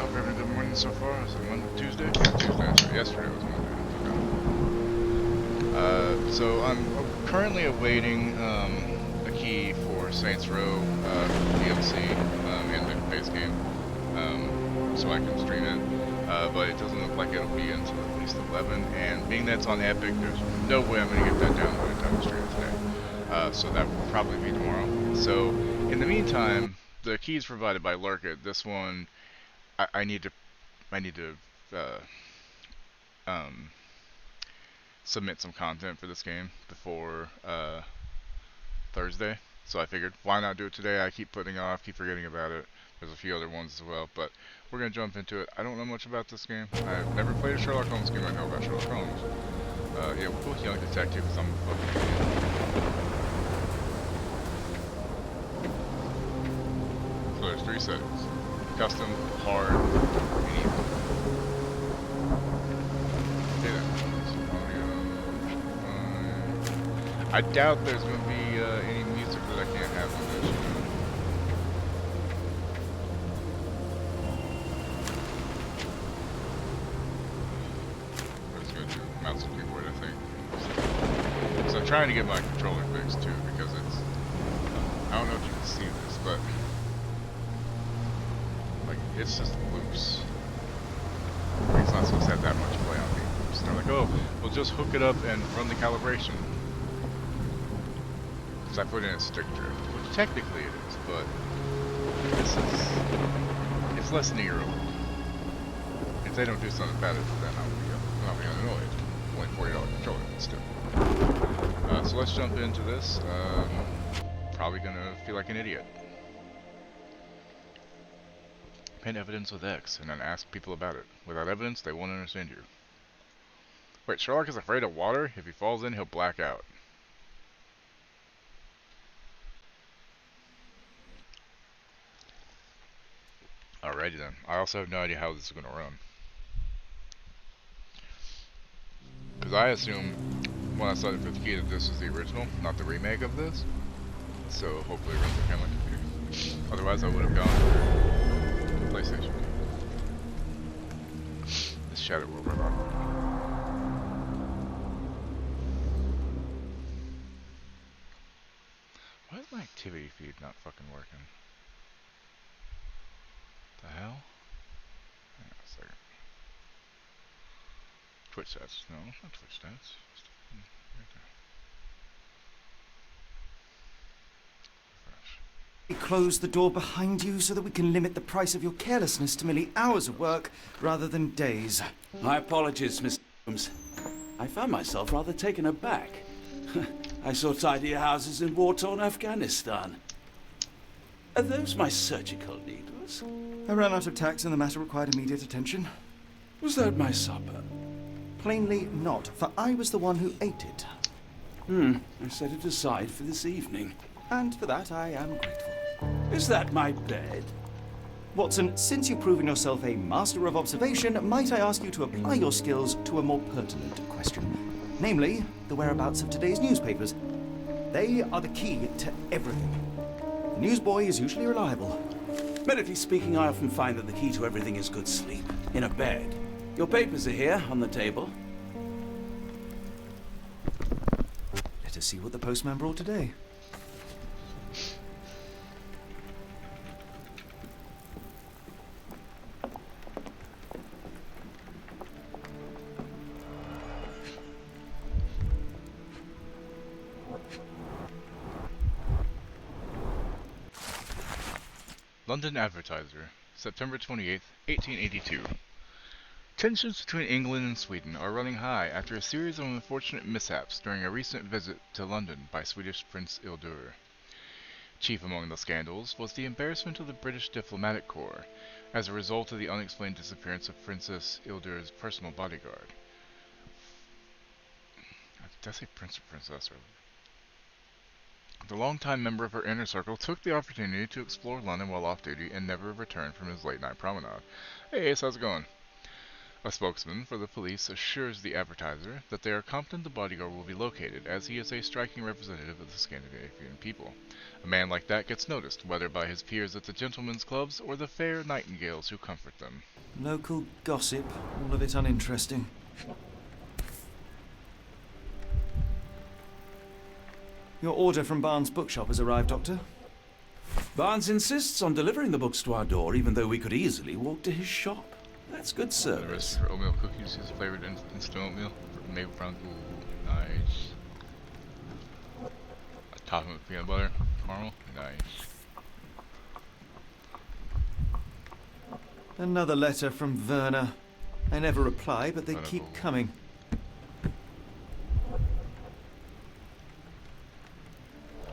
hope you're having a good morning so far. Is it Monday, Tuesday? Yeah, Tuesday. That's right. Yesterday was Monday. So I'm currently awaiting a key for Saints Row DLC and the base game, so I can stream it. But it doesn't look like it'll be until at least 11. And being that it's on Epic, there's no way I'm gonna get that downloaded in time to stream it today. So that will probably be tomorrow. So in the meantime, the key is provided by Lurkit. This one, I need to uh, um, submit some content for this game before Thursday. So I figured, why not do it today? I keep putting it off, keep forgetting about it. There's a few other ones as well, but we're gonna jump into it. I don't know much about this game. I've never played a Sherlock Holmes game. I know about Sherlock Holmes. Yeah, we'll go with Young Detective because I'm a fucking idiot. So there's 3 settings: custom, hard, and easy. I doubt there's going to be any music that I can't have on this. Let's go to mouse and keyboard, I think. So I'm trying to get my controller fixed too, because it's... I don't know if you can see this, but... like, it's just loose. It's not supposed to have that much play on being loose. And they're like, oh, we'll just hook it up and run the calibration. I put in a stick drift, which technically it is, but it's less than a year old. If they don't do something about it, then I'll be annoyed. Only $40 controller, but still. So let's jump into this. Probably gonna feel like an idiot. Paint evidence with X, and then ask people about it. Without evidence, they won't understand you. Wait, Sherlock is afraid of water? If he falls in, he'll black out. Alrighty then. I also have no idea how this is going to run. Because I assume, when I started for the key, that this is the original, not the remake of this. So hopefully it runs okay on my computer. Otherwise I would have gone for PlayStation. This Shadow World right on. Why is my activity feed not fucking working? The hell? Hang on a second. Twitch stats. No, it's not Twitch stats. Right there. Refresh. We close the door behind you so that we can limit the price of your carelessness to merely hours of work rather than days. My apologies, Mr. Holmes. I found myself rather taken aback. I saw tidier houses in war-torn Afghanistan. Are those my surgical needles? I ran out of tacks and the matter required immediate attention. Was that my supper? Plainly not, for I was the one who ate it. I set it aside for this evening. And for that I am grateful. Is that my bed? Watson, since you've proven yourself a master of observation, might I ask you to apply your skills to a more pertinent question? Namely, the whereabouts of today's newspapers. They are the key to everything. The newsboy is usually reliable. Medically speaking, I often find that the key to everything is good sleep. In a bed. Your papers are here, on the table. Let us see what the postman brought today. London Advertiser, September 28th, 1882. Tensions between England and Sweden are running high after a series of unfortunate mishaps during a recent visit to London by Swedish Prince Ildur. Chief among the scandals was the embarrassment of the British diplomatic corps as a result of the unexplained disappearance of Princess Ildur's personal bodyguard. Did I say prince or princess earlier? The longtime member of her inner circle took the opportunity to explore London while off duty and never returned from his late-night promenade. Hey Ace, how's it going? A spokesman for the police assures the advertiser that they are confident the bodyguard will be located, as he is a striking representative of the Scandinavian people. A man like that gets noticed, whether by his peers at the gentlemen's clubs or the fair nightingales who comfort them. Local gossip, all of it uninteresting. Your order from Barnes' bookshop has arrived, Doctor. Barnes insists on delivering the books to our door, even though we could easily walk to his shop. That's good The service. recipe for oatmeal cookies is flavored instant oatmeal for maple brown. Ooh, nice. I top them with peanut butter, caramel. Nice. Another letter from Werner. I never reply, but they Werner keep Bull. coming.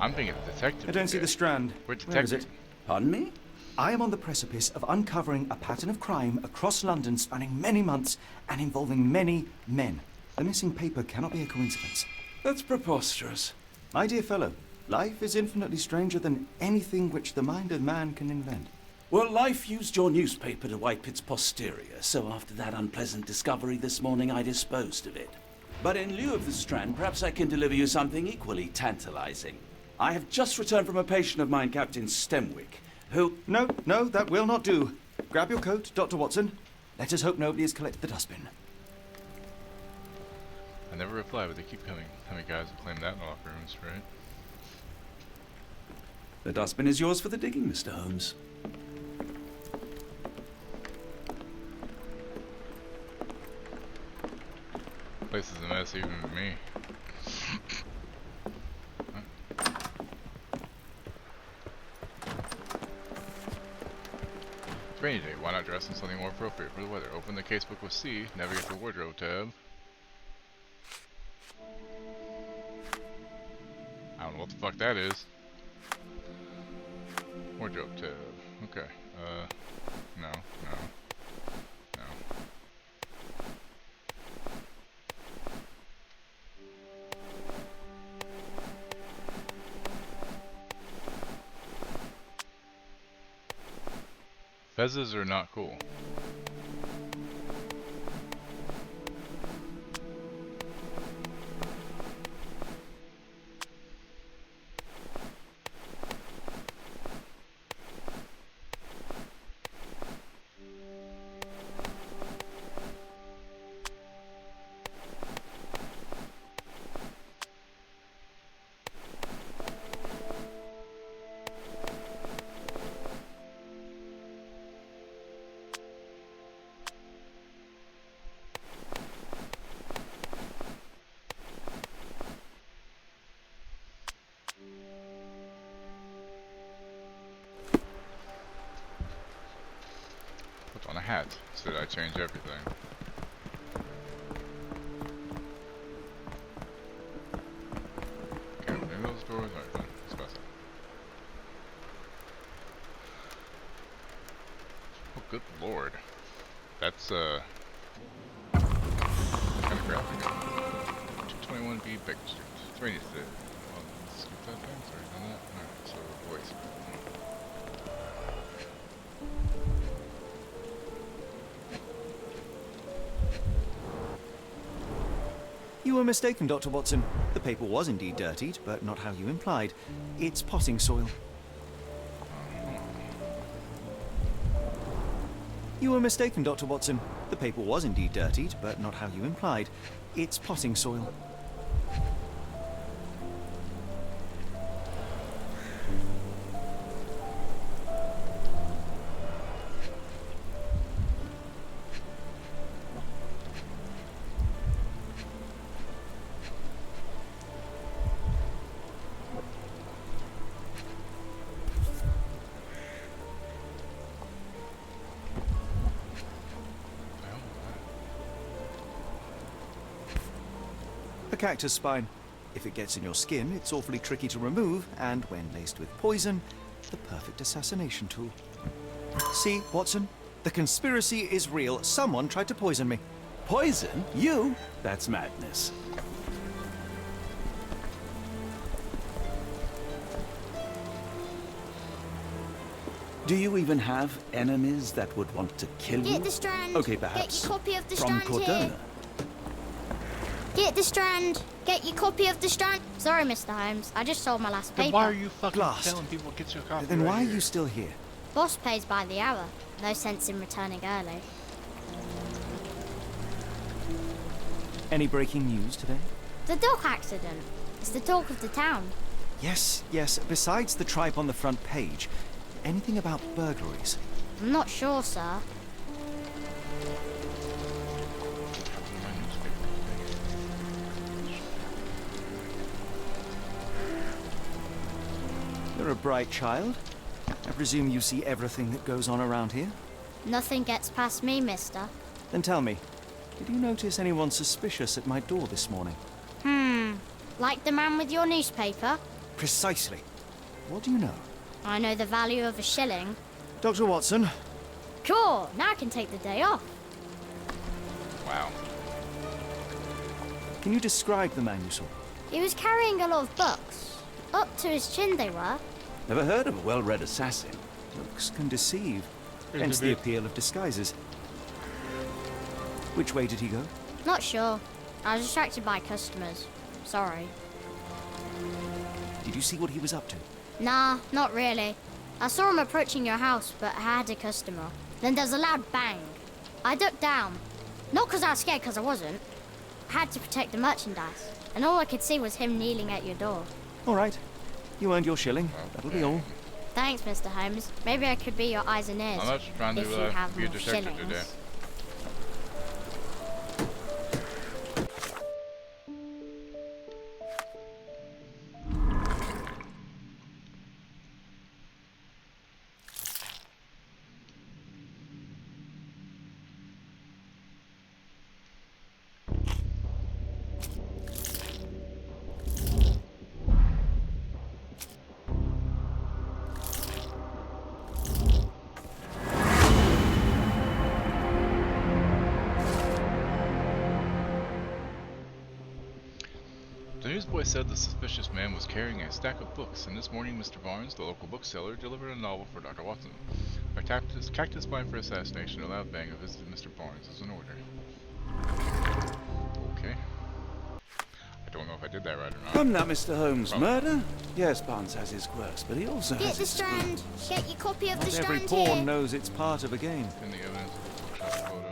I'm thinking detective. I don't see today. the Strand. We're Where is detective. it? Pardon me? I am on the precipice of uncovering a pattern of crime across London spanning many months and involving many men. The missing paper cannot be a coincidence. That's preposterous. My dear fellow, life is infinitely stranger than anything which the mind of man can invent. Well, life used your newspaper to wipe its posterior, so after that unpleasant discovery this morning, I disposed of it. But in lieu of the Strand, perhaps I can deliver you something equally tantalizing. I have just returned from a patient of mine, Captain Stemwick, who... No, that will not do. Grab your coat, Dr. Watson. Let us hope nobody has collected the dustbin. I never reply, but they keep coming. How many guys have claimed that in locker rooms, right? The dustbin is yours for the digging, Mr. Holmes. Place is a mess even with me. It's rainy day. Why not dress in something more appropriate for the weather? Open the casebook with C. Navigate the wardrobe tab. I don't know what the fuck that is. Wardrobe tab. Okay. No. Fezzes are not cool. Put on a hat, so that I change everything. Okay, open those doors. Alright, fine. Let's pass it. Oh, good lord. That's, kind of graphic. 221B Baker Street. It's rainy today. Well, let's skip that thing. Sorry, done that. Alright, so, voice. You were mistaken, Dr. Watson. The paper was indeed dirtied, but not how you implied. It's potting soil. You were mistaken, Dr. Watson. The paper was indeed dirtied, but not how you implied. It's potting soil. A cactus spine. If it gets in your skin, it's awfully tricky to remove, and when laced with poison, the perfect assassination tool. See, Watson? The conspiracy is real. Someone tried to poison me. Poison? You? That's madness. Do you even have enemies that would want to kill you? Get the Strand. Okay, Get perhaps your copy of the from Strand Cordona. here. Get the Strand. Get your copy of the Strand. Sorry, Mr. Holmes. I just sold my last Then paper. why are you fucking Blast. telling people get your copy? Then right why are here? you still here? Boss pays by the hour. No sense in returning early. Any breaking news today? The dock accident. It's the talk of the town. Yes, yes. Besides the tripe on the front page, anything about burglaries? I'm not sure, sir. You're a bright child. I presume you see everything that goes on around here? Nothing gets past me, mister. Then tell me, did you notice anyone suspicious at my door this morning? Like the man with your newspaper? Precisely. What do you know? I know the value of a shilling. Dr. Watson, Sure, now I can take the day off. Wow. can you describe the man you saw? He was carrying a lot of books. Up to his chin they were. Never heard of a well-read assassin. Looks can deceive. Here's Hence the the bit. appeal of disguises. Which way did he go? Not sure. I was distracted by customers. Sorry. Did you see what he was up to? Nah, not really. I saw him approaching your house, but I had a customer. Then there's a loud bang. I ducked down. Not because I was scared, because I wasn't. I had to protect the merchandise. And all I could see was him kneeling at your door. All right. You earned your shilling. That'll be all. Thanks, Mr. Holmes. Maybe I could be your eyes and ears. I'm not trying if to you have be a more detective shillings. today. The newsboy said the suspicious man was carrying a stack of books, and this morning Mr. Barnes, the local bookseller, delivered a novel for Dr. Watson. A cactus blind for assassination, a loud bang, a visit to Mr. Barnes is in order. Okay. I don't know if I did that right or not. Come now, Mr. Holmes. Probably. Murder? Yes, Barnes has his quirks, but he also Get has the his Strand. Get your copy of the Not every Strand pawn here. knows it's part of a game. In the evidence of the bookshop photo.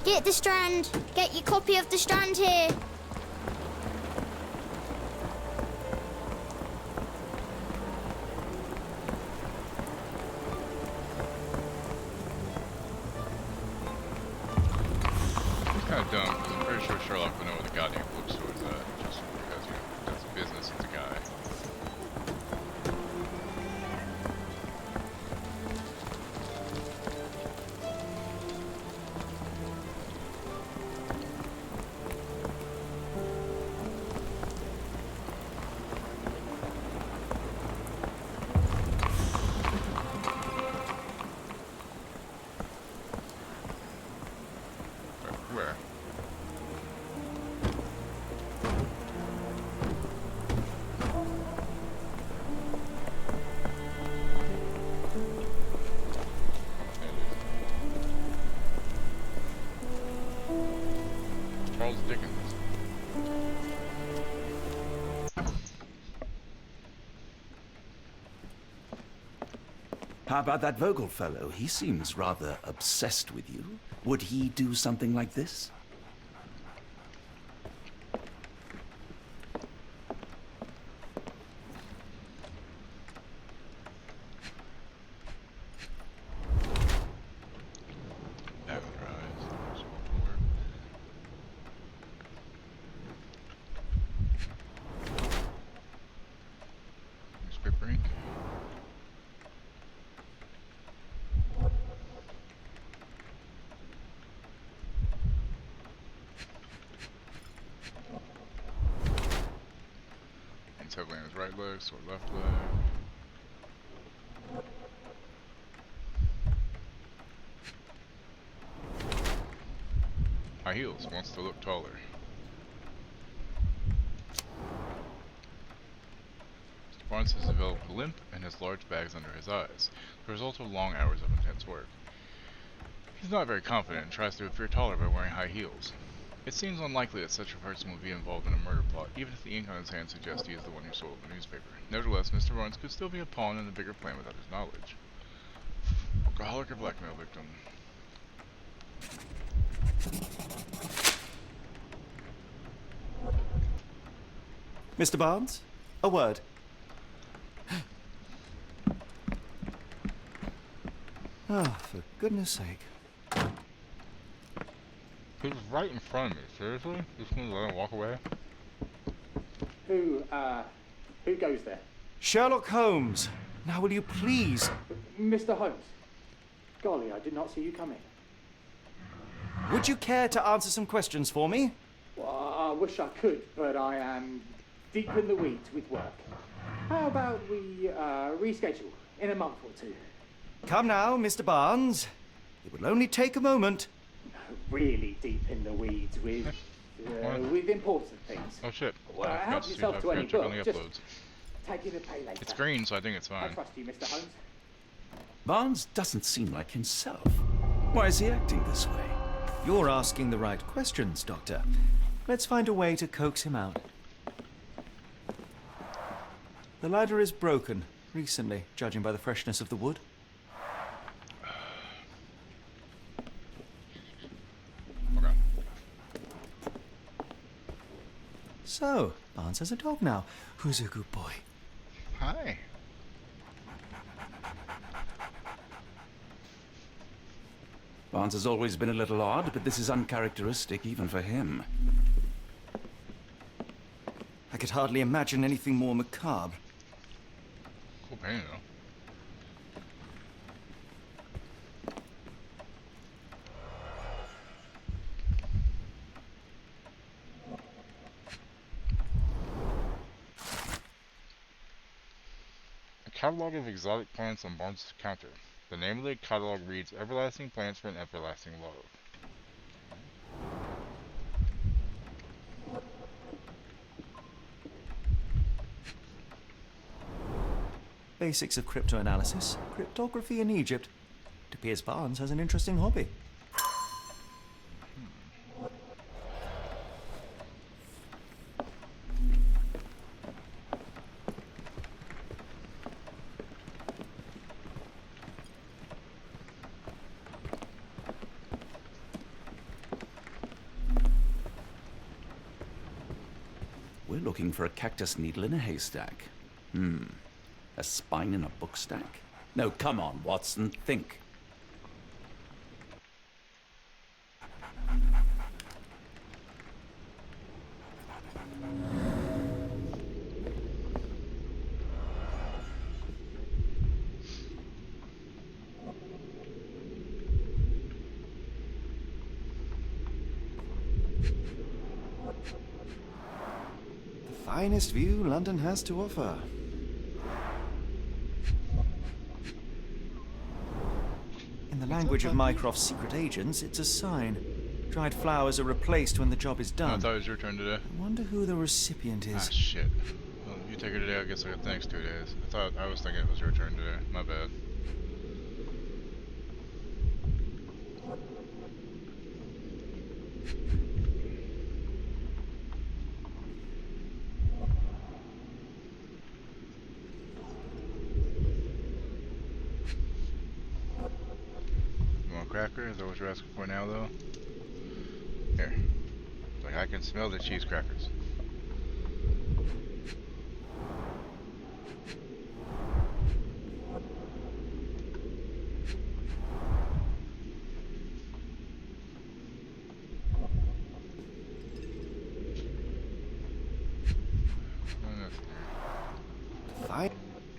Get the Strand. Get your copy of the Strand here. It's kind of dumb, because I'm pretty sure Sherlock would know where the goddamn bookstore is at, just because, you know, that's business, he's a guy. Where? There it is. Charles Dickens. How about that Vogel fellow? He seems rather obsessed with you. Would he do something like this? Back with your eyes. Scroll forward. Newspaper ink. Hands heavily on his right leg, sword left leg. High heels, wants to look taller. Mr. Barnes has developed a limp and has large bags under his eyes, the result of long hours of intense work. He's not very confident and tries to appear taller by wearing high heels. It seems unlikely that such a person would be involved in a murder plot, even if the ink on his hand suggests he is the one who sold the newspaper. Nevertheless, Mr. Barnes could still be a pawn in the bigger plan without his knowledge. Alcoholic or blackmail victim. Mr. Barnes, a word. Ah, for goodness sake. He was right in front of me. Seriously? Just gonna let him walk away? Who goes there? Sherlock Holmes, now will you please? Mr. Holmes. Golly, I did not see you coming. Would you care to answer some questions for me? Well, I wish I could, but I am deep in the weeds with work. How about we reschedule in a month or two? Come now, Mr. Barnes. It will only take a moment. Really deep in the weeds with important things. Oh shit. Well, I help forgot yourself to any check on the book. Just uploads. take it and pay later. It's green, so I think it's I fine. trust you, Mr. Holmes. Barnes doesn't seem like himself. Why is he acting this way? You're asking the right questions, Doctor. Let's find a way to coax him out. The ladder is broken, recently, judging by the freshness of the wood. Okay. So, Barnes has a dog now. Who's a good boy? Hi. Barnes has always been a little odd, but this is uncharacteristic even for him. I could hardly imagine anything more macabre. Cool painting though. A catalog of exotic plants on Barnes' counter. The name of the catalog reads Everlasting Plants for an Everlasting Love. Basics of cryptoanalysis, cryptography in Egypt. It appears Barnes has an interesting hobby. We're looking for a cactus needle in a haystack. A spine in a book stack? No, come on, Watson, think. The finest view London has to offer. In the language of Mycroft's secret agents, it's a sign. Dried flowers are replaced when the job is I done. thought it was your turn today. I wonder who the recipient Ah, is. shit. Well, you take it today, I guess I got the next 2 days. I was thinking it was your turn today. My bad. You want a cracker? Is that what you're asking for now, though? Here. Like, I can smell the cheese crackers.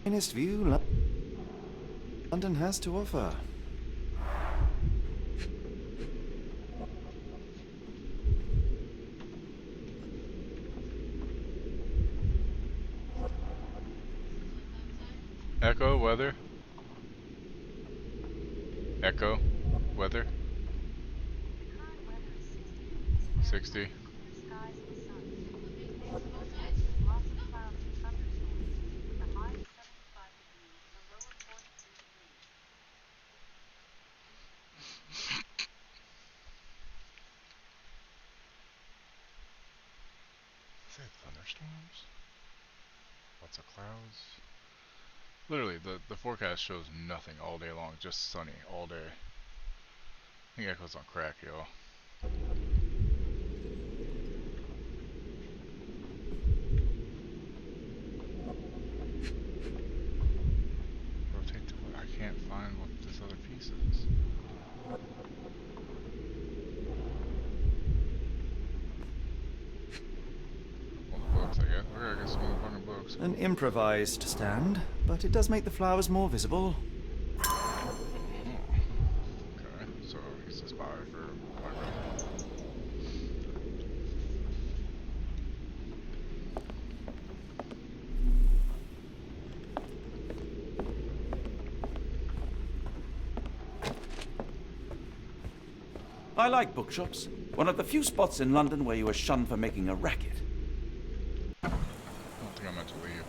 Finest view London has to offer. Echo, weather. Echo, weather. 60. Is it thunderstorms? Lots of clouds. Literally, the forecast shows nothing all day long, just sunny all day. I think Echo's on crack, y'all. Rotate to what? I can't find what this other piece is. Well, the books, I guess. We're gonna get some of the fucking books. An improvised stand, but it does make the flowers more visible. Okay, so he's a spy for Pyro. I like bookshops. One of the few spots in London where you are shunned for making a racket. I don't think I meant to leave.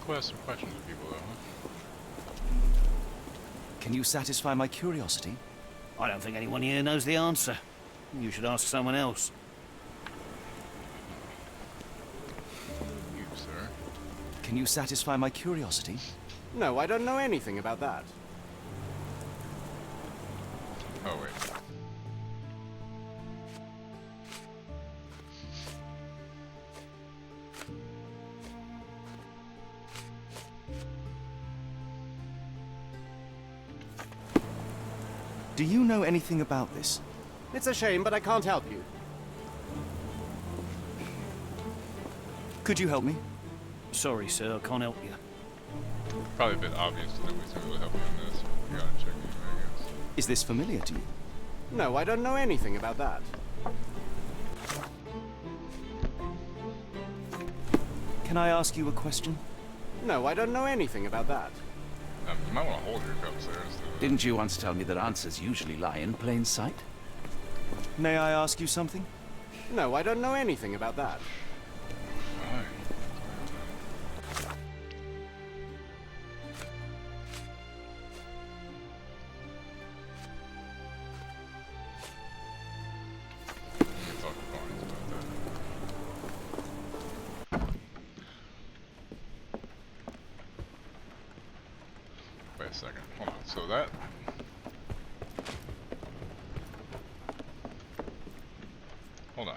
Go ask some questions of people, though, huh? Can you satisfy my curiosity? I don't think anyone here knows the answer. You should ask someone else. You, sir. Can you satisfy my curiosity? No, I don't know anything about that. Oh, wait. Do you know anything about this? It's a shame, but I can't help you. Could you help me? Sorry, sir, I can't help you. Probably a bit obvious that nobody's gonna really help you on this. You gotta check anyway, I guess. Is this familiar to you? No, I don't know anything about that. Can I ask you a question? No, I don't know anything about that. You might want to hold your cup, sir. Didn't you once tell me that answers usually lie in plain sight? May I ask you something? No, I don't know anything about that. Fine. We can talk to Barnes about that. Wait a second. Hold on. So that. Hold on.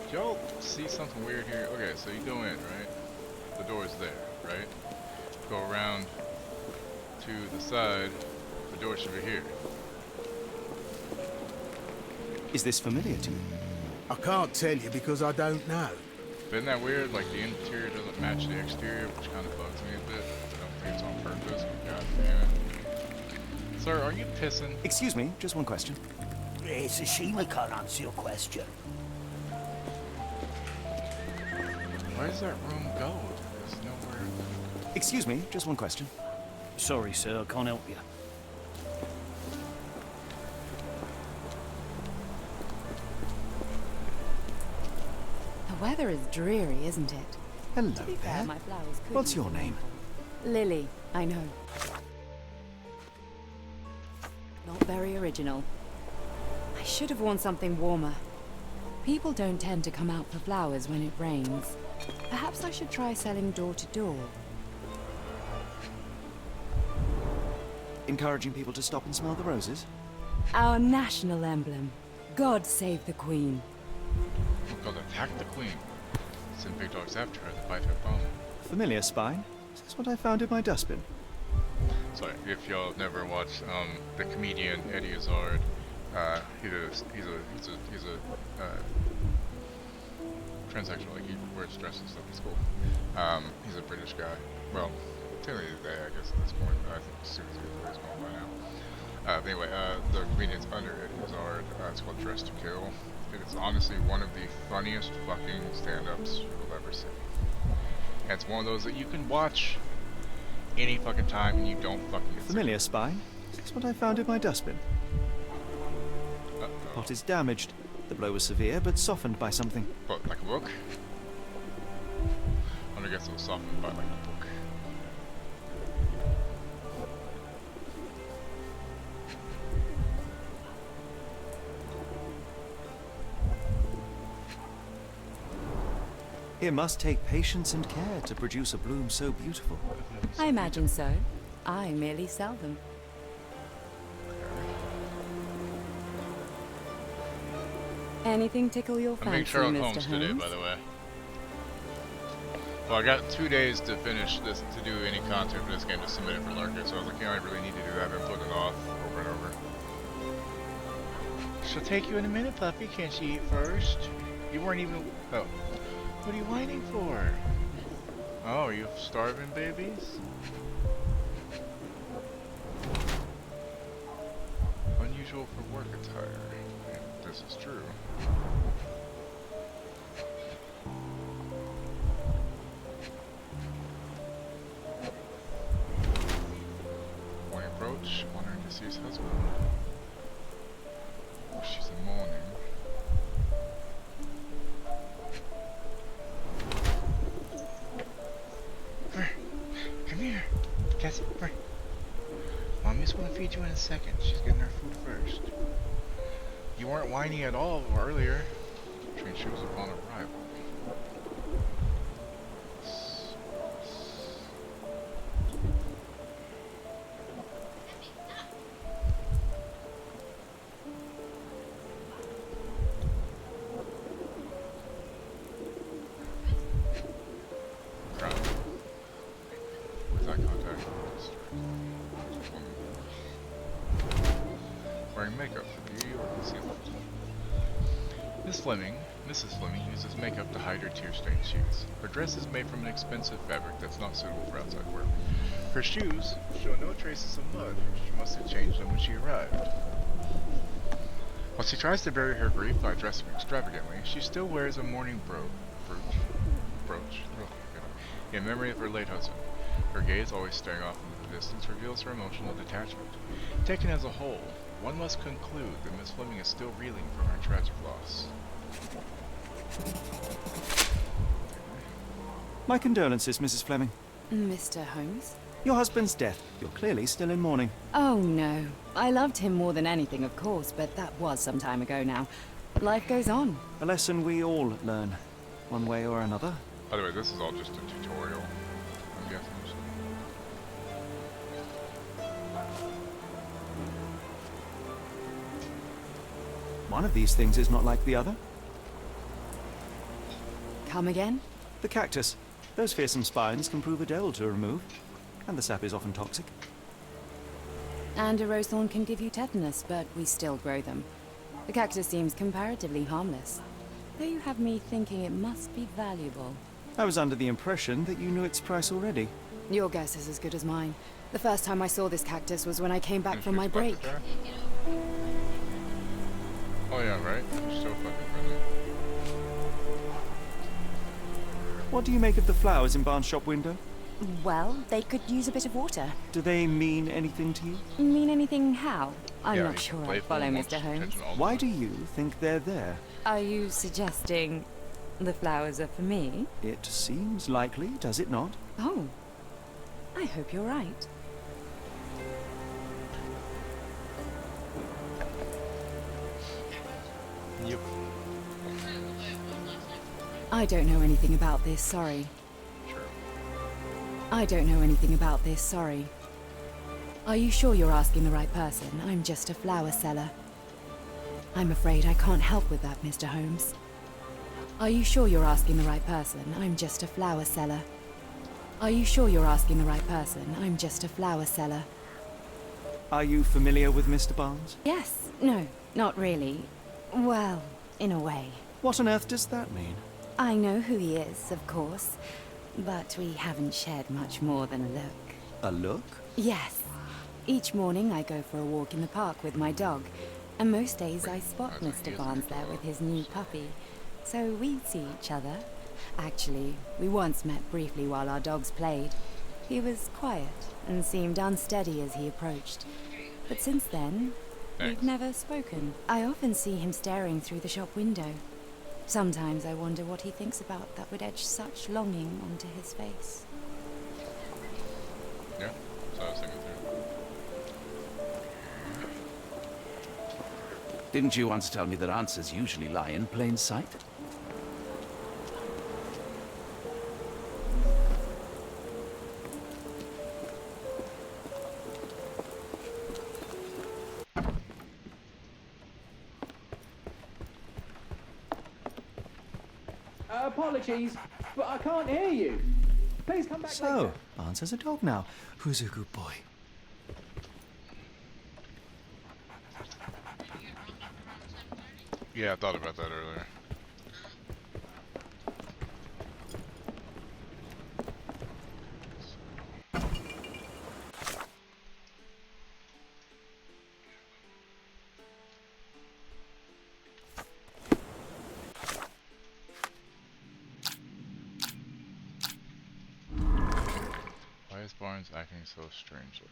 Did y'all see something weird here? Okay, so you go in, right? The door's there, right? Go around to the side. The door should be here. Is this familiar to you? I can't tell you because I don't know. But isn't that weird? Like the interior doesn't match the exterior, which kind of bugs me a bit. I don't think it's on purpose. God damn it. Sir, are you pissing? Excuse me, just one question. It's a shame I can't answer your question. Where does that room go? There's nowhere. Excuse me, just one question. Sorry, sir, I can't help you. The weather is dreary, isn't it? Hello To be fair, there. my flowers could What's use your some name? rainfall. Lily, I know. Not very original. I should have worn something warmer. People don't tend to come out for flowers when it rains. Perhaps I should try selling door to door. Encouraging people to stop and smell the roses? Our national emblem. God save the Queen. We're gonna attack the queen. Send big dogs after her to bite her bum. Familiar spine? Is this what I found in my dustbin? Sorry, if y'all have never watched the comedian Eddie Izzard, he's a transsexual, like he wears dress and stuff. It's cool. He's a British guy. Well, technically they, I guess at this point, but I think as soon as he gets where he's going by now. But anyway, the comedian's under Eddie Izzard. It's called Dress to Kill. It is honestly one of the funniest fucking stand-ups you'll ever see. And it's one of those that you can watch any fucking time and you don't fucking get sick. Familiar spine? That's what I found in my dustbin. The Uh-oh. pot is damaged. The blow was severe, but softened by something. What, like a book? I guess it was softened by like a book. It must take patience and care to produce a bloom so beautiful. I imagine so. I merely sell them. Anything tickle your I'm fancy, being Sherlock Mr. Holmes today, by the way. Well, I got 2 days to finish this, to do any content for this game to submit it for Lurker, so I was like, I really need to do that. I've been putting it off over and over. She'll take you in a minute, puppy. Can't she eat first? You weren't even... Oh. What are you whining for? Oh, are you starving babies? Unusual for work attire. And this is true. Morning approach, wondering to see his husband. Oh, she's in mourning. Come here. Cassie, Bert. Mommy's gonna feed you in a second. She's getting her food first. You weren't whining at all earlier. Train shows upon arrival. Mrs. Fleming uses makeup to hide her tear-stained cheeks. Her dress is made from an expensive fabric that's not suitable for outside work. Her shoes show no traces of mud. She must have changed them when she arrived. While she tries to bury her grief by dressing extravagantly, she still wears a mourning brooch in memory of her late husband. Her gaze, always staring off into the distance, reveals her emotional detachment. Taken as a whole, one must conclude that Miss Fleming is still reeling from her tragic loss. My condolences, Mrs. Fleming. Mr. Holmes? Your husband's death. You're clearly still in mourning. Oh, no. I loved him more than anything, of course, but that was some time ago now. Life goes on. A lesson we all learn, one way or another. By the way, this is all just a tutorial, I'm guessing. One of these things is not like the other. Come again? The cactus. Those fearsome spines can prove a devil to remove, and the sap is often toxic. And a rose thorn can give you tetanus, but we still grow them. The cactus seems comparatively harmless, though you have me thinking it must be valuable. I was under the impression that you knew its price already. Your guess is as good as mine. The first time I saw this cactus was when I came back from my break. Oh yeah, right? You're so fucking friendly. What do you make of the flowers in Barnes' shop window? Well, they could use a bit of water. Do they mean anything to you? Mean anything how? I'm Yeah, not he's sure I playful follow, and wants Mr. Holmes. attention all the Why time. do you think they're there? Are you suggesting the flowers are for me? It seems likely, does it not? Oh, I hope you're right. Yep. I don't know anything about this, sorry. Sure. I don't know anything about this, sorry. Are you sure you're asking the right person? I'm just a flower seller. I'm afraid I can't help with that, Mr. Holmes. Are you sure you're asking the right person? I'm just a flower seller. Are you sure you're asking the right person? I'm just a flower seller. Are you familiar with Mr. Barnes? Yes. No, not really. Well, in a way. What on earth does that mean? I know who he is, of course, but we haven't shared much more than a look. A look? Yes. Each morning I go for a walk in the park with my dog. And most days I spot Mr. Barnes there with his new puppy, so we see each other. Actually, we once met briefly while our dogs played. He was quiet and seemed unsteady as he approached. But since then, we've never spoken. I often see him staring through the shop window. Sometimes I wonder what he thinks about that would etch such longing onto his face. Yeah, so I was thinking through. Didn't you once tell me that answers usually lie in plain sight? Apologies, but I can't hear you. Please come back So, later. Barnes has a dog now. Who's a good boy? Yeah, I thought about that earlier. Why is Barnes acting so strangely?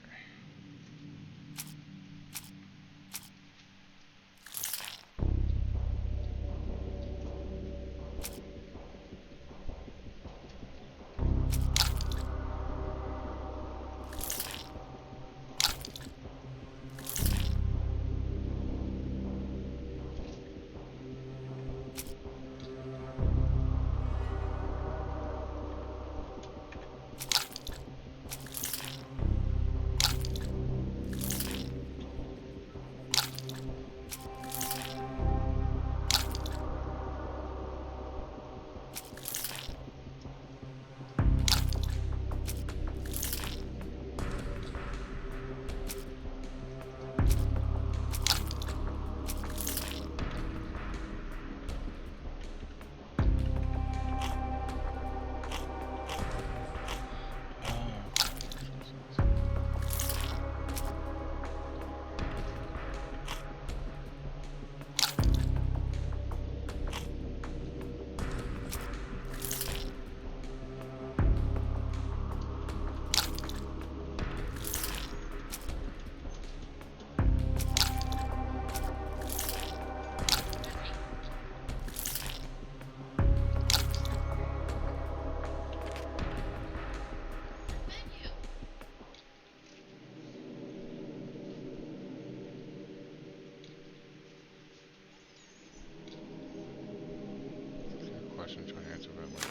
Question trying to answer relevant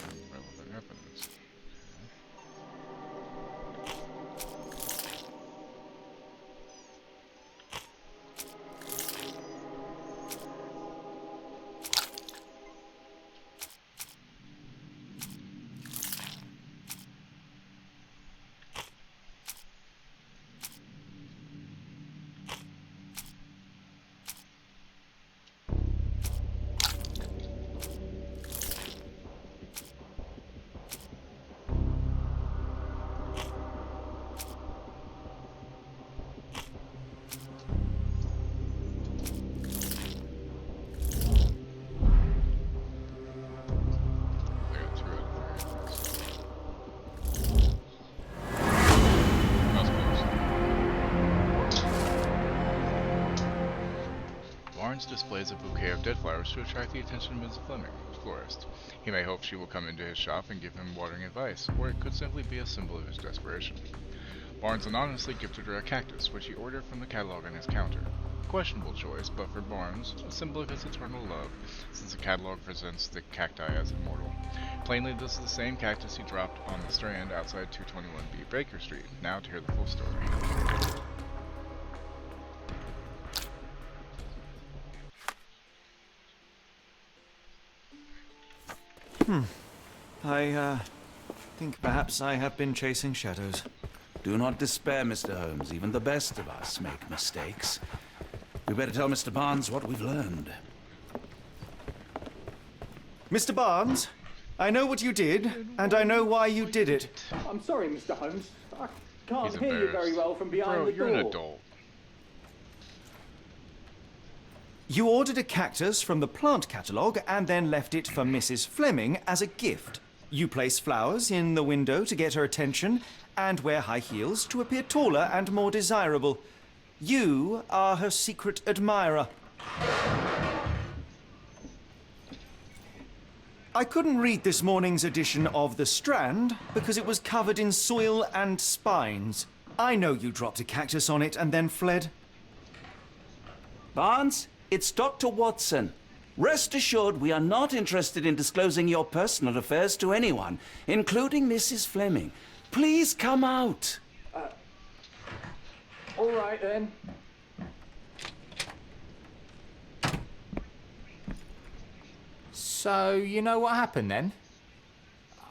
evidence. I got 2 out of 3. That was close. Barnes displays a bouquet of dead flowers to attract the attention of Mrs. Fleming, the florist. He may hope she will come into his shop and give him watering advice, or it could simply be a symbol of his desperation. Barnes anonymously gifted her a cactus, which he ordered from the catalog on his counter. Questionable choice, but for Barnes, a symbol of his eternal love, since the catalog presents the cacti as immortal. Plainly, this is the same cactus he dropped on the Strand outside 221B Baker Street. Now to hear the full story. I think perhaps I have been chasing shadows. Do not despair, Mr. Holmes. Even the best of us make mistakes. We better tell Mr. Barnes what we've learned. Mr. Barnes, I know what you did, and I know why you did it. I'm sorry, Mr. Holmes. I can't He's hear you very embarrassed. well from behind Bro, the you're door. an adult. You ordered a cactus from the plant catalogue and then left it for Mrs. Fleming as a gift. You place flowers in the window to get her attention and wear high heels to appear taller and more desirable. You are her secret admirer. I couldn't read this morning's edition of The Strand because it was covered in soil and spines. I know you dropped a cactus on it and then fled. Barnes, it's Dr. Watson. Rest assured we are not interested in disclosing your personal affairs to anyone, including Mrs. Fleming. Please come out. All right then. So, you know what happened then?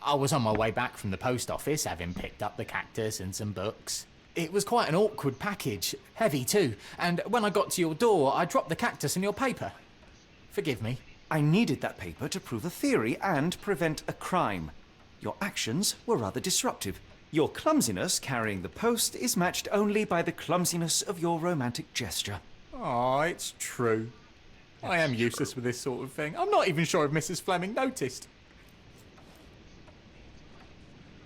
I was on my way back from the post office, having picked up the cactus and some books. It was quite an awkward package, heavy too, and when I got to your door, I dropped the cactus and your paper. Forgive me. I needed that paper to prove a theory and prevent a crime. Your actions were rather disruptive. Your clumsiness carrying the post is matched only by the clumsiness of your romantic gesture. Oh, it's true. I am useless with this sort of thing. I'm not even sure if Mrs. Fleming noticed.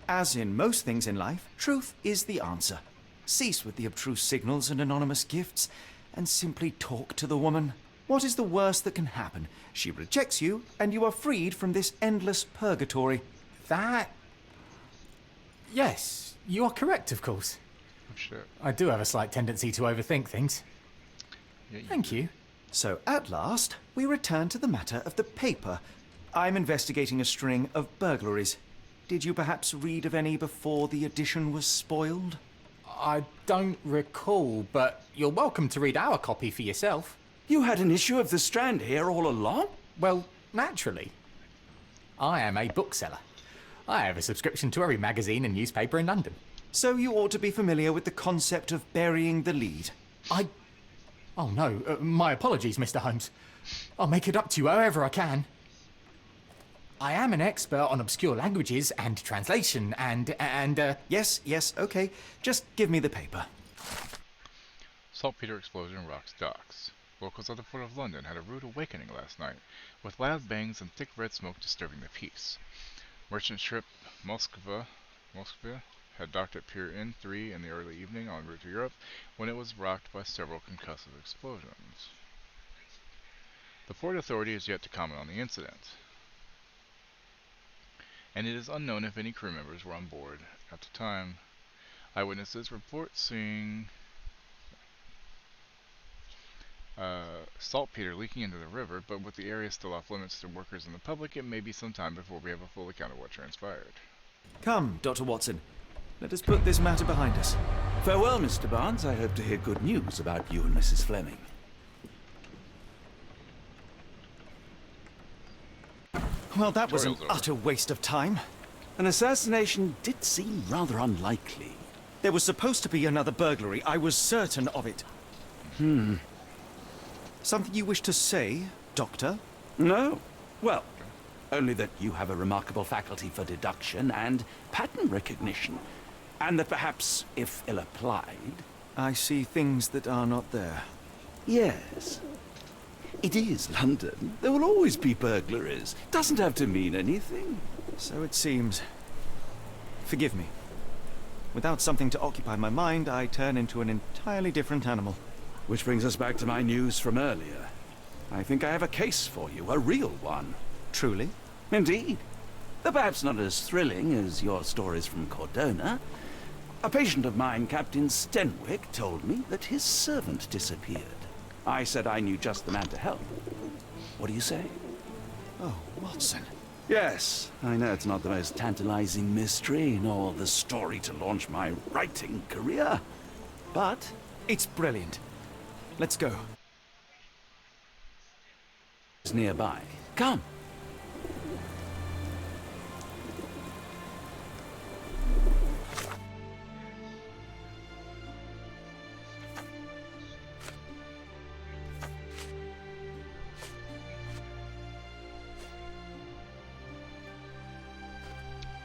As in most things in life, truth is the answer. Cease with the abstruse signals and anonymous gifts, and simply talk to the woman. What is the worst that can happen? She rejects you, and you are freed from this endless purgatory. That... Yes, you are correct, of course. Oh, shit. I do have a slight tendency to overthink things. Yeah, Thank you. So at last, we return to the matter of the paper. I'm investigating a string of burglaries. Did you perhaps read of any before the edition was spoiled? I don't recall, but you're welcome to read our copy for yourself. You had an issue of The Strand here all along? Well, naturally. I am a bookseller. I have a subscription to every magazine and newspaper in London. So you ought to be familiar with the concept of burying the lead. Oh no, my apologies, Mr. Holmes. I'll make it up to you however I can. I am an expert on obscure languages and translation and. Yes, okay. Just give me the paper. Saltpeter explosion rocks docks. Locals at the Port of London had a rude awakening last night, with loud bangs and thick red smoke disturbing the peace. Merchant ship Moskva had docked at Pier N3 in the early evening en route to Europe when it was rocked by several concussive explosions. The Port Authority is yet to comment on the incident, and it is unknown if any crew members were on board at the time. Eyewitnesses report seeing saltpeter leaking into the river, but with the area still off limits to workers and the public, it may be some time before we have a full account of what transpired. Come, Dr. Watson. Let us put this matter behind us. Farewell, Mr. Barnes. I hope to hear good news about you and Mrs. Fleming. Well, that was an Tutorial's over. utter waste of time. An assassination did seem rather unlikely. There was supposed to be another burglary. I was certain of it. Something you wish to say, Doctor? No. Well, only that you have a remarkable faculty for deduction and pattern recognition, and that perhaps, if ill-applied... I see things that are not there. Yes. It is London. There will always be burglaries. Doesn't have to mean anything. So it seems. Forgive me. Without something to occupy my mind, I turn into an entirely different animal. Which brings us back to my news from earlier. I think I have a case for you, a real one. Truly? Indeed. Though perhaps not as thrilling as your stories from Cordona. A patient of mine, Captain Stenwick, told me that his servant disappeared. I said I knew just the man to help. What do you say? Oh, Watson. Yes, I know it's not the most tantalizing mystery, nor the story to launch my writing career. But It's brilliant. Let's go. it's nearby. Come.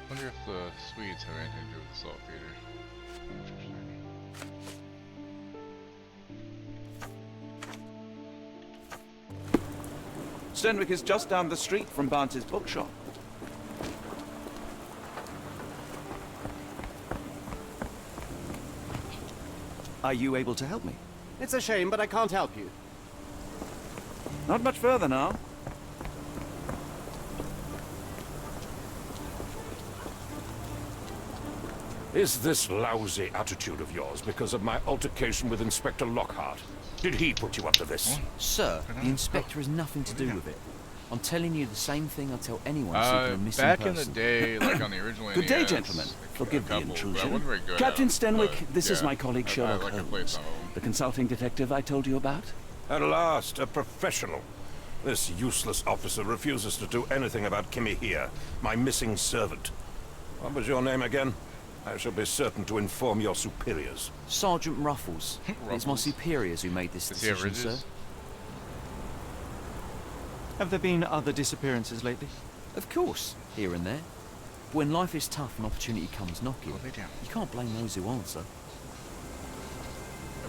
Wonder if the Swedes have anything to do with the saltpeter. Interesting. Stenwick is just down the street from Barnes's bookshop. Are you able to help me? It's a shame, but I can't help you. Not much further now. Is this lousy attitude of yours because of my altercation with Inspector Lockhart? Did he put you up to this? Sir, the inspector has nothing to do with it. I'm telling you the same thing I tell anyone seeking a missing back person. in the day, like on the original Good day, NES, gentlemen. Forgive the but I intrusion. wasn't very good at Captain them, Stenwick, but this is yeah, my colleague I Sherlock like to play Holmes, some of them. the consulting detective I told you about. At last, a professional. This useless officer refuses to do anything about Kimmy here, my missing servant. What was your name again? I shall be certain to inform your superiors. Sergeant Ruffles. It's my Ruffles. superiors who made this Does he have decision, sir. ridges? Have there been other disappearances lately? Of course, here and there. But when life is tough and opportunity comes knocking, Go lay down. you can't blame those who answer. Yeah,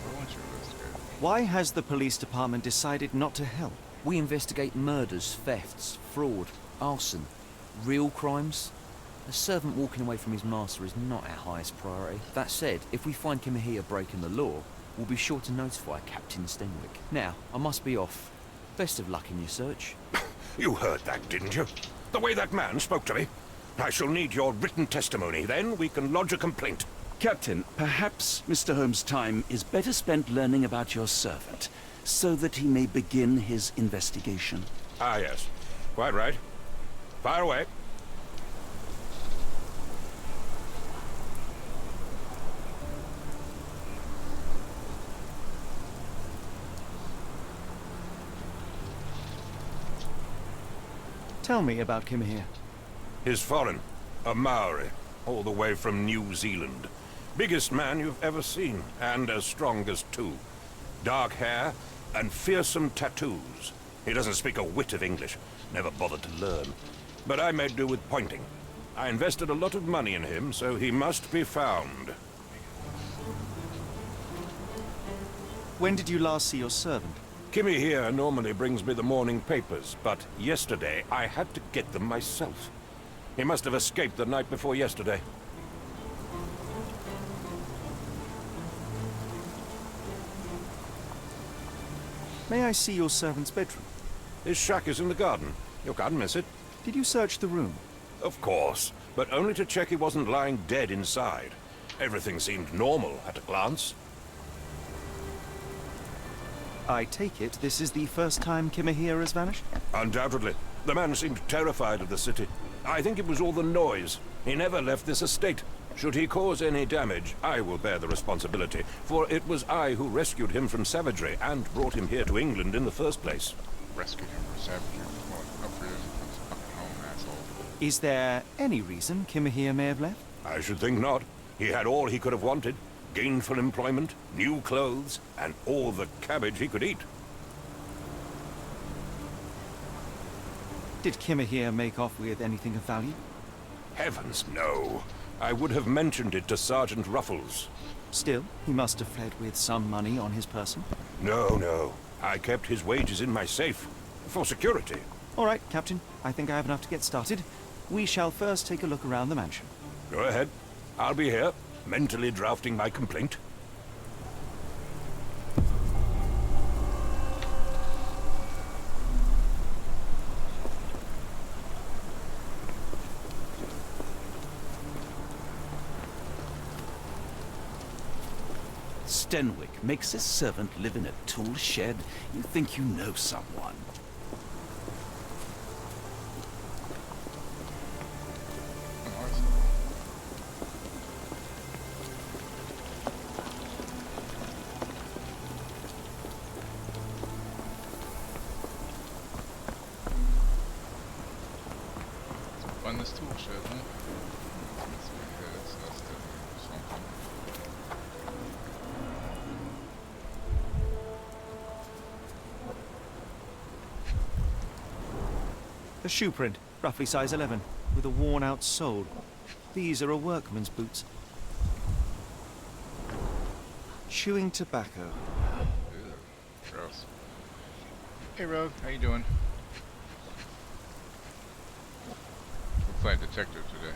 but I want you to investigate. Why has the police department decided not to help? We investigate murders, thefts, fraud, arson, real crimes. A servant walking away from his master is not our highest priority. That said, if we find Kimahia breaking the law, we'll be sure to notify Captain Stenwick. Now, I must be off. Best of luck in your search. You heard that, didn't you? The way that man spoke to me. I shall need your written testimony. Then we can lodge a complaint. Captain, perhaps Mr. Holmes' time is better spent learning about your servant, so that he may begin his investigation. Ah, yes. Quite right. Fire away. Tell me about Kimahia. He's foreign. A Maori. All the way from New Zealand. Biggest man you've ever seen, and as strong as two. Dark hair and fearsome tattoos. He doesn't speak a whit of English. Never bothered to learn. But I made do with pointing. I invested a lot of money in him, so he must be found. When did you last see your servant? Kimmy here normally brings me the morning papers, but yesterday I had to get them myself. He must have escaped the night before yesterday. May I see your servant's bedroom? His shack is in the garden. You can't miss it. Did you search the room? Of course, but only to check he wasn't lying dead inside. Everything seemed normal at a glance. I take it this is the first time Kimahia has vanished? Undoubtedly. The man seemed terrified of the city. I think it was all the noise. He never left this estate. Should he cause any damage, I will bear the responsibility, for it was I who rescued him from savagery and brought him here to England in the first place. Rescued him from savagery. Well, up for his fucking home, asshole. Is there any reason Kimahia may have left? I should think not. He had all he could have wanted. Gainful employment, new clothes, and all the cabbage he could eat. Did Kimahia make off with anything of value? Heavens, no. I would have mentioned it to Sergeant Ruffles. Still, he must have fled with some money on his person. No. I kept his wages in my safe. For security. All right, Captain. I think I have enough to get started. We shall first take a look around the mansion. Go ahead. I'll be here, mentally drafting my complaint. Stenwick makes his servant live in a tool shed. You think you know someone. Find this tool shed, huh? That's definitely something. A shoe print, roughly size 11, with a worn-out sole. These are a workman's boots. Chewing tobacco. Ew, gross. Hey, Rogue, how you doing? playing detective today.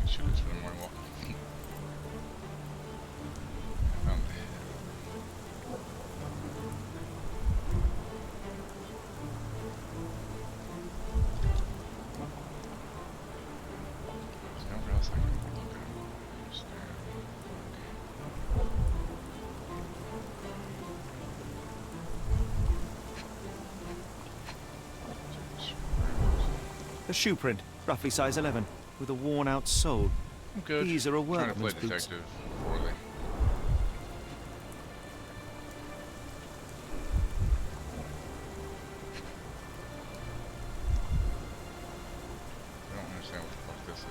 Shoot this for the morning walk. Found the head. There's nowhere else I can look at. Understand. A shoe print, roughly size 11, with a worn-out sole. I'm good. These are a Trying to play workman's boots. detective poorly. I don't understand what the fuck this is.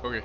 So okay.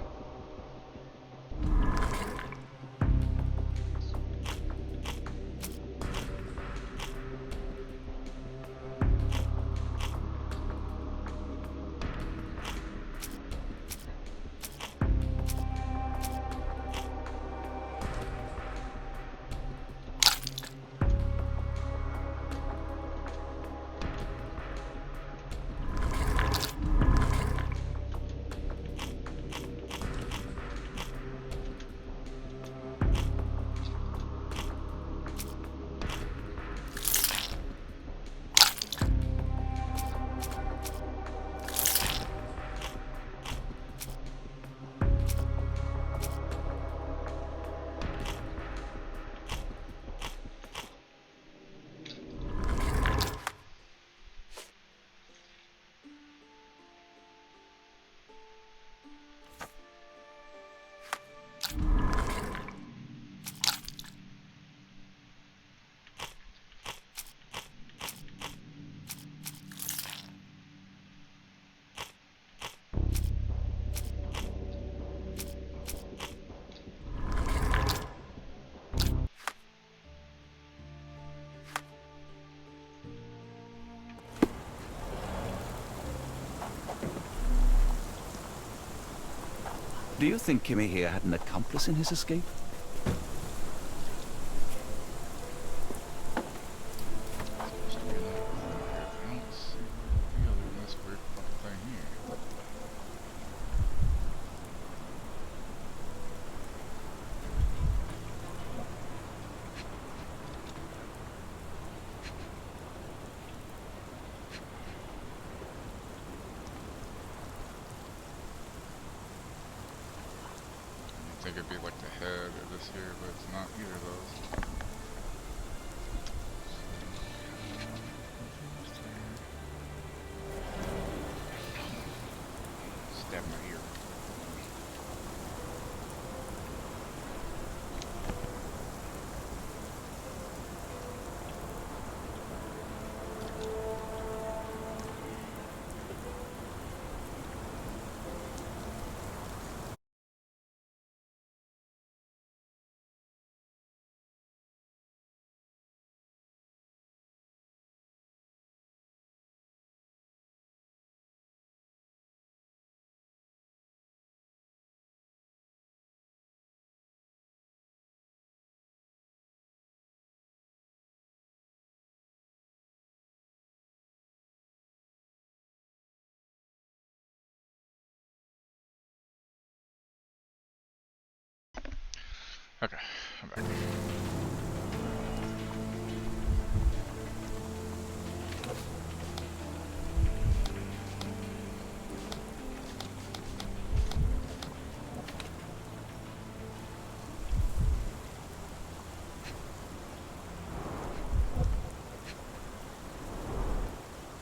Do you think Kimmy here had an accomplice in his escape? I think it'd be like the head or this here, but it's not either of those. Stab my ear. Okay, I'm back.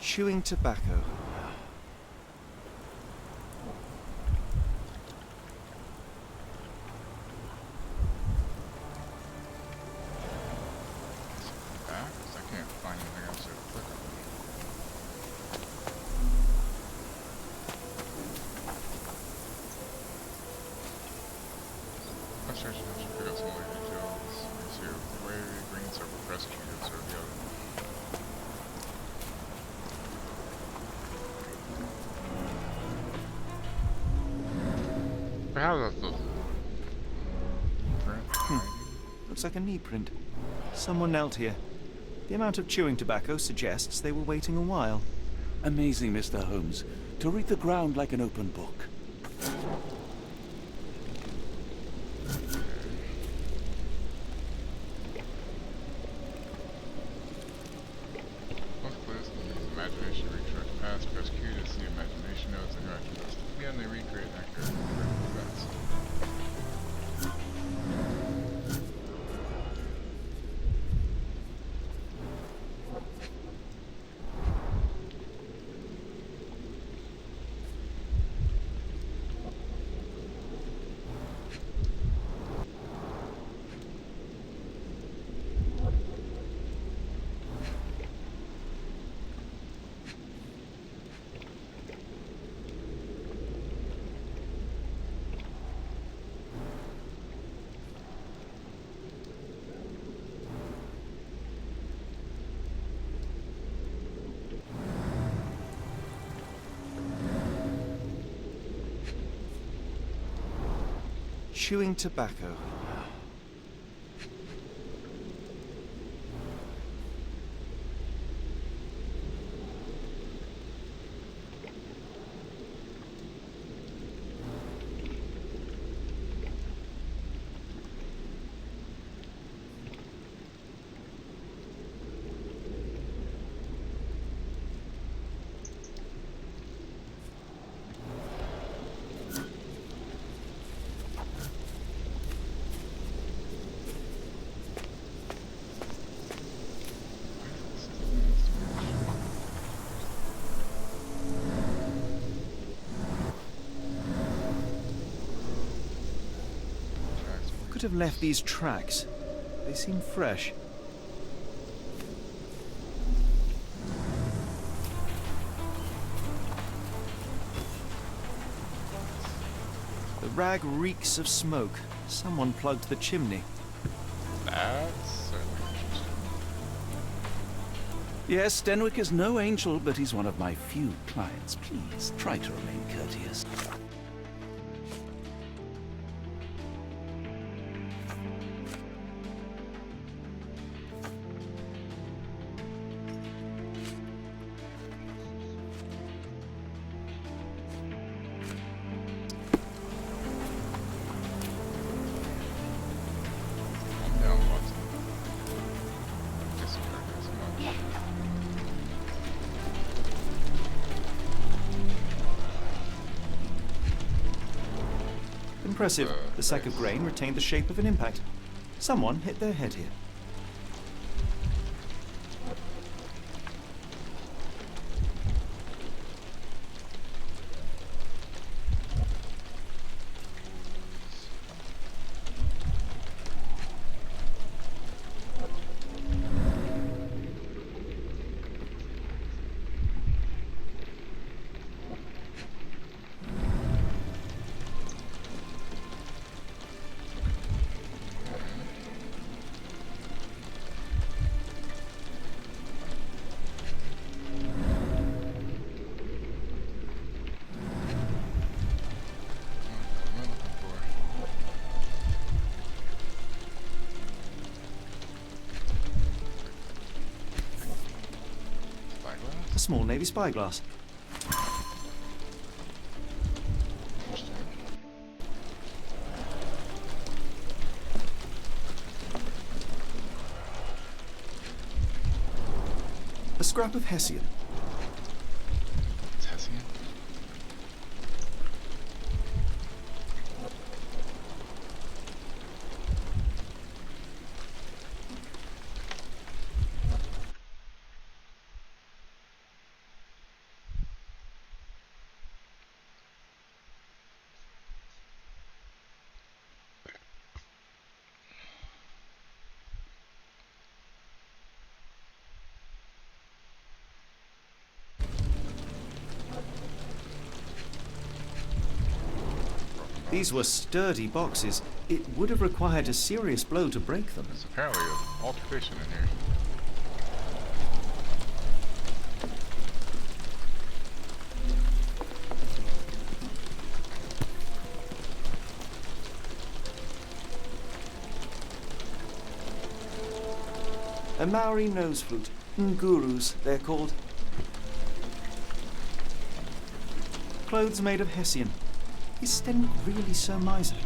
Chewing tobacco. Back, 'cause I can't find anything else to click on. Let's try to pick up some more details. Let's see, where green circle press cubes or the other. How is that supposed to Looks like a knee print. Someone knelt here. The amount of chewing tobacco suggests they were waiting a while. Amazing, Mr. Holmes. To read the ground like an open book. Most clues can use imagination to retract the past, press Q to see imagination notes, interaction notes. Again, they recreate accurate events. Chewing tobacco. Could have left these tracks. They seem fresh. The rag reeks of smoke. Someone plugged the chimney. That's certainly interesting. Yes, Denwick is no angel, but he's one of my few clients. Please, try to remain courteous. I'm down, Watson. Discard as much. Impressive. The sack of grain retained the shape of an impact. Someone hit their head here. What am I looking for? Spyglass? A small navy spyglass. Interesting. scrap of Hessian. It's Hessian. These were sturdy boxes. It would have required a serious blow to break them. There's apparently an altercation in here. A Maori nose flute. Ngurus, they're called. Clothes made of Hessian. Is Sten really so miserly?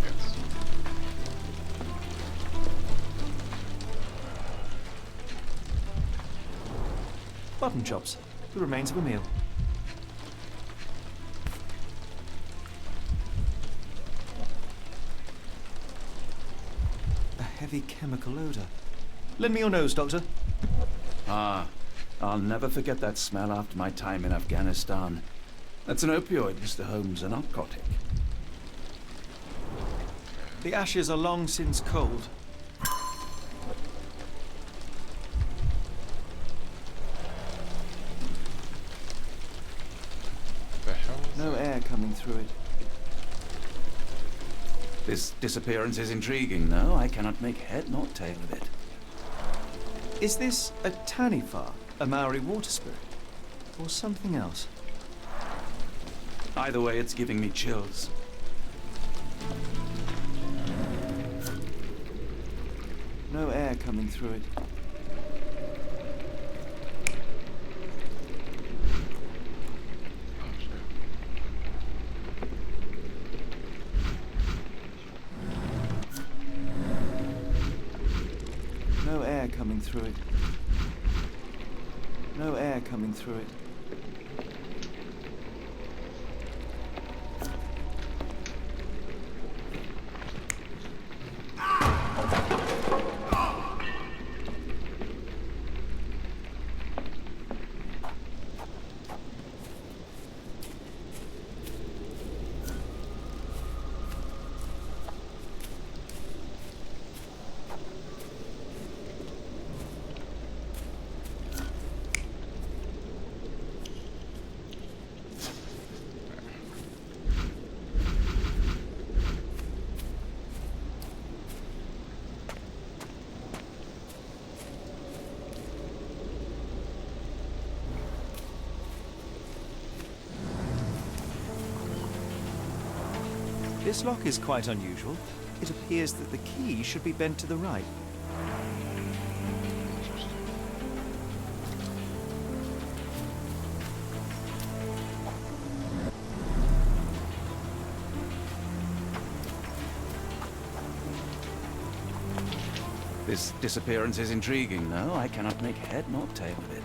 Yes. Button chops. The remains of a meal. A heavy chemical odor. Lend me your nose, Doctor. Ah, I'll never forget that smell after my time in Afghanistan. That's an opioid, Mr. Holmes, a narcotic. The ashes are long since cold. The hell is No that? air coming through it. This disappearance is intriguing, no? I cannot make head nor tail of it. Is this a Taniwha, a Maori water spirit? Or something else? Either way, it's giving me chills. No air coming through it. Oh, shit. No air coming through it. No air coming through it. This lock is quite unusual. It appears that the key should be bent to the right. This disappearance is intriguing, no? I cannot make head nor tail of it.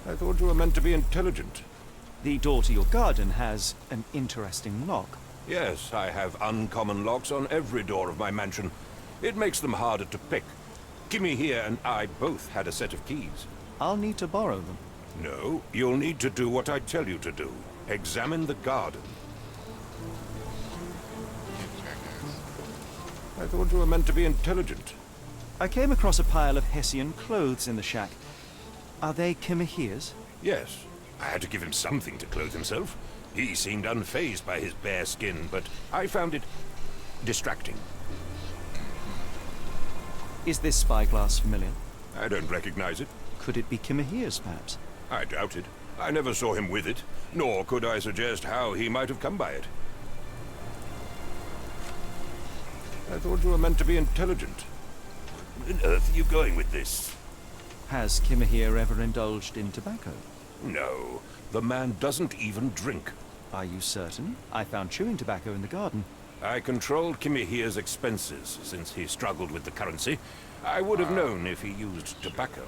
I thought you were meant to be intelligent. The door to your garden has an interesting lock. Yes, I have uncommon locks on every door of my mansion. It makes them harder to pick. Gimme here and I both had a set of keys. I'll need to borrow them. No, you'll need to do what I tell you to do. Examine the garden. Jackass. I thought you were meant to be intelligent. I came across a pile of Hessian clothes in the shack. Are they Kimahere's? Yes. I had to give him something to clothe himself. He seemed unfazed by his bare skin, but I found it distracting. Is this spyglass familiar? I don't recognize it. Could it be Kimahere's, perhaps? I doubt it. I never saw him with it, nor could I suggest how he might have come by it. I thought you were meant to be intelligent. Where on earth are you going with this? Has Kimahere ever indulged in tobacco? No, the man doesn't even drink. Are you certain? I found chewing tobacco in the garden. I controlled Kimahere's expenses since he struggled with the currency. I would have known if he used tobacco.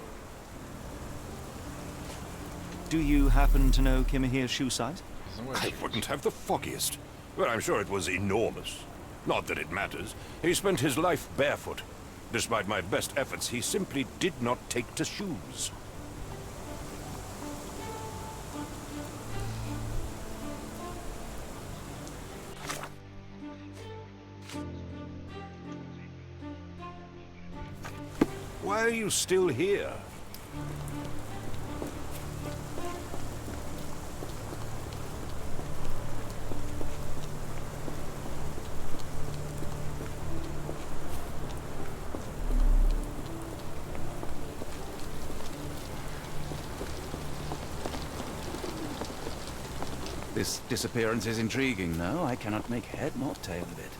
Do you happen to know Kimahere's shoe size? I wouldn't have the foggiest, but I'm sure it was enormous. Not that it matters. He spent his life barefoot. Despite my best efforts, he simply did not take to shoes. Why are you still here? This disappearance is intriguing, though. I cannot make head nor tail of it.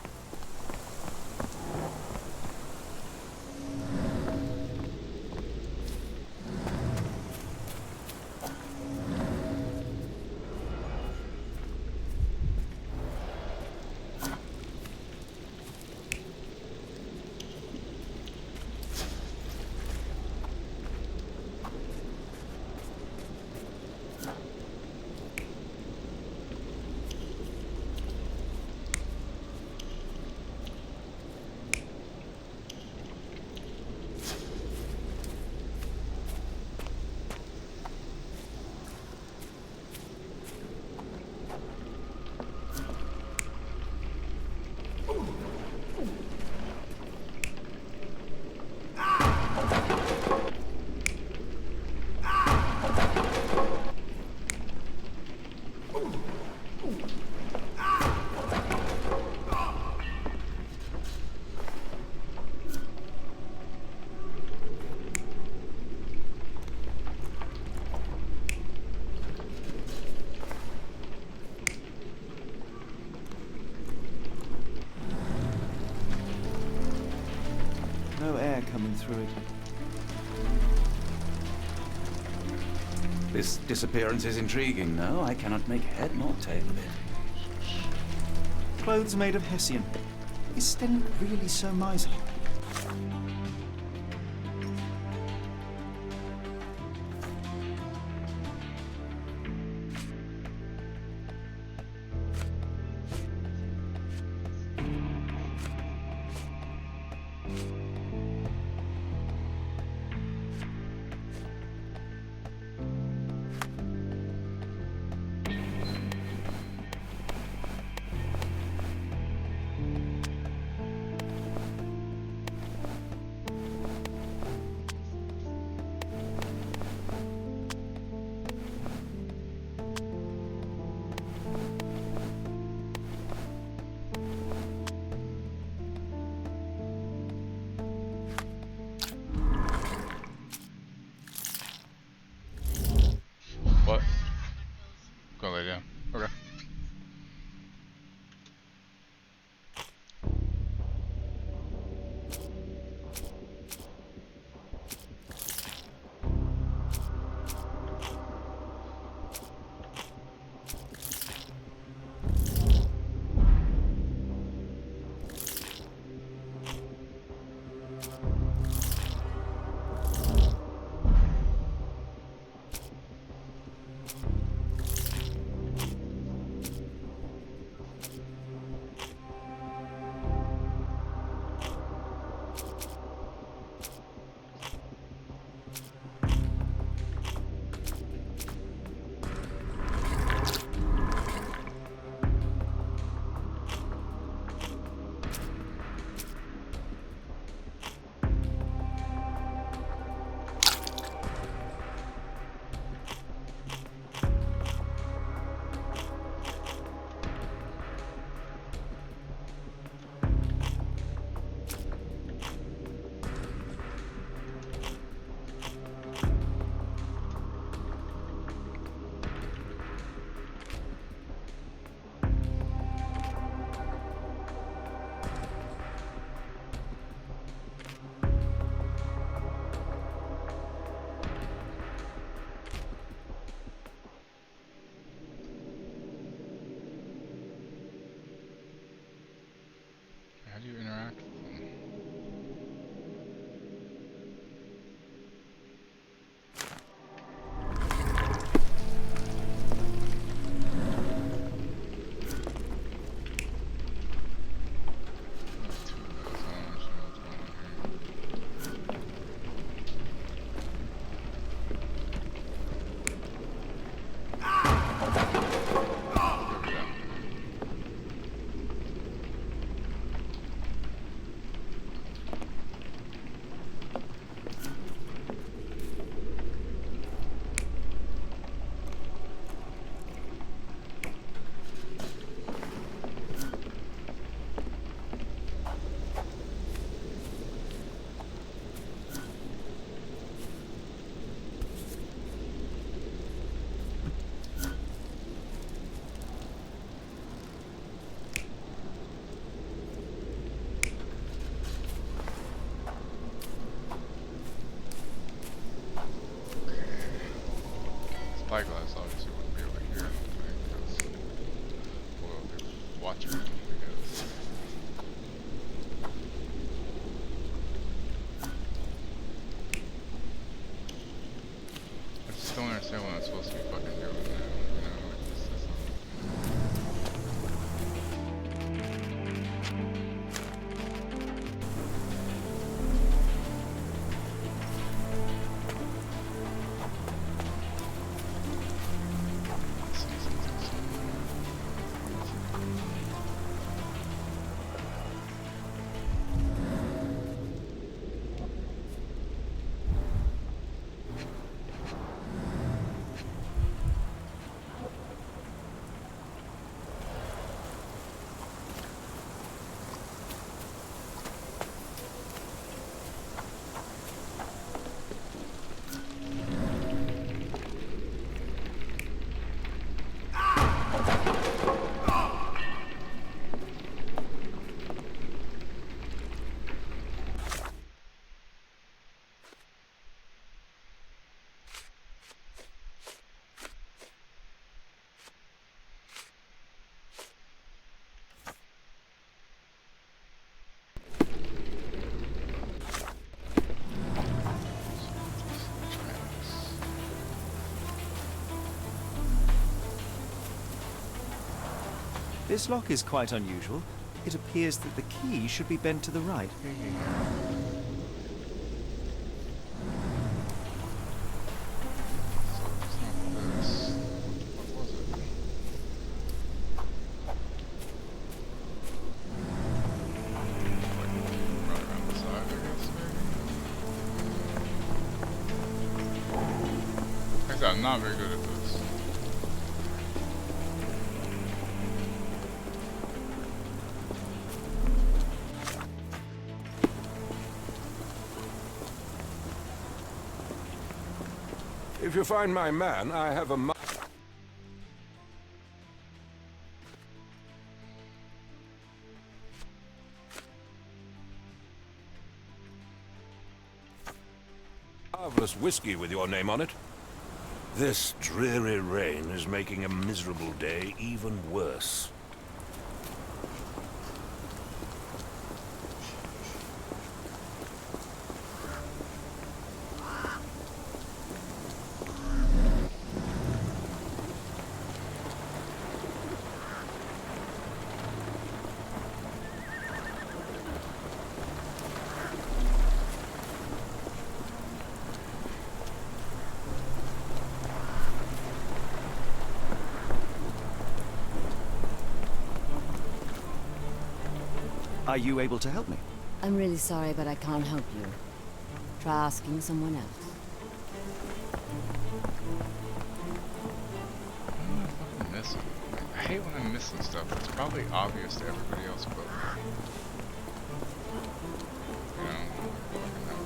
No air coming through it. This disappearance is intriguing, though. I cannot make head nor tail of it. Clothes made of Hessian. Is Sten really so miserly? What? Go lay down. Okay. spyglass obviously wouldn't be able to hear anything because, well, they're watching it, I guess. I just don't understand what I'm supposed to be fucking doing now. You know, like this is This lock is quite unusual. It appears that the key should be bent to the right. I'm not very good at this. If you find my man, I have a marvelous whiskey with your name on it. This dreary rain is making a miserable day even worse. Are you able to help me? I'm really sorry, but I can't help you. Try asking someone else. What am I fucking missing? I hate when I'm missing stuff. It's probably obvious to everybody else but me. You know? Fucking hell.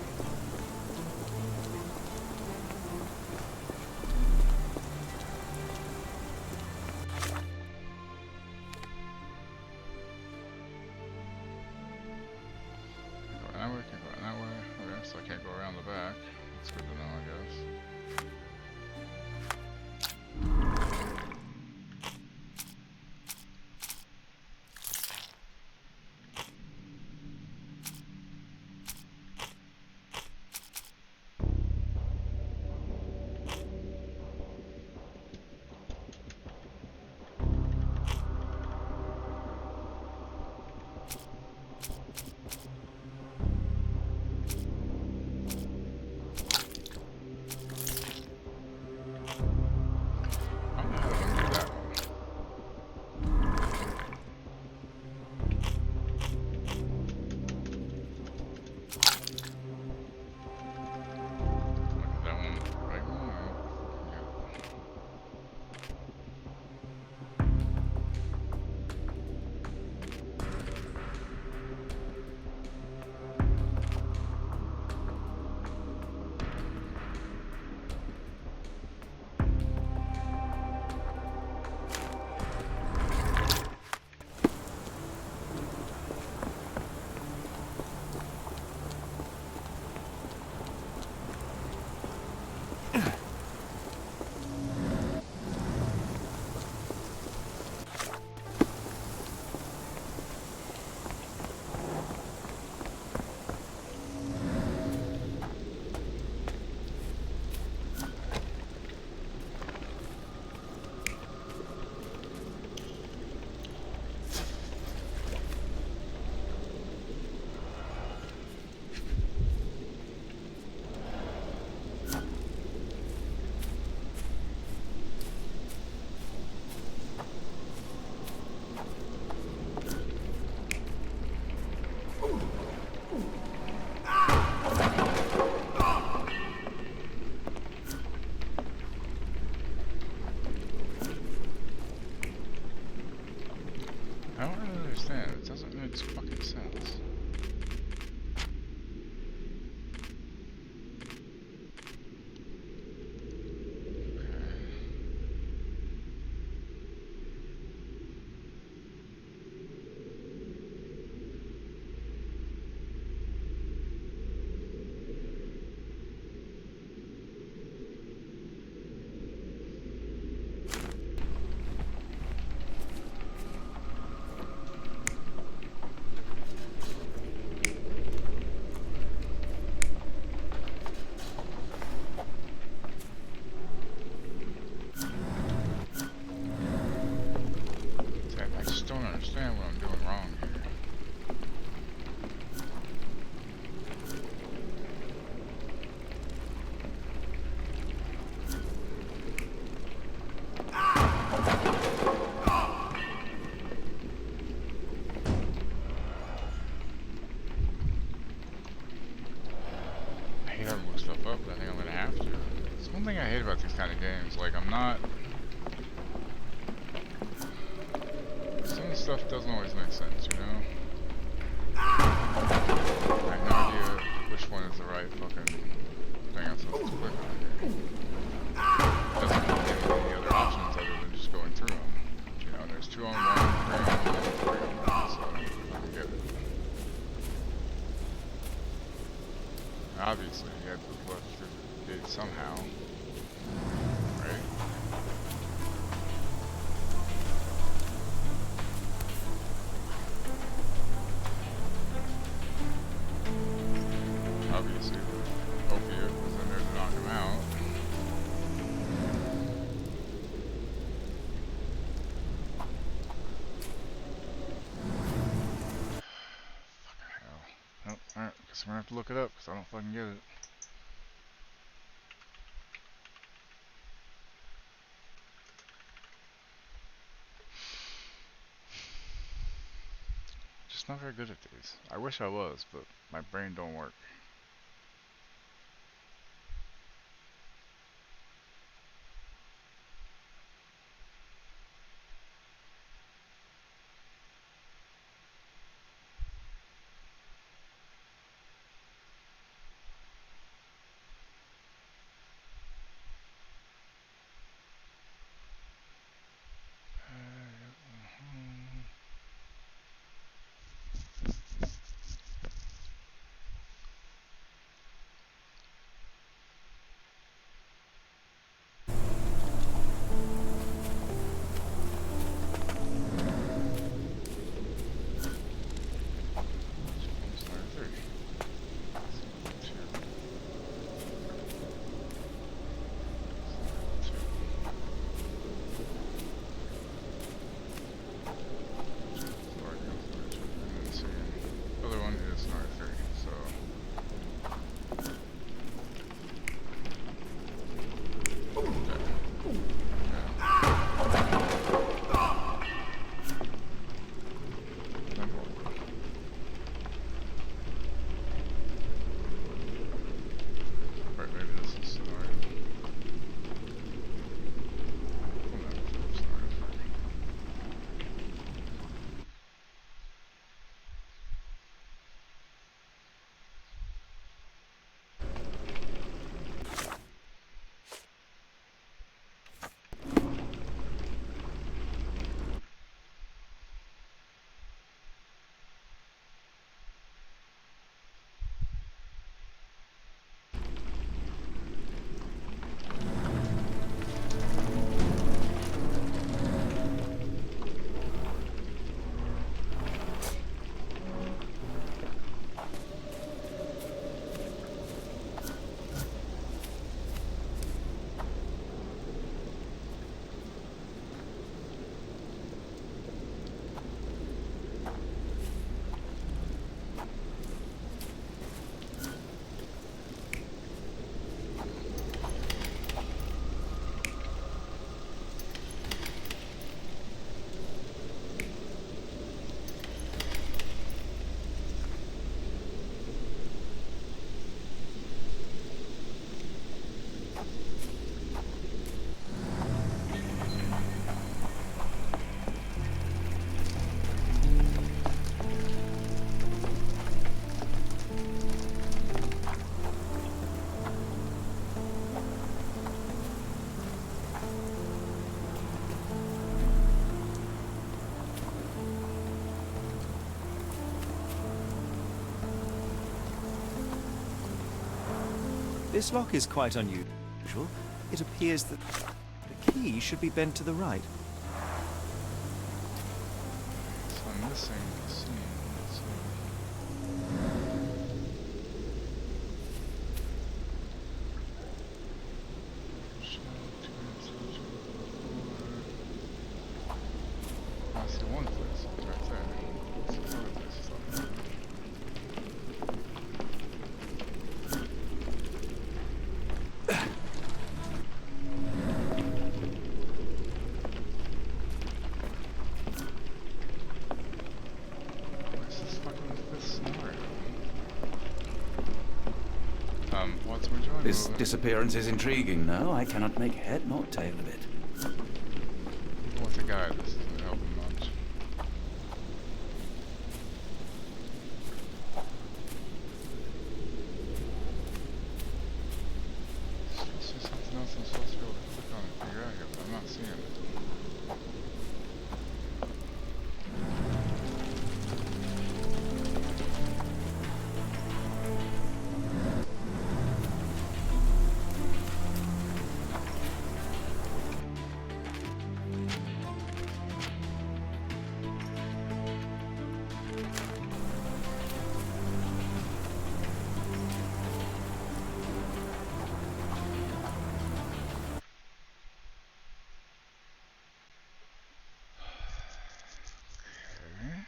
That way, can't go that way. Okay, so I can't go around the back. That's good to know, I guess. haven't looked stuff up, but I think I'm gonna have to. It's one thing I hate about these kind of games. Like, I'm not. Some of the stuff doesn't always make sense, you know? I have no idea which one is the right fucking thing I'm supposed to click on here. It doesn't give me any other options other than just going through them. You know, there's 2 on 1, 3 on 1, 3 on 1, so I can get it. Obviously, you have to look through the gate somehow. Right? Obviously, the opiate was in there to knock him out. Fucking hell. Oh, alright, guess we're gonna have to look it up, because I don't fucking get it. Just not very good at these. I wish I was, but my brain don't work. This lock is quite unusual. It appears that the key should be bent to the right. So I'm missing the scene. So I see one place. It's right there. What's the other places up there? Enjoy This moving. disappearance is intriguing, no? I cannot make head nor tail of it. Even with a guide, this isn't helping much. Supposed to be something else I'm supposed to be able to click on and figure out here, but I'm not seeing it. Okay.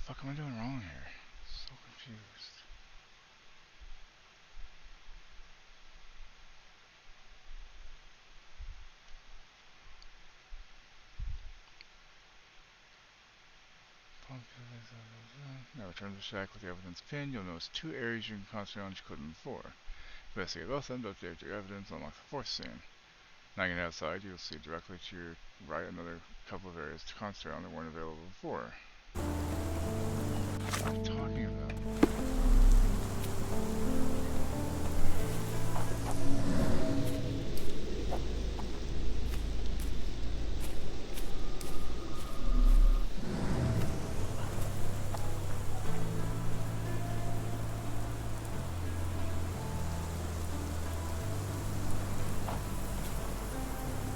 Fuck am I doing wrong here? So confused. Now return to the shack with the evidence pinned. You'll notice 2 areas you can concentrate on that you couldn't before. Investigate both of them, update your evidence, unlock the 4th scene. Now getting outside, you'll see directly to your right another couple of areas to concentrate on that weren't available before. What are you talking about?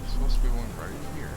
There's supposed to be one right here.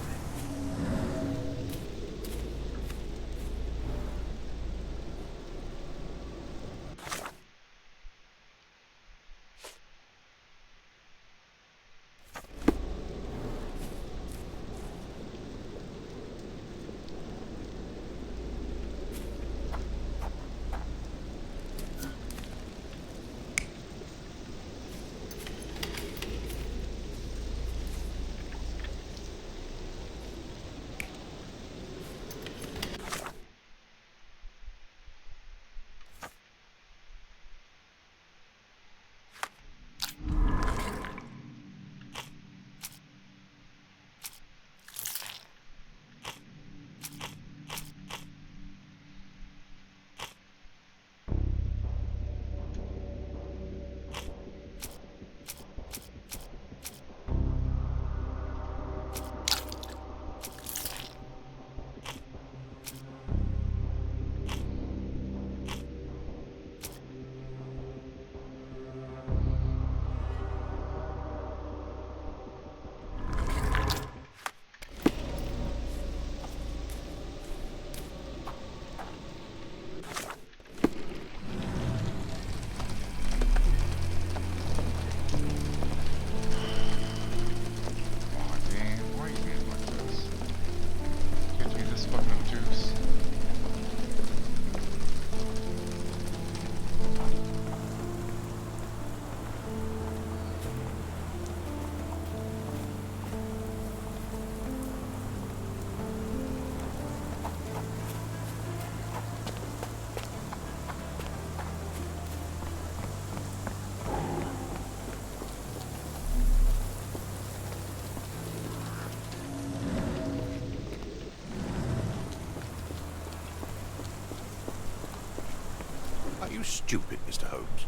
Are you stupid, Mr. Holmes?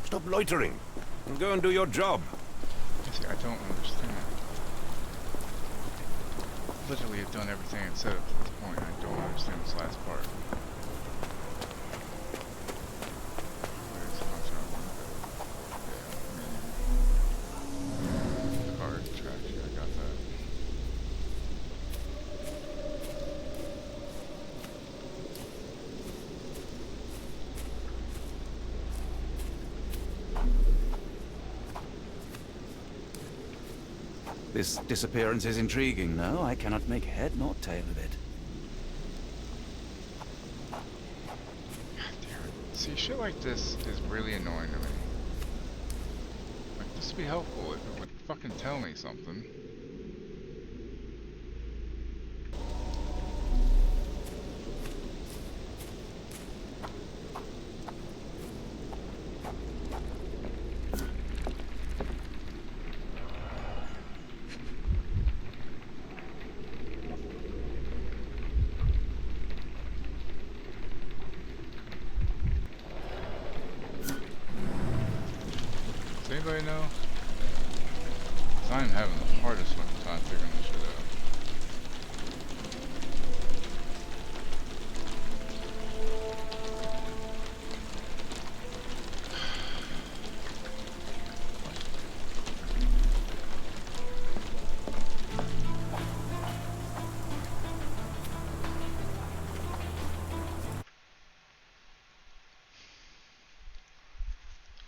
Stop loitering and go and do your job. You see, I don't understand. Literally, I've done everything it said up to this point. I don't understand this last part. Card track, yeah, I got that. This disappearance is intriguing, no? I cannot make head nor tail of it. God damn it. See, shit like this is really annoying to me. Like, this would be helpful if it would fucking tell me something. anybody know? 'Cause I'm having the hardest fucking time figuring this shit out.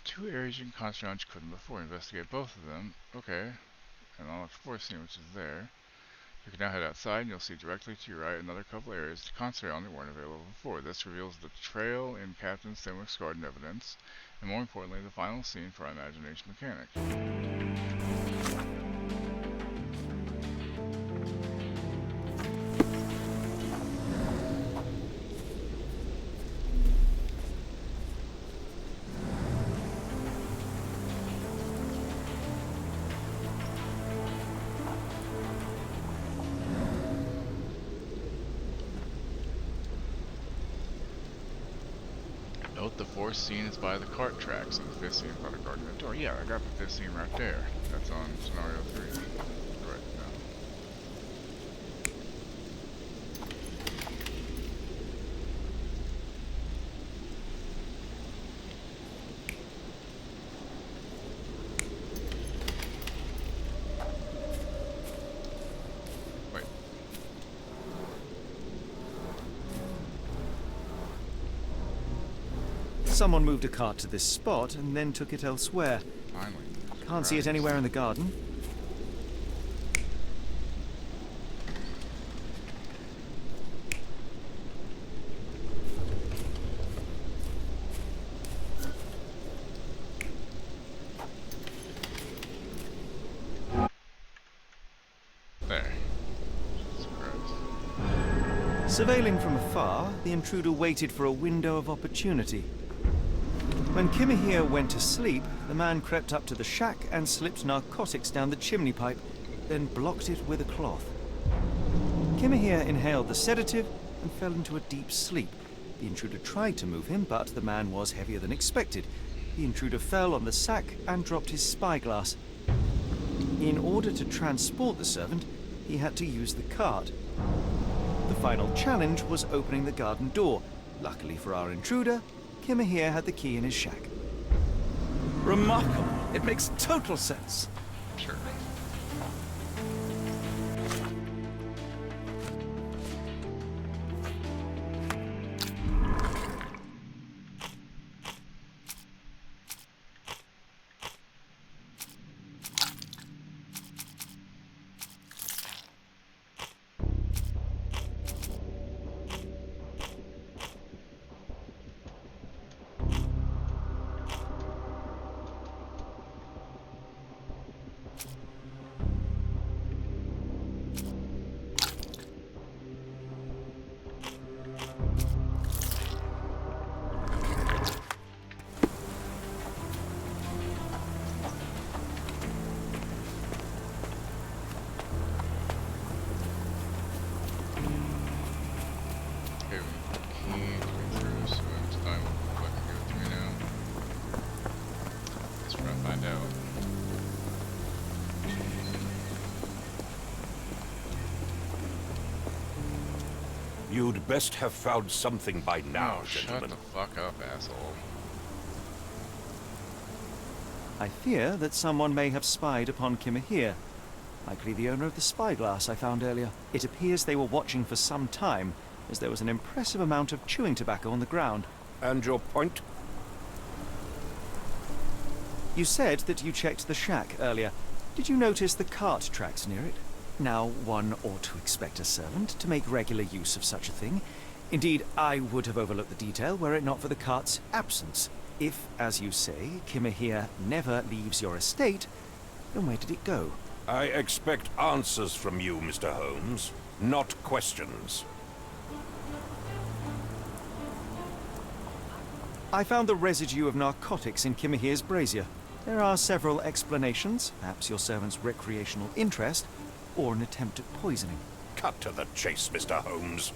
Two areas you can concentrate on which you couldn't before. Investigate both of them. Okay. And unlock the fourth scene, which is there. You can now head outside and you'll see directly to your right another couple areas to concentrate on that weren't available before. This reveals the trail in Captain Stenwick's garden evidence, and more importantly, the final scene for our imagination mechanic. Note the fourth scene is by the cart tracks and the fifth scene is by the garden door. Yeah, I got the fifth scene right there. That's on scenario 3. Right now. Wait. Someone moved a cart to this spot and then took it elsewhere. Finally. Can't see it anywhere in the garden. There. Surprise. Surveilling from afar, the intruder waited for a window of opportunity. When Kimahir went to sleep, the man crept up to the shack and slipped narcotics down the chimney pipe, then blocked it with a cloth. Kimahir inhaled the sedative and fell into a deep sleep. The intruder tried to move him, but the man was heavier than expected. The intruder fell on the sack and dropped his spyglass. In order to transport the servant, he had to use the cart. The final challenge was opening the garden door. Luckily for our intruder, Kimahir had the key in his shack. Remarkable. It makes total sense. Sure. You'd best have found something by now, Oh, gentlemen. shut the fuck up, asshole. I fear that someone may have spied upon Kimahir. Likely the owner of the spyglass I found earlier. It appears they were watching for some time, as there was an impressive amount of chewing tobacco on the ground. And your point? You said that you checked the shack earlier. Did you notice the cart tracks near it? Now, one ought to expect a servant to make regular use of such a thing. Indeed, I would have overlooked the detail were it not for the cart's absence. If, as you say, Kimahir never leaves your estate, then where did it go? I expect answers from you, Mr. Holmes, not questions. I found the residue of narcotics in Kimahir's brazier. There are several explanations, perhaps your servant's recreational interest, or an attempt at poisoning. Cut to the chase, Mr. Holmes.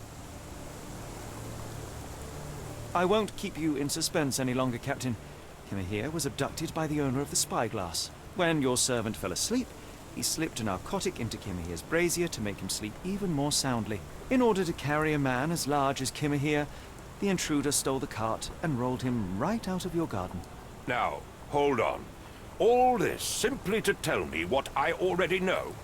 I won't keep you in suspense any longer, Captain. Kimahir was abducted by the owner of the spyglass. When your servant fell asleep, he slipped a narcotic into Kimahir's brazier to make him sleep even more soundly. In order to carry a man as large as Kimahir, the intruder stole the cart and rolled him right out of your garden. Now, hold on. All this simply to tell me what I already know.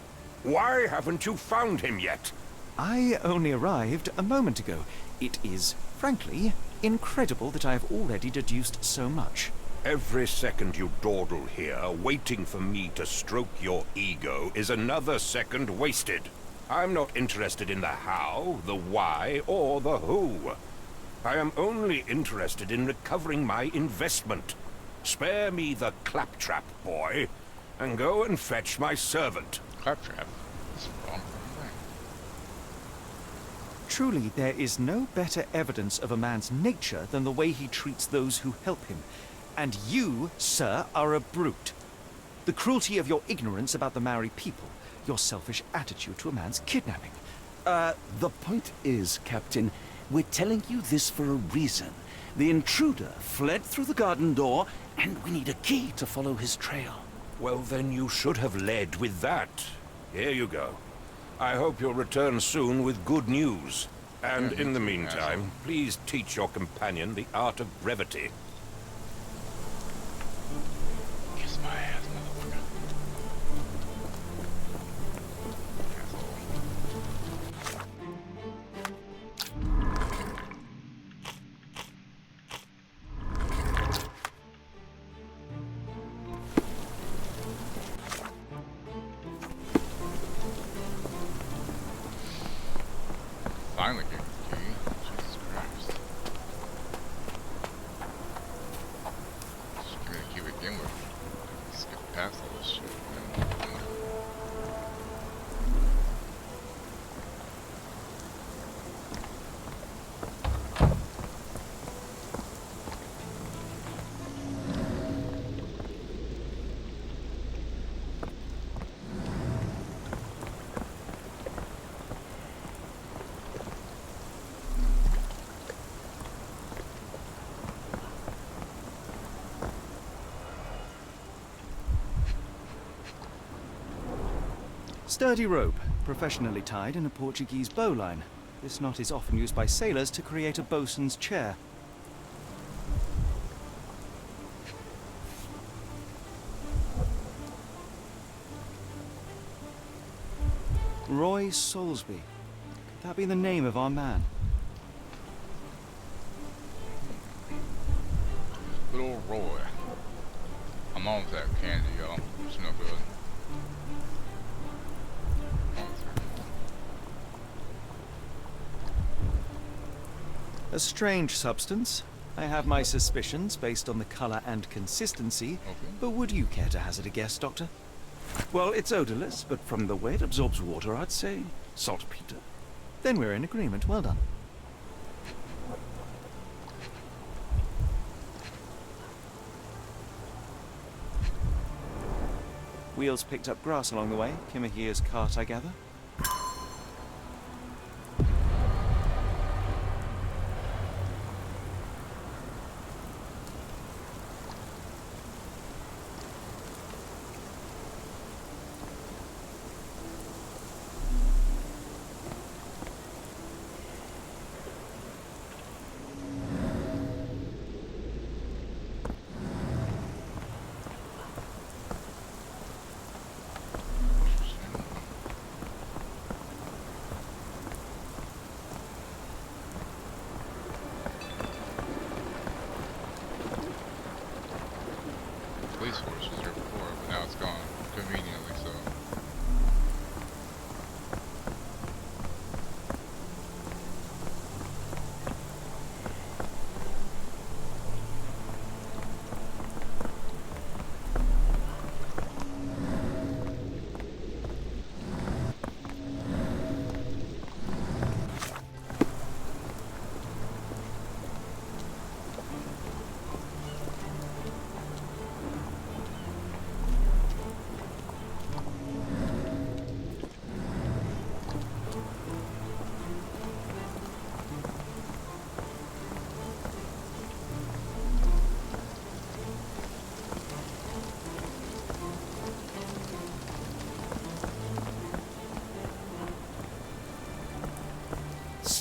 Why haven't you found him yet? I only arrived a moment ago. It is, frankly, incredible that I have already deduced so much. Every second you dawdle here, waiting for me to stroke your ego, is another second wasted. I'm not interested in the how, the why, or the who. I am only interested in recovering my investment. Spare me the claptrap, boy, and go and fetch my servant. Claptrap? That's a wrong thing. Truly, there is no better evidence of a man's nature than the way he treats those who help him. And you, sir, are a brute. The cruelty of your ignorance about the Maori people, your selfish attitude to a man's kidnapping. The point is, Captain, we're telling you this for a reason. The intruder fled through the garden door, and we need a key to follow his trail. Well, then you should have led with that. Here you go. I hope you'll return soon with good news. And in the meantime, please teach your companion the art of brevity. Kiss my ass, motherfucker. Finally gave the key. Jesus Christ. Just give me the key to begin with. Skip past all this shit. Sturdy rope, professionally tied in a Portuguese bowline. This knot is often used by sailors to create a bosun's chair. Roy Soulsby. Could that be the name of our man? Little Roy. I'm on with that candy, y'all. It's no good. A strange substance. I have my suspicions based on the color and consistency, but would you care to hazard a guess, Doctor? Well, it's odorless, but from the way it absorbs water, I'd say saltpeter. Then we're in agreement. Well done. Wheels picked up grass along the way. Kimahir's cart, I gather. Police force was here before, but now it's gone. Conveniently so.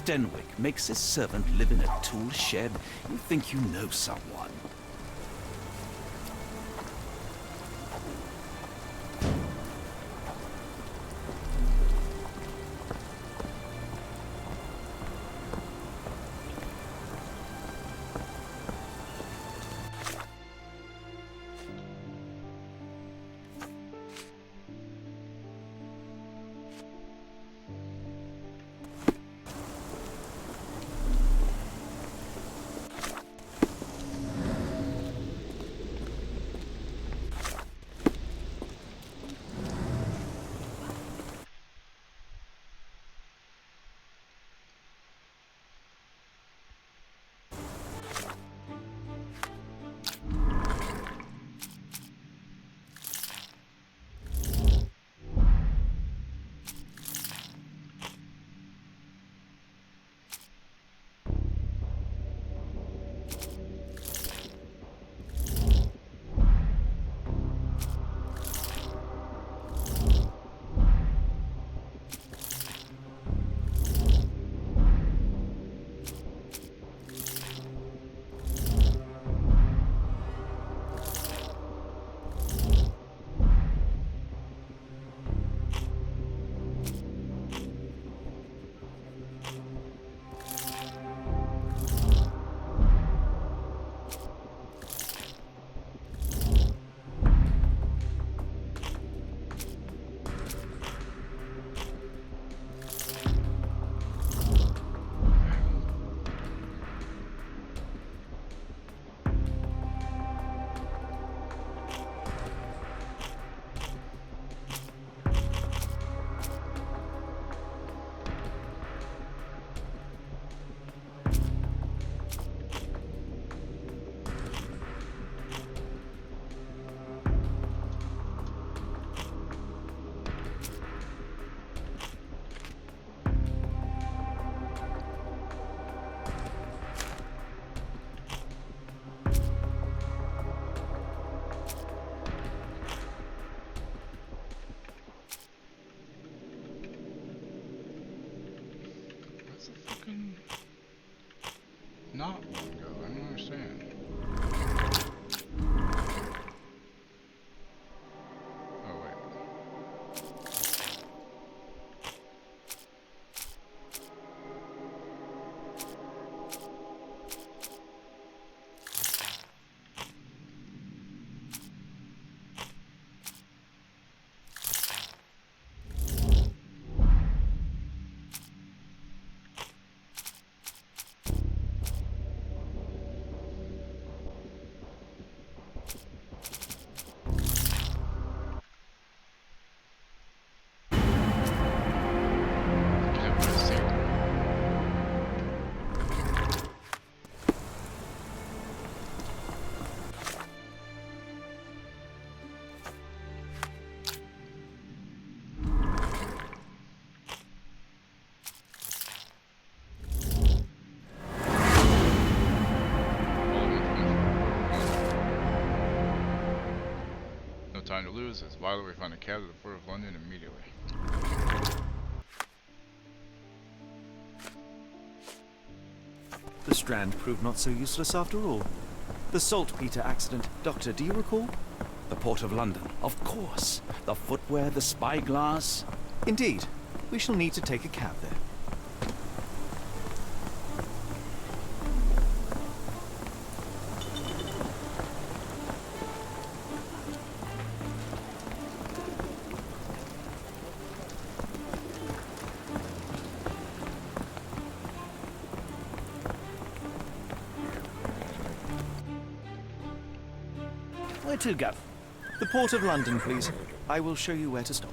Stenwick makes his servant live in a tool shed, you think you know someone. Not one go. I don't understand. Oh wait. Time to lose. It's vital we find a cab at the Port of London immediately. The Strand proved not so useless after all. The saltpeter accident. Doctor, do you recall? The Port of London, of course. The footwear, the spyglass. Indeed. We shall need to take a cab there. Where to, Gav? The Port of London, please. I will show you where to stop.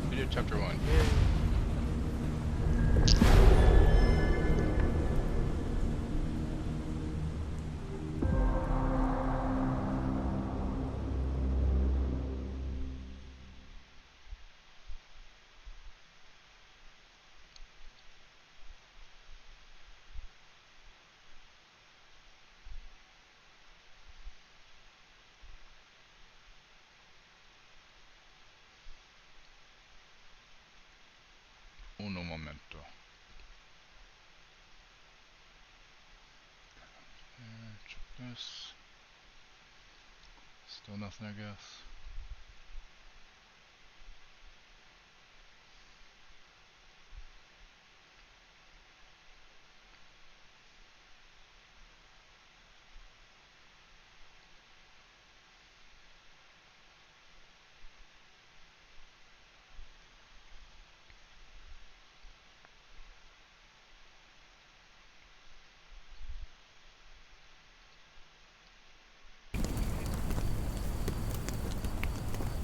We did chapter 1. news. Still nothing, I guess.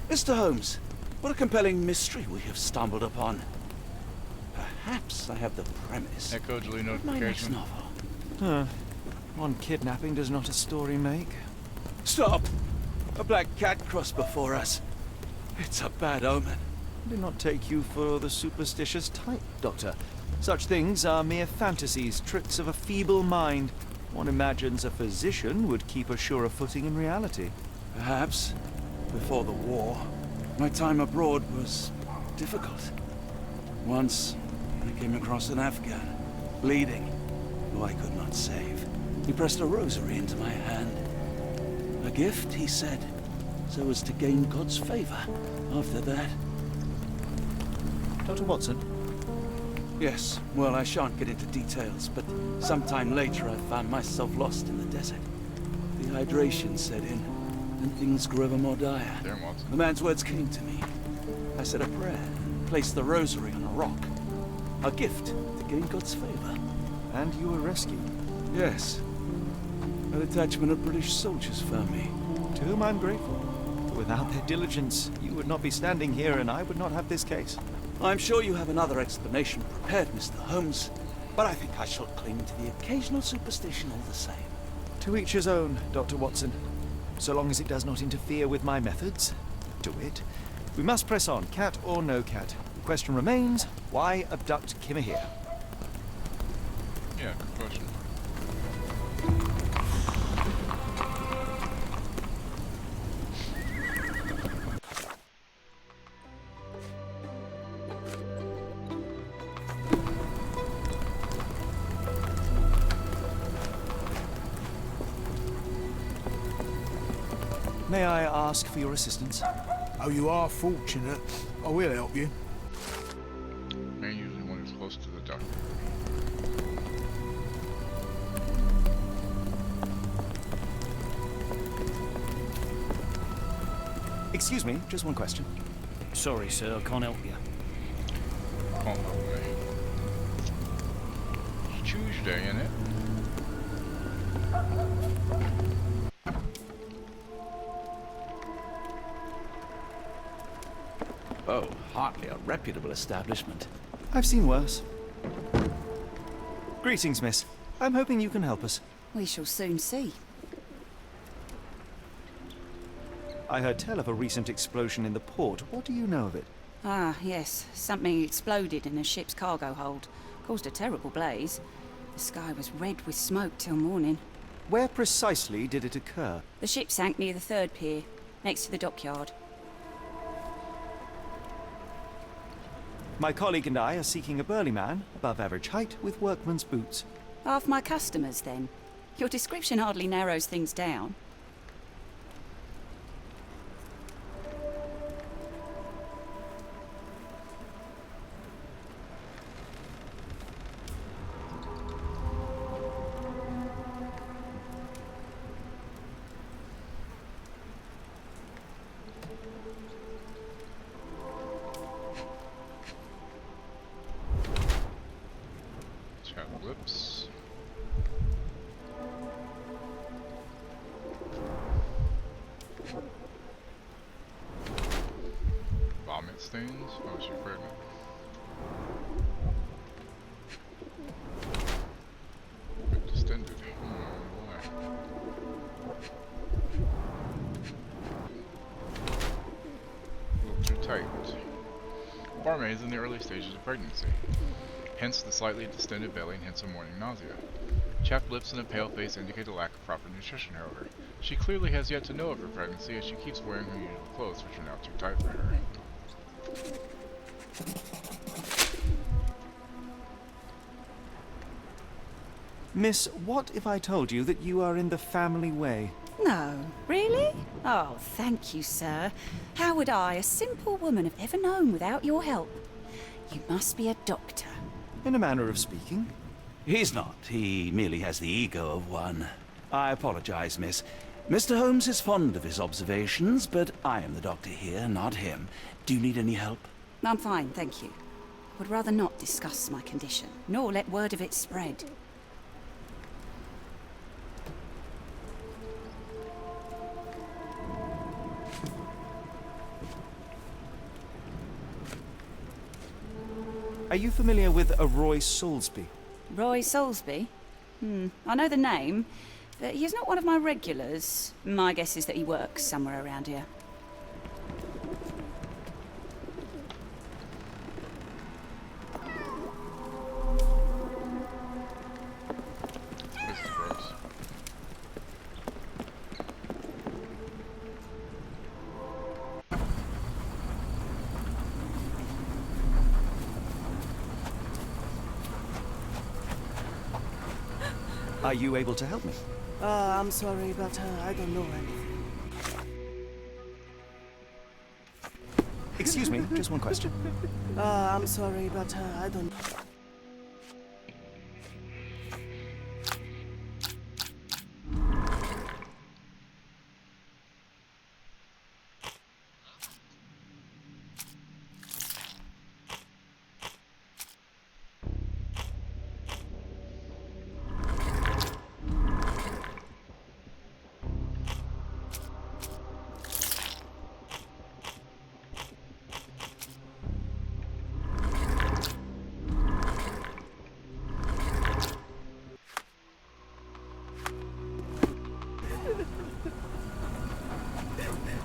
Mr. Holmes, what a compelling mystery we have stumbled upon. Perhaps I have the premise Echo delete of my next notification. novel. One kidnapping does not a story make. Stop! A black cat crossed before us. It's a bad omen. Do not take you for the superstitious type, Doctor. Such things are mere fantasies, tricks of a feeble mind. One imagines a physician would keep a surer footing in reality. Perhaps, before the war, my time abroad was difficult. Once, I came across an Afghan, bleeding, who I could not save. He pressed a rosary into my hand. A gift, he said, so as to gain God's favor. After that... Dr. Watson? Yes, well, I shan't get into details, but sometime later I found myself lost in the desert. Dehydration set in, and things grew ever more dire. Damn, Watson. The man's words came to me. I said a prayer and placed the rosary on a rock. A gift to gain God's favor. And you were rescued. Yes. A detachment of British soldiers found me. To whom I'm grateful. Without their diligence, you would not be standing here and I would not have this case. I'm sure you have another explanation prepared, Mr. Holmes, but I think I shall cling to the occasional superstition all the same. To each his own, Dr. Watson. So long as it does not interfere with my methods, do it. We must press on, cat or no cat. The question remains, why abduct Kimahir? Yeah, good question. May I ask for your assistance? Oh, you are fortunate. I will help you. Man usually one who's close to the doctor. Excuse me, just one question. Sorry, sir, I can't help you. Can't help me. It's Tuesday, innit? Oh, hardly a reputable establishment. I've seen worse. Greetings, miss. I'm hoping you can help us. We shall soon see. I heard tell of a recent explosion in the port. What do you know of it? Ah, yes. Something exploded in a ship's cargo hold. Caused a terrible blaze. The sky was red with smoke till morning. Where precisely did it occur? The ship sank near the third pier, next to the dockyard. My colleague and I are seeking a burly man, above average height, with workman's boots. Half my customers, then. Your description hardly narrows things down. Chat lips. Vomit stains? Oh, she's pregnant. Bit distended. Why? A little too tight. Barmaid is in the early stages of pregnancy. Hence the slightly distended belly and hints of morning nausea. Chapped lips and a pale face indicate a lack of proper nutrition, however. She clearly has yet to know of her pregnancy as she keeps wearing her usual clothes, which are now too tight for her. Miss, what if I told you that you are in the family way? No, really? Oh, thank you, sir. How would I, a simple woman, have ever known without your help? You must be a doctor. In a manner of speaking. He's not. He merely has the ego of one. I apologize, miss. Mr. Holmes is fond of his observations, but I am the doctor here, not him. Do you need any help? I'm fine, thank you. Would rather not discuss my condition, nor let word of it spread. Are you familiar with a Roy Soulsby? Roy Soulsby? I know the name, but he's not one of my regulars. My guess is that he works somewhere around here. This is gross. Are you able to help me? I'm sorry, but I don't know anything. Excuse me, just one question. I'm sorry, but I don't...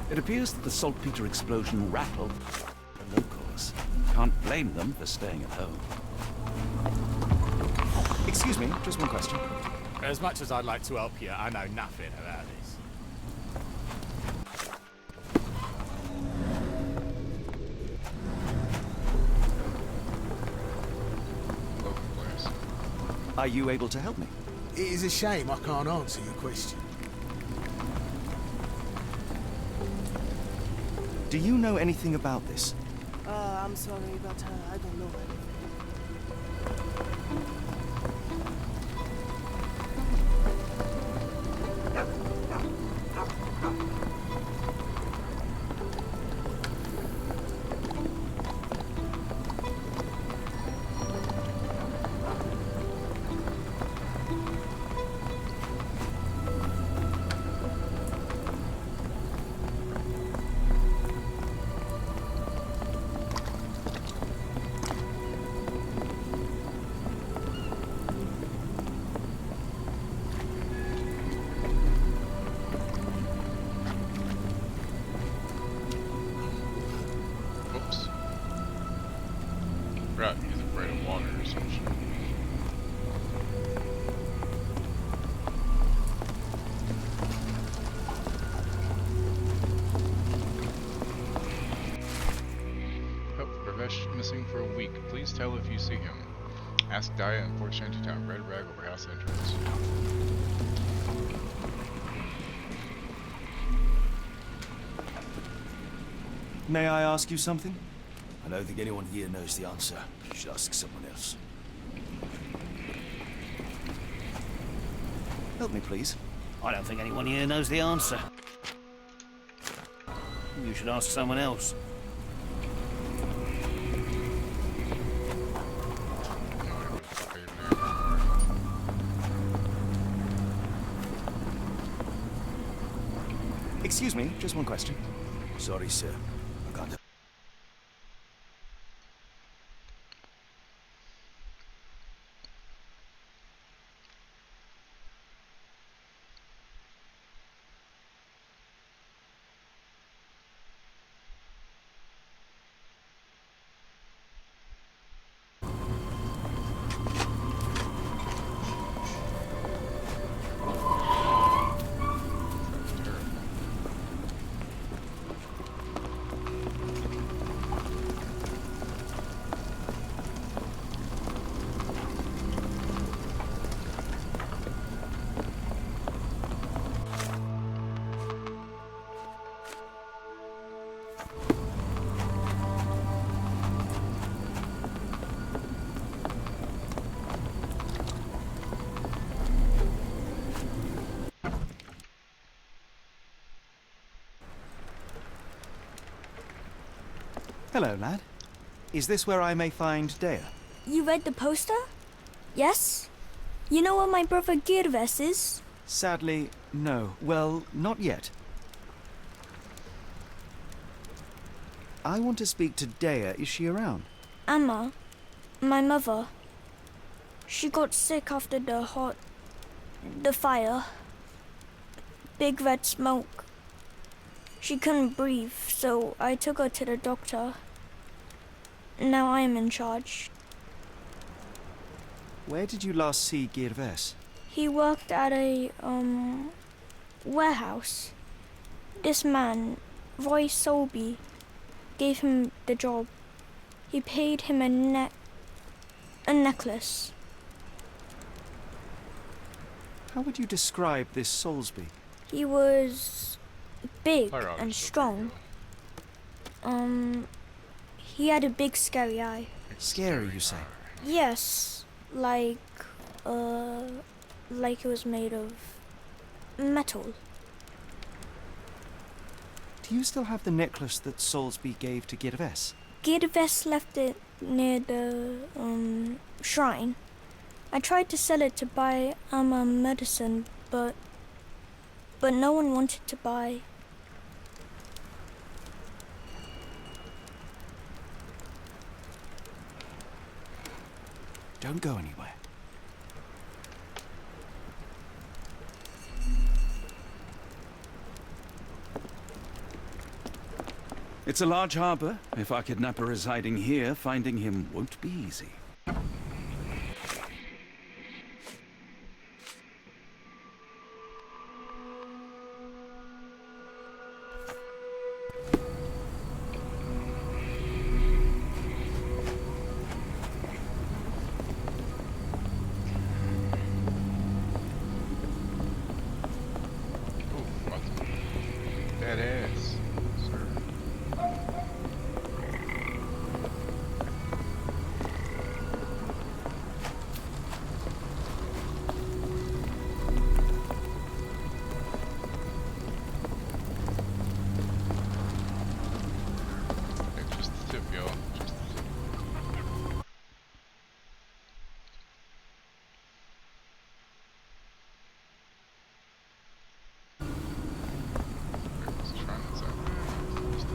It appears that the saltpeter explosion rattled the locals. Can't blame them for staying at home. Excuse me, just one question. As much as I'd like to help you, I know nothing about this. Local players. Are you able to help me? It is a shame I can't answer your question. Do you know anything about this? I'm sorry, but I don't know anything. Oops. Right, he's afraid of water or some shit. Oh, Pravesh missing for a week. Please tell if you see him. Ask Daya in Fort Shantytown. Red rag over house entrance. May I ask you something? I don't think anyone here knows the answer. You should ask someone else. Help me, please. I don't think anyone here knows the answer. You should ask someone else. Excuse me, just one question. Sorry, sir. I can't... Hello, lad. Is this where I may find Dea? You read the poster? Yes? You know where my brother Girves is? Sadly, no. Well, not yet. I want to speak to Dea. Is she around? Amma, my mother. She got sick after the fire. Big red smoke. She couldn't breathe, so I took her to the doctor. Now I am in charge. Where did you last see Girves? He worked at a, warehouse. This man, Roy Solby, gave him the job. He paid him a necklace. How would you describe this Soulsby? He was big Fire and officer. strong. He had a big scary eye. Scary, you say? Yes, like it was made of metal. Do you still have the necklace that Soulsby gave to Girves? Girves left it near the shrine. I tried to sell it to buy Amma medicine, but no one wanted to buy. Don't go anywhere. It's a large harbour. If our kidnapper is hiding here, finding him won't be easy. That is, sir. Okay, just the tip, y'all. Just the tip. Let's try this out. Oh,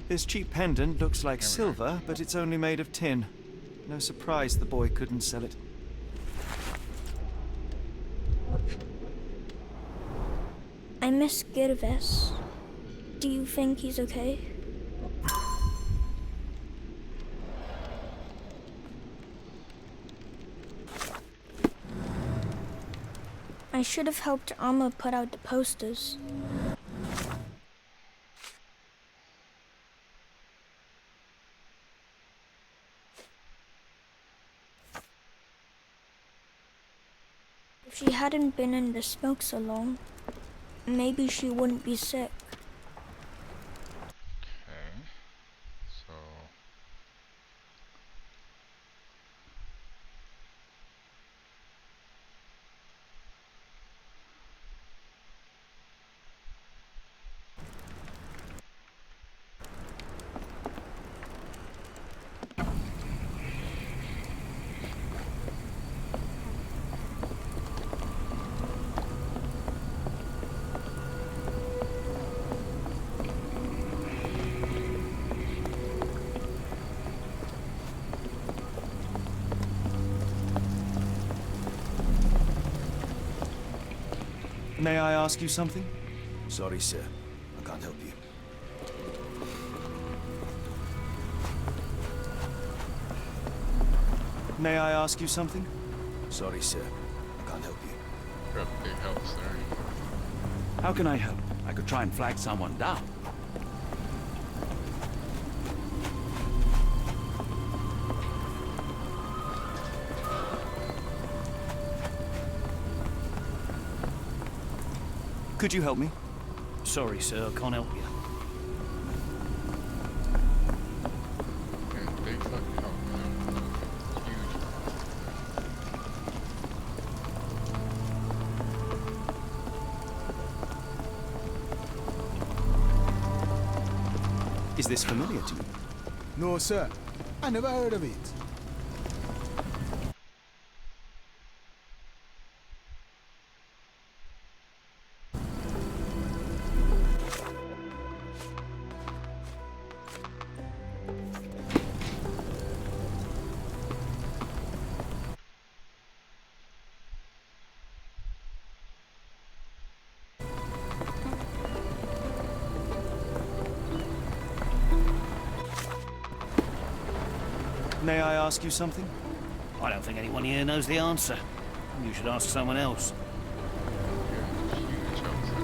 This cheap pendant looks like silver, but it's only made of tin. No surprise the boy couldn't sell it. I miss Girves. Do you think he's okay? I should have helped Amma put out the posters. If she hadn't been in the smoke so long, maybe she wouldn't be sick. Okay. So. May I ask you something? Sorry, sir. I can't help you. May I ask you something? Sorry, sir. I can't help you. Grab big helps there. How can I help? I could try and flag someone down. Could you help me? Sorry, sir, I can't help you. Yeah, big fucking help, man. Huge. Is this familiar to you? No, sir. I never heard of it. May I ask you something? I don't think anyone here knows the answer. You should ask someone else. Yeah, huge help, sir.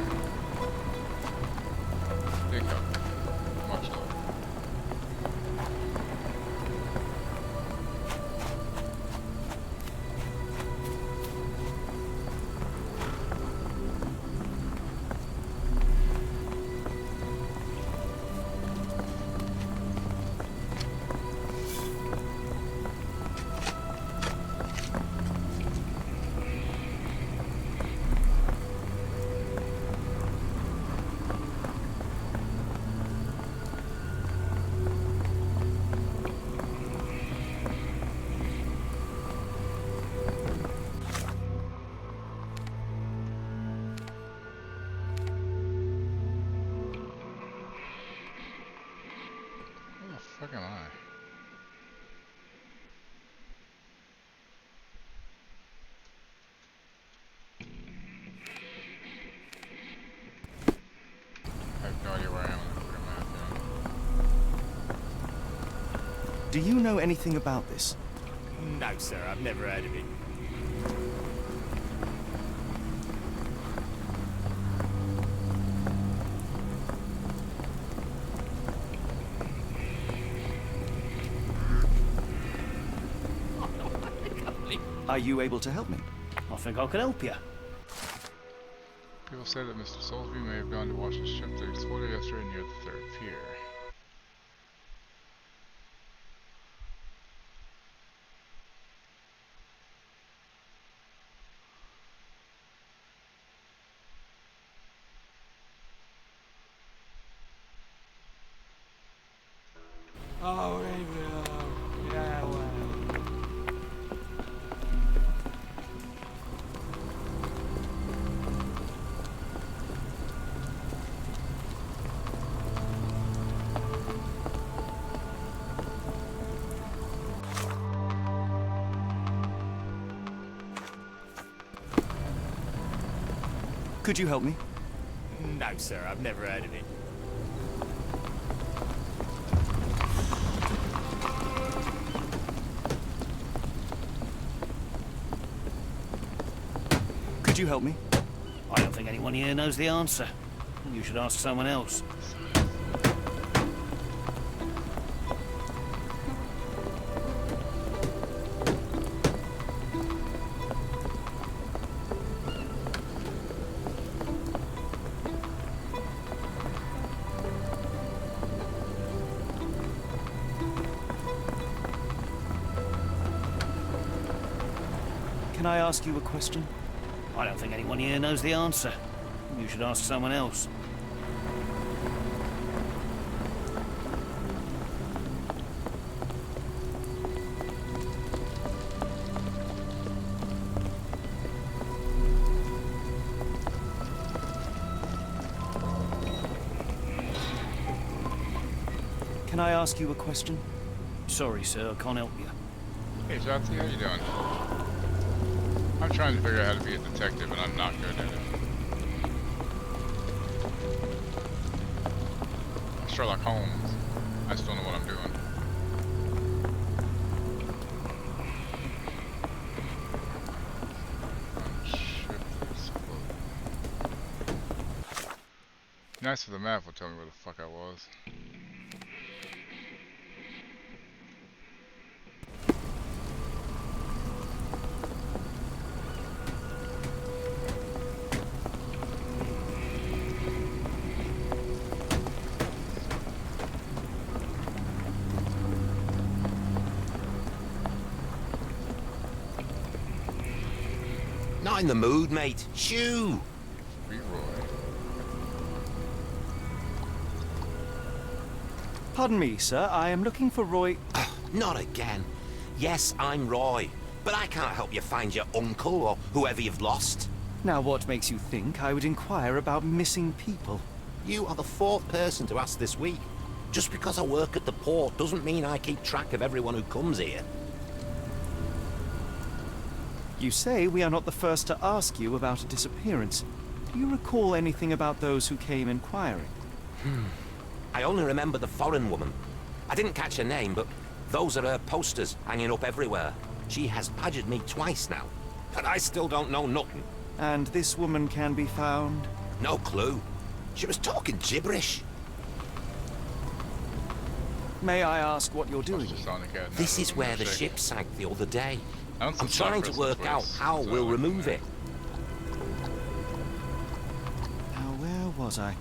Big help. Much help. Where the fuck am I? I have no idea where I am on the fucking map, man. Do you know anything about this? No, sir, I've never heard of it. Are you able to help me? I think I can help you. People say that Mr. Soulsby may have gone to watch his ship that exploded yesterday near the third pier. Oh, yeah, well. Could you help me? No, sir, I've never heard of it. Could you help me? I don't think anyone here knows the answer. You should ask someone else. Can I ask you a question? I don't think anyone here knows the answer. You should ask someone else. Can I ask you a question? Sorry, sir, I can't help you. Hey, Jotzi, how you doing? I'm trying to figure out how to be a detective, and I'm not good at it. I'm Sherlock Holmes. I just don't know what I'm doing. Nice if the map would tell me where the fuck I was. not in the mood, mate. Shoo! Free Roy. Pardon me, sir. I am looking for Roy. Not again. Yes, I'm Roy, but I can't help you find your uncle or whoever you've lost. Now, what makes you think I would inquire about missing people? You are the 4th person to ask this week. Just because I work at the port doesn't mean I keep track of everyone who comes here. You say we are not the first to ask you about a disappearance. Do you recall anything about those who came inquiring? I only remember the foreign woman. I didn't catch her name, but those are her posters hanging up everywhere. She has badgered me twice now, but I still don't know nothing. And this woman can be found? No clue. She was talking gibberish. May I ask what you're doing? This is where the ship sank the other day. I'm some trying to work out how we'll remove it. Now, where was I?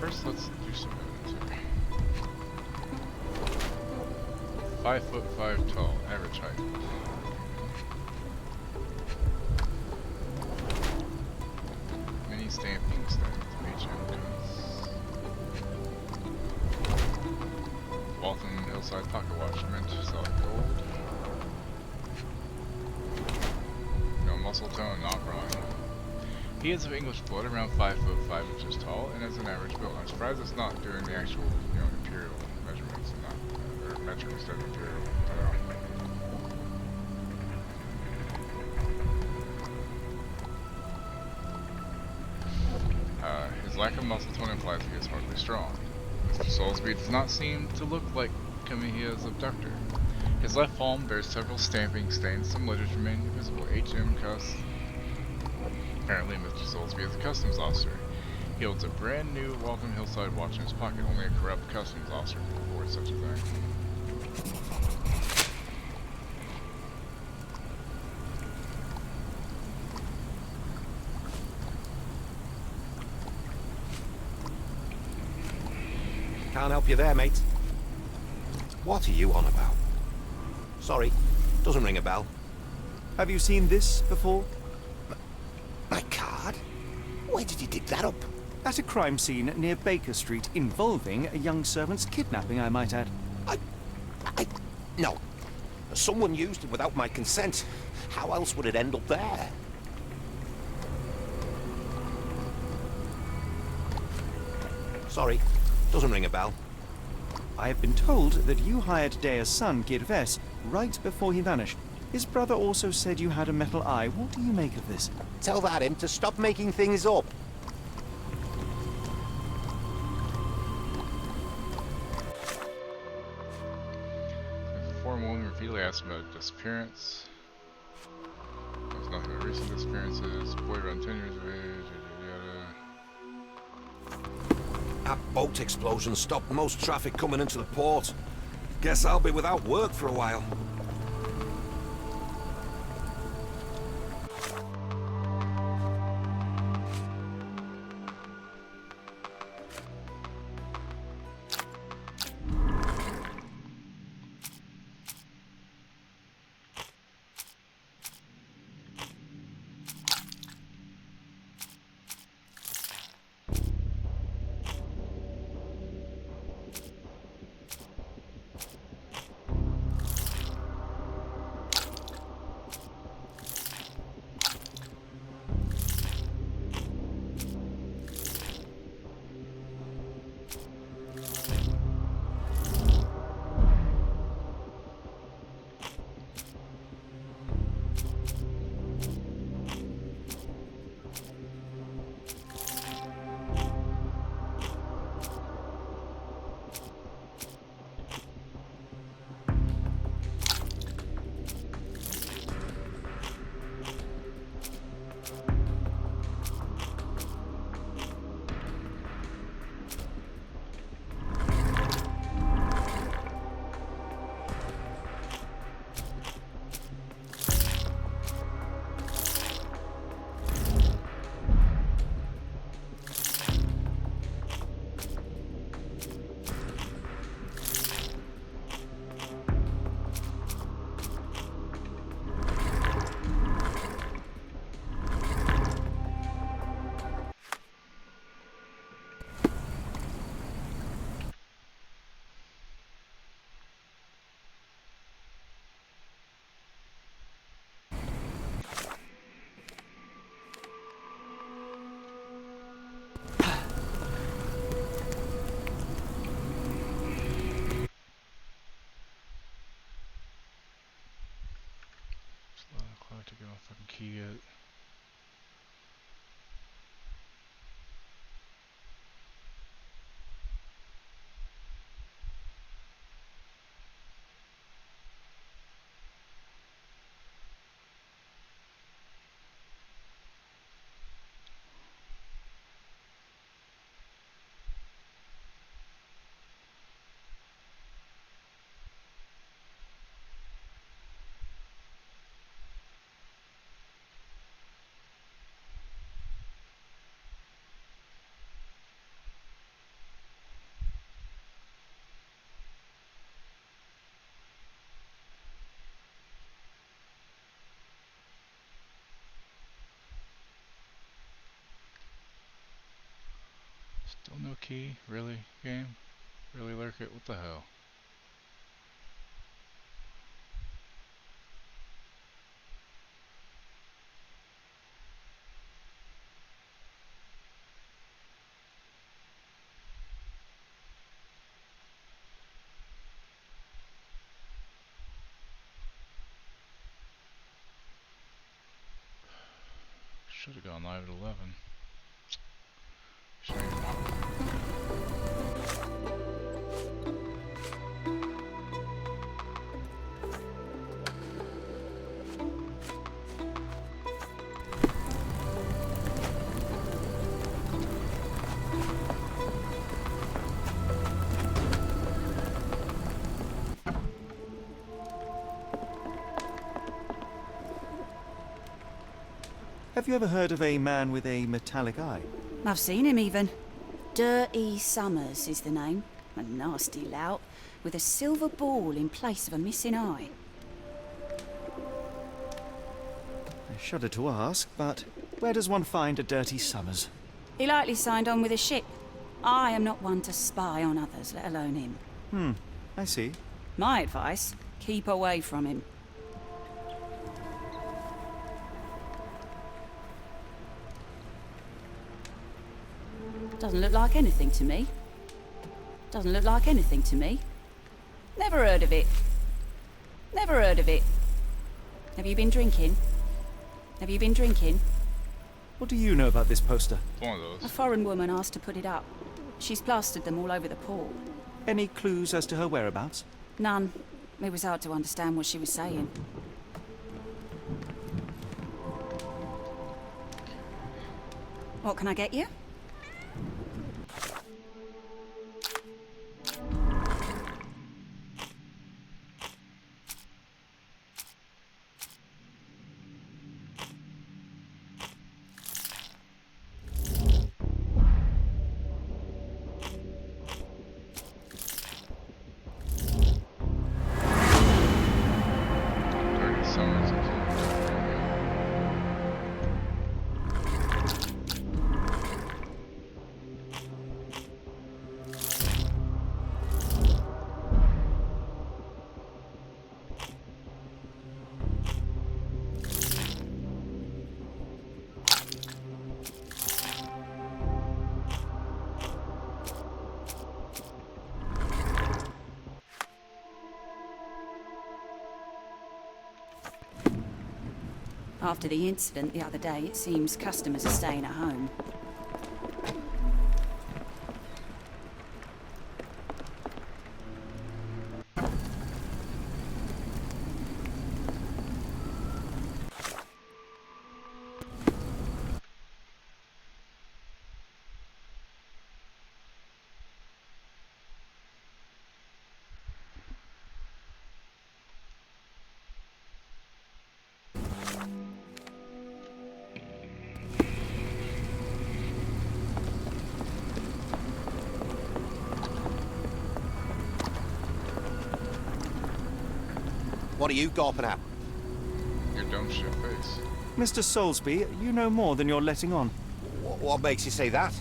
First, let's do some inventory. 5'5" tall, average height. Mini stamping stones, HM codes. Walton Hillside Pocket Watch, mint solid gold. No muscle tone, not wrong. He is of English blood, around 5'5" inches tall, and has an average build. I'm surprised it's not doing the actual, imperial measurements and not, or metric instead of imperial. His lack of muscle tone implies he is hardly strong. Mr. Soulsby does not seem to look like Kamihia's abductor. His left palm bears several stamping stains. Some letters remain visible. HM Cuss. Apparently, Mr. Soulsby is a customs officer. He holds a brand new Waltham Hillside watch in his pocket. Only a corrupt customs officer could afford such a thing. Can't help you there, mate. What are you on about? Sorry, doesn't ring a bell. Have you seen this before? My card? Where did you dig that up? At a crime scene near Baker Street involving a young servant's kidnapping, I might add. No. Someone used it without my consent. How else would it end up there? Sorry, doesn't ring a bell. I have been told that you hired Dea's son, Girves, right before he vanished. His brother also said you had a metal eye. What do you make of this? Tell that him to stop making things up. The foreign woman repeatedly asked about a disappearance. There's nothing but recent disappearances. Boy around 10 years of age. Yada, yada. That boat explosion stopped most traffic coming into the port. Guess I'll be without work for a while. have to get my fucking key yet. Still no key? Really, game? Really, Lurkit? What the hell? Should have gone live at 11. Shame. Have you ever heard of a man with a metallic eye? I've seen him even. Dirty Summers is the name. A nasty lout, with a silver ball in place of a missing eye. I shudder to ask, but where does one find a Dirty Summers? He likely signed on with a ship. I am not one to spy on others, let alone him. I see. My advice, keep away from him. Doesn't look like anything to me. Doesn't look like anything to me. Never heard of it. Never heard of it. Have you been drinking? Have you been drinking? What do you know about this poster? One of those. A foreign woman asked to put it up. She's plastered them all over the port. Any clues as to her whereabouts? None. It was hard to understand what she was saying. What can I get you? Dirty Summers. After the incident the other day, it seems customers are staying at home. What are you gawping at? Your dumb shit face. Mr. Soulsby, you know more than you're letting on. What makes you say that?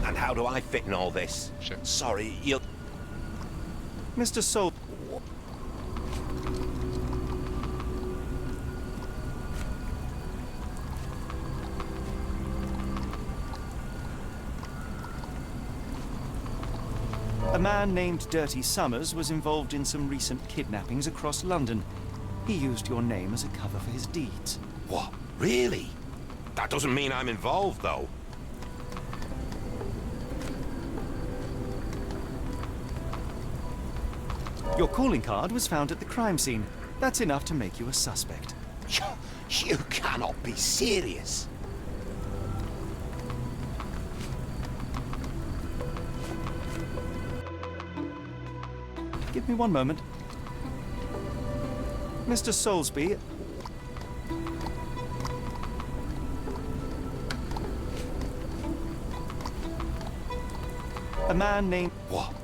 And how do I fit in all this? Shit. Sorry, you'll... Mr. Soul... A man named Dirty Summers was involved in some recent kidnappings across London. He used your name as a cover for his deeds. What? Really? That doesn't mean I'm involved, though. Your calling card was found at the crime scene. That's enough to make you a suspect. You cannot be serious. Give me one moment. Mr. Soulsby. A man named... What?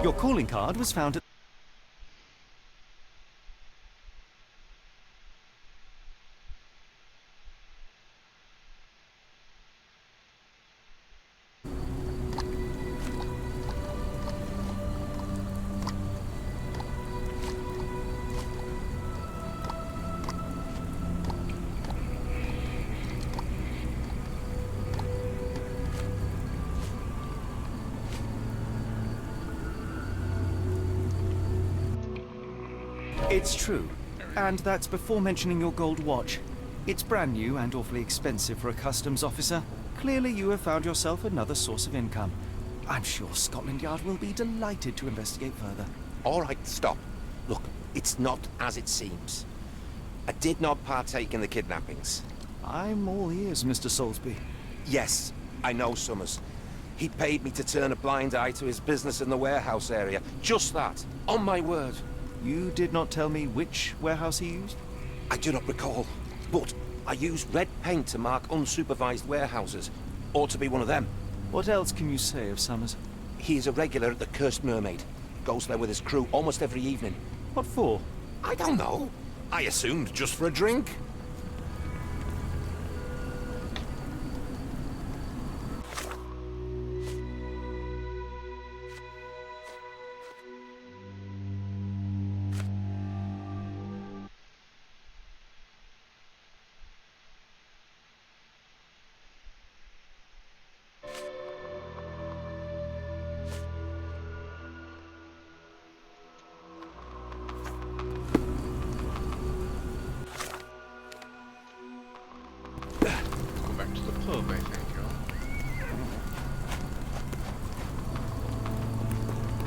Your calling card was found at... It's true. And that's before mentioning your gold watch. It's brand new and awfully expensive for a customs officer. Clearly you have found yourself another source of income. I'm sure Scotland Yard will be delighted to investigate further. All right, stop. Look, it's not as it seems. I did not partake in the kidnappings. I'm all ears, Mr. Soulsby. Yes, I know Summers. He paid me to turn a blind eye to his business in the warehouse area. Just that. On my word. You did not tell me which warehouse he used? I do not recall. But I used red paint to mark unsupervised warehouses. Ought to be one of them. What else can you say of Summers? He is a regular at the Cursed Mermaid. Goes there with his crew almost every evening. What for? I don't know. I assumed just for a drink.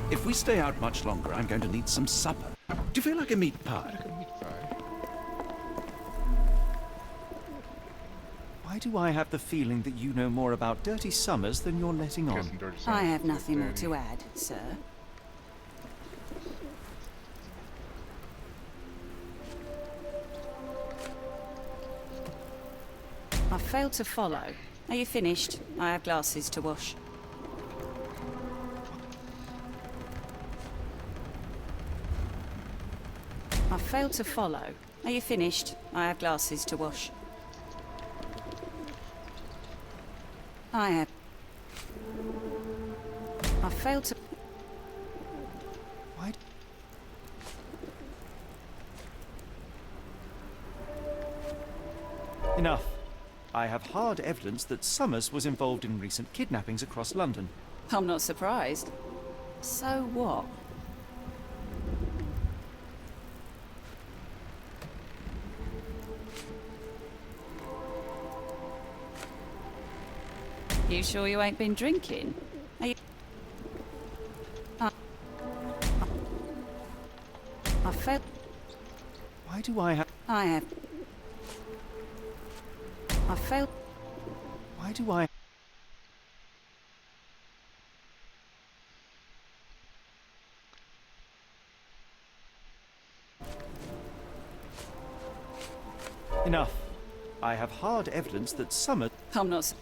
If we stay out much longer, I'm going to need some supper. Do you feel like a meat pie? Why do I have the feeling that you know more about Dirty Summers than you're letting on? I have nothing more to add, sir. I failed to follow. Are you finished? I have glasses to wash. I failed to follow. Are you finished? I have glasses to wash. I have... I failed to... Why? Enough. I have hard evidence that Summers was involved in recent kidnappings across London. I'm not surprised. So what? You sure you ain't been drinking? Are you... I felt... Why do I have... I have... I felt... Why do I... Enough. I have hard evidence that Summers... I'm not...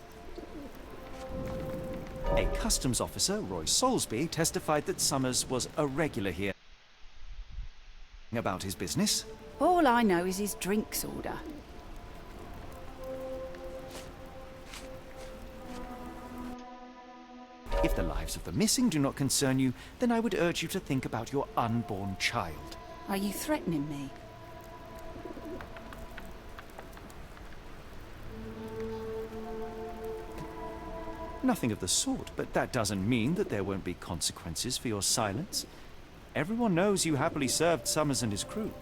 A customs officer, Roy Soulsby, testified that Summers was a regular here. About his business? All I know is his drinks order. If the lives of the missing do not concern you, then I would urge you to think about your unborn child. Are you threatening me? Nothing of the sort, but that doesn't mean that there won't be consequences for your silence. Everyone knows you happily served Summers and his crew.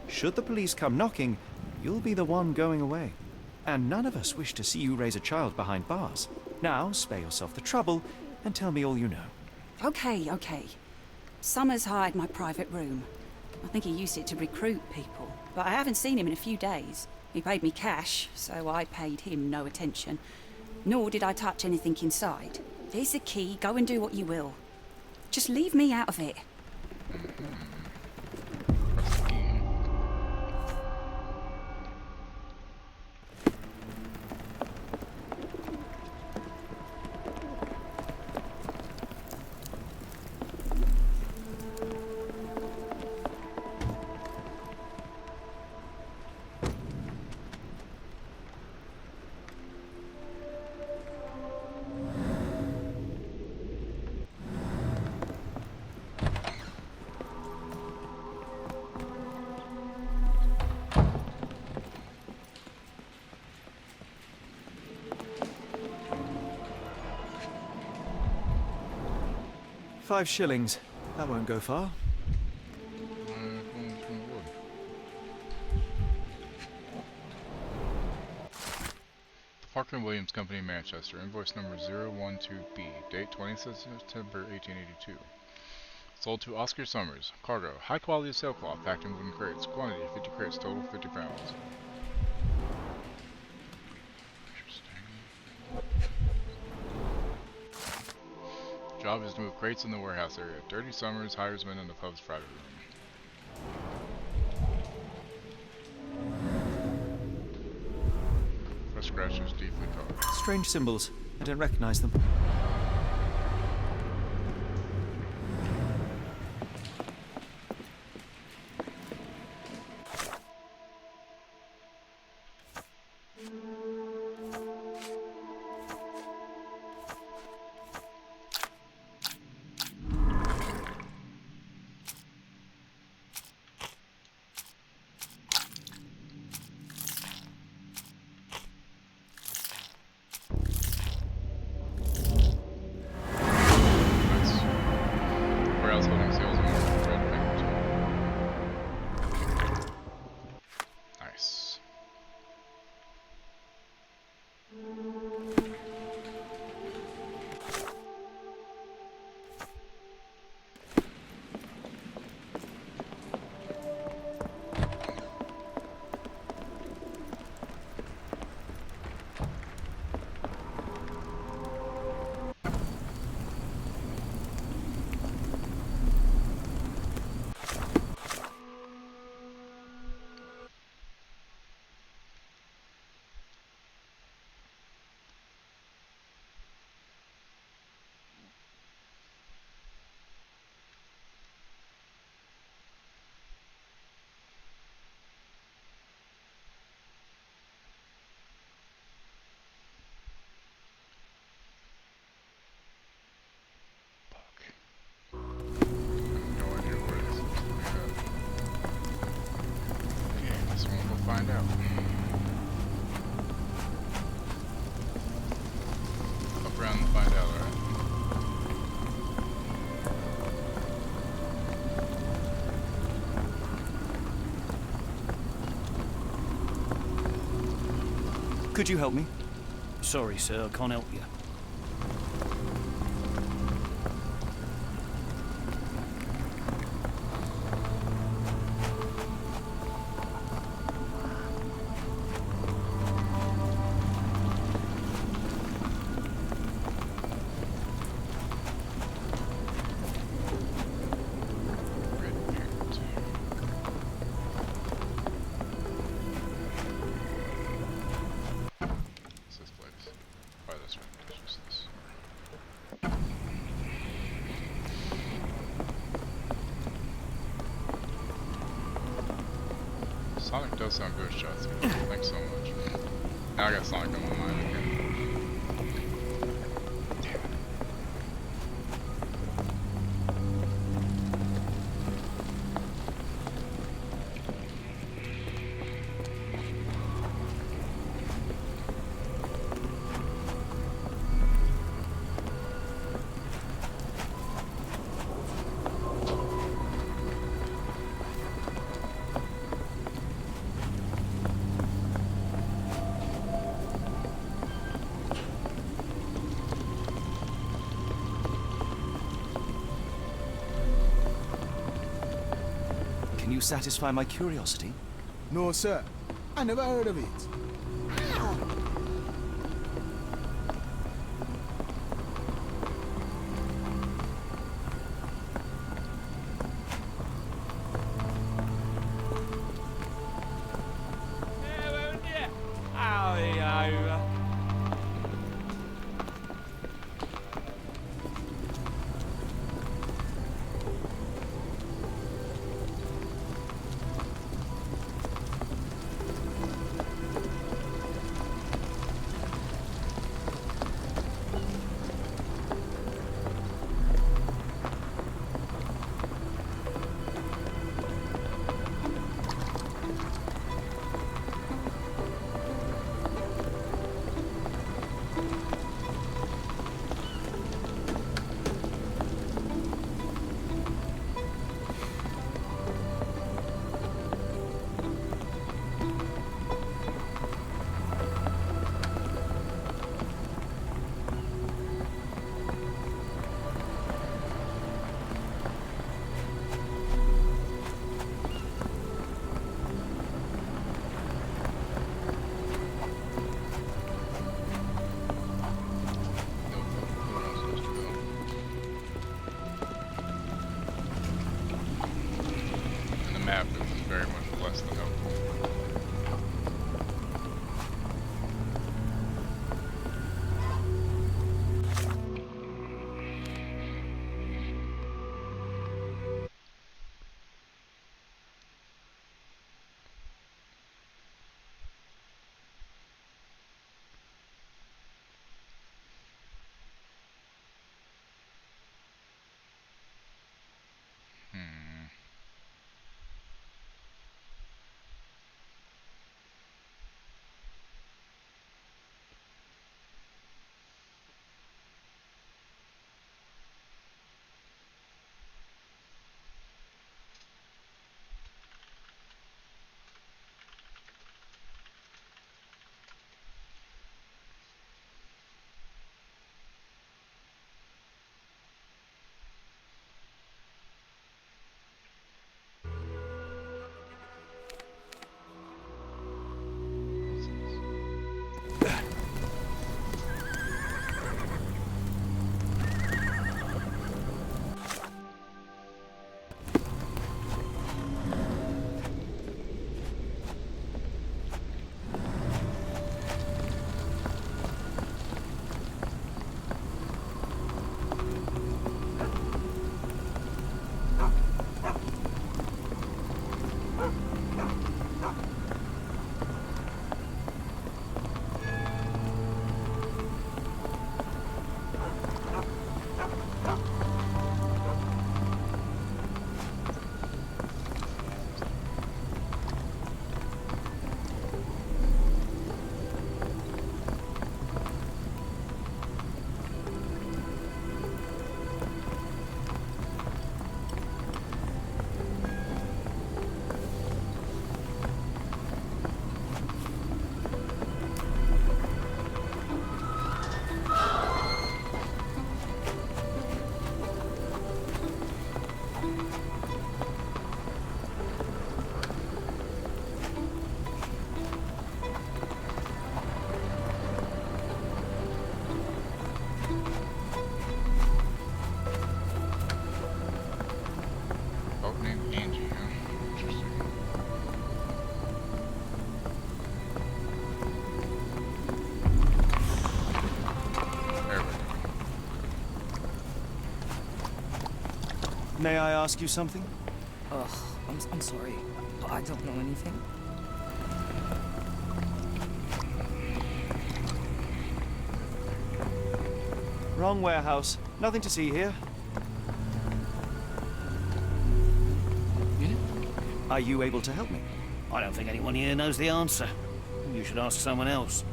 Should the police come knocking, you'll be the one going away. And none of us wish to see you raise a child behind bars. Now, spare yourself the trouble and tell me all you know. Okay. Summers hired my private room. I think he used it to recruit people, but I haven't seen him in a few days. He paid me cash, so I paid him no attention. Nor did I touch anything inside. Here's the key, go and do what you will. Just leave me out of it. $5. That won't go far. Parker & Williams Company, Manchester. Invoice number 012B. Date 20th September 1882. Sold to Oscar Summers. Cargo: high quality sailcloth packed in wooden crates. Quantity: 50 crates. Total: 50 pounds. Job is to move crates in the warehouse area. Dirty Summers hires men in the pub's private room. Fresh scratches, deeply colored. Strange symbols. I don't recognize them. Find out. Up around and find out, alright? Could you help me? Sorry, sir, I can't help you. Sonic does sound good, shots. Thanks so much. Now I got Sonic on my mind again. Damn it. you satisfy my curiosity? No, sir. I never heard of it. And the map is very much less than helpful. May I ask you something? Ugh, I'm sorry, but I don't know anything. Wrong warehouse. Nothing to see here. Are you able to help me? I don't think anyone here knows the answer. You should ask someone else.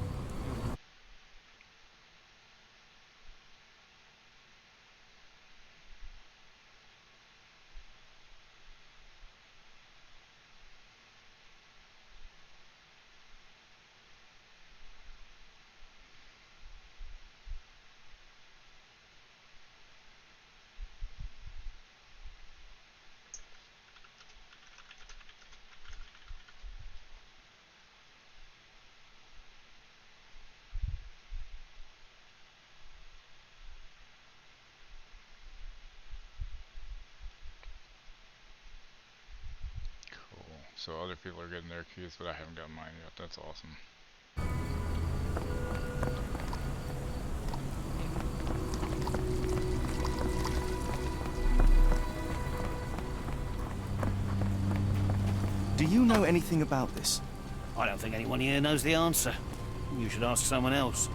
So other people are getting their keys, but I haven't gotten mine yet. That's awesome. Do you know anything about this? I don't think anyone here knows the answer. You should ask someone else.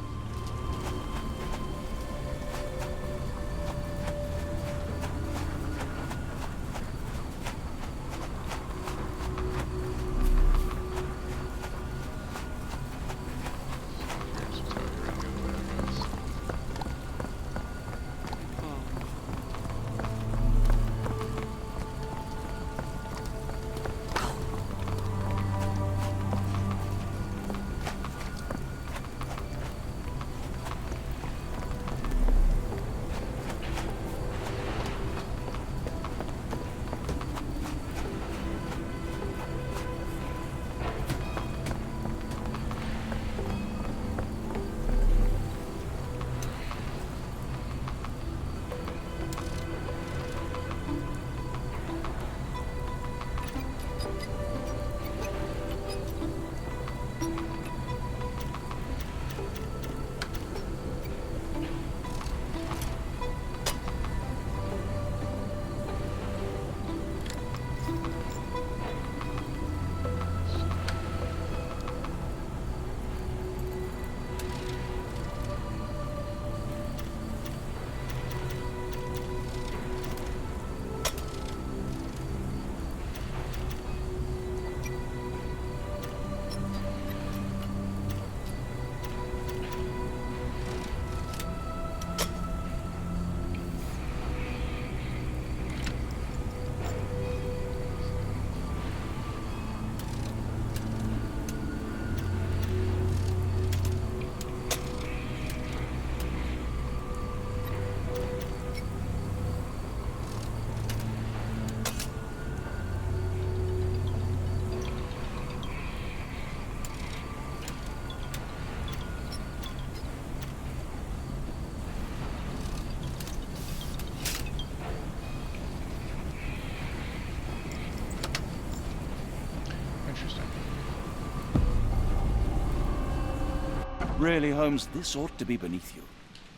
Really, Holmes, this ought to be beneath you.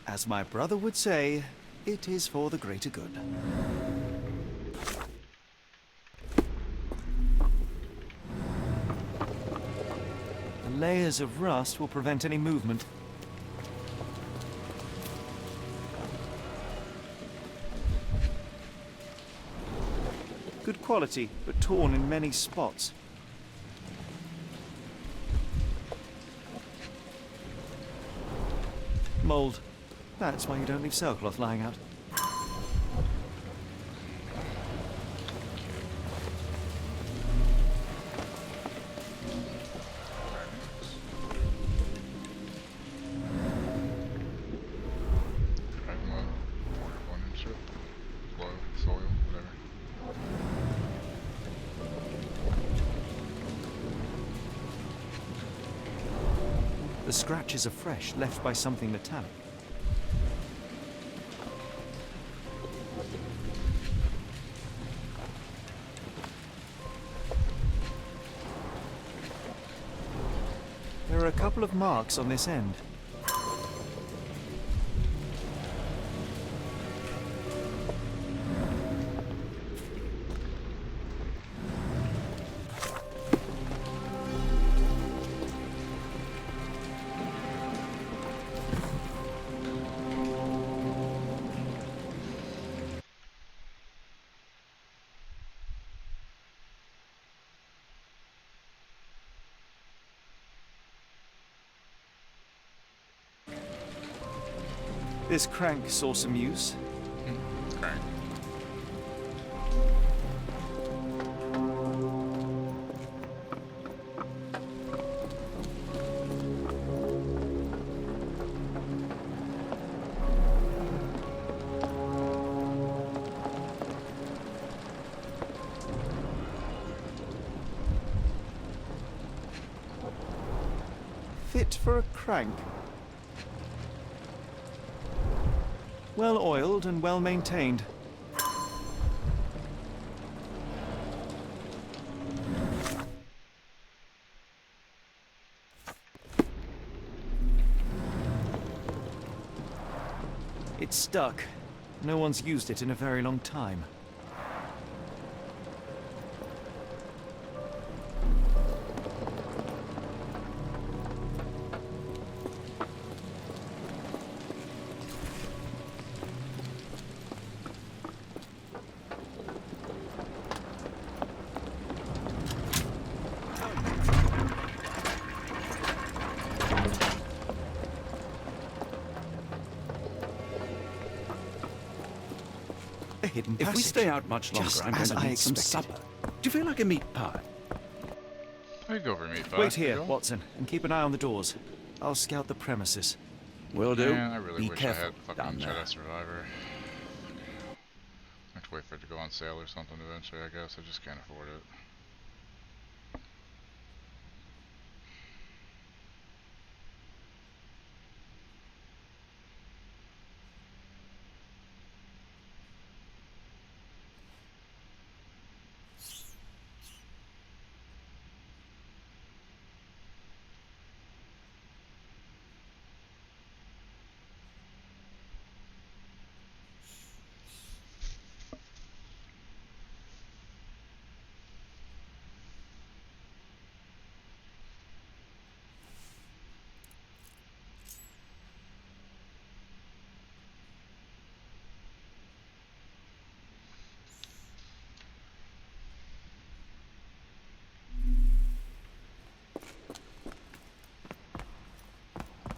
As my brother would say, it is for the greater good. The layers of rust will prevent any movement. Good quality, but torn in many spots. Mold. That's why you don't leave sailcloth lying out. The scratches are fresh, left by something metallic. There are a couple of marks on this end. This crank saw some use. Crank. Fit for a crank. Well oiled and well maintained. It's stuck. No one's used it in a very long time. A hidden If we passage. stay out much longer, Just I'm going as to I need some expected. supper. Do you feel like a meat pie? I'd go for meat pie. Wait here, You go? Watson, and keep an eye on the doors. I'll scout the premises. Will do. Man, I really Be wish careful I had fucking down there. Jedi Survivor. I have to wait for it to go on sale or something eventually, I guess. I just can't afford it.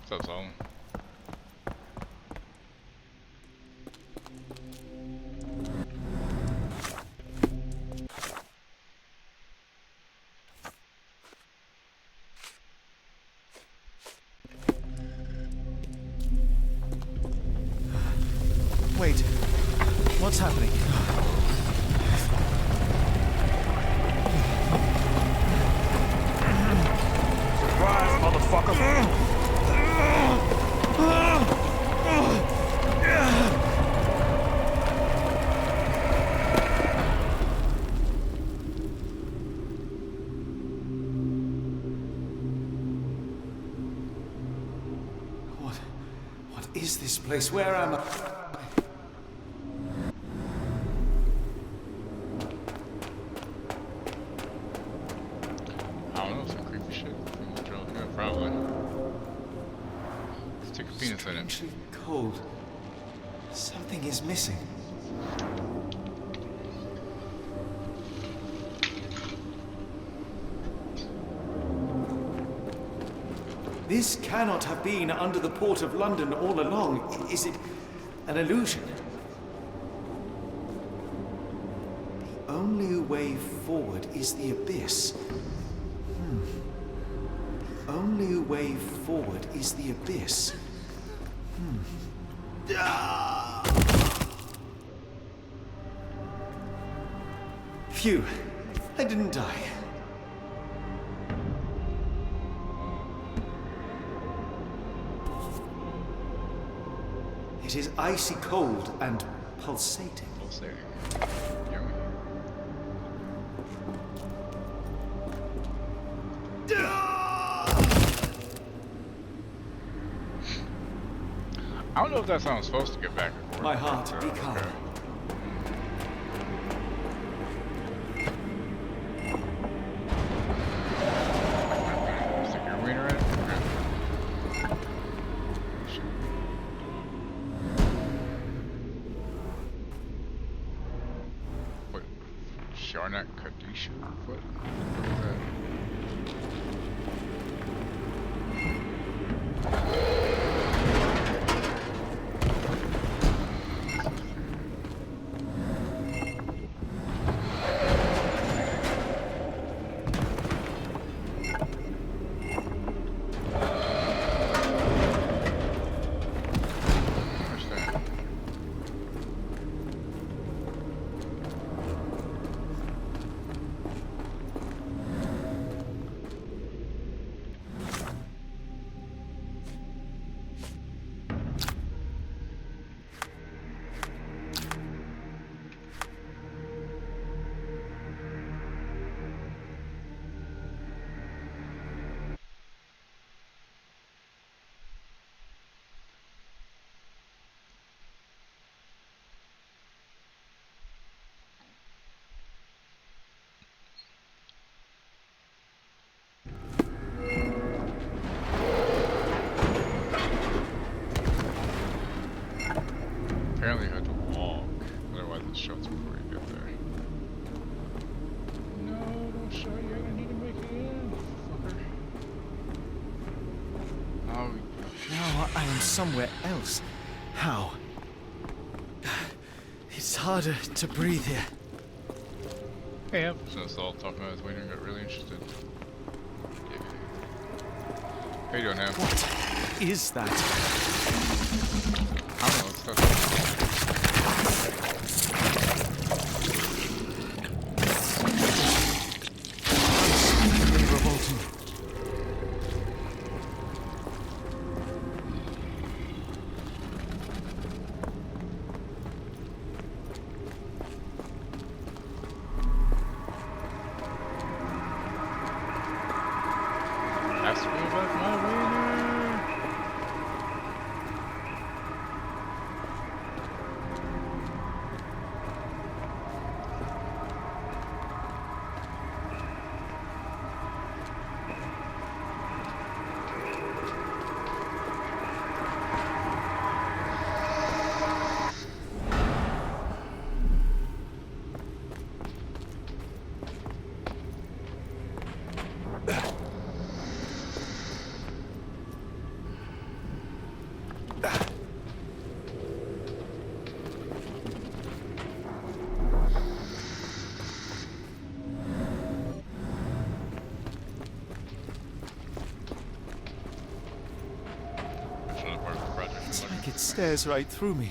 What's up, Solomon? Wait. What's happening? Surprise, motherfucker! What is this place? Where am I? I don't know, some creepy shit from the drill. Yeah, probably. Let's take a penis in it. Strangely cold. Something is missing. This cannot have been under the port of London all along. Is it an illusion? The only way forward is the abyss. The only way forward is the abyss. Phew, I didn't die. It is icy cold and pulsating. Pulsating. Yummy. I don't know if that's how I'm supposed to get back and forth. My heart, be Okay. calm. Stick your wiener in it? Okay. Shit. What? Sharnak Kadisha? What? What is that? apparently you had to walk, otherwise it shuts before you get there. No, don't shut yet. I need to make it in, fucker. Oh, Now I am somewhere else. How? It's harder to breathe here. hey, yep. So that's all talking about his waiter and got really interested. How you doing, Ham? What is that? I don't know, it's stuff. Unspeakably revolting. Ask me about my wiener. It's like it stares right through me.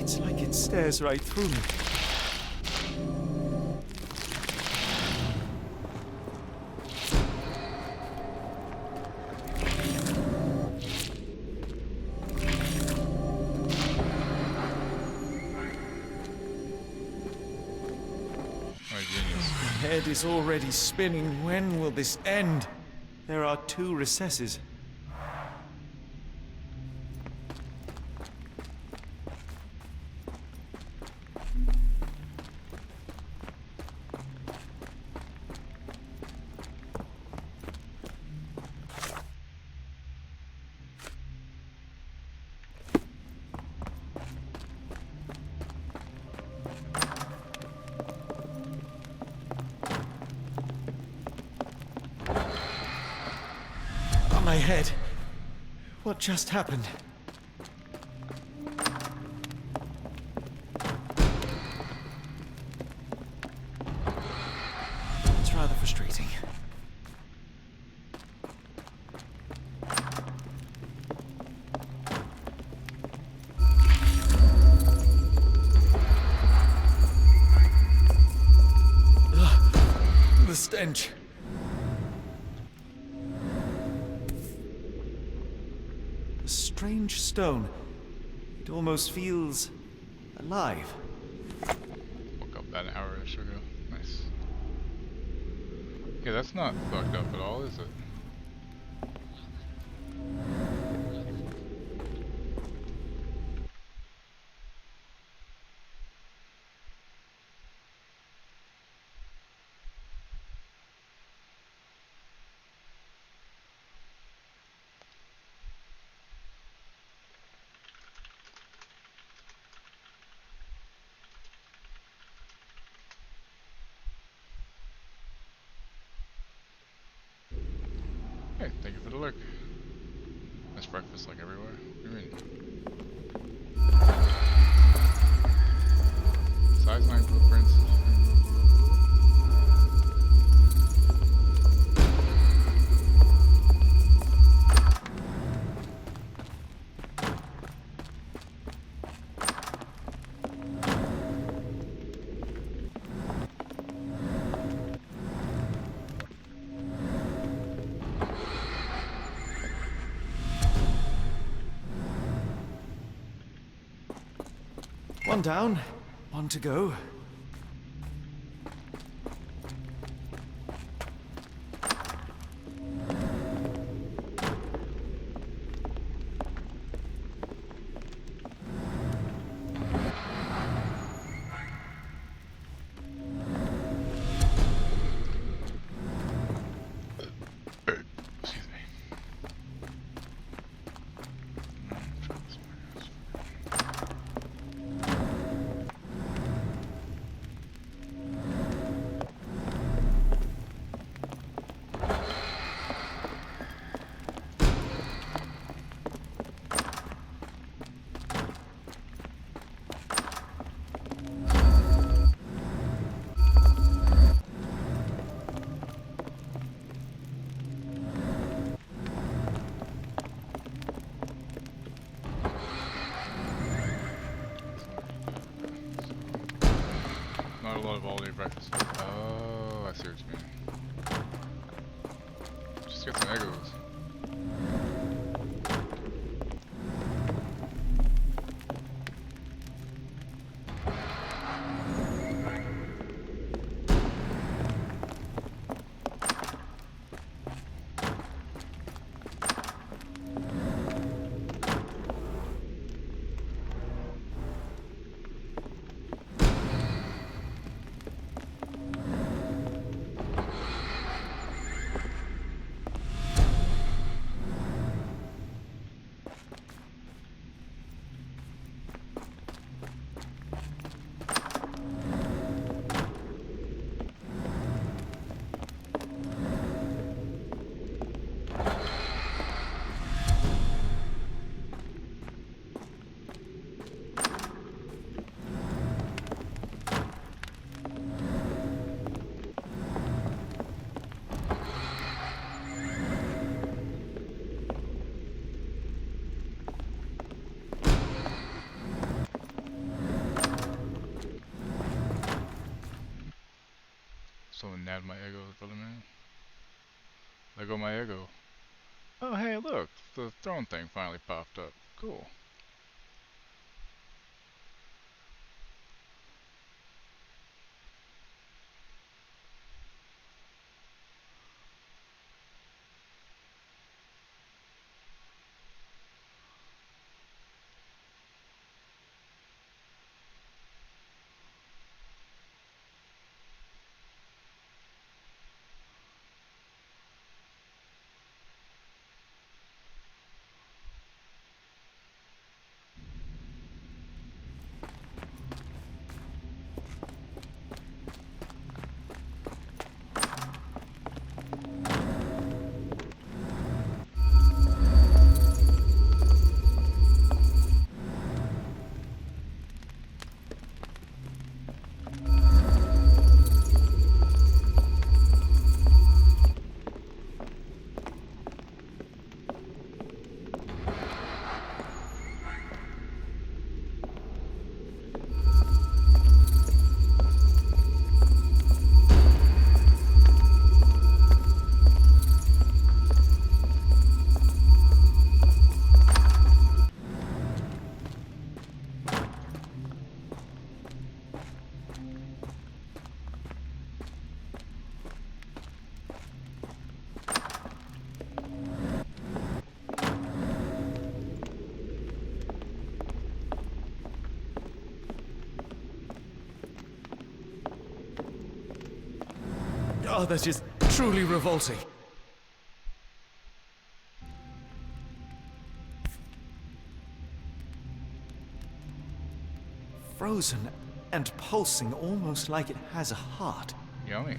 It's like it stares right through me. My genius. My head is already spinning. When will this end? There are 2 recesses. My head. What just happened? It's rather frustrating. Ugh, the stench. A strange stone. It almost feels alive. Woke up about an hour or so ago. Nice. Okay, that's not fucked up at all, is it? Hey, thank you for the look. Nice breakfast like everywhere. What do you mean? One down, one to go. Not a lot of all-day breakfast. Oh, I see what you mean. Just get some Eggos. Someone nabbed my Eggo, brother man. There go my Eggo. Oh hey, look, the throne thing finally popped up. Cool. Oh, that's just truly revolting. Frozen and pulsing almost like it has a heart. Yummy.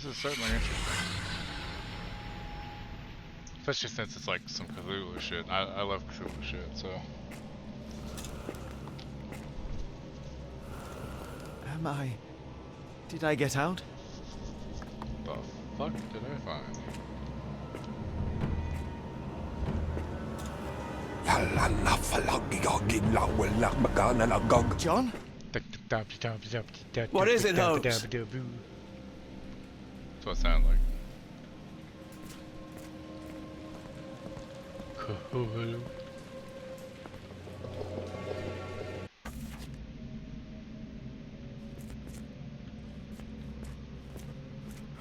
is certainly interesting. Especially since it's like some Cthulhu shit. I love Cthulhu shit, so. Did I get out? The fuck did I find? John? What is it, Holmes? That's what it sounds like. Cthulhu.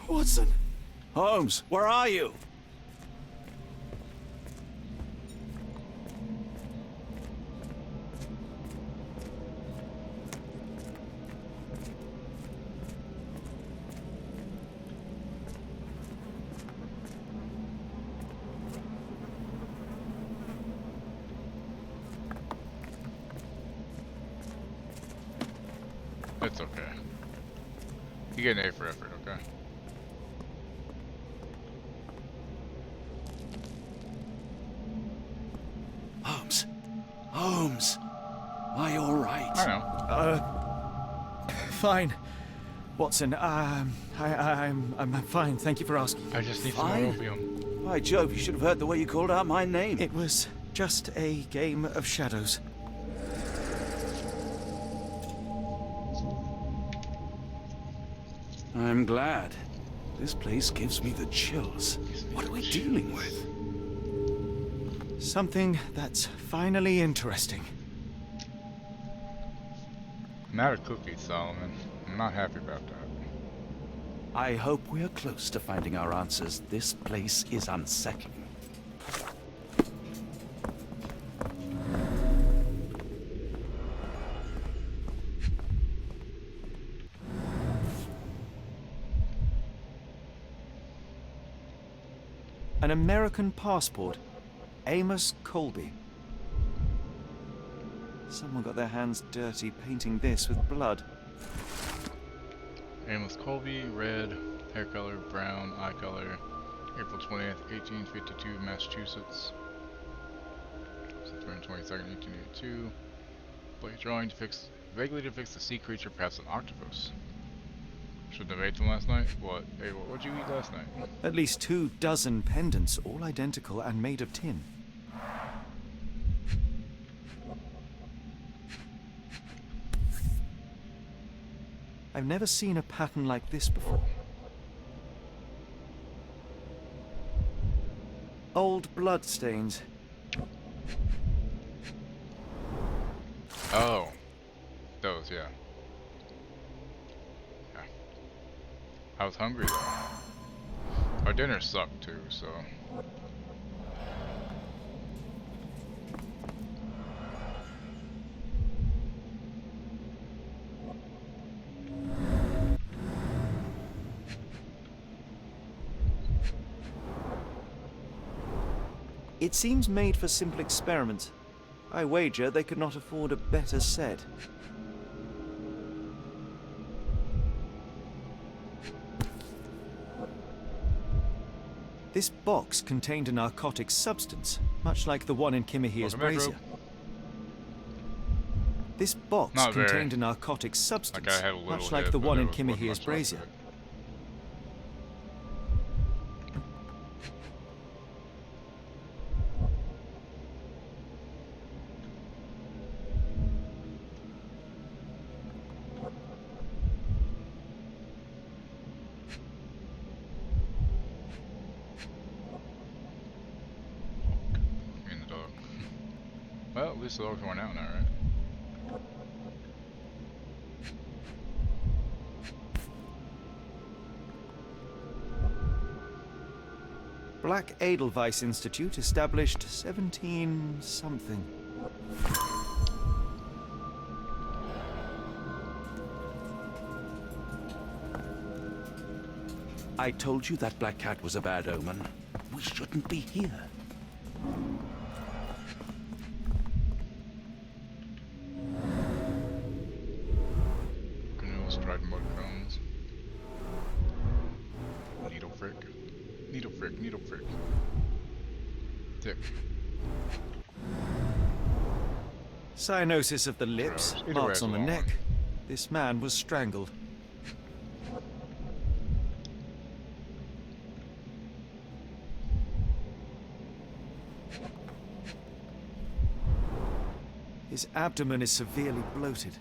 Watson! Holmes, where are you? It's okay. You get an A for effort, okay? Holmes. Holmes. Are you alright? I know. Fine. Watson, I'm fine, thank you for asking. I just need some Fine? more opium. By Jove, you should have heard the way you called out my name. It was just a game of shadows. I'm glad. This place gives me the chills. What are we dealing with? Something that's finally interesting. I'm out of cookies, Solomon. I'm not happy about that. I hope we're close to finding our answers. This place is unsettling. An American passport. Amos Colby. Someone got their hands dirty painting this with blood. Amos Colby, red, hair color, brown, eye color, April 20th, 1852, Massachusetts. September 22nd, 1882. Blade drawing vaguely depicts a sea creature, perhaps an octopus. Shouldn't have ate them last night? What? Hey, what'd you eat last night? At least 24 pendants, all identical and made of tin. I've never seen a pattern like this before. Old blood stains. Oh. Those, yeah. I was hungry though. Our dinner sucked too, so. It seems made for simple experiments. I wager they could not afford a better set. This box contained a narcotic substance, much like the one in Kimahia's brazier. This box contained a narcotic substance, much like the one in Kimahia's brazier. Well, at least the dog's worn out now, right? Black Edelweiss Institute, established 17-something. I told you that black cat was a bad omen. We shouldn't be here. Dried mud cones. Frick. Dick. Cyanosis of the lips, Either way, marks I on the go on. neck. This man was strangled. His abdomen is severely bloated.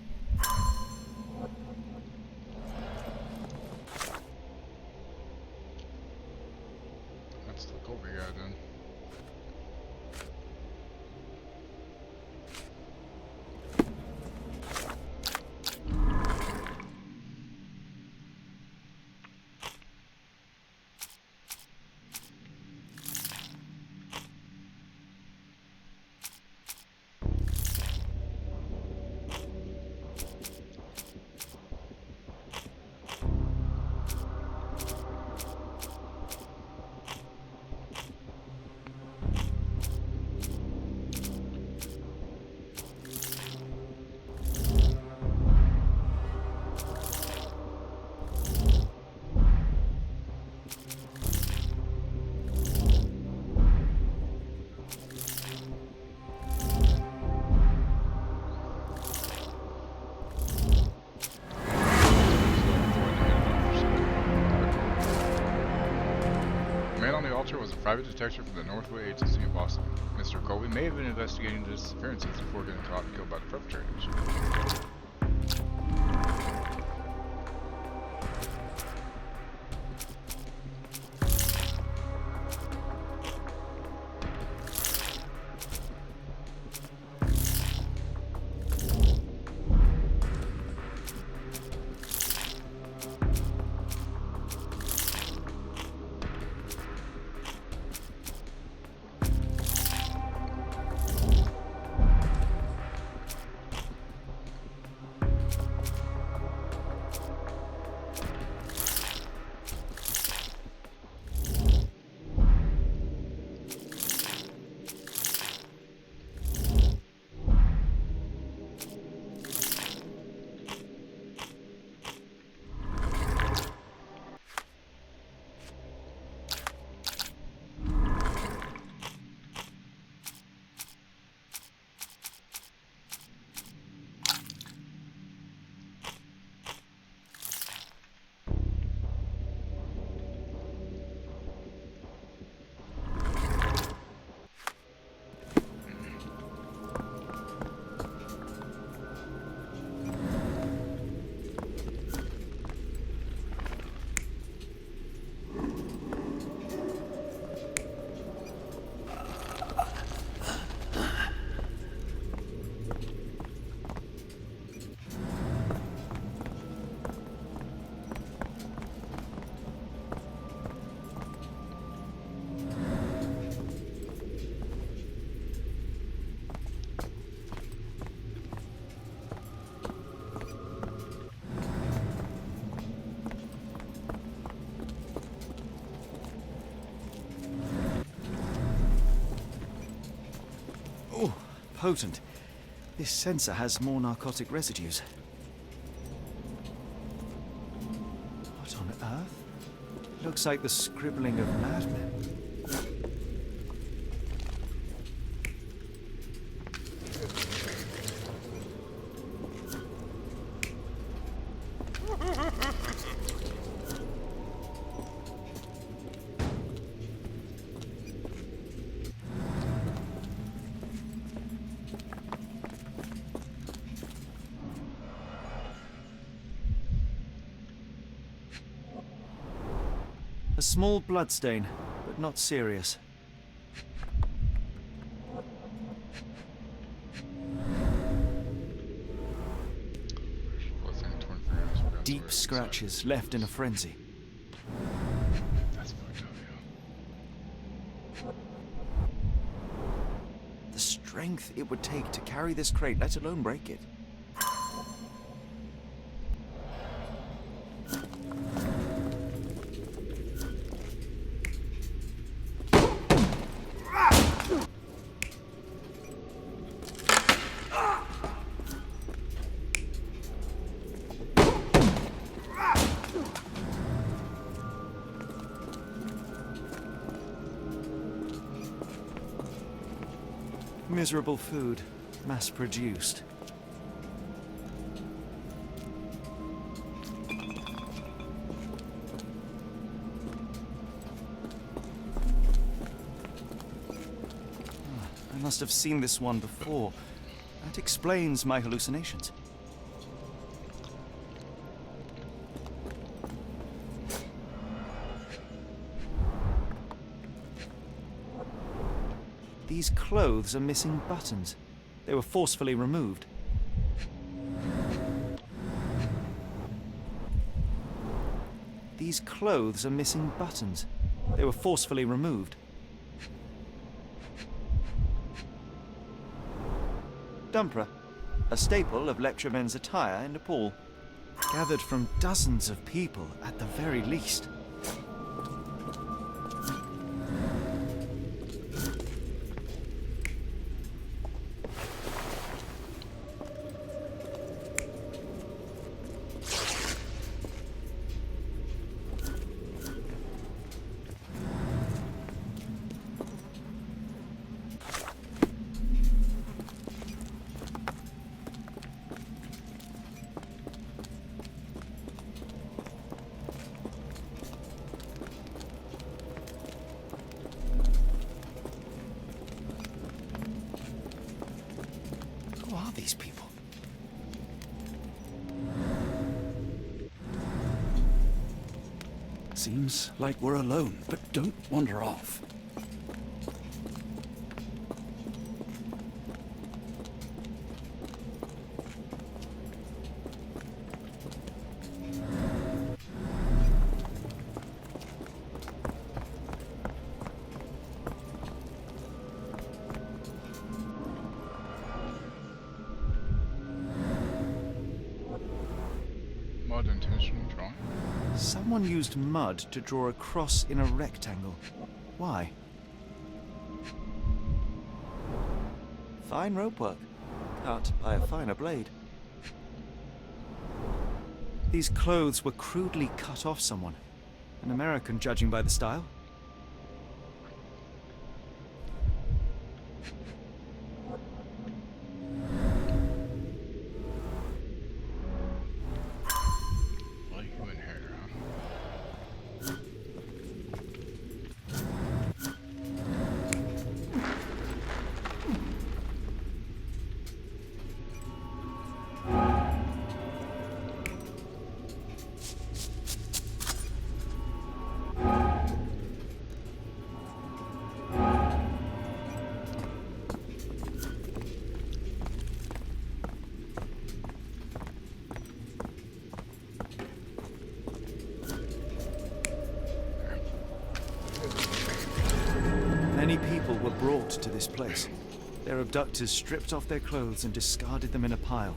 That's the Colby guy then. The man on the altar was a private detective from the Northway Agency in Boston. Mr. Colby may have been investigating the disappearances before getting caught and killed by the perpetrators. Oh, potent. This sensor has more narcotic residues. What on earth? Looks like the scribbling of madmen. A small bloodstain, but not serious. Deep scratches left in a frenzy. That's fucked up, yo. The strength it would take to carry this crate, let alone break it. Miserable food, mass-produced. I must have seen this one before. That explains my hallucinations. These clothes are missing buttons. They were forcefully removed. These clothes are missing buttons. They were forcefully removed. Dumpra, a staple of lecturemen's attire in Nepal, gathered from dozens of people at the very least. Who are these people? Seems like we're alone, but don't wander off. Mud intentional drawing. Someone used mud to draw a cross in a rectangle. Why? Fine rope work, cut by a finer blade. These clothes were crudely cut off someone. An American, judging by the style. Like human hair, huh? Many people were brought to this place. Their abductors stripped off their clothes and discarded them in a pile.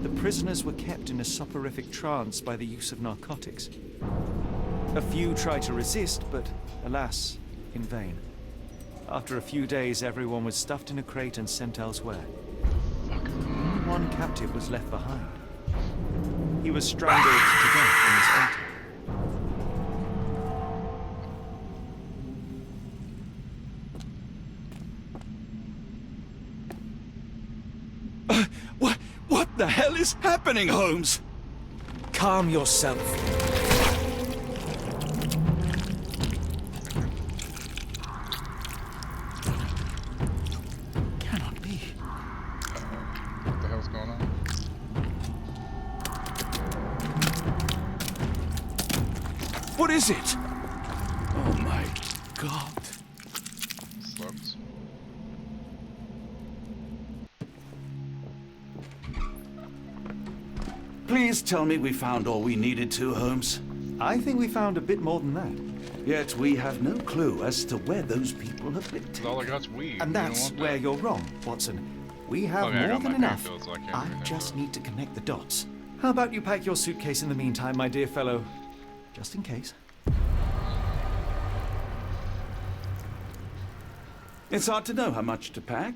The prisoners were kept in a soporific trance by the use of narcotics. A few tried to resist, but alas, in vain. After a few days, everyone was stuffed in a crate and sent elsewhere. Only one captive was left behind. He was strangled to death in his altar. What the hell is happening, Holmes? Calm yourself. Cannot be. What the hell's going on? What is it? Oh my God. Slugs. Please tell me we found all we needed to, Holmes. I think we found a bit more than that. Yet we have no clue as to where those people have been taken. All I got's weed. And We don't that's want where that. you're wrong, Watson. We have I mean, I more got than my enough. painkillers, so I can't I really just know. need to connect the dots. How about you pack your suitcase in the meantime, my dear fellow? Just in case. It's hard to know how much to pack.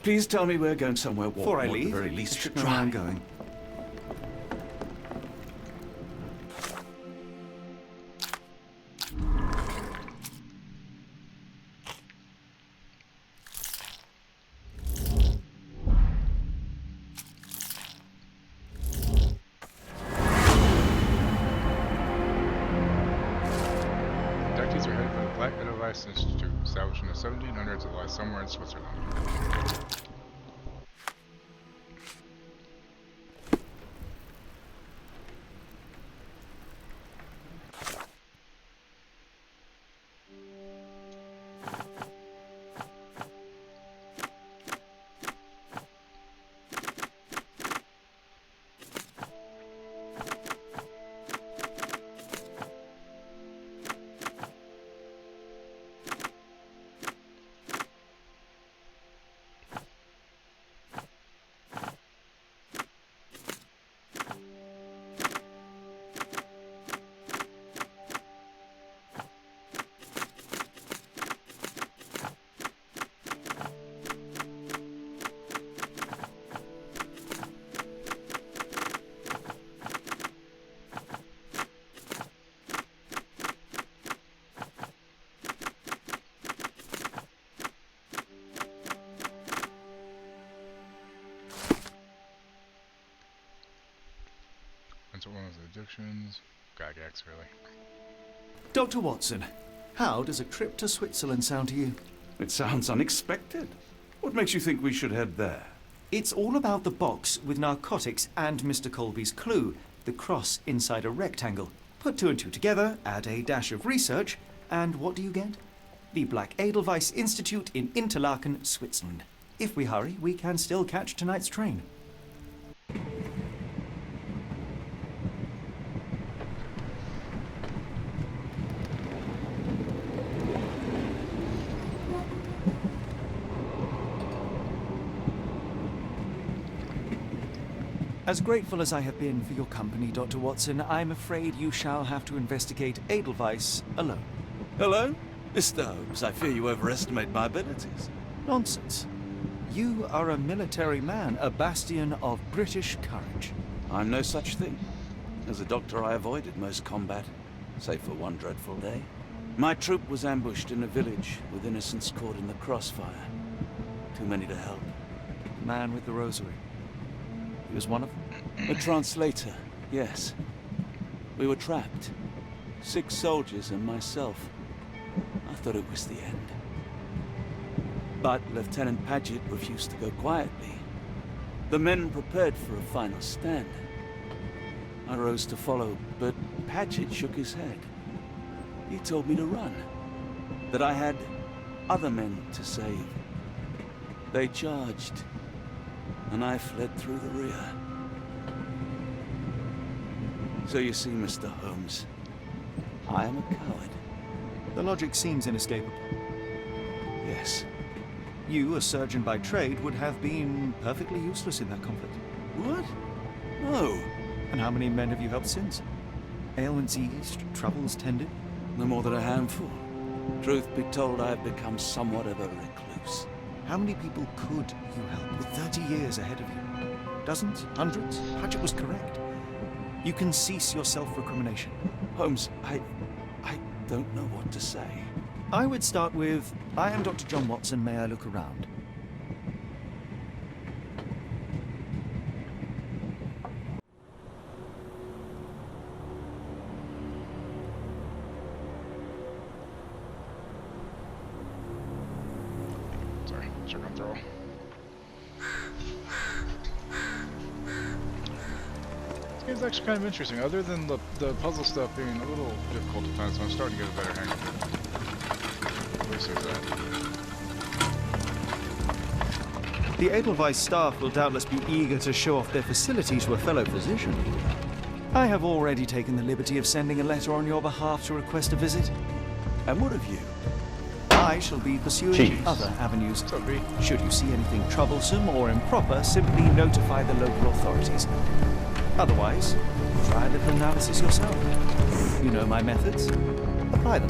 Please tell me we're going somewhere warm. Before I or at leave, the very least, I should know where I'm going. Abductees are headed for the Black Edelweiss Institute, established in the 1700s. It lies somewhere in Switzerland. That's one of the addictions. Gygax, really. Dr. Watson, how does a trip to Switzerland sound to you? It sounds unexpected. What makes you think we should head there? It's all about the box with narcotics and Mr. Colby's clue, the cross inside a rectangle. Put two and two together, add a dash of research, and what do you get? The Black Edelweiss Institute in Interlaken, Switzerland. If we hurry, we can still catch tonight's train. As grateful as I have been for your company, Dr. Watson, I'm afraid you shall have to investigate Edelweiss alone. Hello? Mr. Holmes, I fear you overestimate my abilities. Nonsense. You are a military man, a bastion of British courage. I'm no such thing. As a doctor, I avoided most combat, save for one dreadful day. My troop was ambushed in a village with innocents caught in the crossfire. Too many to help. The man with the rosary. He was one of them? A translator, yes. We were trapped. 6 soldiers and myself. I thought it was the end. But Lieutenant Paget refused to go quietly. The men prepared for a final stand. I rose to follow, but Paget shook his head. He told me to run. That I had other men to save. They charged, and I fled through the rear. So you see, Mr. Holmes, I am a coward. The logic seems inescapable. Yes. You, a surgeon by trade, would have been perfectly useless in that conflict. What? No. And how many men have you helped since? Ailments eased, troubles tended? No more than a handful. Truth be told, I have become somewhat of a recluse. How many people could you help with 30 years ahead of you? Dozens? Hundreds? Paget was correct. You can cease your self-recrimination. Holmes, I don't know what to say. I would start with, I am Dr. John Watson, may I look around? Sorry, check on throw. This game's actually kind of interesting, other than the puzzle stuff being a little difficult to find, so I'm starting to get a better hang of it. At least there's that. The Edelweiss staff will doubtless be eager to show off their facility to a fellow physician. I have already taken the liberty of sending a letter on your behalf to request a visit. And what of you? I shall be pursuing other avenues. Should you see anything troublesome or improper, simply notify the local authorities. Otherwise, try a little analysis yourself. You know my methods. Apply them.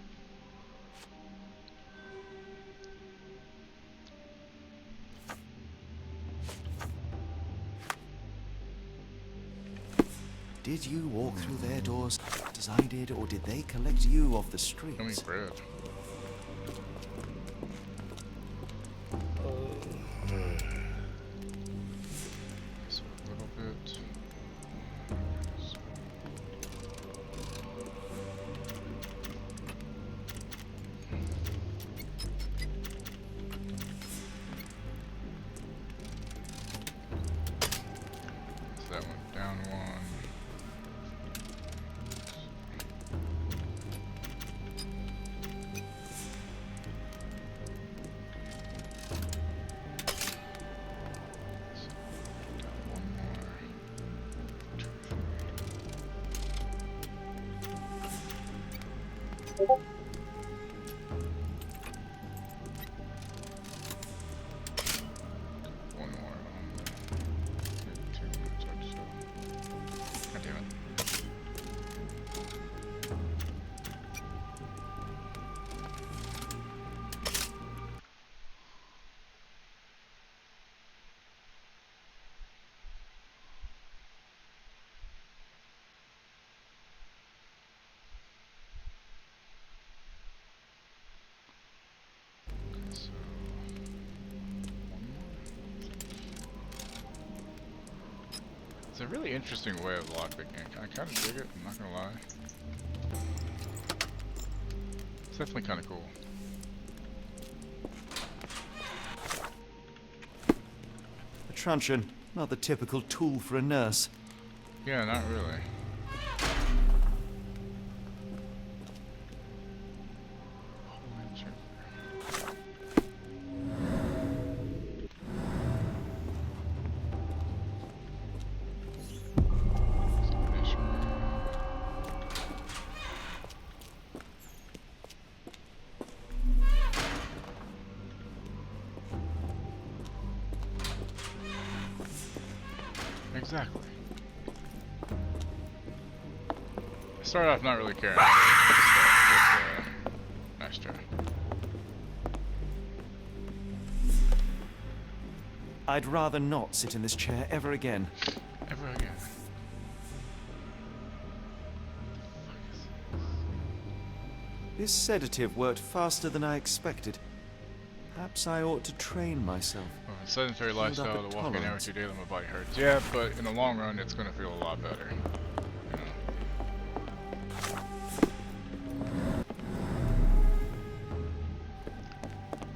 Did you walk through their doors as I did, or did they collect you off the street? Tell me bread. So a little bit. So that went down one. One more on the 2 minutes or so. God damn it. So, one more. It's a really interesting way of lockpicking. I kind of dig it, I'm not gonna lie. It's definitely kind of cool. A truncheon, not the typical tool for a nurse. Yeah, not really. Holy shit. Exactly. I started off not really caring. Nice try. I'd rather not sit in this chair ever again. Ever again. This sedative worked faster than I expected. Perhaps I ought to train myself. Well, a sedentary Build up lifestyle, a to walk an hour tolerance. too daily, my body hurts. Yeah, but in the long run, it's gonna feel a lot better. You know.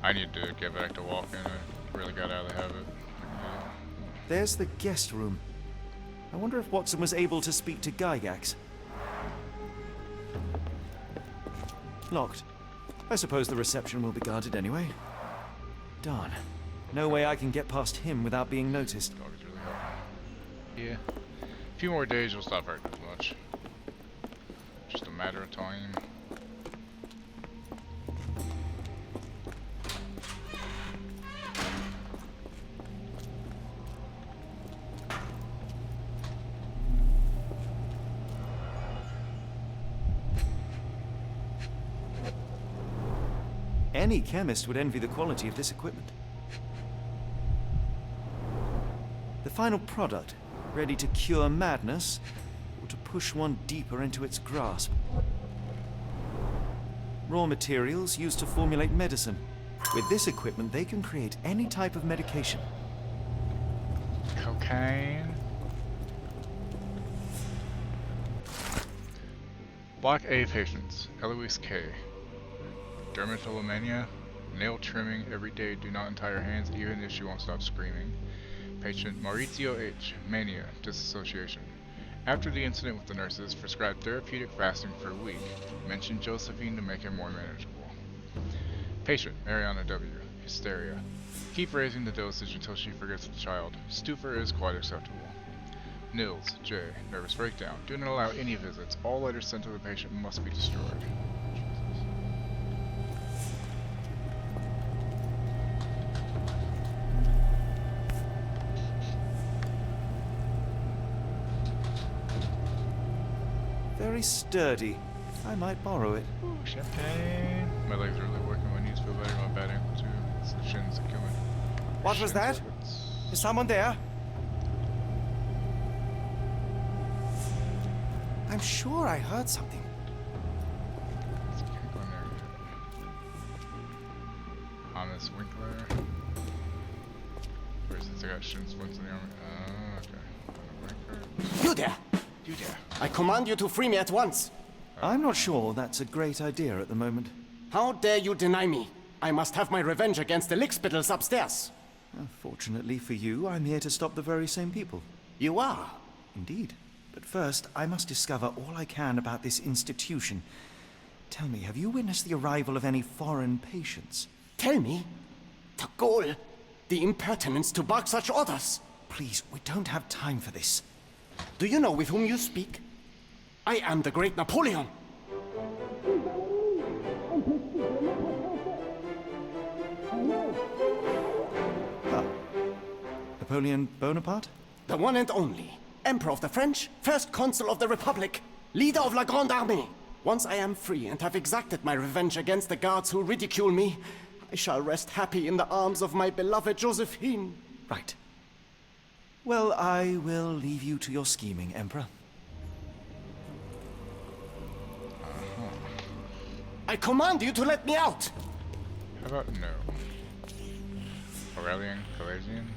I need to get back to walking. I really got out of the habit. There's the guest room. I wonder if Watson was able to speak to Gygax. Locked. I suppose the reception will be guarded anyway. Darn. No way I can get past him without being noticed. Dog is really helping. Yeah. A few more days, you'll stop hurting as much. Just a matter of time. Any chemist would envy the quality of this equipment. The final product, ready to cure madness, or to push one deeper into its grasp. Raw materials used to formulate medicine. With this equipment, they can create any type of medication. Cocaine. Block A patients. Eloise K. Dermatillomania. Nail trimming every day. Do not untie her hands even if she won't stop screaming. Patient Maurizio H. Mania. Disassociation. After the incident with the nurses, prescribed therapeutic fasting for a week. Mentioned Josephine to make it more manageable. Patient Mariana W. Hysteria. Keep raising the dosage until she forgets the child. Stupor is quite acceptable. Nils J. Nervous breakdown. Do not allow any visits. All letters sent to the patient must be destroyed. Very sturdy. I might borrow it. Ooh, champagne. My legs are really working. My knees feel better. My bad ankle too. It's the shins that kill me. What was that? Is someone there? I'm sure I heard something. Let's keep going there. Hannes Winkler. Where's the got students once in the army? Okay. You there! You there! I command you to free me at once! I'm not sure that's a great idea at the moment. How dare you deny me? I must have my revenge against the lickspittles upstairs. Fortunately for you, I'm here to stop the very same people. You are? Indeed. But first, I must discover all I can about this institution. Tell me, have you witnessed the arrival of any foreign patients? Tell me? The gall, the impertinence to bark such orders. Please, we don't have time for this. Do you know with whom you speak? I am the great Napoleon. Napoleon Bonaparte? The one and only. Emperor of the French, First Consul of the Republic, leader of La Grande Armée. Once I am free and have exacted my revenge against the guards who ridicule me, I shall rest happy in the arms of my beloved Josephine. Right. Well, I will leave you to your scheming, Emperor. I command you to let me out! How about no? Aurelian Calasian?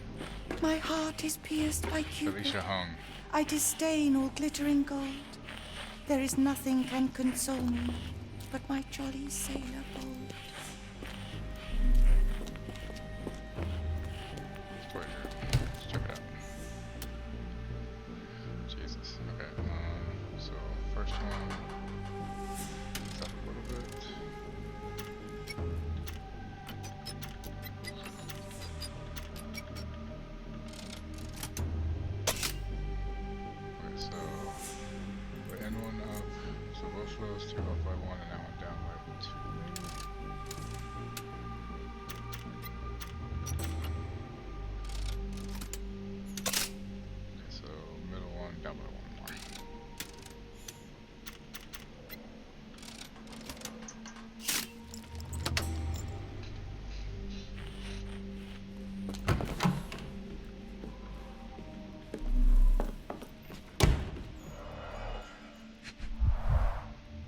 My heart is pierced by Cupid. Felicia Hung. I disdain all glittering gold. There is nothing can console me but my jolly sailor bold. Let's check it out. Jesus. Okay. So first one. Let's up a little bit. Okay, so the end one up. So both flows took off by 1 and that one down by 2. Okay, so middle one down by 1 more.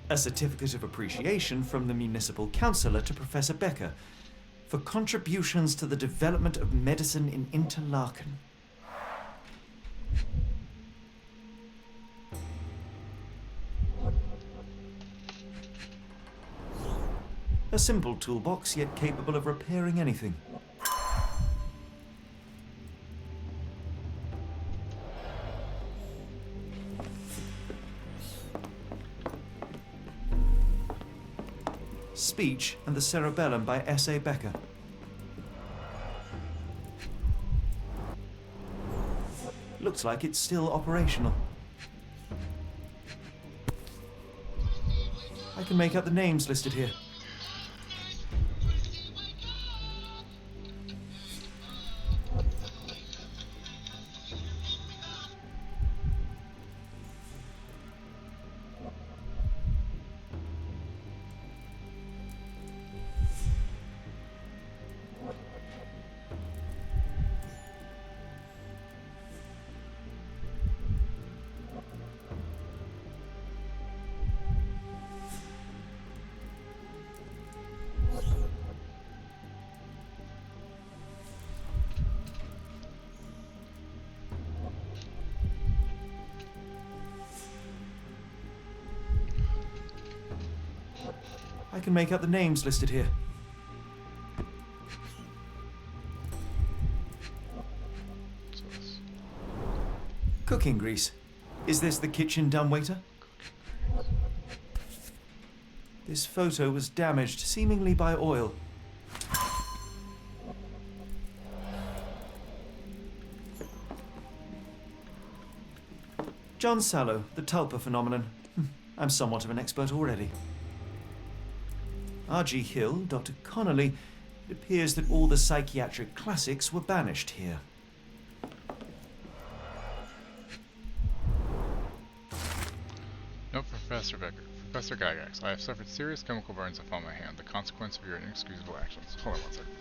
A certificate of appreciation from the municipal councillor to Professor Becker for contributions to the development of medicine in Interlaken. A simple toolbox, yet capable of repairing anything. Speech and the Cerebellum by S.A. Becker. Looks like it's still operational. I can make out the names listed here. I can make out the names listed here. Cooking grease. Is this the kitchen dumbwaiter? This photo was damaged, seemingly by oil. John Sallow, the Tulpa phenomenon. I'm somewhat of an expert already. R.G. Hill, Dr. Connolly. It appears that all the psychiatric classics were banished here. Note, Professor Becker. Professor Gygax, I have suffered serious chemical burns upon my hand, the consequence of your inexcusable actions. Hold on one second.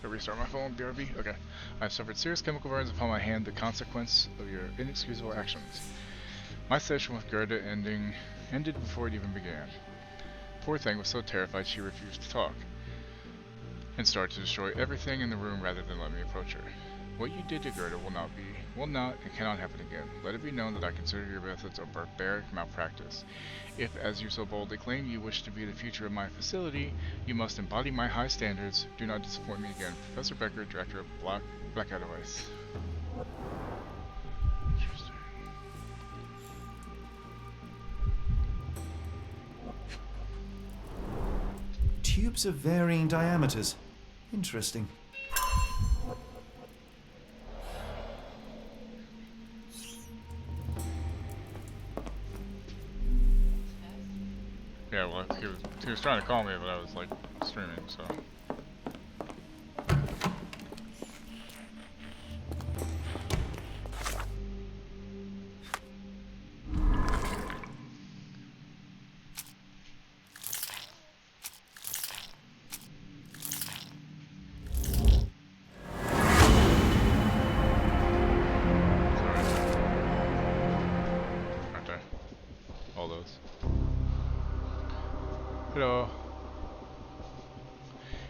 Should I restart my phone, BRB? Okay. I've suffered serious chemical burns upon my hand, the consequence of your inexcusable actions. My session with Gerda ended before it even began. Poor thing was so terrified she refused to talk, and started to destroy everything in the room rather than let me approach her. What you did to Gerda will not and cannot happen again. Let it be known that I consider your methods a barbaric malpractice. If, as you so boldly claim, you wish to be the future of my facility, you must embody my high standards. Do not disappoint me again. Professor Becker, Director of Blackout Device. Interesting. Tubes of varying diameters. Interesting. Yeah, well, he was trying to call me, but I was like streaming, so. Aren't there? All those. Hello.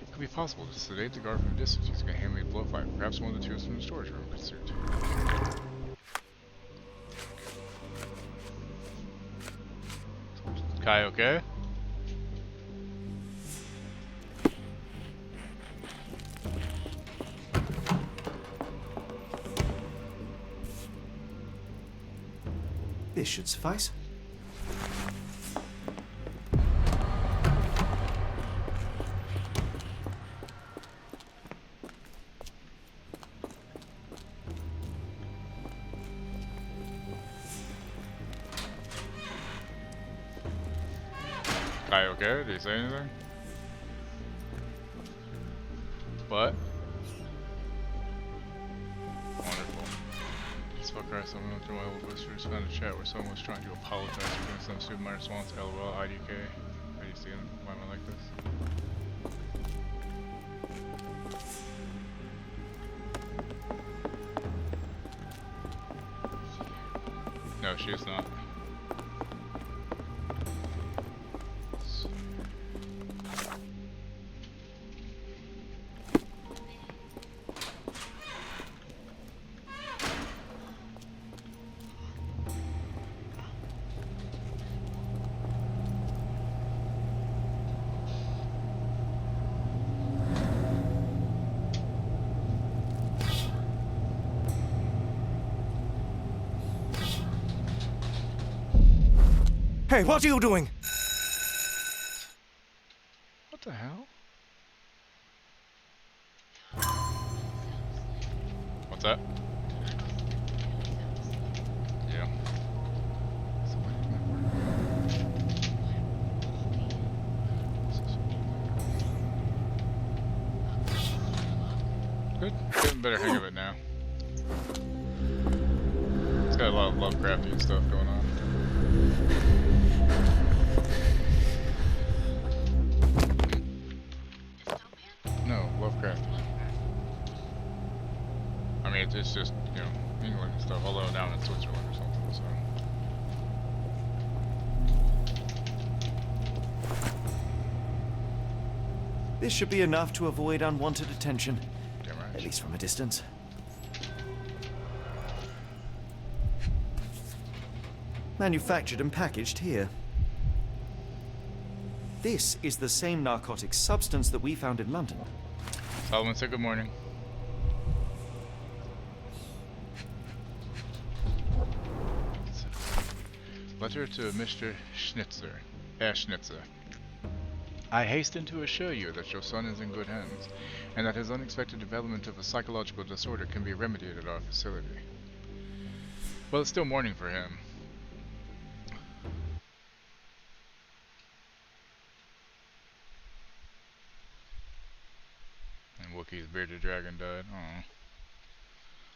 It could be possible to sedate the guard from a distance using a handmade blowpipe. Perhaps one of the tubes from the storage room could suit. Kai, okay? This should suffice. Kai, okay? Did he say anything? What? Wonderful. Just fuck Christ, someone went through my old whispers, found a chat where someone was trying to apologize for doing some stupid. My response, LOL, IDK. IDC, why am I like this? No, she is not. Hey, what are you doing? What the hell? What's that? Yeah. Good. Getting a better hang of it now. It's got a lot of Lovecraftian stuff going on. No, Lovecraft. I mean, it's just, you know, England and stuff, although down in Switzerland or something, so. This should be enough to avoid unwanted attention. Damn right. At least from a distance. Manufactured and packaged here. This is the same narcotic substance that we found in London. Solomon said good morning. Letter to Mr. Schnitzer. Schnitzer. I hasten to assure you that your son is in good hands, and that his unexpected development of a psychological disorder can be remedied at our facility. Well, it's still morning for him. And Wookiee's bearded dragon died. Aww.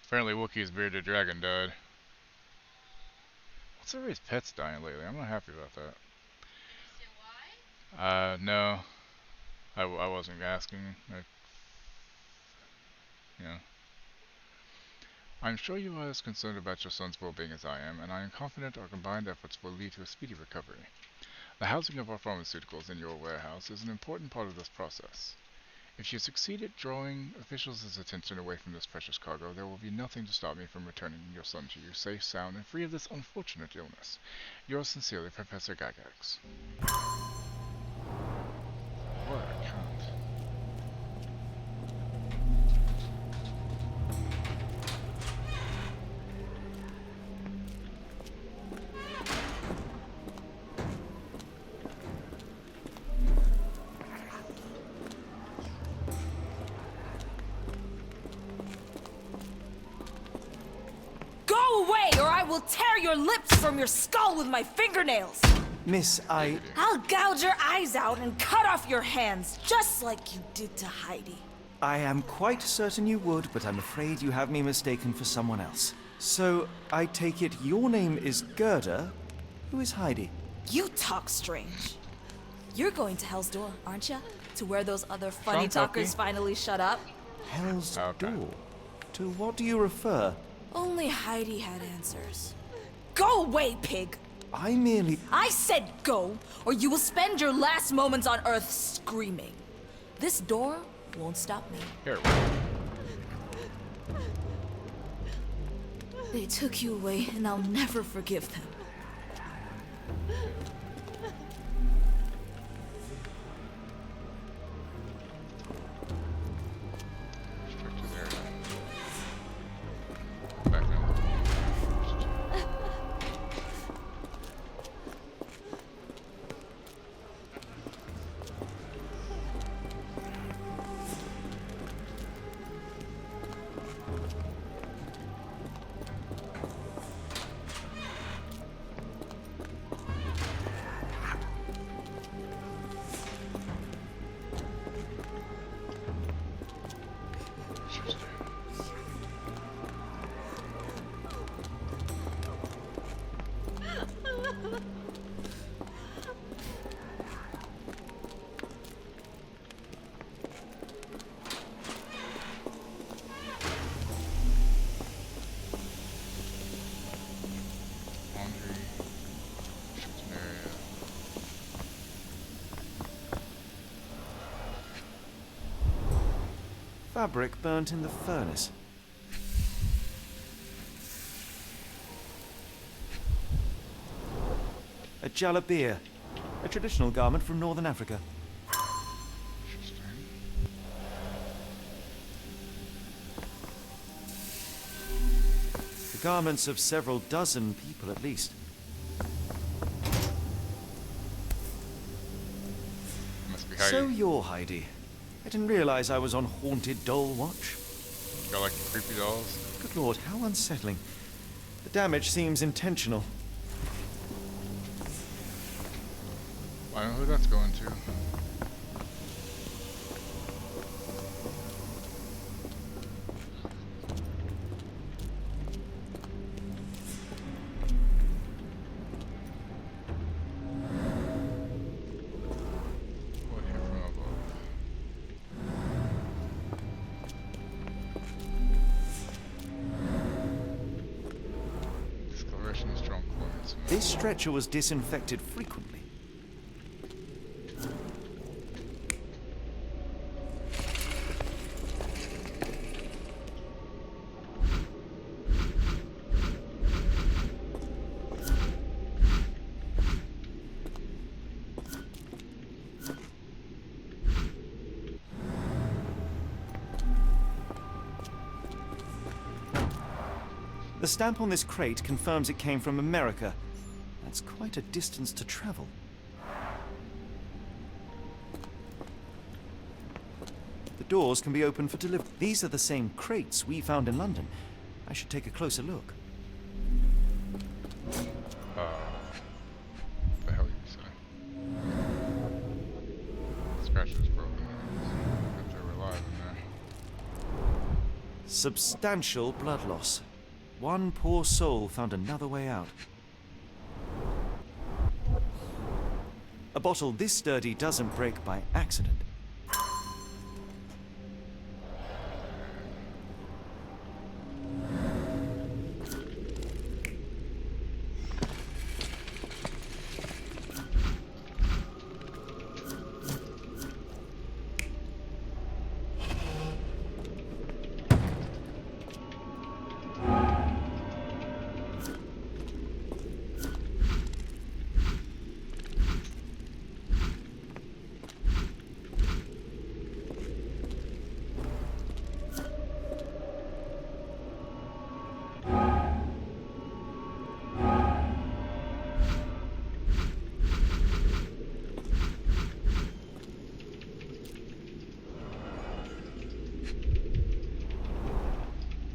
Apparently Wookiee's bearded dragon died. What's everybody's pets dying lately? I'm not happy about that. No. I wasn't asking. Yeah. I'm sure you are as concerned about your son's well-being as I am, and I am confident our combined efforts will lead to a speedy recovery. The housing of our pharmaceuticals in your warehouse is an important part of this process. If you succeed at drawing officials' attention away from this precious cargo, there will be nothing to stop me from returning your son to you, safe, sound, and free of this unfortunate illness. Yours sincerely, Professor Gygax. What a cunt. Go away, or I will tear your lips from your skull with my fingernails! Miss, I'll gouge your eyes out and cut off your hands, just like you did to Heidi. I am quite certain you would, but I'm afraid you have me mistaken for someone else. So, I take it your name is Gerda? Who is Heidi? You talk strange. You're going to Hell's Door, aren't you? To where those other funny Sounds talkers okay. finally shut up? Hell's Door? To what do you refer? Only Heidi had answers. Go away, pig! I merely... I said go, or you will spend your last moments on Earth screaming. This door won't stop me. Here. They took you away, and I'll never forgive them. Fabric burnt in the furnace. A jalabia, a traditional garment from northern Africa. The garments of several dozen people at least. Must be Heidi. So you're Heidi. I didn't realize I was on haunted doll watch. Got like creepy dolls. Good lord, how unsettling. The damage seems intentional. I know who that's going to. This stretcher was disinfected frequently. The stamp on this crate confirms it came from America. That's quite a distance to travel. The doors can be opened for delivery. These are the same crates we found in London. I should take a closer look. What the hell did you say? Scratches broken nails. If they were alive in there. Substantial blood loss. One poor soul found another way out. A bottle this sturdy doesn't break by accident.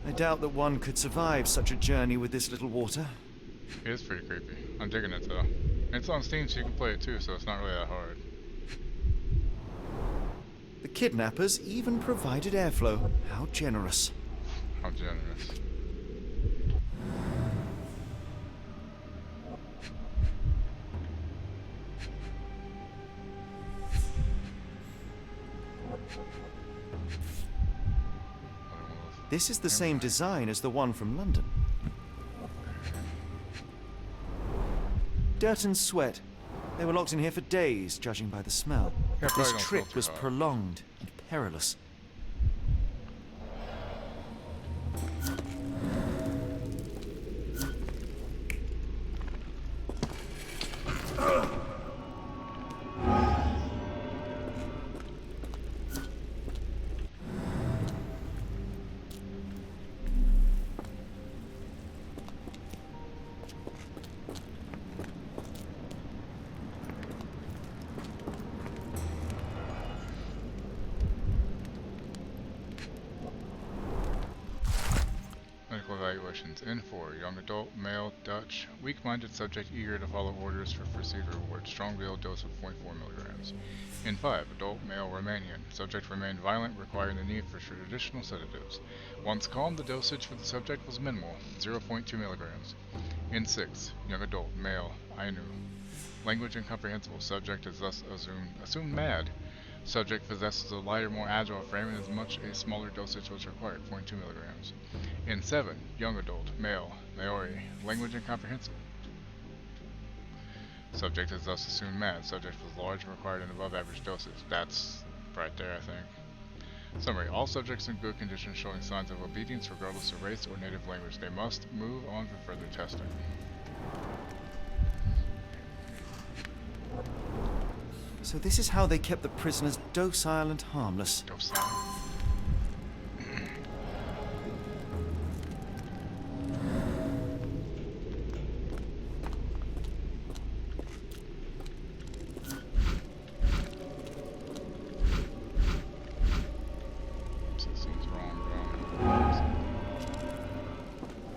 I doubt that one could survive such a journey with this little water. It is pretty creepy. I'm digging it though. It's on Steam so you can play it too, so it's not really that hard. The kidnappers even provided airflow. How generous. How generous. This is the same design as the one from London. Dirt and sweat. They were locked in here for days, judging by the smell. Yeah, This don't trip smell was too hot. prolonged and perilous. Medical evaluations. N4. Young adult, male, Dutch. Weak-minded subject eager to follow orders for perceived reward. Strong will, dose of 0.4 milligrams. N5. Adult, male, Romanian. Subject remained violent, requiring the need for traditional sedatives. Once calm, the dosage for the subject was minimal, 0.2 milligrams. N6. Young adult, male, Ainu. Language incomprehensible. Subject is thus assumed mad. Subject possesses a lighter, more agile frame and as much a smaller dosage was required, 0.2 milligrams. N7, young adult, male, Maori, language incomprehensible. Subject is thus assumed mad. Subject was large and required an above average dosage. That's right there, I think. Summary, all subjects in good condition showing signs of obedience regardless of race or native language. They must move on for further testing. So this is how they kept the prisoners docile and harmless. Docile. Something's wrong, but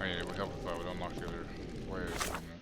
I mean, it would help if I would unlock the other way, wouldn't it?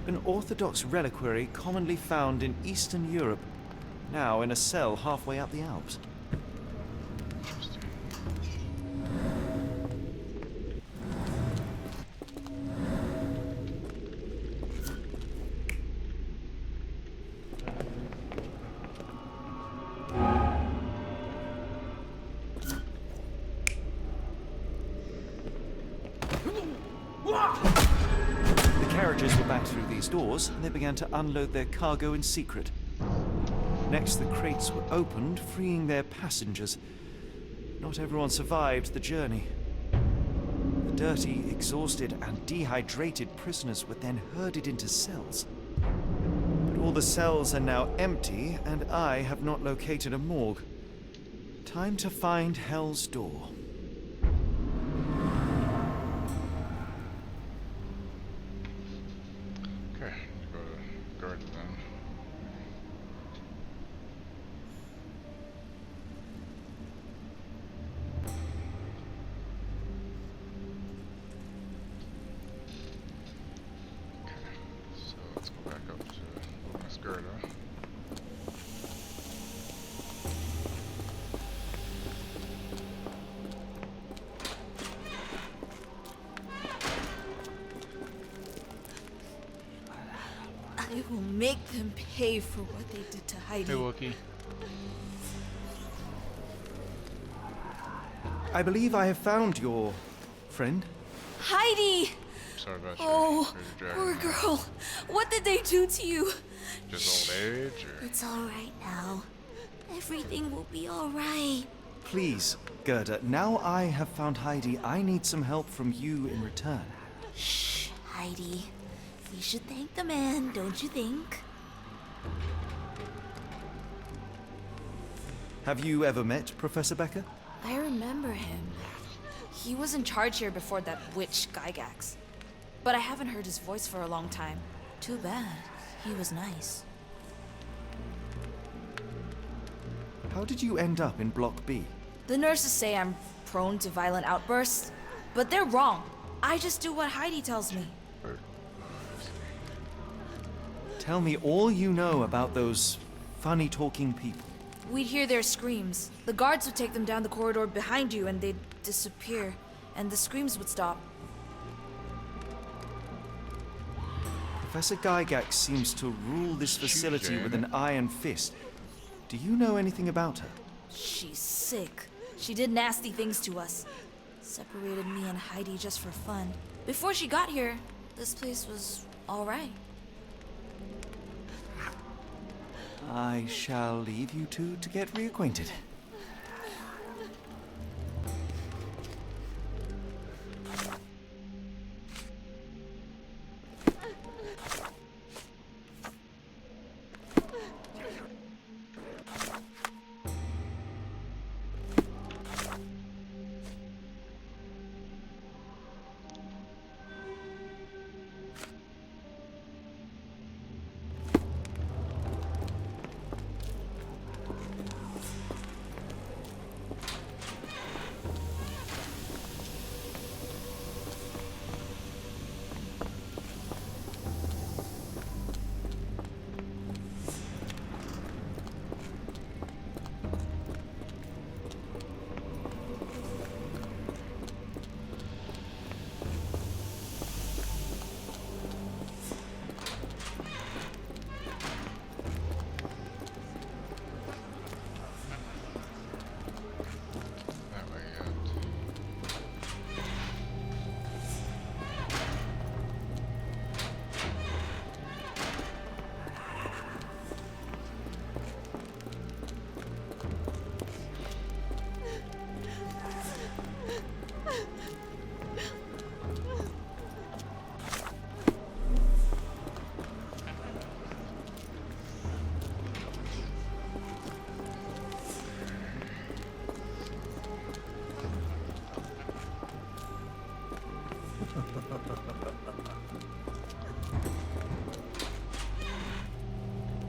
An Orthodox reliquary commonly found in Eastern Europe, now in a cell halfway up the Alps. Carriages were back through these doors, and they began to unload their cargo in secret. Next, the crates were opened, freeing their passengers. Not everyone survived the journey. The dirty, exhausted, and dehydrated prisoners were then herded into cells. But all the cells are now empty, and I have not located a morgue. Time to find Hell's Door. I will make them pay for what they did to Heidi. Hey, Wookie. I believe I have found your friend. Heidi! Sorry about Oh, your poor dragon. girl. What did they do to you? Just old age, or? It's all right now. Everything will be all right. Please, Gerda, now I have found Heidi, I need some help from you in return. Shh, Heidi. You should thank the man, don't you think? Have you ever met Professor Becker? I remember him. He was in charge here before that witch Gygax. But I haven't heard his voice for a long time. Too bad. He was nice. How did you end up in Block B? The nurses say I'm prone to violent outbursts, but they're wrong. I just do what Heidi tells me. Tell me all you know about those funny-talking people. We'd hear their screams. The guards would take them down the corridor behind you and they'd disappear, and the screams would stop. Professor Gygax seems to rule this facility with an iron fist. Do you know anything about her? She's sick. She did nasty things to us. Separated me and Heidi just for fun. Before she got here, this place was all right. I shall leave you two to get reacquainted.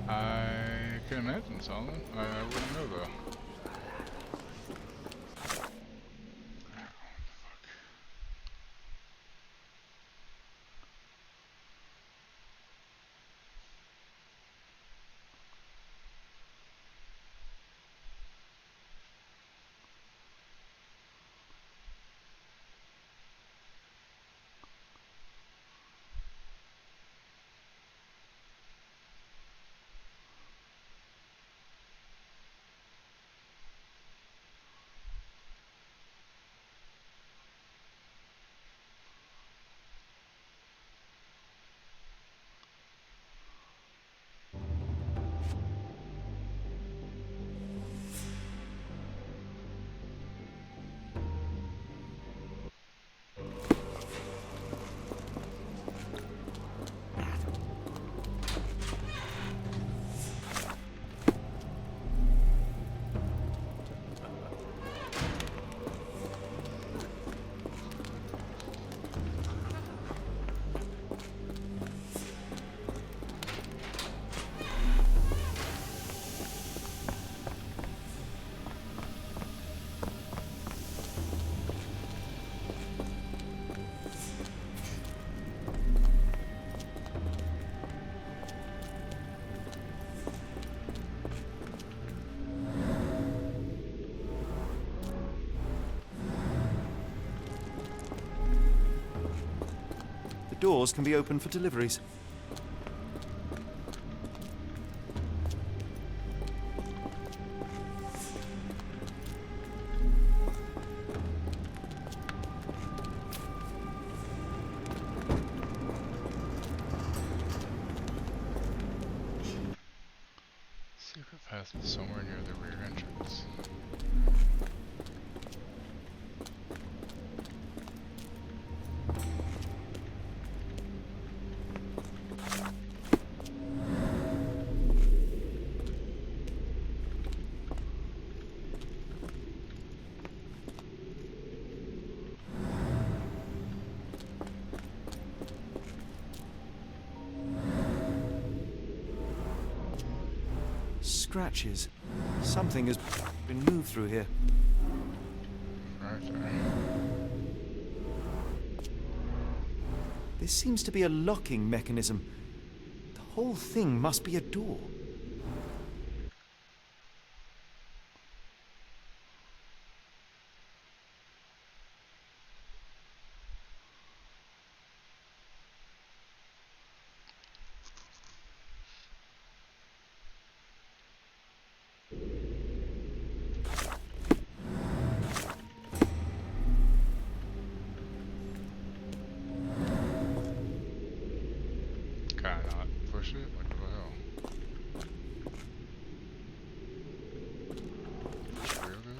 I can imagine, Solomon. I wouldn't know, though. The doors can be opened for deliveries. scratches. Something has been moved through here. Right there. This seems to be a locking mechanism. The whole thing must be a door. Can I not push it? Like, what the hell? Really?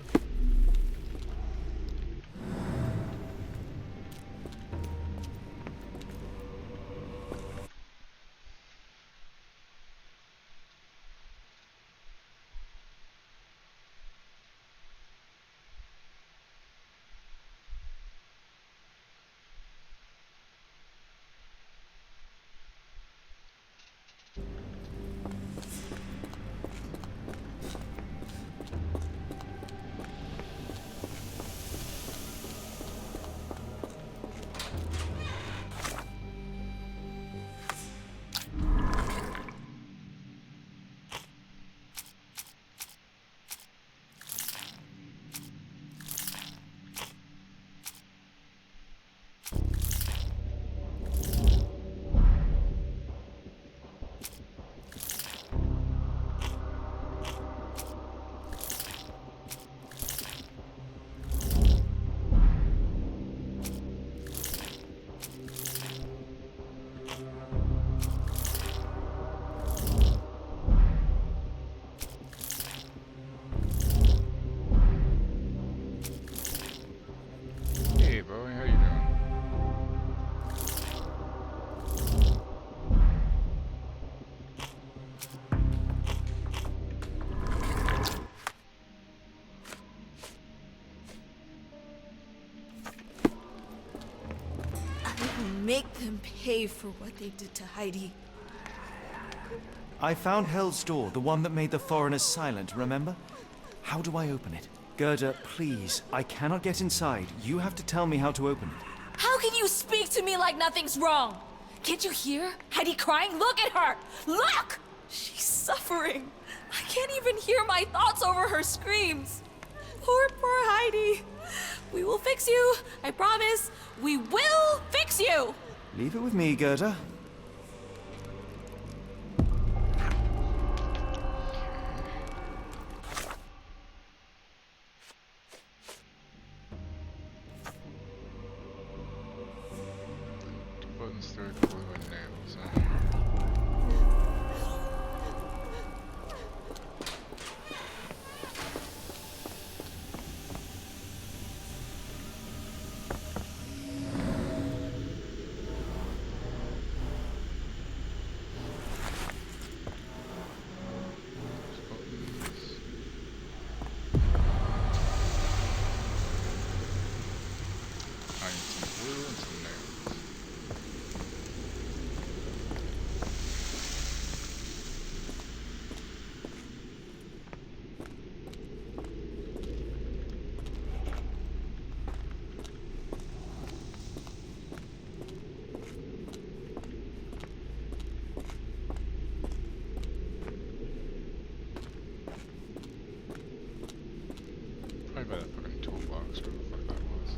Hey, Bowie, how you doing? I will make them pay for what they did to Heidi. I found Hell's Door, the one that made the foreigners silent, remember? How do I open it? Gerda, please, I cannot get inside. You have to tell me how to open it. How can you speak to me like nothing's wrong? Can't you hear Heidi crying? Look at her! Look! She's suffering. I can't even hear my thoughts over her screams. Poor Heidi. We will fix you. I promise. We will fix you! Leave it with me, Gerda. Buttons through glue and nails, huh? I need some glue and some nails. Probably by that fucking toolbox, where the fuck that was.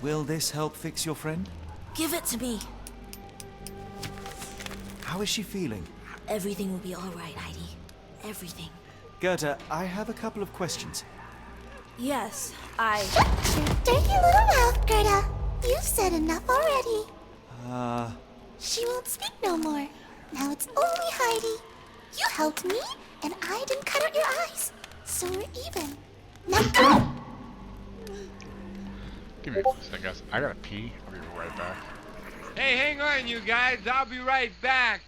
Will this help fix your friend? Give it to me. How is she feeling? Everything will be all right, Heidi. Everything. Gerda, I have a couple of questions. Yes, Dirty little mouth, Gerda. You've said enough already. She won't speak no more. Now it's only Heidi. You helped me, and I didn't cut out your eyes. So we're even. Now Give me a second, guys. I gotta pee. I'll be right back. Hey, hang on, you guys. I'll be right back.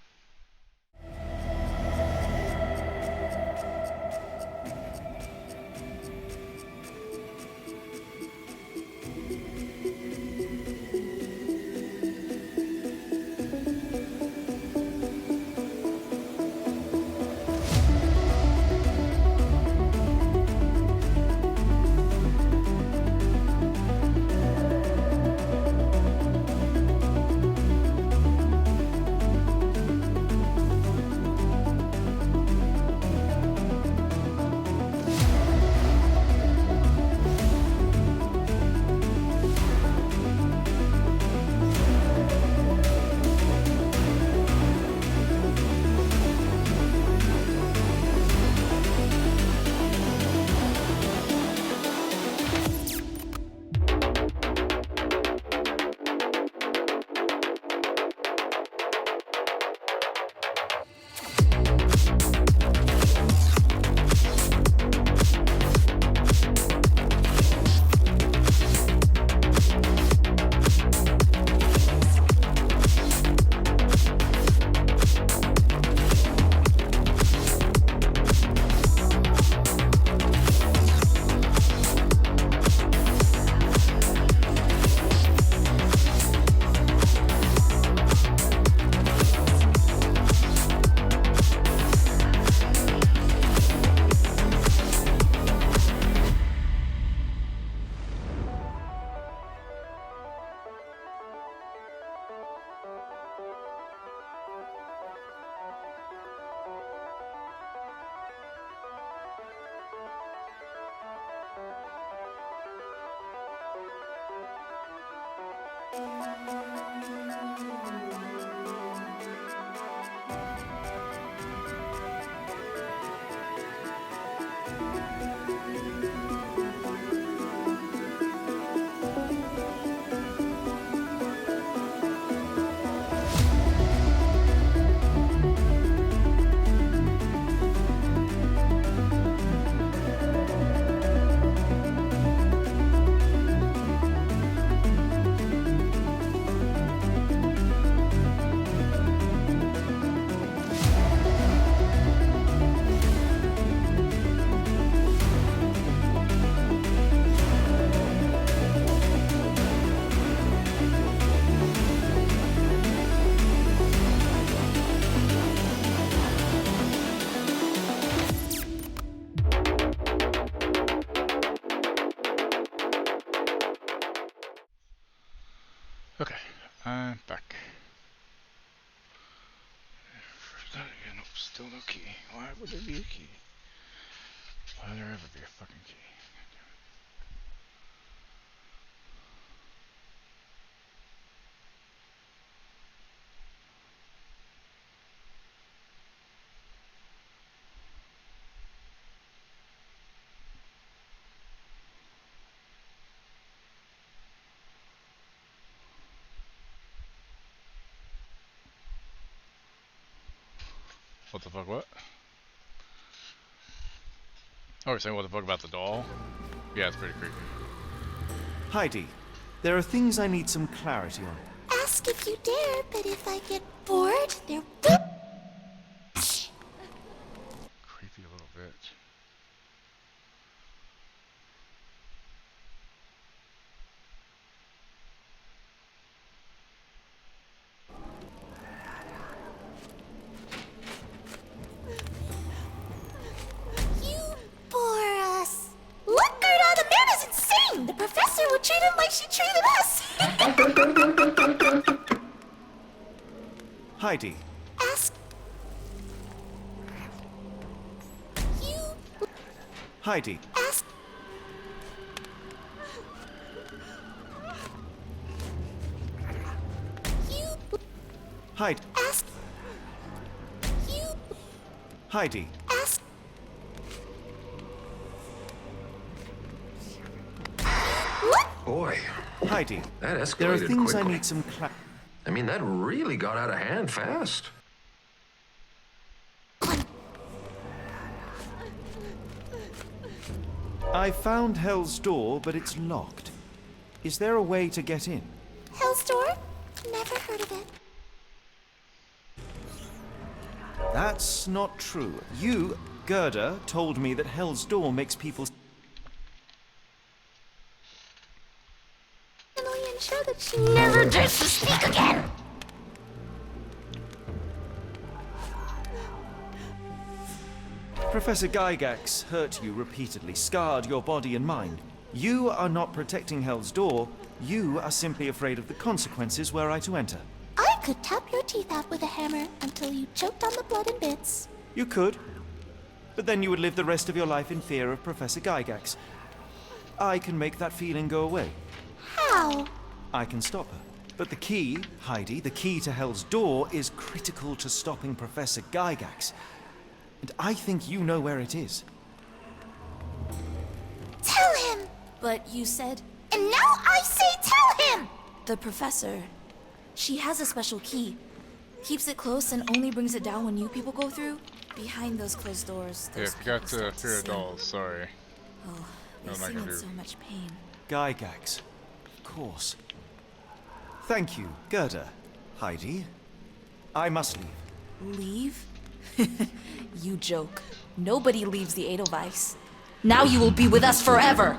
Okay, I'm back. Nope, still no key. Why would there be a key? Why would there ever be a fucking key? What the fuck, what? Oh, you're saying what the fuck about the doll? Yeah, it's pretty creepy. Heidi, there are things I need some clarity on. Ask if you dare, but if I get bored, there will. Creepy little bitch. The professor will treat him like she treated us. Heidi. Ask. Heidi. Ask. Heidi. Ask. You. Heidi. Ask. Boy. Heidi. That escalated There are things quickly. I need some I mean, that really got out of hand fast. I found Hell's Door, but it's locked. Is there a way to get in? Hell's Door? Never heard of it. That's not true. You, Gerda, told me that Hell's Door makes people... Finally ensure that she never dares to speak again! Professor Gygax hurt you repeatedly, scarred your body and mind. You are not protecting Hell's Door. You are simply afraid of the consequences were I to enter. I could tap your teeth out with a hammer until you choked on the blood in bits. You could, but then you would live the rest of your life in fear of Professor Gygax. I can make that feeling go away. How? I can stop her. But the key, Heidi, the key to Hell's Door is critical to stopping Professor Gygax. And I think you know where it is. Tell him! But you said... And now I say tell him! The professor. She has a special key. Keeps it close and only brings it down when new people go through. Behind those closed doors, Yeah, those forgot people to start fear sing. dolls, sorry. Oh, No, they I'm not sing gonna in do. so much pain. Gygax. Of course. Thank you, Gerda. Heidi. I must leave. Leave? You joke. Nobody leaves the Edelweiss. Now you will be with us forever!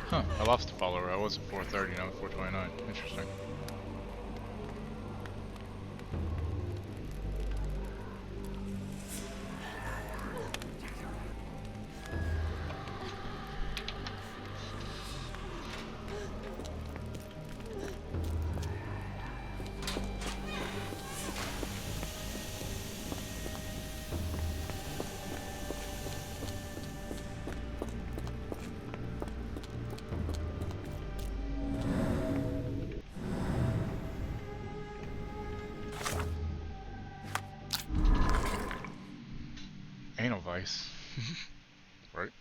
Huh, I lost a follower. I was at 430, now I'm at 429. Interesting. Anal vice. Right?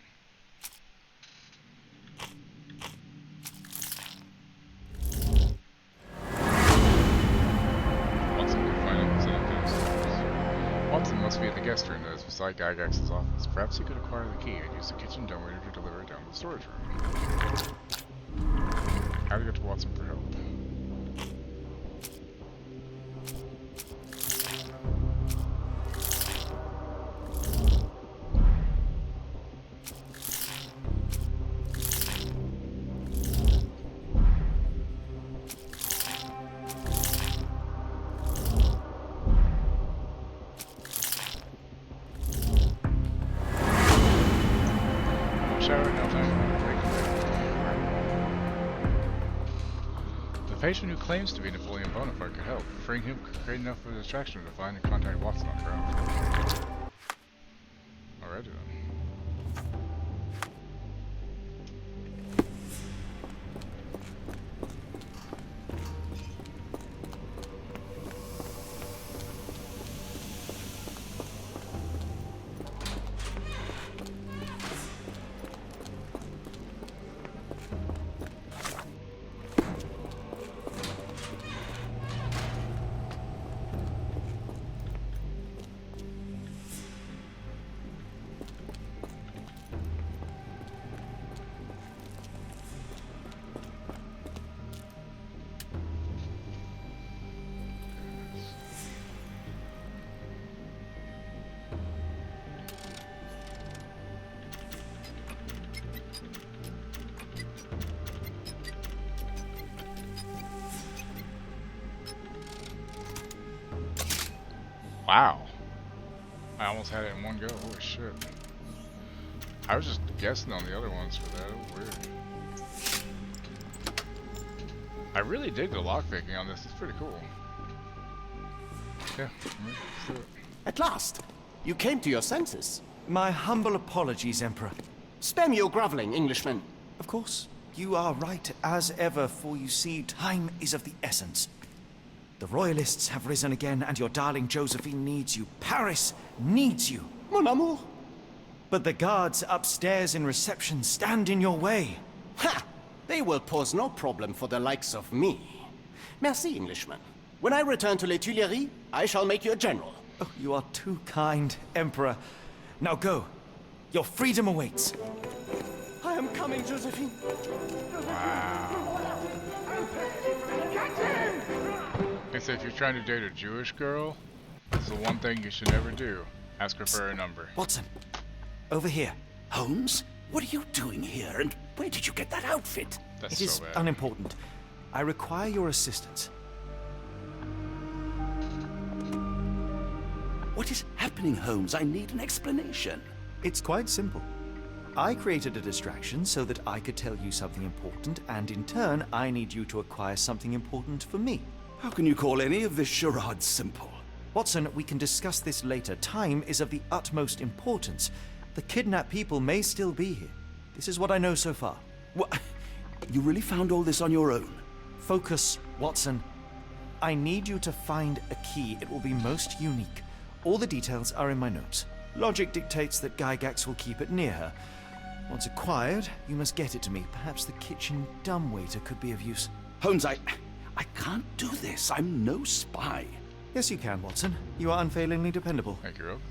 Watson can find him set up downstairs. Watson must be in the guest room that is beside Gygax's office. Perhaps he could acquire the key and use the kitchen dumbwaiter to deliver it down to the storage room. How to get to Watson for help? Shower, no time. Break. The patient who claims to be Napoleon Bonaparte could help. Freeing him could create enough of a distraction to find and contact Watson on ground. Alrighty then. Wow. I almost had it in one go. Holy shit. I was just guessing on the other ones for that. Weird. I really dig the lockpicking on this. It's pretty cool. Yeah, let's do it. At last, you came to your senses. My humble apologies, Emperor. Spare me your groveling, Englishman. Of course, you are right as ever, for you see, time is of the essence. The Royalists have risen again, and your darling Josephine needs you. Paris needs you. Mon amour. But the guards upstairs in reception stand in your way. Ha! They will pose no problem for the likes of me. Merci, Englishman. When I return to Les Tuileries, I shall make you a general. Oh, you are too kind, Emperor. Now go. Your freedom awaits. I am coming, Josephine. They say if you're trying to date a Jewish girl, it's the one thing you should never do. Ask her for her number. Watson, over here. Holmes? What are you doing here, and where did you get that outfit? It is unimportant. I require your assistance. What is happening, Holmes? I need an explanation. It's quite simple. I created a distraction so that I could tell you something important, and in turn, I need you to acquire something important for me. How can you call any of this charade simple? Watson, we can discuss this later. Time is of the utmost importance. The kidnapped people may still be here. This is what I know so far. What? You really found all this on your own? Focus, Watson. I need you to find a key. It will be most unique. All the details are in my notes. Logic dictates that Gygax will keep it near her. Once acquired, you must get it to me. Perhaps the kitchen dumbwaiter could be of use. Holmes, I can't do this. I'm no spy. Yes, you can, Watson. You are unfailingly dependable. Thank you, Rob.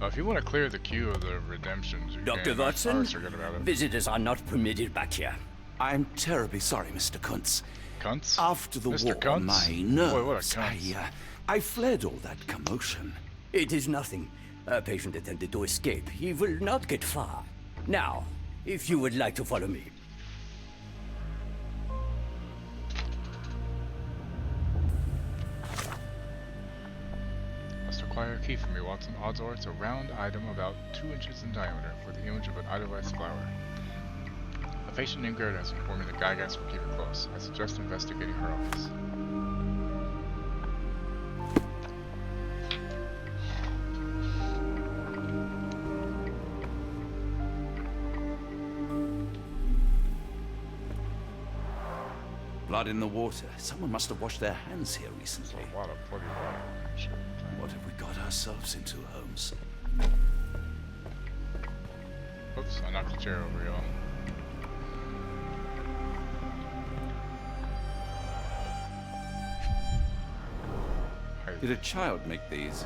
If you want to clear the queue of the redemptions, you Dr. can. Watson, About it. visitors are not permitted back here. I'm terribly sorry, Mr. Kuntz. Kuntz? After the Mr. war, Kuntz? my nerves, Boy, what a Kuntz. I fled all that commotion. It is nothing. A patient attempted to escape. He will not get far. Now, if you would like to follow me. Must acquire a key from me, Watson. Odds are it's a round item about 2 inches in diameter with the image of an Edelweiss flower. A patient named Gerda has informed me that Gygax will keep it close. I suggest investigating her office. Blood in the water. Someone must have washed their hands here recently. A lot of bloody water. What have we got ourselves into, Holmes? Oops, I knocked the chair over, y'all. Did a child make these?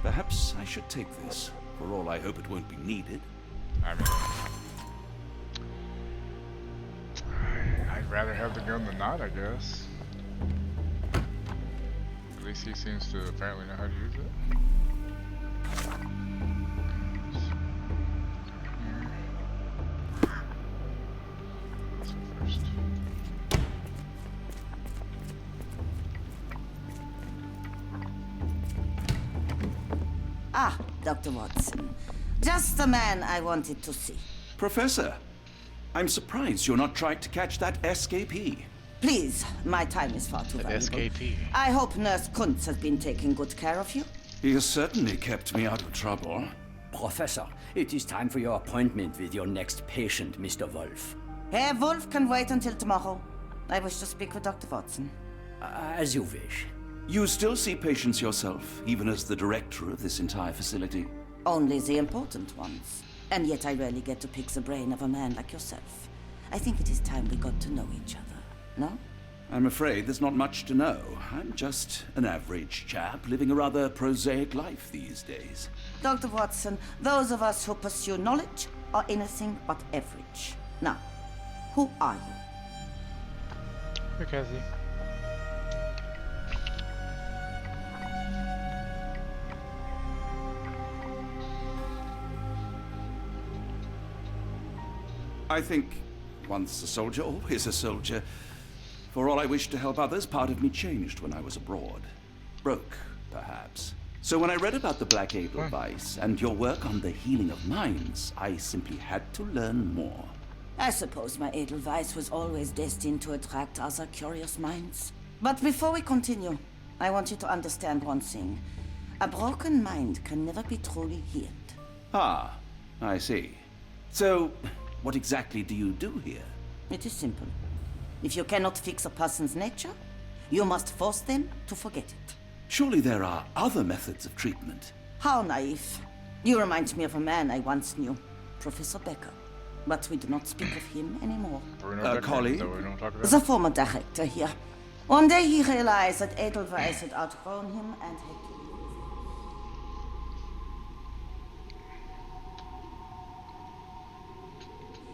Perhaps I should take this. For all I hope it won't be needed. I mean, I'd rather have the gun than not, I guess. At least he seems to apparently know how to use it. Ah, Dr. Watson. Just the man I wanted to see. Professor, I'm surprised you're not trying to catch that escapee. Please, my time is far too valuable. Escapee. I hope Nurse Kuntz has been taking good care of you. He has certainly kept me out of trouble. Professor, it is time for your appointment with your next patient, Mr. Wolf. Herr Wolf can wait until tomorrow. I wish to speak with Dr. Watson. As you wish. You still see patients yourself, even as the director of this entire facility? Only the important ones. And yet I rarely get to pick the brain of a man like yourself. I think it is time we got to know each other, no? I'm afraid there's not much to know. I'm just an average chap living a rather prosaic life these days. Dr. Watson, those of us who pursue knowledge are anything but average. Now, who are you? Hey, Cassie. I think once a soldier, always a soldier. For all I wish to help others, part of me changed when I was abroad. Broke, perhaps. So when I read about the Black Edelweiss and your work on the healing of minds, I simply had to learn more. I suppose my Edelweiss was always destined to attract other curious minds. But before we continue, I want you to understand one thing. A broken mind can never be truly healed. Ah, I see. So, what exactly do you do here? It is simple. If you cannot fix a person's nature, you must force them to forget it. Surely there are other methods of treatment. How naive. You remind me of a man I once knew, Professor Becker. But we do not speak of him anymore. A colleague? The former director here. One day he realized that Edelweiss had outgrown him and had to leave.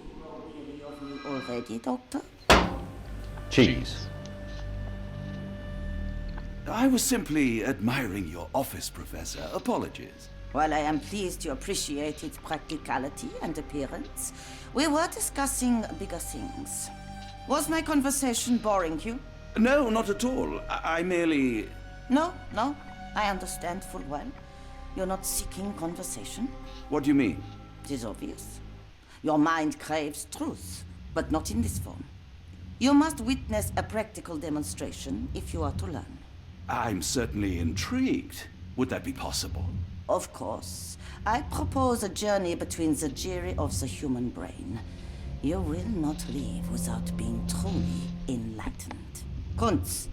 You know really of me already, Doctor? Cheese. I was simply admiring your office, Professor. Apologies. While I am pleased you appreciate its practicality and appearance, we were discussing bigger things. Was my conversation boring you? No, not at all. I merely... No, I understand full well. You're not seeking conversation. What do you mean? It is obvious. Your mind craves truth, but not in this form. You must witness a practical demonstration if you are to learn. I'm certainly intrigued. Would that be possible? Of course. I propose a journey between the jury of the human brain. You will not leave without being truly enlightened. Kuntz,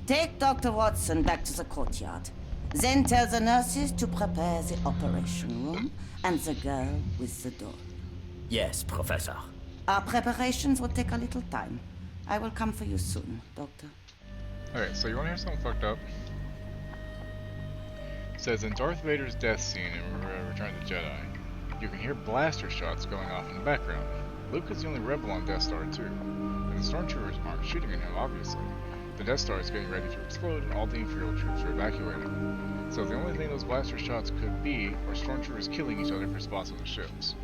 take Dr. Watson back to the courtyard. Then tell the nurses to prepare the operation room and the girl with the doll. Yes, Professor. Our preparations will take a little time. I will come for you soon, Doctor. Okay, so you want to hear something fucked up? It says in Darth Vader's death scene in Return of the Jedi, you can hear blaster shots going off in the background. Luke is the only rebel on Death Star 2, and the stormtroopers aren't shooting at him, obviously. The Death Star is getting ready to explode, and all the Imperial troops are evacuating. So the only thing those blaster shots could be are stormtroopers killing each other for spots on the ships.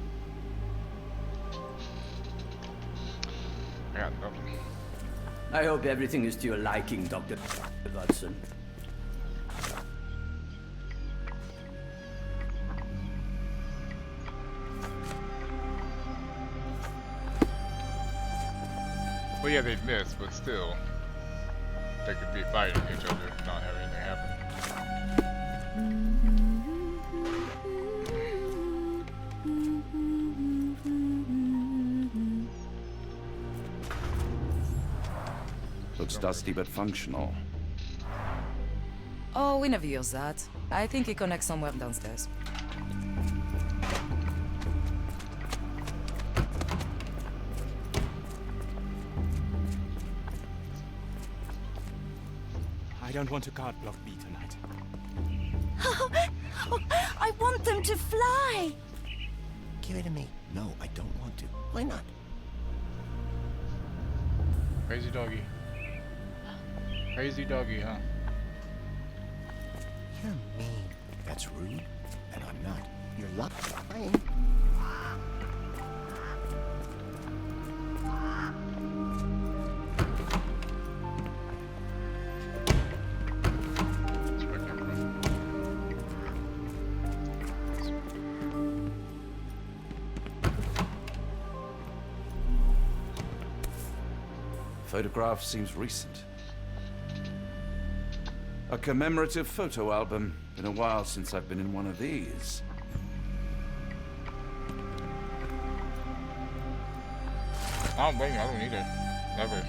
I got nothing. I hope everything is to your liking, Dr. Watson. Well, yeah, they'd miss, but still, they could be fighting each other and not have anything happen. Looks dusty but functional. Oh, we never use that. I think it connects somewhere downstairs. I don't want to card block B tonight. I want them to fly! Give it to me. No, I don't want to. Why not? Crazy doggy. Crazy doggy, huh? You're mean. That's rude, and I'm not. You're lying. Photograph seems recent. A commemorative photo album. Been a while since I've been in one of these. I don't need it. Never.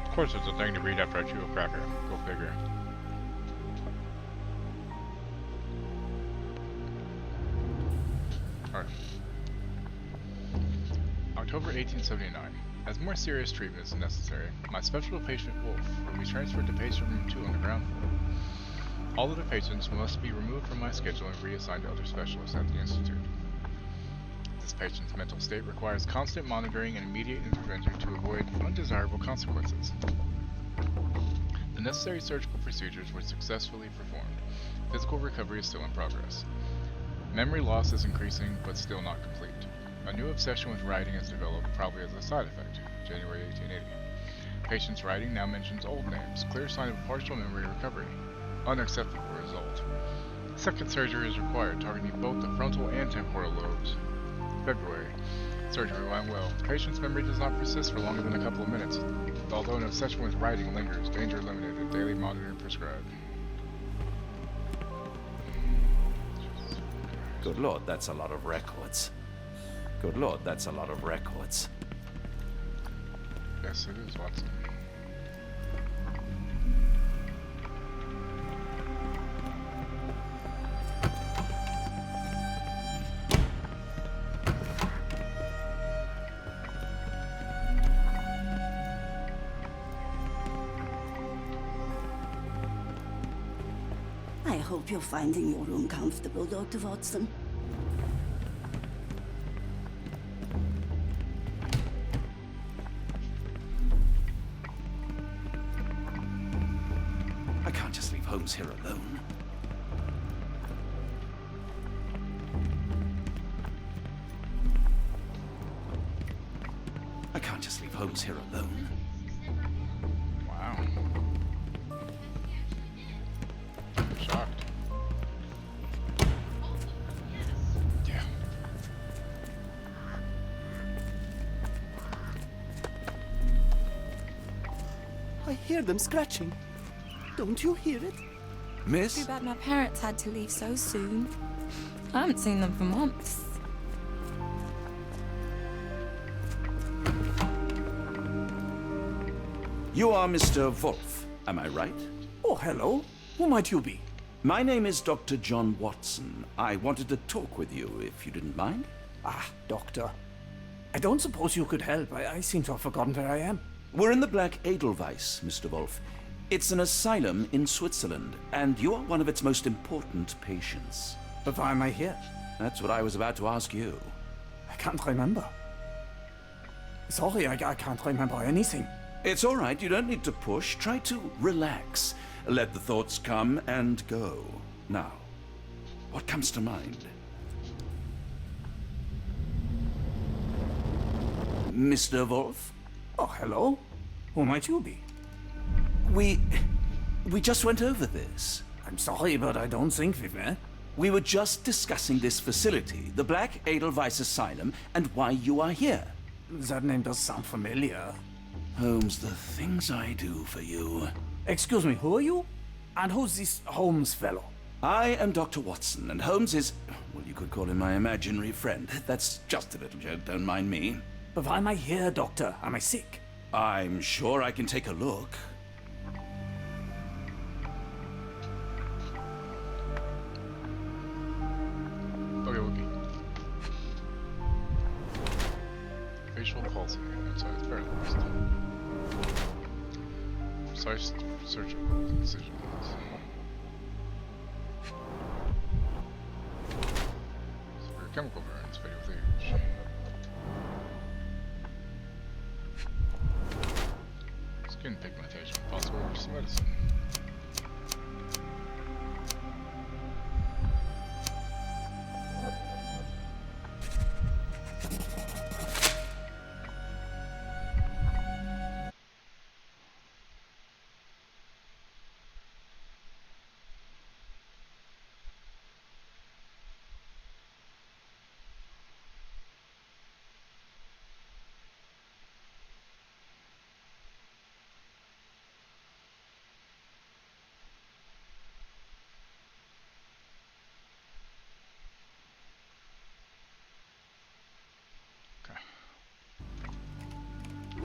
Of course it's a thing to read after I chew a cracker. Go figure. Alright. October 1879. As more serious treatment is necessary, my special patient Wolf will be transferred to patient room 2 on the ground floor. All other patients must be removed from my schedule and reassigned to other specialists at the Institute. This patient's mental state requires constant monitoring and immediate intervention to avoid undesirable consequences. The necessary surgical procedures were successfully performed. Physical recovery is still in progress. Memory loss is increasing, but still not complete. A new obsession with writing is developed, probably as a side effect. January 1880. Patient's writing now mentions old names. Clear sign of partial memory recovery. Unacceptable result. Second surgery is required, targeting both the frontal and temporal lobes. February. Surgery went well. Patient's memory does not persist for longer than a couple of minutes. Although an obsession with writing lingers, danger limited. Daily monitoring prescribed. Good lord, that's a lot of records. Good lord, that's a lot of records. Yes, it is, Watson. I hope you're finding your room comfortable, Dr. Watson. I can't just leave Holmes here alone. I can't just leave Holmes here alone. Wow. Shocked. Yeah. I hear them scratching. Don't you hear it? Miss? Too bad my parents had to leave so soon. I haven't seen them for months. You are Mr. Wolf, am I right? Oh, hello. Who might you be? My name is Dr. John Watson. I wanted to talk with you, if you didn't mind. Ah, Doctor. I don't suppose you could help. I seem to have forgotten where I am. We're in the Black Edelweiss, Mr. Wolf. It's an asylum in Switzerland, and you are one of its most important patients. But why am I here? That's what I was about to ask you. I can't remember. Sorry, I can't remember anything. It's all right, you don't need to push. Try to relax. Let the thoughts come and go. Now, what comes to mind? Mr. Wolf? Oh, hello. Who might you be? We just went over this. I'm sorry, but I don't think we've met. We were just discussing this facility, the Black Edelweiss Asylum, and why you are here. That name does sound familiar. Holmes, the things I do for you. Excuse me, who are you? And who's this Holmes fellow? I am Dr. Watson, and Holmes is, well, you could call him my imaginary friend. That's just a little joke, don't mind me. But why am I here, Doctor? Am I sick? I'm sure I can take a look. Okay, okay. Facial pulse inside its paralyzed. Precise surgical incisions. Severe chemical burns, fade with age. Skin pigmentation, possible emergency medicine.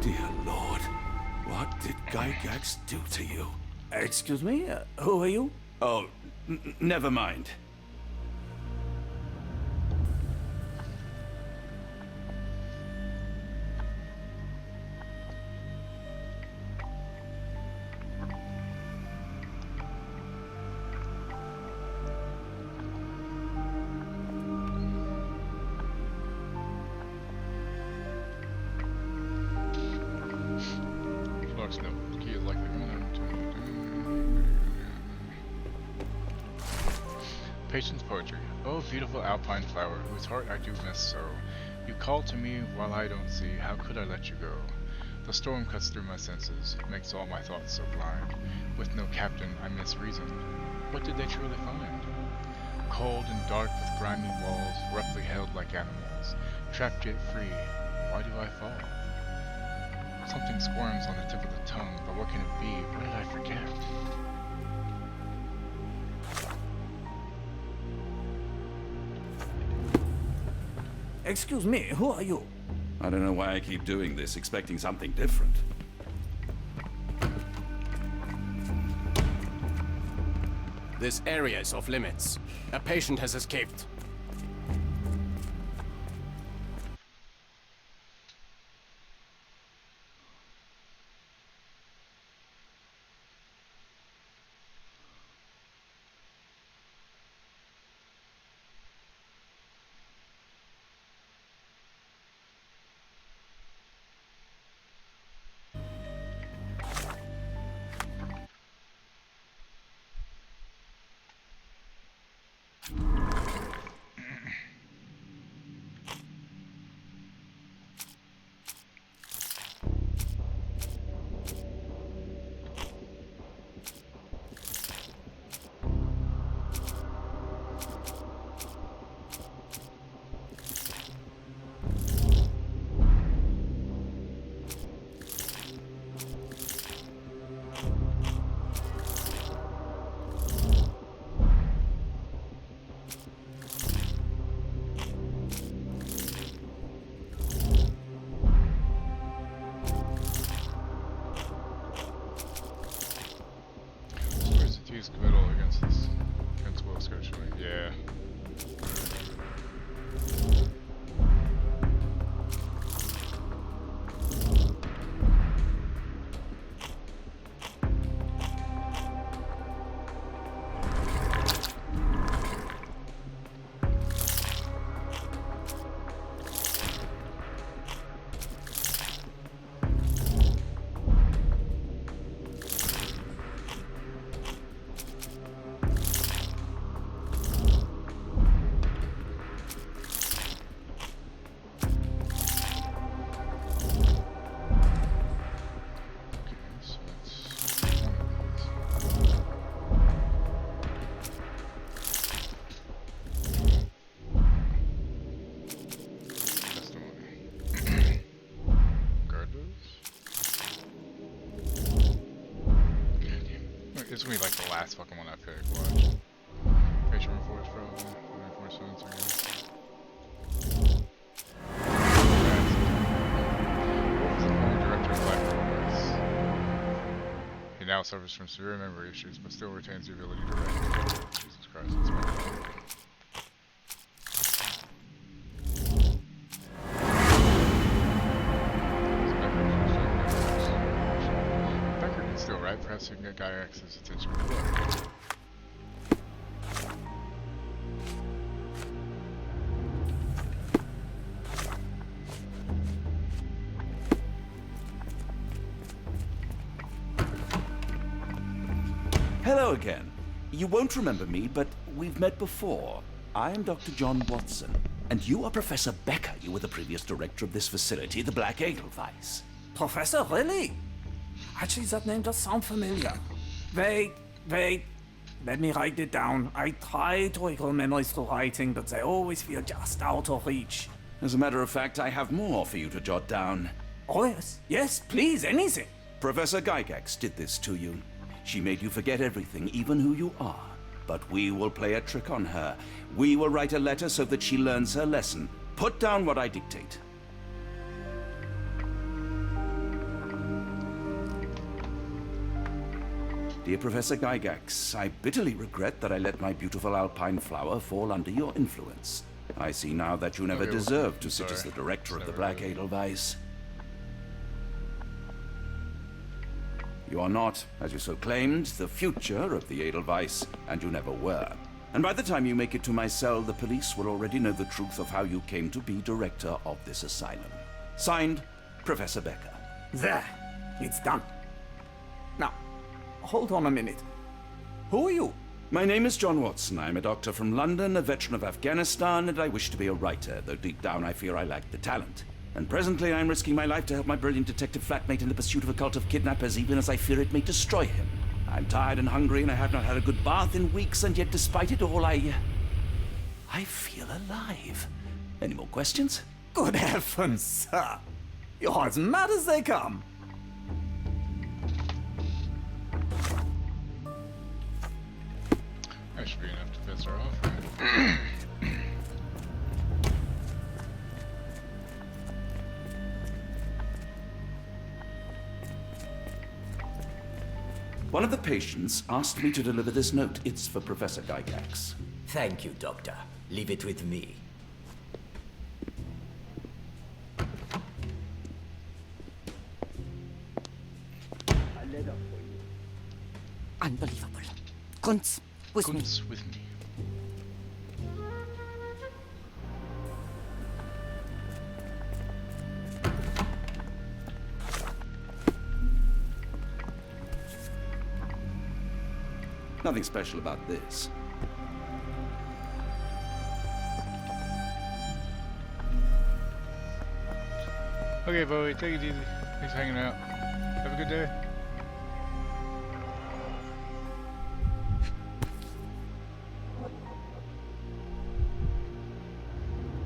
Dear Lord, what did Gygax do to you? Excuse me? Who are you? Oh, never mind. Patient's poetry. Oh, beautiful alpine flower, whose heart I do miss so. You call to me while I don't see, how could I let you go? The storm cuts through my senses, makes all my thoughts so blind. With no captain, I misreason. What did they truly find? Cold and dark with grimy walls, roughly held like animals. Trapped yet free, why do I fall? Something squirms on the tip of the tongue, but what can it be? What did I forget? Excuse me, who are you? I don't know why I keep doing this, expecting something different. This area is off limits. A patient has escaped. Committal against this principle of scheduling. Yeah. This will be like the last fucking one I picked. Watch. Patient reports probably. 24/7. What was the former director of Black Eagles? He now suffers from severe memory issues, but still retains the ability to write. Jesus Christ, it's been perhaps you can get Gygax's attention. Hello again. You won't remember me, but we've met before. I am Dr. John Watson, and you are Professor Becker. You were the previous director of this facility, the Black Edelweiss. Professor, really? Actually, that name does sound familiar. Wait. Let me write it down. I try to recall memories through writing, but they always feel just out of reach. As a matter of fact, I have more for you to jot down. Oh, yes. Yes, please, anything. Professor Gygax did this to you. She made you forget everything, even who you are. But we will play a trick on her. We will write a letter so that she learns her lesson. Put down what I dictate. Dear Professor Gygax, I bitterly regret that I let my beautiful alpine flower fall under your influence. I see now that you never deserved to sit as the director of the Black Edelweiss. You are not, as you so claimed, the future of the Edelweiss, and you never were. And by the time you make it to my cell, the police will already know the truth of how you came to be director of this asylum. Signed, Professor Becker. There. It's done. Now, hold on a minute. Who are you? My name is John Watson. I'm a doctor from London, a veteran of Afghanistan, and I wish to be a writer, though deep down I fear I lack the talent. And presently I'm risking my life to help my brilliant detective flatmate in the pursuit of a cult of kidnappers, even as I fear it may destroy him. I'm tired and hungry, and I have not had a good bath in weeks, and yet despite it all, I feel alive. Any more questions? Good heavens, sir. You're as mad as they come. That should be enough to piss her off, right? One of the patients asked me to deliver this note. It's for Professor Gygax. Thank you, Doctor. Leave it with me. Unbelievable. Kunz, with me. Kunz with me. Nothing special about this. Okay, Bowie, take it easy. Thanks for hanging out. Have a good day.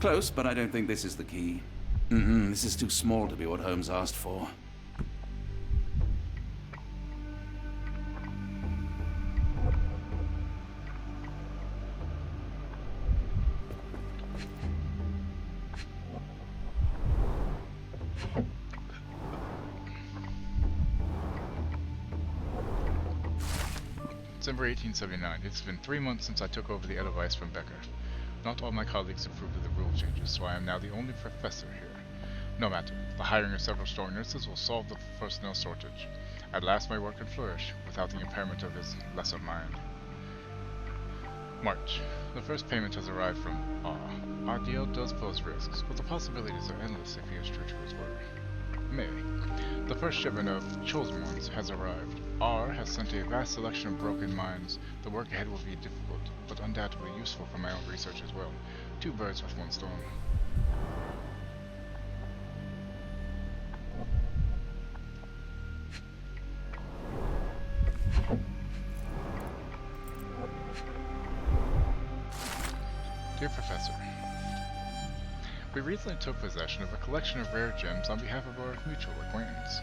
Close, but I don't think this is the key. This is too small to be what Holmes asked for. December 1879. It's been 3 months since I took over the Edelweiss from Becker. Not all my colleagues approved of the rule changes, so I am now the only professor here. No matter, the hiring of several strong nurses will solve the personnel shortage. At last my work can flourish, without the impairment of his lesser mind. March. The first payment has arrived from R. Our deal does pose risks, but the possibilities are endless if he is true to his word. May. The first shipment of chosen ones has arrived. R has sent a vast selection of broken minds. The work ahead will be difficult, but undoubtedly useful for my own research as well. 2 birds with 1 stone. Dear Professor, we recently took possession of a collection of rare gems on behalf of our mutual acquaintance.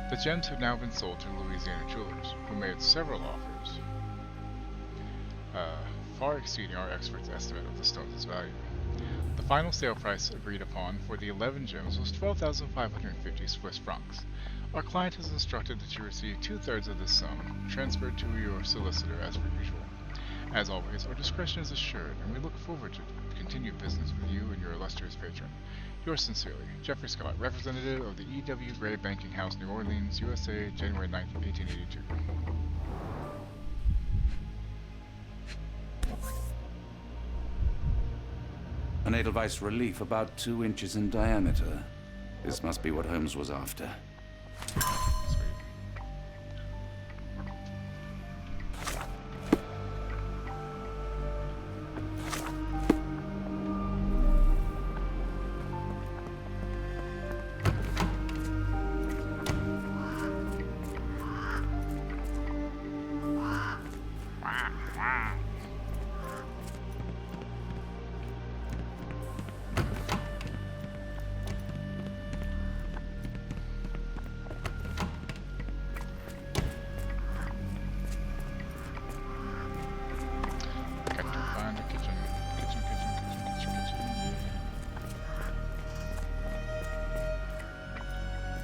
The gems have now been sold to Louisiana Jewelers, who made several offers, far exceeding our experts' estimate of the stone's value. The final sale price agreed upon for the 11 gems was 12,550 Swiss francs. Our client has instructed that you receive 2/3 of this sum, transferred to your solicitor as per usual. As always, our discretion is assured, and we look forward to continued business with you and your illustrious patron. Yours sincerely, Jeffrey Scott, representative of the E.W. Gray Banking House, New Orleans, USA, January 9th, 1882. An Edelweiss relief about 2 inches in diameter. This must be what Holmes was after.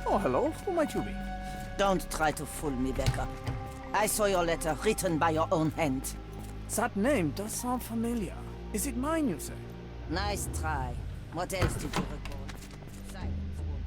Oh, hello. Who might you be? Don't try to fool me, Becker. I saw your letter written by your own hand. That name does sound familiar. Is it mine, you say? Nice try. What else did you recall? Silence won't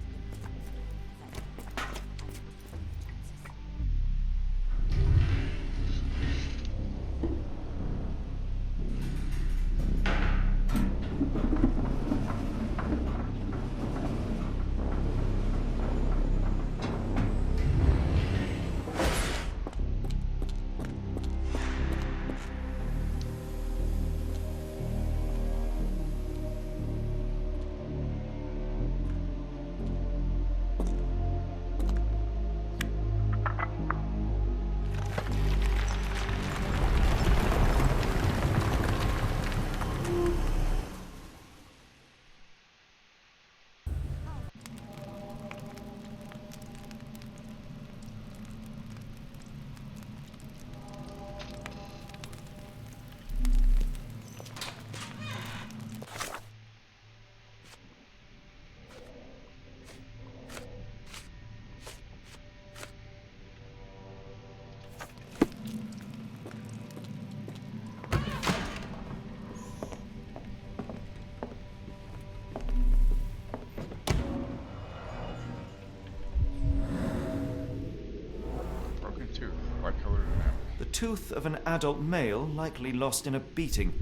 The tooth of an adult male, likely lost in a beating.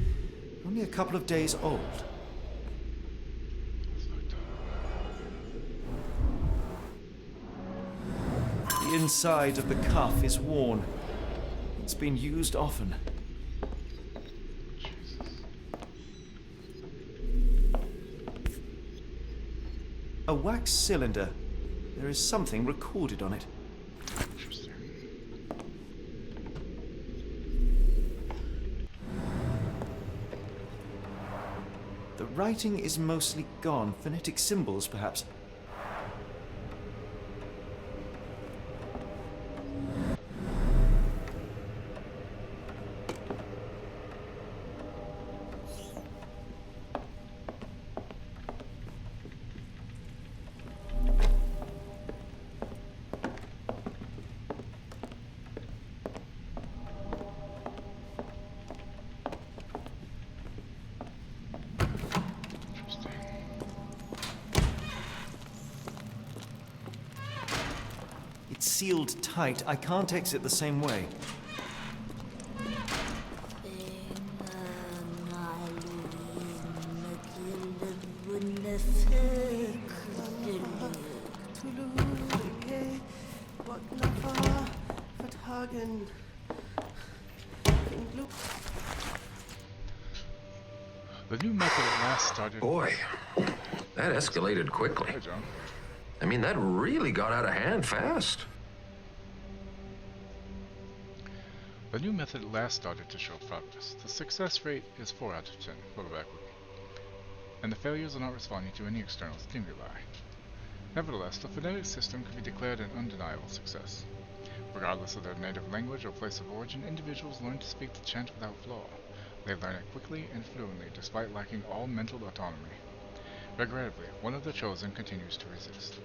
Only a couple of days old. The inside of the cuff is worn. It's been used often. A wax cylinder. There is something recorded on it. The writing is mostly gone. Phonetic symbols, perhaps. It's sealed tight. I can't exit the same way. The new method at last started... Boy, that escalated quickly. Hi, John. I mean, that really got out of hand fast. The new method at last started to show progress. The success rate is 4 out of 10. Go backward. And the failures are not responding to any external stimuli. Nevertheless, the phonetic system can be declared an undeniable success. Regardless of their native language or place of origin, individuals learn to speak the chant without flaw. They learn it quickly and fluently, despite lacking all mental autonomy. Regrettably, one of the chosen continues to resist.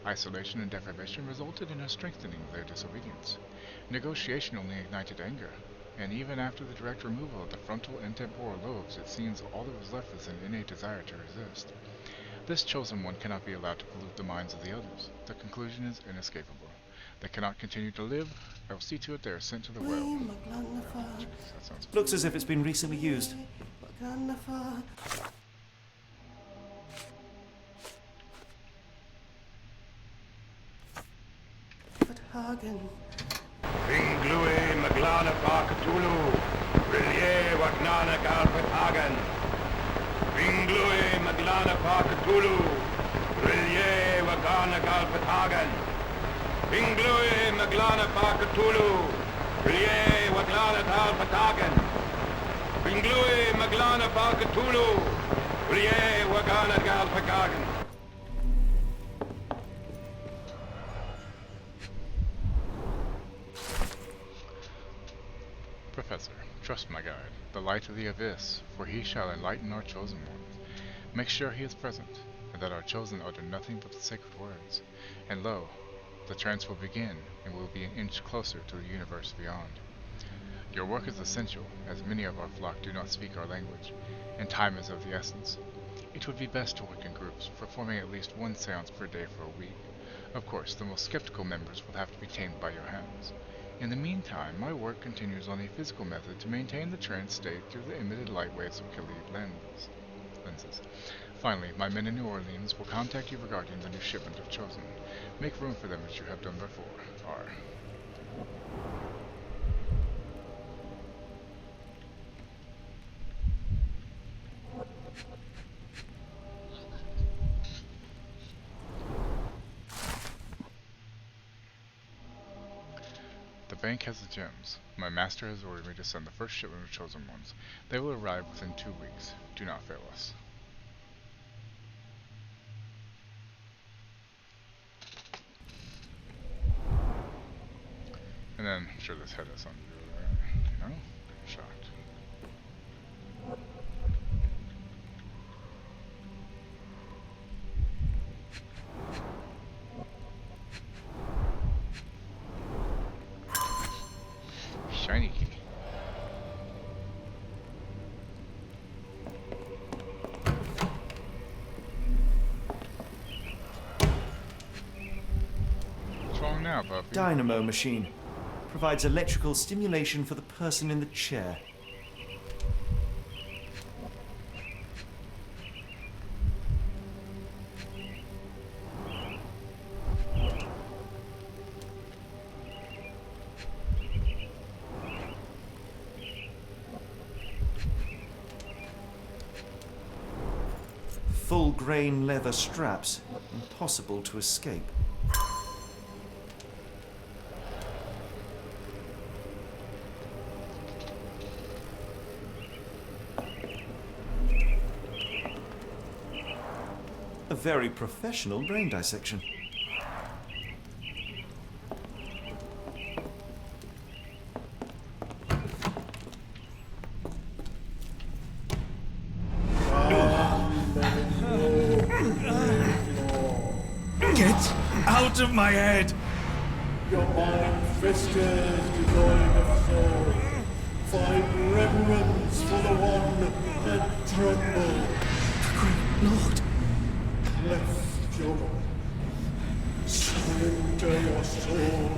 Isolation and deprivation resulted in a strengthening of their disobedience. Negotiation only ignited anger, and even after the direct removal of the frontal and temporal lobes, it seems all that was left was an innate desire to resist. This chosen one cannot be allowed to pollute the minds of the others. The conclusion is inescapable. They cannot continue to live. I will see to it they are sent to the well. Jeez, that sounds Looks as if it's been recently used. Ringlui Maglana Parkatulu, Rilye Wagnana Galpatagan. Ringlui Maglana Parkatulu, Rilye Wagana Galpatagan. Ringlui Maglana Parkatulu, Rilye Waglana Galpatagan. Ringlui Maglana Parkatulu, Rilye Wagana Galpatagan. Professor, trust my guide, the light of the abyss, for he shall enlighten our chosen ones. Make sure he is present, and that our chosen utter nothing but the sacred words. And lo, the trance will begin, and we will be an inch closer to the universe beyond. Your work is essential, as many of our flock do not speak our language, and time is of the essence. It would be best to work in groups, performing at least one seance per day for a week. Of course, the most skeptical members will have to be tamed by your hands. In the meantime, my work continues on a physical method to maintain the trance state through the emitted light waves of Khalid lenses. Finally, my men in New Orleans will contact you regarding the new shipment of Chosen. Make room for them as you have done before. R. The bank has the gems. My master has ordered me to send the first shipment of chosen ones. They will arrive within 2 weeks. Do not fail us. And then, I'm sure this head has something to do with it, right? No? I'm shocked. Shiny key. What's wrong now, puppy? Dynamo machine. Provides electrical stimulation for the person in the chair. Full-grain leather straps. Impossible to escape. A very professional brain dissection. Get out of my head! Your mind festers, devoid of soul. Find reverence for the one that trembled. Lord! Left your surrender your soul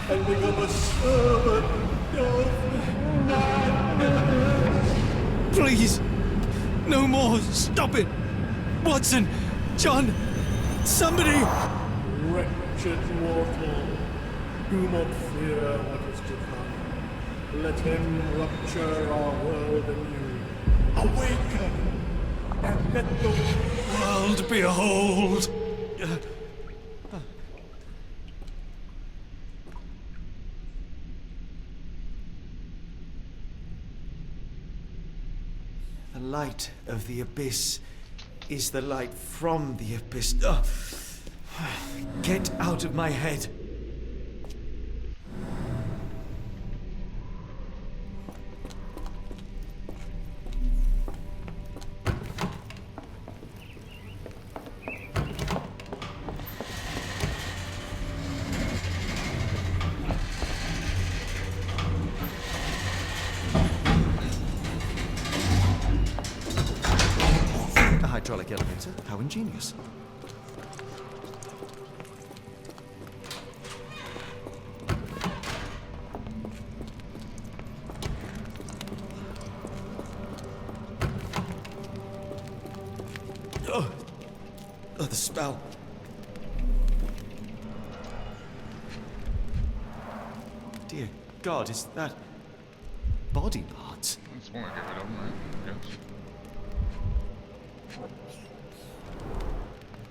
and become a servant of madness. Please! No more! Stop it! Watson! John! Somebody! Wretched mortal, do not fear what is to come. Let him rupture our world anew. Awaken! And let the world behold! The light of the abyss is the light from the abyss. Get out of my head. A hydraulic elevator? How ingenious. Oh, the spell. Dear God, is that body parts? I just want to get rid of them, right? I guess.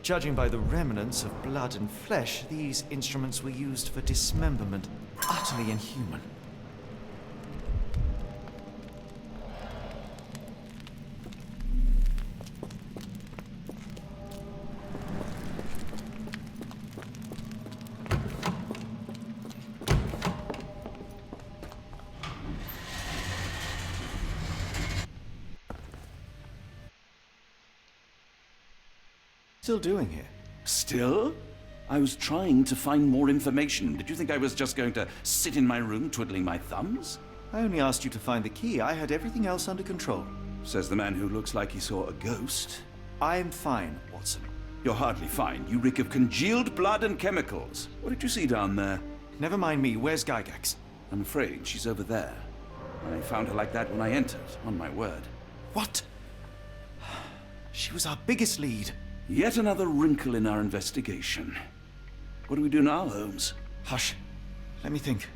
Judging by the remnants of blood and flesh, these instruments were used for dismemberment. Utterly inhuman. Still doing here? Still? I was trying to find more information. Did you think I was just going to sit in my room twiddling my thumbs? I only asked you to find the key. I had everything else under control. Says the man who looks like he saw a ghost. I'm fine, Watson. You're hardly fine. You reek of congealed blood and chemicals. What did you see down there? Never mind me. Where's Gygax? I'm afraid she's over there. I found her like that when I entered, on my word. What? She was our biggest lead. Yet another wrinkle in our investigation. What do we do now, Holmes? Hush. Let me think.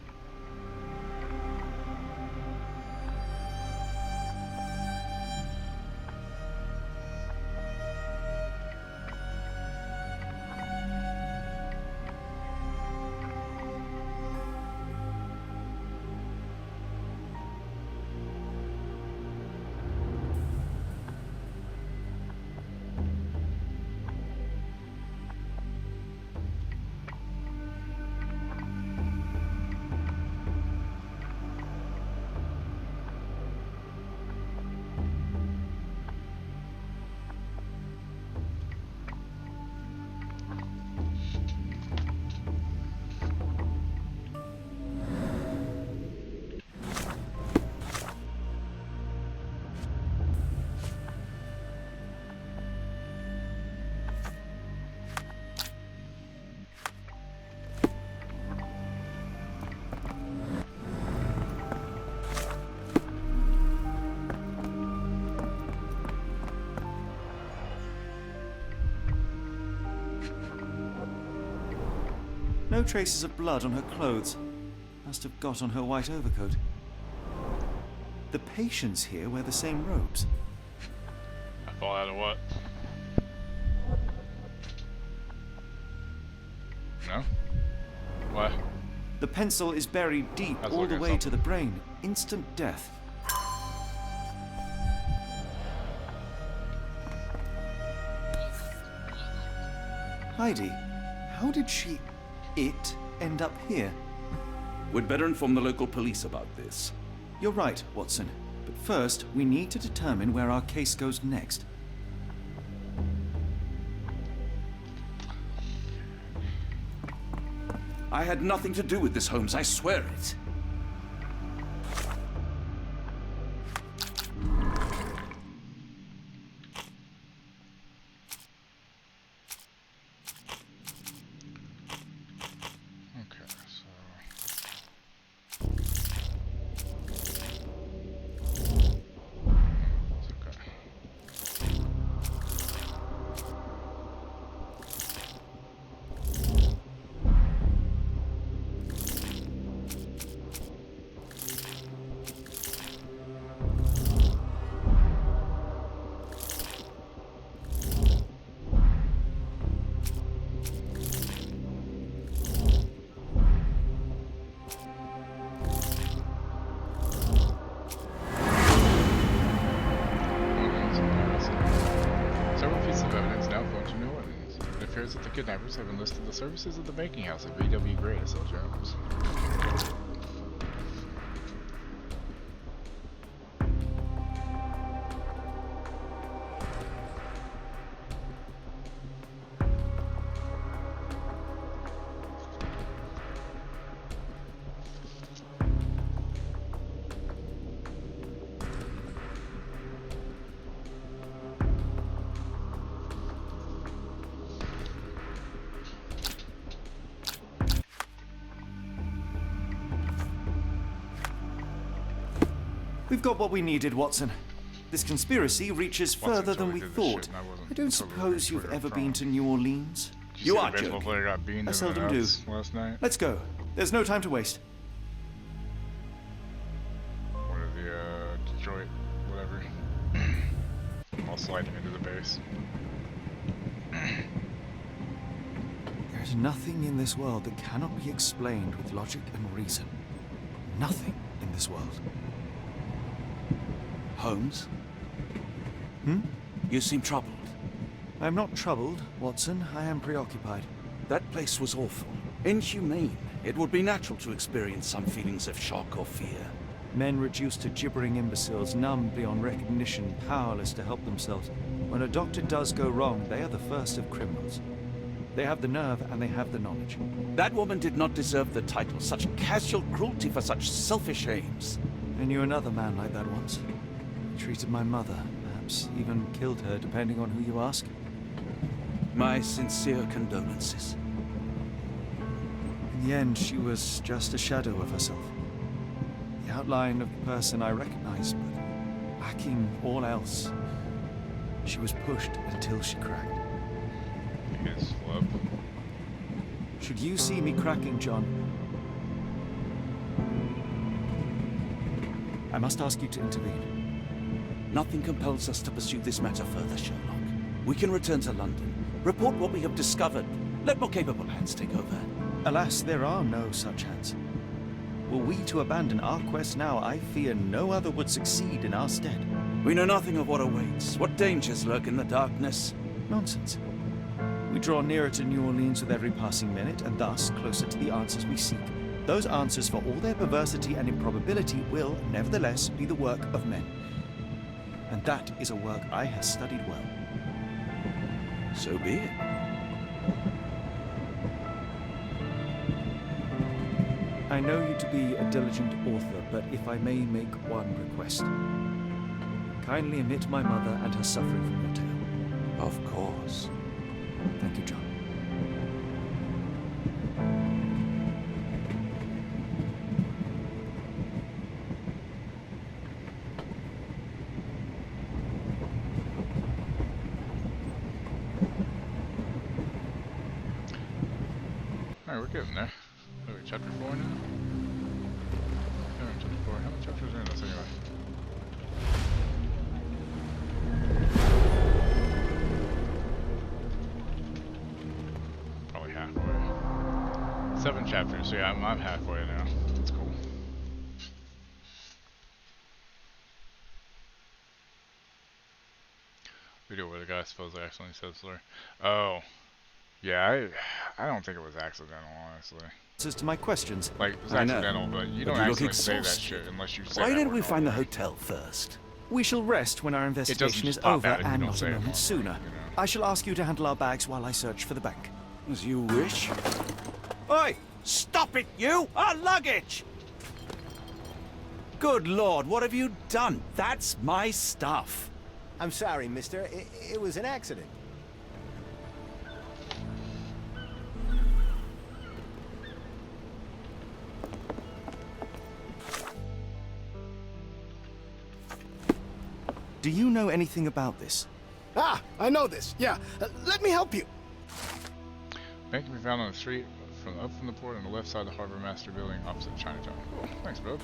no traces of blood on her clothes. Must have got on her white overcoat. The patients here wear the same robes. I fall out of what? No? What? The pencil is buried deep all the way to the brain. Instant death. Heidi, how did it end up here? We'd better inform the local police about this. You're right, Watson. But first, we need to determine where our case goes next. I had nothing to do with this, Holmes, I swear it. That the kidnappers have enlisted the services of the banking house at V.W. Gray to sell germs. We've got what we needed, Watson. This conspiracy reaches further than we thought. I don't suppose you've ever been to New Orleans? You are joking. I seldom do. Last night. Let's go. There's no time to waste. Or the Detroit, whatever. I'll slide him into the base. There's nothing in this world that cannot be explained with logic and reason. Nothing in this world. Holmes? Hmm? You seem troubled. I'm not troubled, Watson. I am preoccupied. That place was awful. Inhumane. It would be natural to experience some feelings of shock or fear. Men reduced to gibbering imbeciles, numb beyond recognition, powerless to help themselves. When a doctor does go wrong, they are the first of criminals. They have the nerve and they have the knowledge. That woman did not deserve the title. Such casual cruelty for such selfish aims. I knew another man like that once. He treated my mother, perhaps even killed her, depending on who you ask. My sincere condolences. In the end, she was just a shadow of herself. The outline of the person I recognized, but lacking all else. She was pushed until she cracked. His flip. Should you see me cracking, John, I must ask you to intervene. Nothing compels us to pursue this matter further, Sherlock. We can return to London, report what we have discovered. Let more capable hands take over. Alas, there are no such hands. Were we to abandon our quest now, I fear no other would succeed in our stead. We know nothing of what awaits. What dangers lurk in the darkness? Nonsense. We draw nearer to New Orleans with every passing minute, and thus closer to the answers we seek. Those answers, for all their perversity and improbability, will, nevertheless, be the work of men. And that is a work I have studied well. So be it. I know you to be a diligent author, but if I may make one request. Kindly omit my mother and her suffering from your tale. Of course. Thank you, John. Alright, we're getting there. Are we chapter 4 now? Yeah, we're in chapter 4. How many chapters are in this anyway? Probably halfway. 7 chapters, so yeah, I'm halfway now. That's cool. Video where the guy supposedly accidentally said slur. Oh. Yeah, I don't think it was accidental, honestly. Answers to my questions. Like, it was I know, accidental, but you don't you look actually say that exhausted. shit unless you say Why that didn't word we find the normally. hotel first? We shall rest when our investigation is just pop over, out if you and don't not say a it moment normally, sooner. I shall ask you to handle our bags while I search for the bank. As you wish. Oi! Stop it, you! Our luggage! Good Lord, what have you done? That's my stuff. I'm sorry, mister. It was an accident. Do you know anything about this? Ah, I know this. Yeah, let me help you. Bank can be found on the street up from the port on the left side of the Harbor Master Building opposite Chinatown. Cool. Thanks, bro.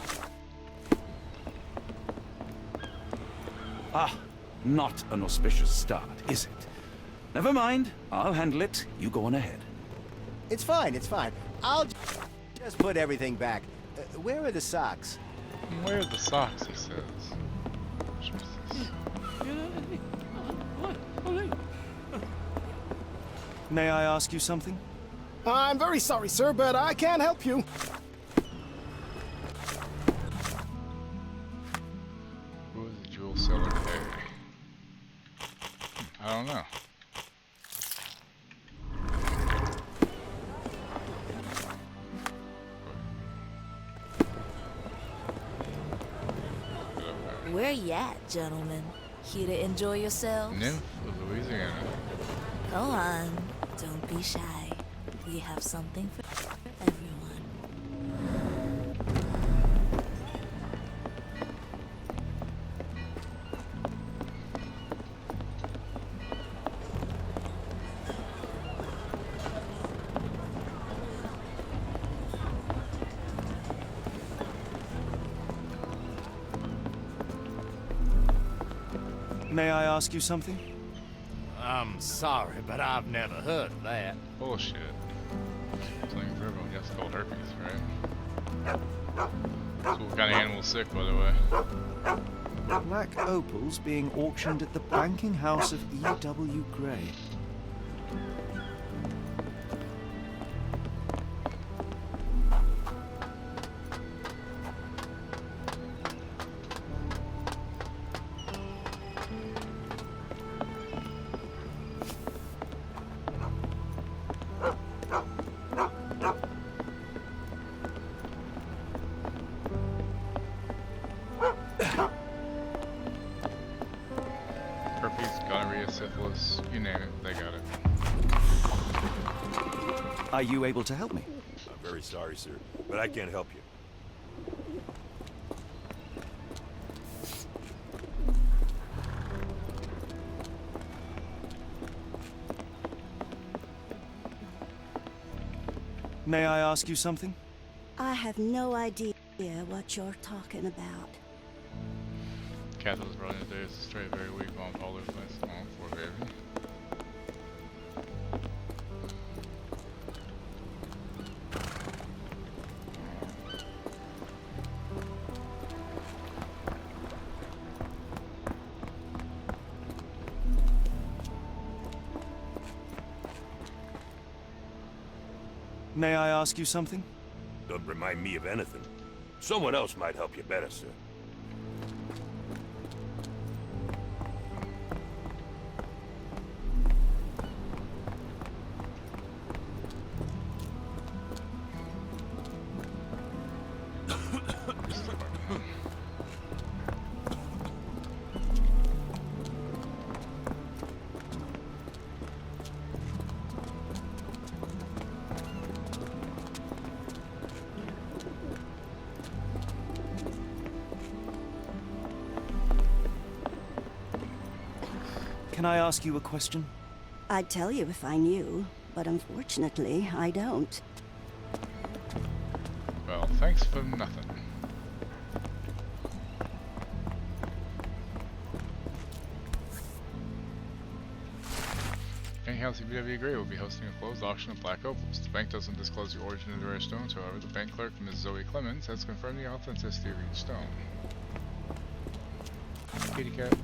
Ah, not an auspicious start, is it? Never mind, I'll handle it. You go on ahead. It's fine, it's fine. I'll just put everything back. Where are the socks? Where are the socks, he says. May I ask you something? I'm very sorry, sir, but I can't help you. Who is the jewel seller pay? I don't know. Where you at, gentlemen? Here to enjoy yourselves? Nymph of Louisiana. Go on, don't be shy. We have something for everyone. May I ask you something? I'm sorry, but I've never heard of that. Bullshit. Something for everyone gets called herpes, right? So what kind of animal's sick, by the way? Black opals being auctioned at the banking house of E.W. Gray. Herpes, gonorrhea, syphilis, you name it, they got it. Are you able to help me? I'm very sorry, sir, but I can't help you. May I ask you something? I have no idea what you're talking about. Catherine's brother today is straight, very weak, on all over the place. Oh, poor baby. May I ask you something? Don't remind me of anything. Someone else might help you better, sir. Can I ask you a question? I'd tell you if I knew, but unfortunately, I don't. Thanks for nothing. Anyhow, CBW Gray will be hosting a closed auction of black opals. The bank doesn't disclose the origin of the rare stones, however, the bank clerk, Ms. Zoe Clemens, has confirmed the authenticity of each stone. Kitty cat.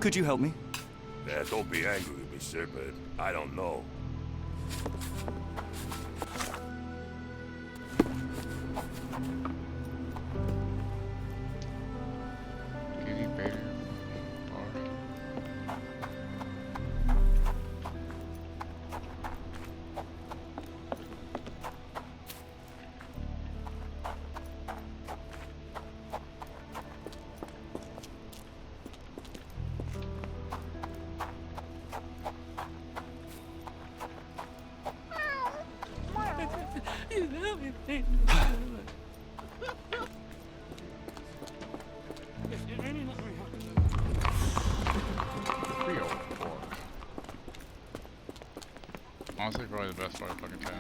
Could you help me? Don't be angry with me, sir, but I don't know. Kitty Bader Bar. Honestly, probably the best part of fucking town.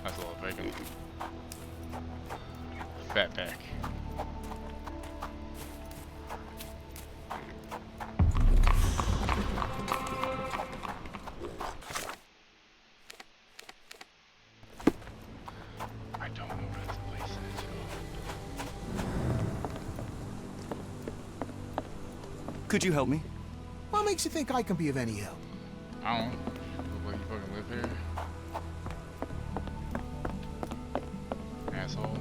Nice little bacon. Fat pack. I don't know where this place is. Could you help me? What makes you think I can be of any help? I don't know. Look like you fucking live here. Asshole.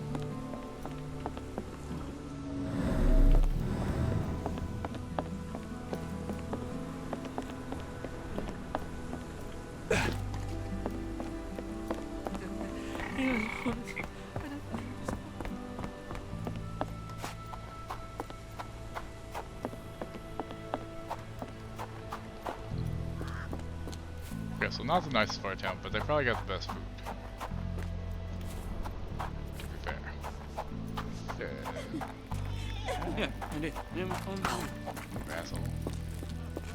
Okay, so not the nicest part of town, but they probably got the best food. To be fair. Yeah. Asshole.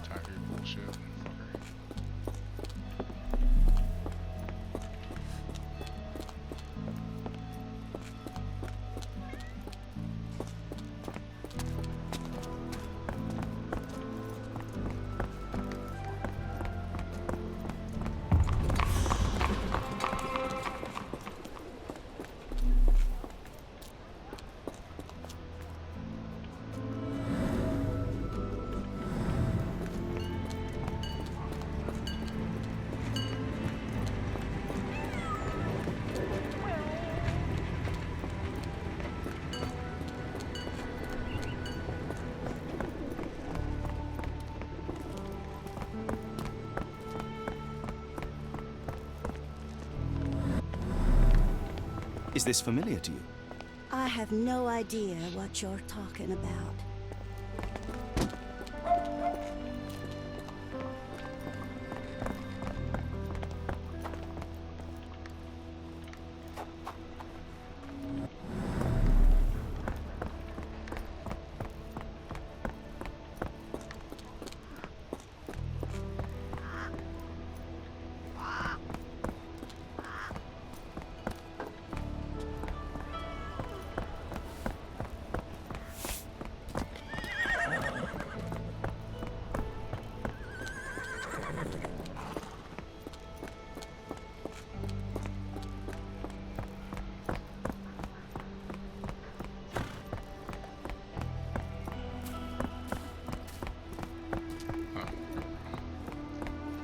Tired of your bullshit, fucker. Is this familiar to you? I have no idea what you're talking about.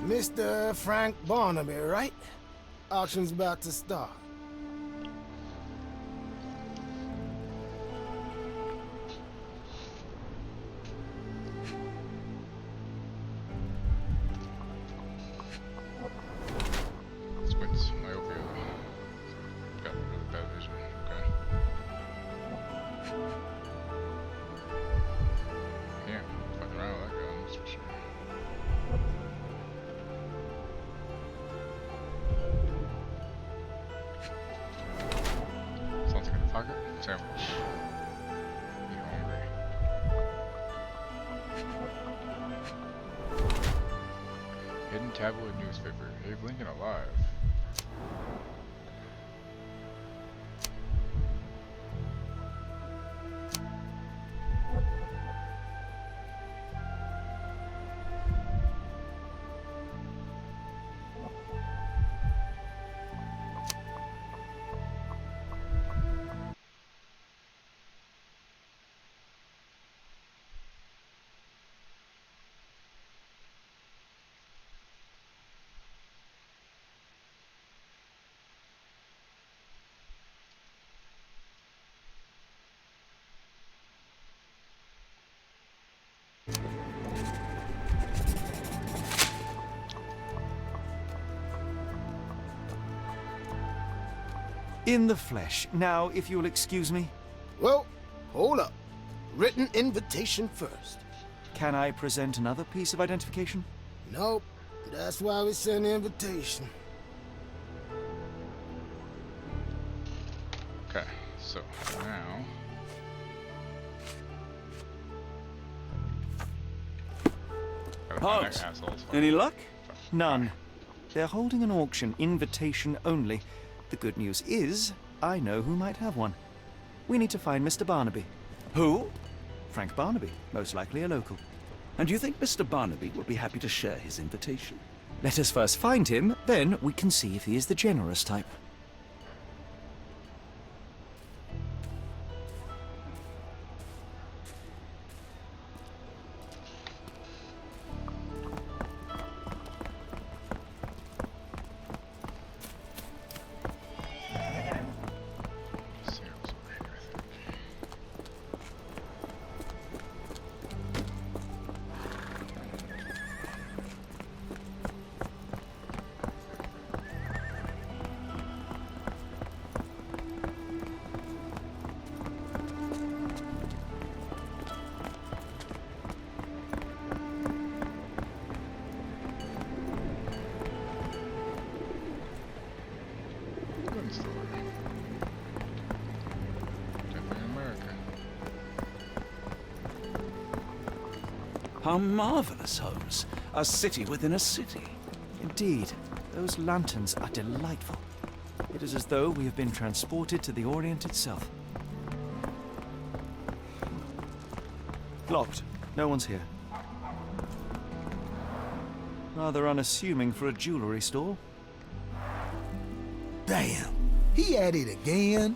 Mr. Frank Barnaby, right? Auction's about to start. tabloid newspaper. Abe Lincoln alive. In the flesh. Now, if you'll excuse me. Well, hold up. Written invitation first. Can I present another piece of identification? Nope. That's why we send the invitation. Okay, so now. Hogs, any luck? None. They're holding an auction, invitation only. The good news is, I know who might have one. We need to find Mr. Barnaby. Who? Frank Barnaby, most likely a local. And you think Mr. Barnaby will be happy to share his invitation? Let us first find him, then we can see if he is the generous type. How marvelous, Holmes. A city within a city. Indeed. Those lanterns are delightful. It is as though we have been transported to the Orient itself. Locked. No one's here. Rather unassuming for a jewelry store. Damn. He at it again.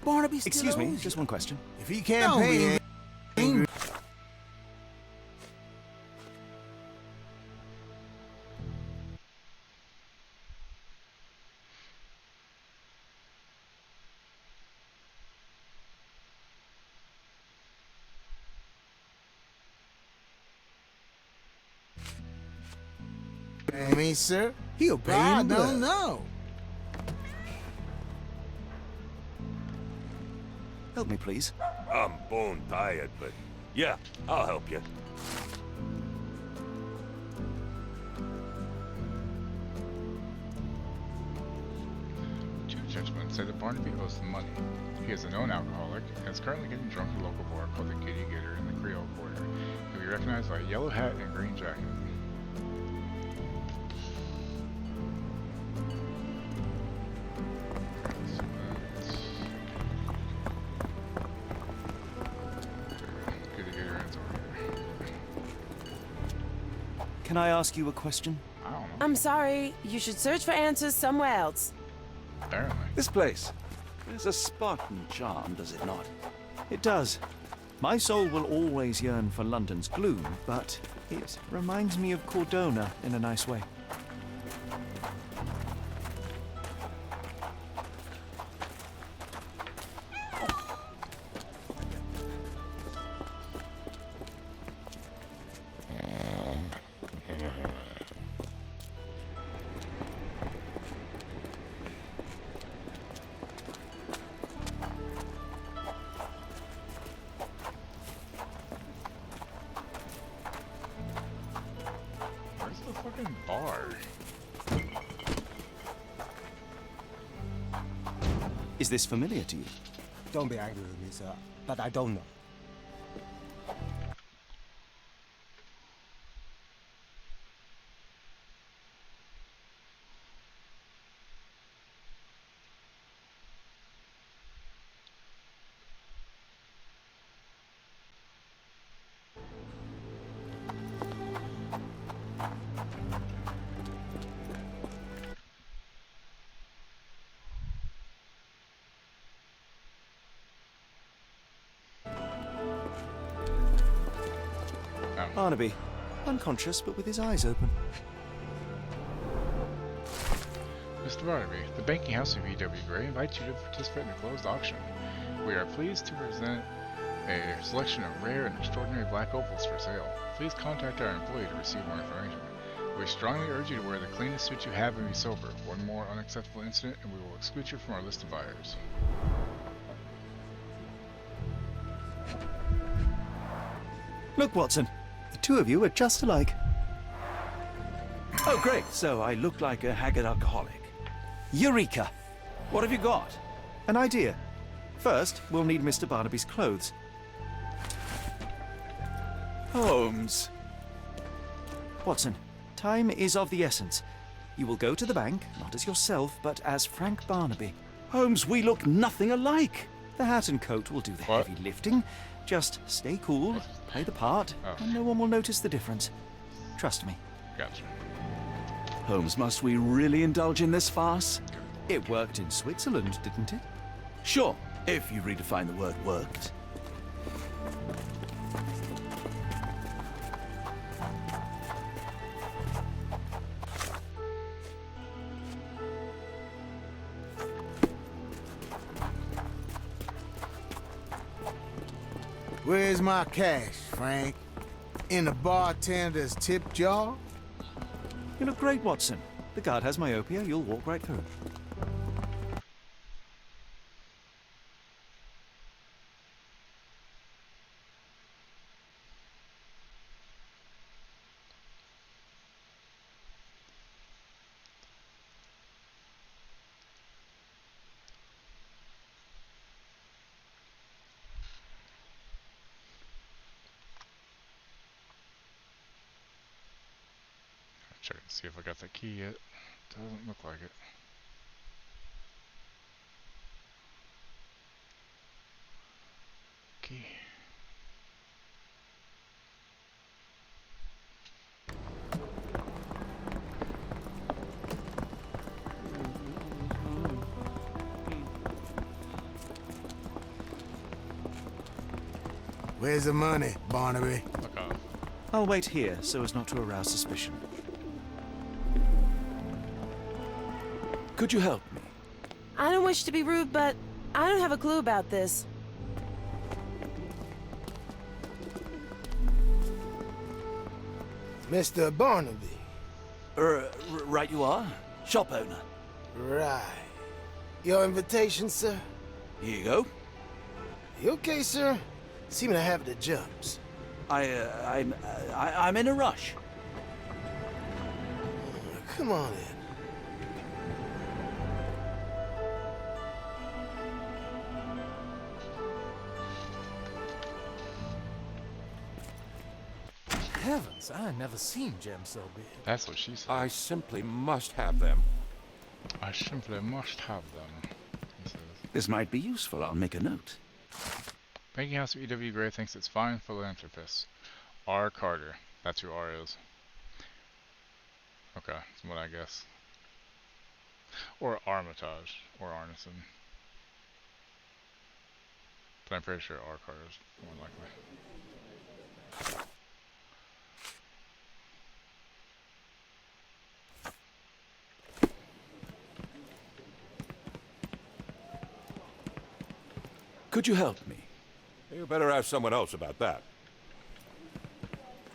Barnaby still Excuse me, owes just you. one question. If he can't pay it, I mean, sir, he'll pay you. I don't know. Help me, please. I'm bone tired, but yeah, I'll help you. Two gentlemen say that Barnaby owes them money. He is a known alcoholic and is currently getting drunk at a local bar called the Kitty Gator in the Creole Quarter. He'll be recognized by a yellow hat and green jacket. Can I ask you a question? I don't know. I'm sorry. You should search for answers somewhere else. Apparently. This place. There's a Spartan charm, does it not? It does. My soul will always yearn for London's gloom, but it reminds me of Cordona in a nice way. Bar. Is this familiar to you? Don't be angry with me, sir, but I don't know. Barnaby, unconscious but with his eyes open. Mr. Barnaby, the banking house of E.W. Gray invites you to participate in a closed auction. We are pleased to present a selection of rare and extraordinary black opals for sale. Please contact our employee to receive more information. We strongly urge you to wear the cleanest suit you have and be sober. One more unacceptable incident and we will exclude you from our list of buyers. Look, Watson, the two of you are just alike. Oh, great. So I look like a haggard alcoholic. Eureka! What have you got? An idea. First, we'll need Mr. Barnaby's clothes. Holmes. Watson, time is of the essence. You will go to the bank, not as yourself, but as Frank Barnaby. Holmes, we look nothing alike. The hat and coat will do the heavy lifting. Just stay cool, play the part, and no one will notice the difference. Trust me. Gotcha. Holmes, must we really indulge in this farce? It worked in Switzerland, didn't it? Sure, if you redefine the word worked. Where's my cash, Frank? In the bartender's tip jar? You look great, Watson. The guard has myopia, you'll walk right through. Check and see if I got that key yet. Doesn't look like it. Key. Where's the money, Barnaby? Look off. I'll wait here so as not to arouse suspicion. Could you help me? I don't wish to be rude, but I don't have a clue about this. Mr. Barnaby. Right you are. Shop owner. Right. Your invitation, sir? Here you go. You okay, sir? Seem to have the jumps. I'm in a rush. Come on in. Heavens, I never seen gems so big. That's what she said. I simply must have them. I simply must have them. This might be useful. I'll make a note. Banking House of E.W. Gray thinks it's fine philanthropist. R. Carter. That's who R is. Okay, that's what I guess. Or Armitage. Or Arneson. But I'm pretty sure R. Carter is more likely. Could you help me? You better ask someone else about that.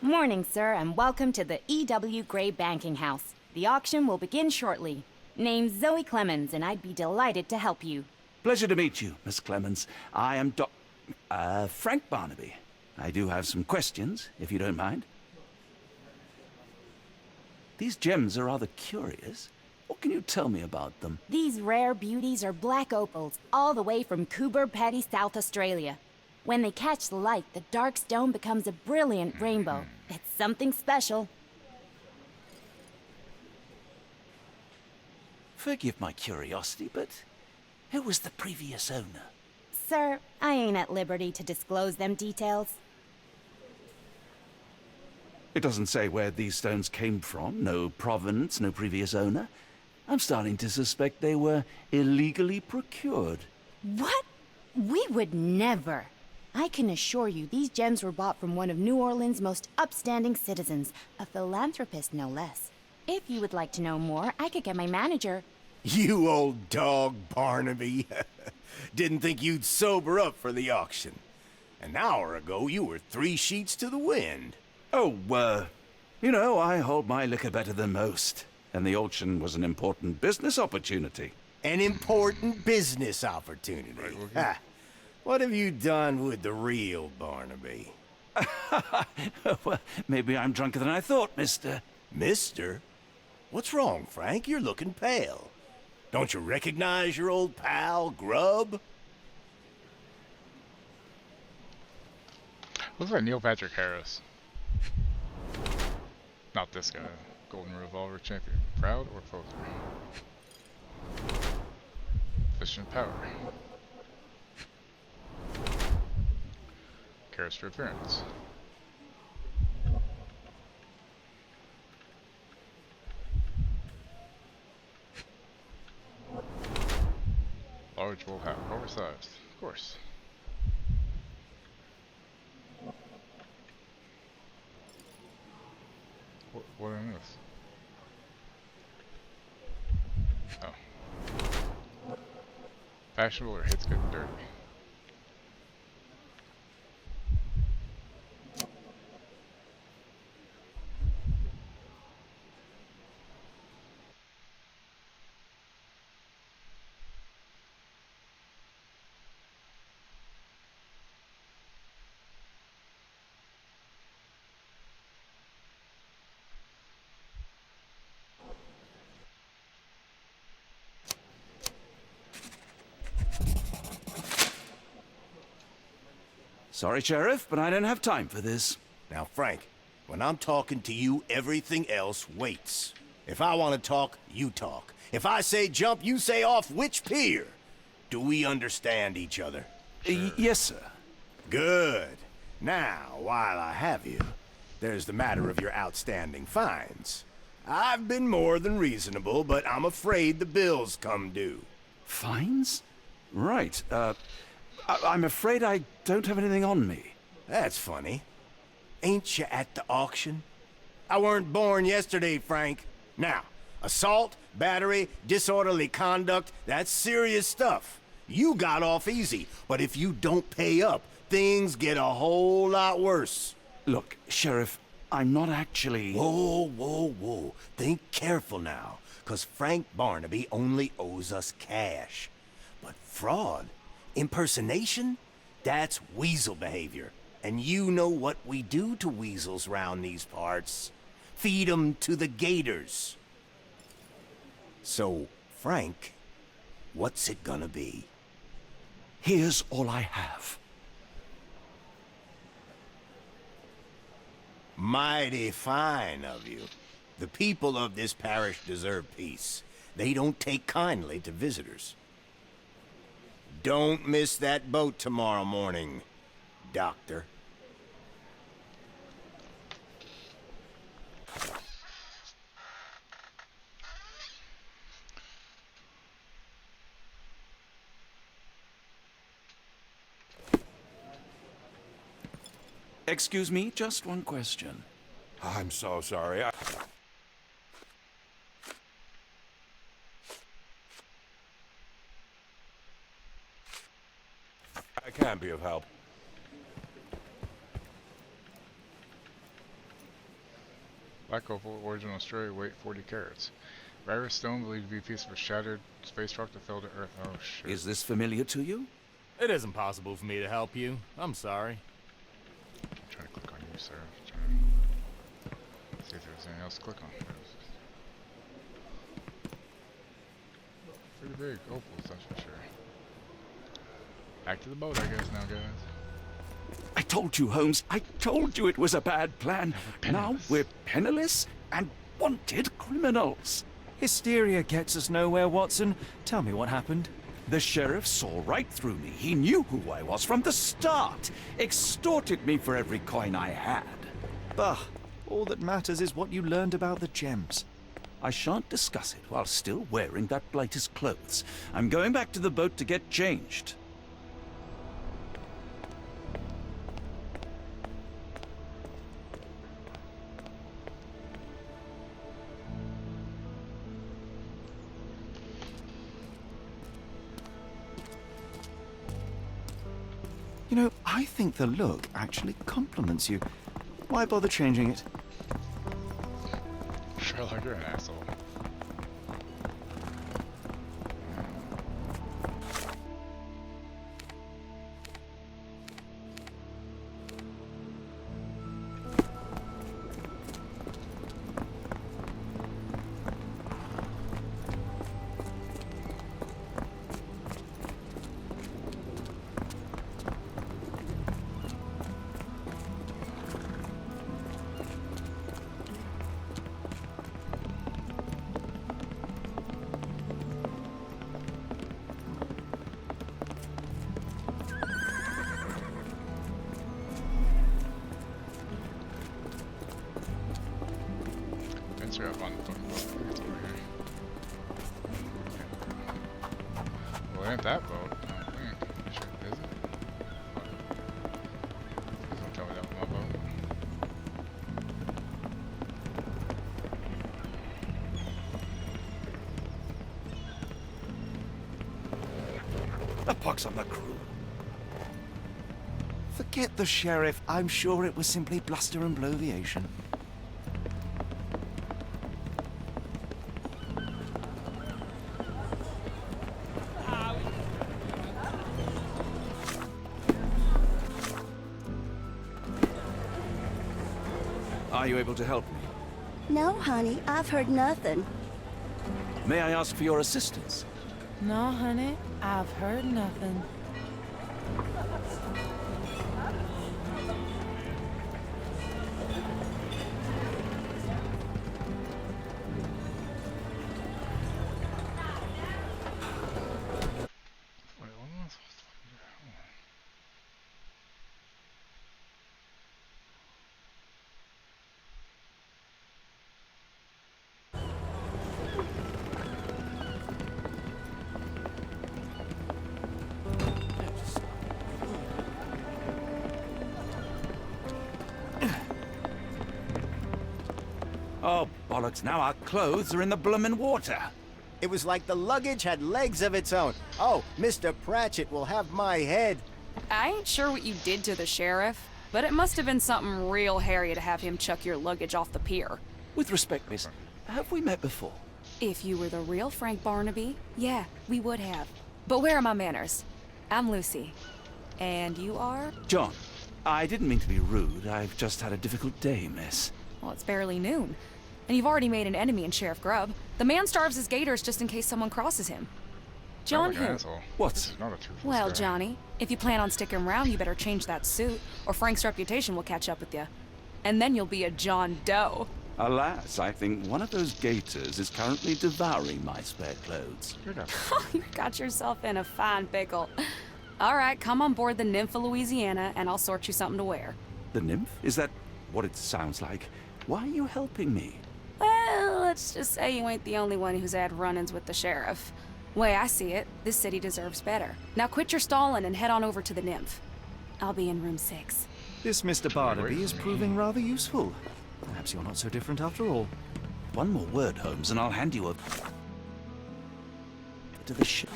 Morning, sir, and welcome to the E.W. Gray Banking House. The auction will begin shortly. Name's Zoe Clemens, and I'd be delighted to help you. Pleasure to meet you, Miss Clemens. I am Frank Barnaby. I do have some questions, if you don't mind. These gems are rather curious. What can you tell me about them? These rare beauties are black opals, all the way from Coober Pedy, South Australia. When they catch the light, the dark stone becomes a brilliant rainbow. It's something special. Forgive my curiosity, but who was the previous owner? Sir, I ain't at liberty to disclose them details. It doesn't say where these stones came from, no provenance, no previous owner. I'm starting to suspect they were illegally procured. What? We would never. I can assure you these gems were bought from one of New Orleans' most upstanding citizens, a philanthropist no less. If you would like to know more, I could get my manager. You old dog, Barnaby. Didn't think you'd sober up for the auction. An hour ago, you were 3 sheets to the wind. Oh, you know, I hold my liquor better than most. And the auction was an important business opportunity. An important business opportunity. Ha. What have you done with the real Barnaby? Well, maybe I'm drunker than I thought, mister. Mister? What's wrong, Frank? You're looking pale. Don't you recognize your old pal, Grub? Looks like Neil Patrick Harris. Not this guy. Golden Revolver champion. Proud or poser? Efficient power. Character appearance. Large will have oversized, of course. What is this? Oh. Fashionable or hits getting dirty? Sorry, Sheriff, but I don't have time for this. Now, Frank, when I'm talking to you, everything else waits. If I want to talk, you talk. If I say jump, you say off which pier. Do we understand each other? Yes, sir. Good. Now, while I have you, there's the matter of your outstanding fines. I've been more than reasonable, but I'm afraid the bills come due. Fines? Right, I'm afraid I don't have anything on me. That's funny. Ain't you at the auction? I weren't born yesterday, Frank. Now, assault, battery, disorderly conduct, that's serious stuff. You got off easy, but if you don't pay up, things get a whole lot worse. Look, Sheriff, I'm not actually... Whoa, whoa, whoa. Think careful now, 'cause Frank Barnaby only owes us cash. But fraud, impersonation, that's weasel behavior. And you know what we do to weasels round these parts. Feed 'em to the gators. So, Frank, what's it gonna be? Here's all I have. Mighty fine of you. The people of this parish deserve peace. They don't take kindly to visitors. Don't miss that boat tomorrow morning, Doctor. Excuse me, just one question. I'm so sorry. I can be of help. Black opal, origin Australia, weight 40 carats. Rarest stone believed to be a piece of a shattered space rock that fell to Earth. Oh shit. Is this familiar to you? It isn't possible for me to help you. I'm sorry. I'm trying to click on you, sir. See if there's anything else to click on. Pretty big opals, that's for sure. Back to the boat, I guess, now, guys. I told you, Holmes. I told you it was a bad plan. Now we're penniless and wanted criminals. Hysteria gets us nowhere, Watson. Tell me what happened. The sheriff saw right through me. He knew who I was from the start. Extorted me for every coin I had. Bah, all that matters is what you learned about the gems. I shan't discuss it while still wearing that blighter's clothes. I'm going back to the boat to get changed. I think the look actually compliments you. Why bother changing it? Sherlock, you're an asshole. Venture up on the fucking boat. It's over here. Well, it ain't that boat. I don't think. Is it? Please don't tell me that was my boat. The pox on the crew. Forget the sheriff. I'm sure it was simply bluster and bloviation. Are you able to help me? No, honey, I've heard nothing. May I ask for your assistance? No, honey, I've heard nothing. Wait, what am I supposed to fucking do? Hold on. Oh, bollocks, now our clothes are in the bloomin' water. It was like the luggage had legs of its own. Oh, Mr. Pratchett will have my head. I ain't sure what you did to the sheriff, but it must have been something real hairy to have him chuck your luggage off the pier. With respect, miss, have we met before? If you were the real Frank Barnaby, yeah, we would have. But where are my manners? I'm Lucy. And you are? John, I didn't mean to be rude. I've just had a difficult day, miss. Well, it's barely noon. And you've already made an enemy in Sheriff Grubb. The man starves his gators just in case someone crosses him. John who? What? Well, Johnny, if you plan on sticking around, you better change that suit, or Frank's reputation will catch up with you. And then you'll be a John Doe. Alas, I think one of those gators is currently devouring my spare clothes. You got yourself in a fine pickle. All right, come on board the Nymph of Louisiana, and I'll sort you something to wear. The nymph? Is that what it sounds like? Why are you helping me? Well, let's just say you ain't the only one who's had run-ins with the sheriff. Way I see it, this city deserves better. Now quit your stalling and head on over to the Nymph. I'll be in room 6. This Mr. Barnaby is proving rather useful. Perhaps you're not so different after all. One more word, Holmes, and I'll hand you a... to the ship.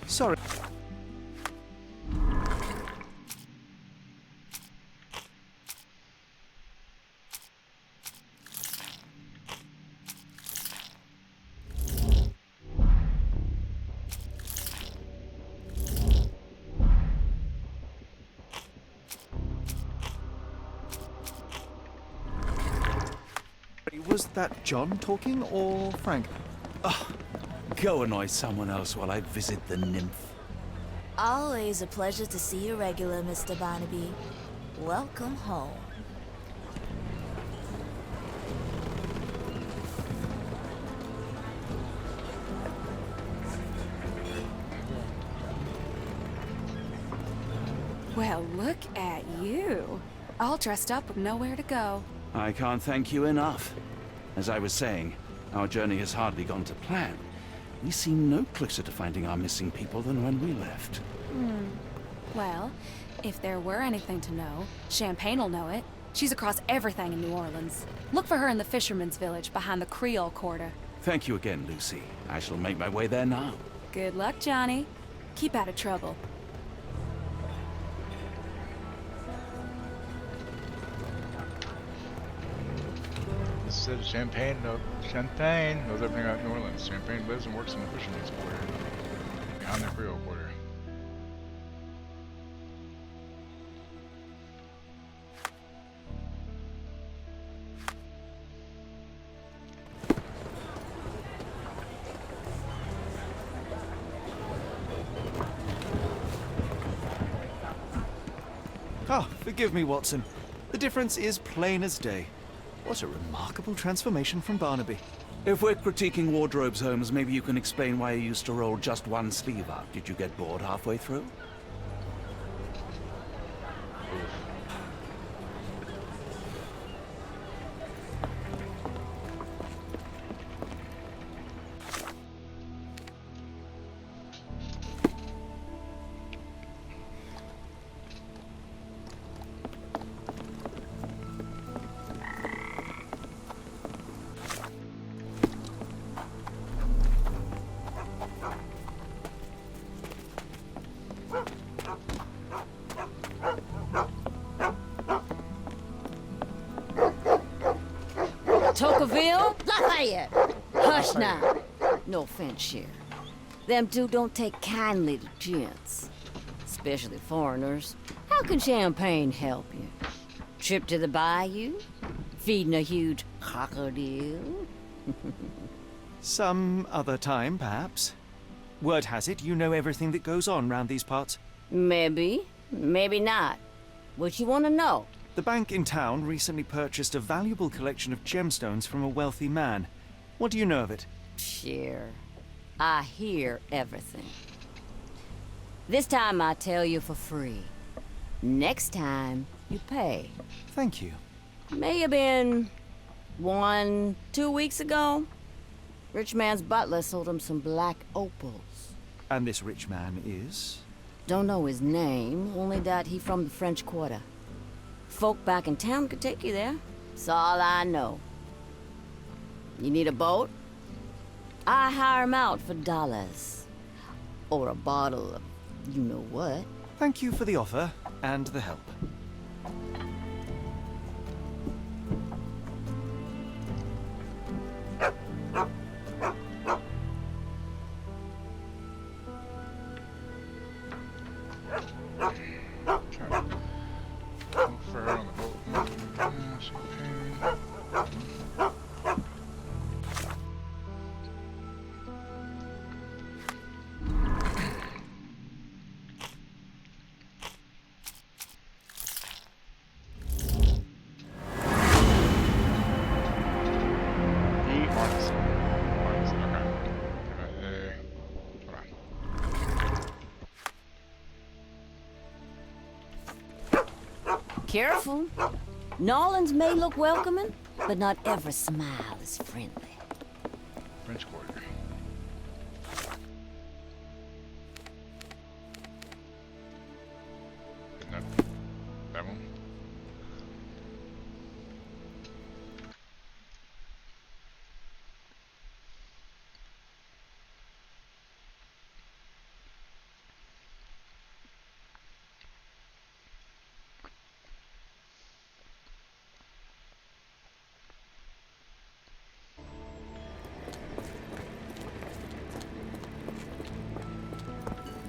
Sorry. Was that John talking, or Frank? Oh, go annoy someone else while I visit the Nymph. Always a pleasure to see you regular, Mr. Barnaby. Welcome home. Well, look at you. All dressed up with nowhere to go. I can't thank you enough. As I was saying, our journey has hardly gone to plan. We seem no closer to finding our missing people than when we left. Well, if there were anything to know, Champagne'll know it. She's across everything in New Orleans. Look for her in the fisherman's village behind the Creole Quarter. Thank you again, Lucy. I shall make my way there now. Good luck, Johnny. Keep out of trouble. said Champagne knows everything about New Orleans. Champagne lives and works in the fisherman's quarter, behind the Creole quarter. Ah, forgive me, Watson. The difference is plain as day. What a remarkable transformation from Barnaby. If we're critiquing wardrobes, Holmes, maybe you can explain why you used to roll just one sleeve up. Did you get bored halfway through? Tocqueville? Lafayette! Hush now. No offense, Sheriff. Them two don't take kindly to gents. Especially foreigners. How can Champagne help you? Trip to the bayou? Feeding a huge crocodile? Some other time, perhaps. Word has it you know everything that goes on round these parts. Maybe. Maybe not. What you want to know? The bank in town recently purchased a valuable collection of gemstones from a wealthy man. What do you know of it? Sure. I hear everything. This time I tell you for free. Next time, you pay. Thank you. May have been 1-2 weeks ago. Rich man's butler sold him some black opals. And this rich man is? Don't know his name, only that he from the French Quarter. Folk back in town could take you there. That's all I know. You need a boat? I hire 'em out for dollars. Or a bottle of you-know-what. Thank you for the offer and the help. Careful. Nolans may look welcoming, but not every smile is friendly. French Quarter. Isn't that one?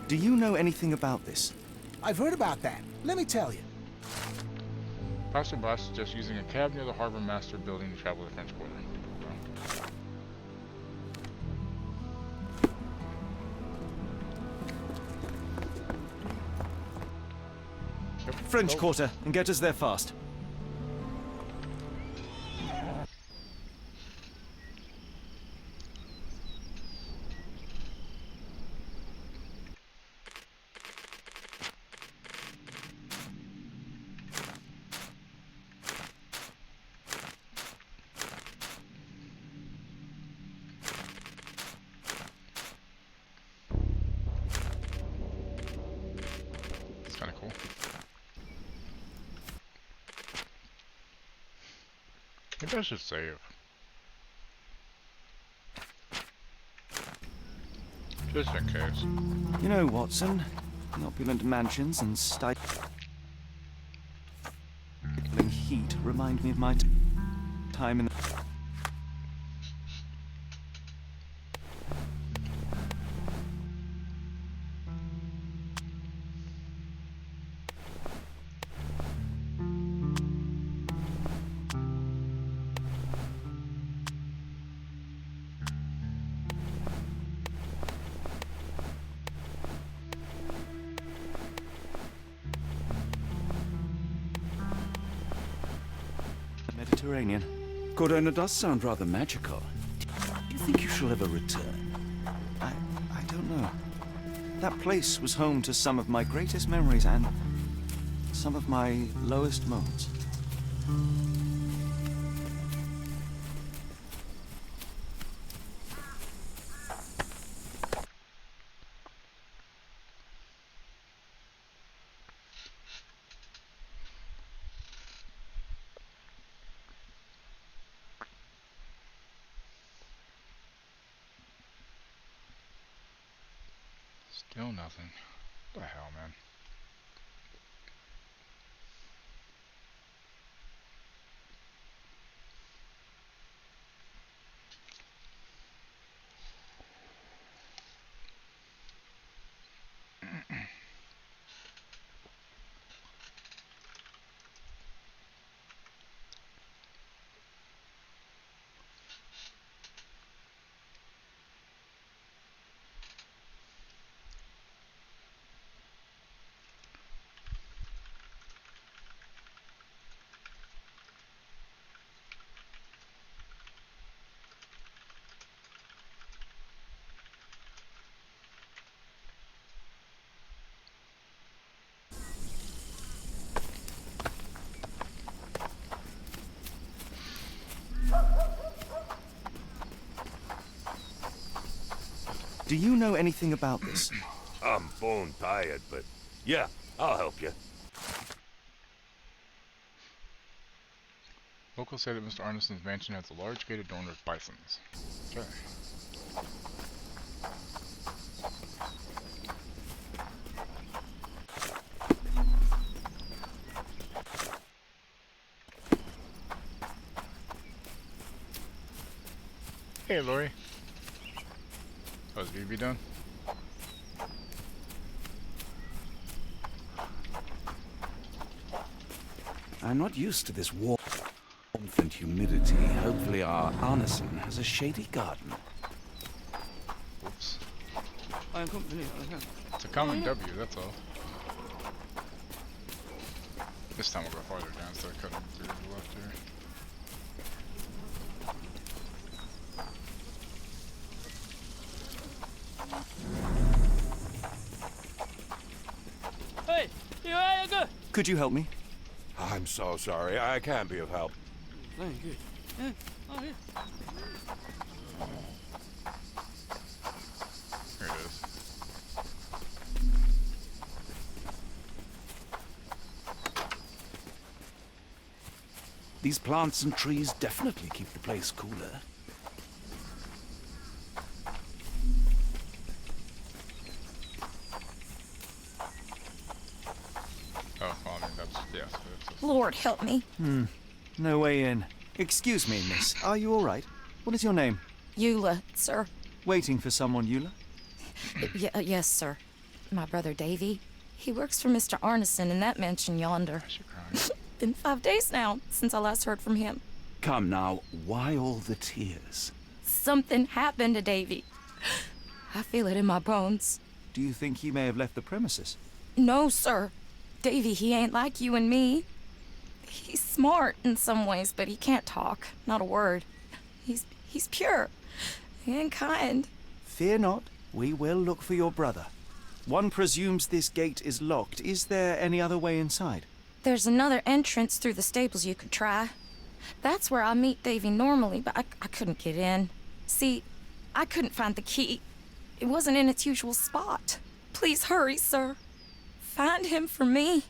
Do you know anything about this? I've heard about that. Let me tell you. Passerby suggests using a cab near the Harbor Master building to travel to the French Quarter. French Quarter, and get us there fast. Kind of cool. Maybe I should save. Just in case. You know, Watson, the opulent mansions and stifling heat remind me of my time in the... Mediterranean. Cordona does sound rather magical. Do you think you shall ever return? I don't know. That place was home to some of my greatest memories and some of my lowest moments. Still nothing. What the hell, man? Do you know anything about this? I'm bone tired, but yeah, I'll help you. Locals say that Mr. Arneson's mansion has a large gate adorned with bisons. Okay. Hey, Lori. Oh, is BB done? I'm not used to this warmth and humidity. Hopefully our Arneson has a shady garden. Oops. It's a common W, that's all. This time we'll go farther down instead of cutting through the left here. Could you help me? I'm so sorry. I can't be of help. Here it is. These plants and trees definitely keep the place cooler. Oh, well, I mean, that's, yes. Lord help me. No way in. Excuse me, miss. Are you all right? What is your name? Eula, sir. Waiting for someone, Eula? Yes, sir. My brother Davy. He works for Mr. Arneson in that mansion yonder. Been 5 days now since I last heard from him. Come now, why all the tears? Something happened to Davy. I feel it in my bones. Do you think he may have left the premises? No, sir. Davy, he ain't like you and me. He's smart in some ways, but he can't talk. Not a word. He's pure and kind. Fear not. We will look for your brother. One presumes this gate is locked. Is there any other way inside? There's another entrance through the stables you could try. That's where I meet Davy normally, but I couldn't get in. See, I couldn't find the key. It wasn't in its usual spot. Please hurry, sir. Find him for me.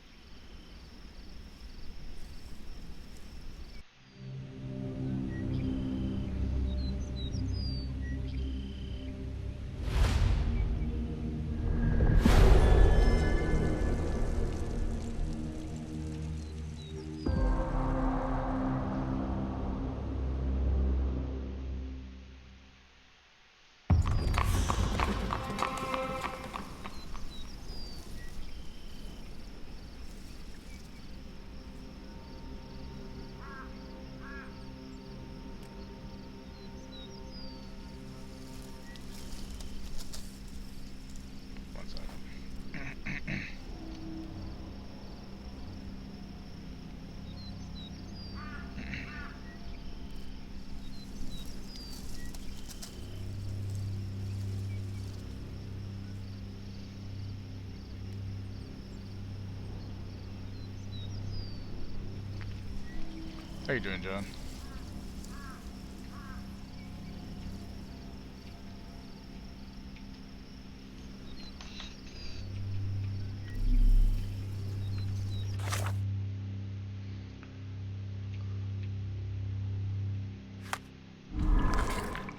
How you doing, John?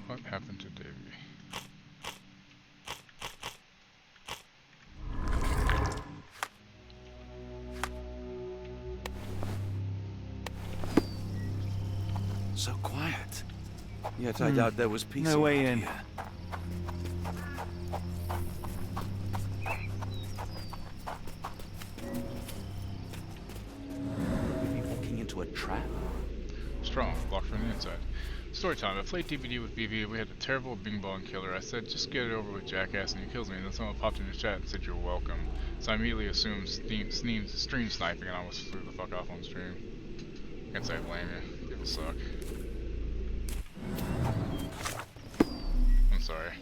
What happened to Davy? So quiet. Yet I doubt there was peace. No way in. Here. We'd be walking into a trap. Strong, blocked from the inside. Story time. I played DVD with BV. We had a terrible bing bong killer. I said, just get it over with, jackass, and he kills me. And then someone popped in the chat and said, you're welcome. So I immediately assumed stream sniping and I almost flew the fuck off on stream. Can't say I blame you. People suck. I'm sorry.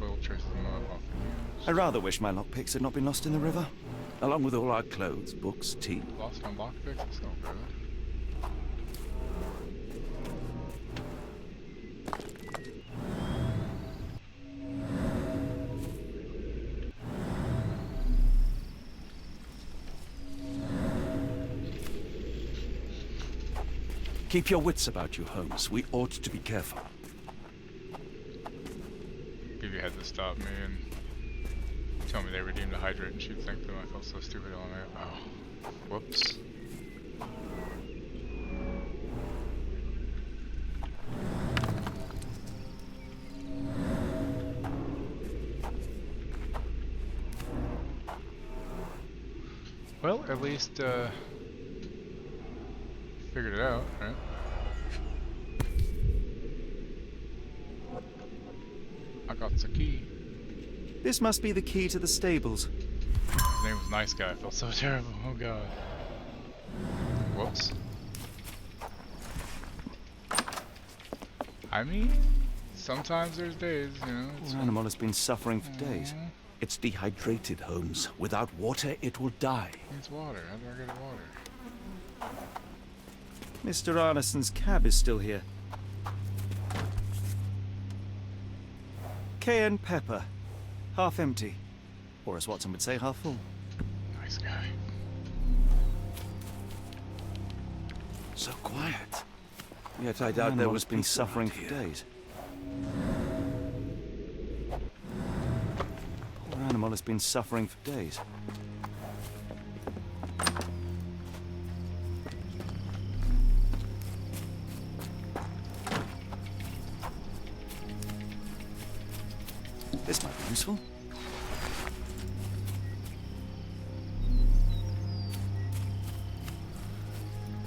Oil traces mud off the I rather wish my lockpicks had not been lost in the river. Along with all our clothes, books, tea. Lost on lockpicks? That's no good. Keep your wits about you, Holmes. We ought to be careful. BB had to stop me and tell me they redeemed a hydrate and she'd thank them. I felt so stupid on it. Oh. Whoops. Well, at least, figured it out, right? I got the key. This must be the key to the stables. His name was Nice Guy. I felt so terrible. Oh god. Whoops. I mean, sometimes there's days, you know. Poor animal has been suffering for days. It's dehydrated, Holmes. Without water, it will die. It's water. How do I get water? Mr. Arneson's cab is still here. Cayenne pepper. Half empty. Or as Watson would say, half full. Nice guy. So quiet. Yet I doubt there was been suffering for days. Poor animal has been suffering for days. This might be useful.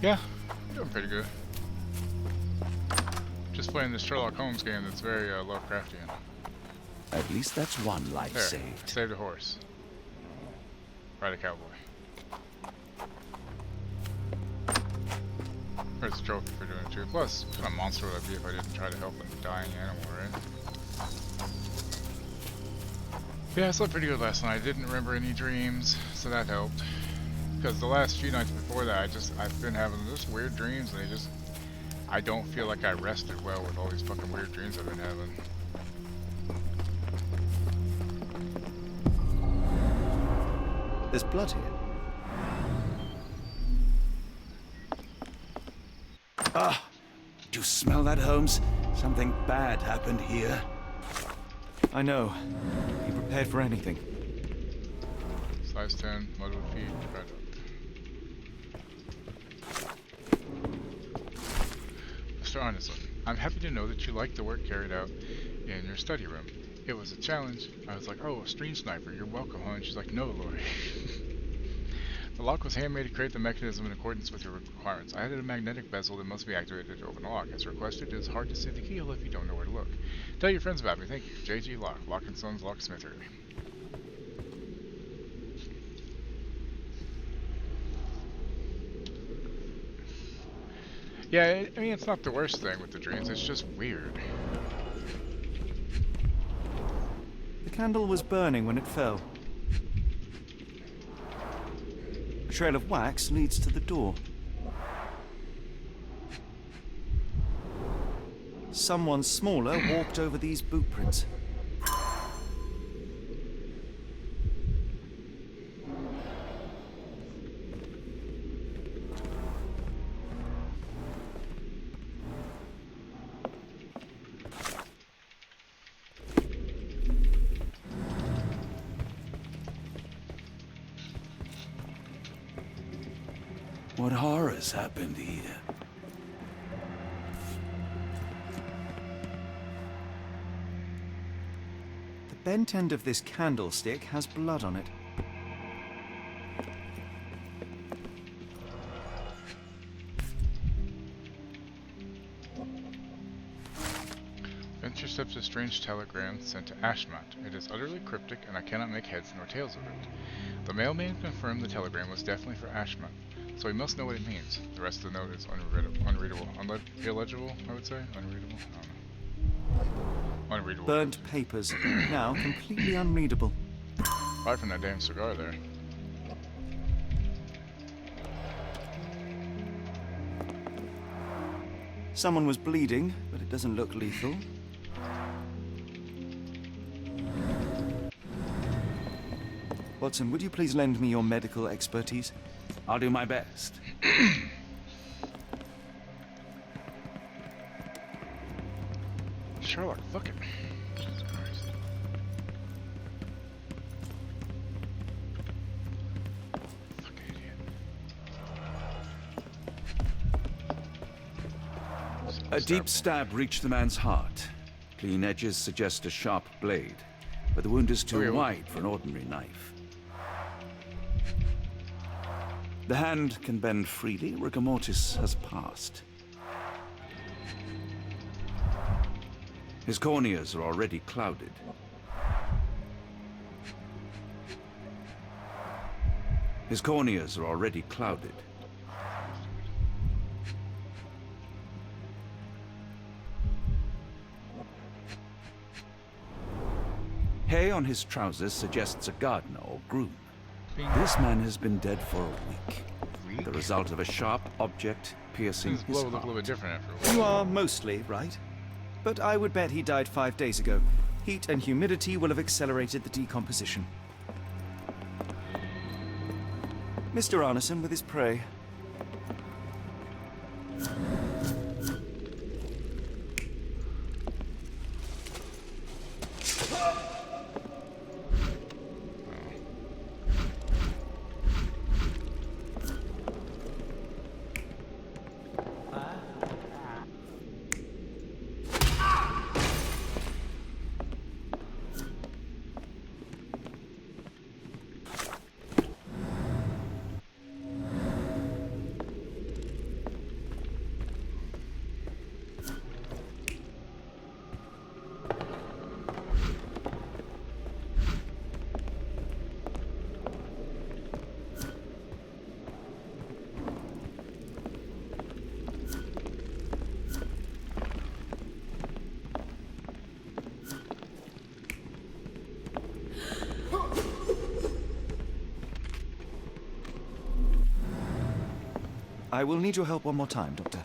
Yeah, doing pretty good. Just playing this Sherlock Holmes game that's very Lovecraftian. At least that's one life There, saved. Saved a horse. Ride a cowboy. There's a trophy for doing it too. Plus, what kind of monster would I be if I didn't try to help a dying animal, right? Yeah, I slept pretty good last night. I didn't remember any dreams, so that helped. Because the last few nights before that, I've been having just weird dreams, and I don't feel like I rested well with all these fucking weird dreams I've been having. There's blood here. Ah! Do you smell that, Holmes? Something bad happened here. I know. Be prepared for anything. Size 10, mud with feet, product. Mr. Arneson, I'm happy to know that you liked the work carried out in your study room. It was a challenge. I was like, oh, a stream sniper, you're welcome, huh? And she's like, no, Lori. The lock was handmade to create the mechanism in accordance with your requirements. I added a magnetic bezel that must be activated to open the lock. As requested, it is hard to see the keyhole if you don't know where to look. Tell your friends about me. Thank you. JG Lock, Lock & Sons Locksmithery. Yeah, I mean, it's not the worst thing with the dreams. It's just weird. The candle was burning when it fell. A trail of wax leads to the door. Someone smaller walked over these boot prints. What horrors happened here? The bent end of this candlestick has blood on it. Intercepts a strange telegram sent to Ashmont. It is utterly cryptic, and I cannot make heads nor tails of it. The mailman confirmed the telegram was definitely for Ashmont, so he must know what it means. The rest of the note is unreadable. Illegible, I would say? Unreadable? I don't know. Unreadable. Burnt papers, now completely unreadable. Right from that damn cigar there. Someone was bleeding, but it doesn't look lethal. Watson, would you please lend me your medical expertise? I'll do my best. Sherlock, fuck it. Jesus Christ. Fucking idiot. A deep stab reached the man's heart. Clean edges suggest a sharp blade, but the wound is too wide for an ordinary knife. The hand can bend freely. Rigor mortis has passed. His corneas are already clouded. His corneas are already clouded. Hay on his trousers suggests a gardener or groom. This man has been dead for a week. The result of a sharp object piercing His his blow looked a heart. little bit different after a while. You are mostly right. But I would bet he died 5 days ago. Heat and humidity will have accelerated the decomposition. Mr. Arneson with his prey. I will need your help one more time, Doctor.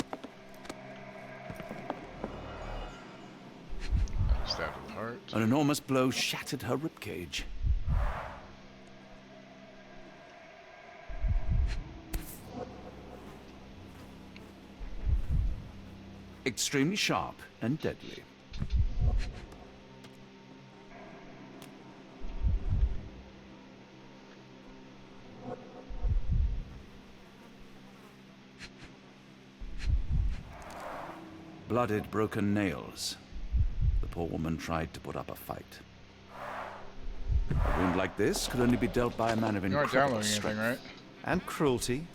Stabbed at the heart. An enormous blow shattered her ribcage. Extremely sharp and deadly. Blooded, broken nails. The poor woman tried to put up a fight. A wound like this could only be dealt by a man of You aren't incredible downloading strength. anything, right? And cruelty.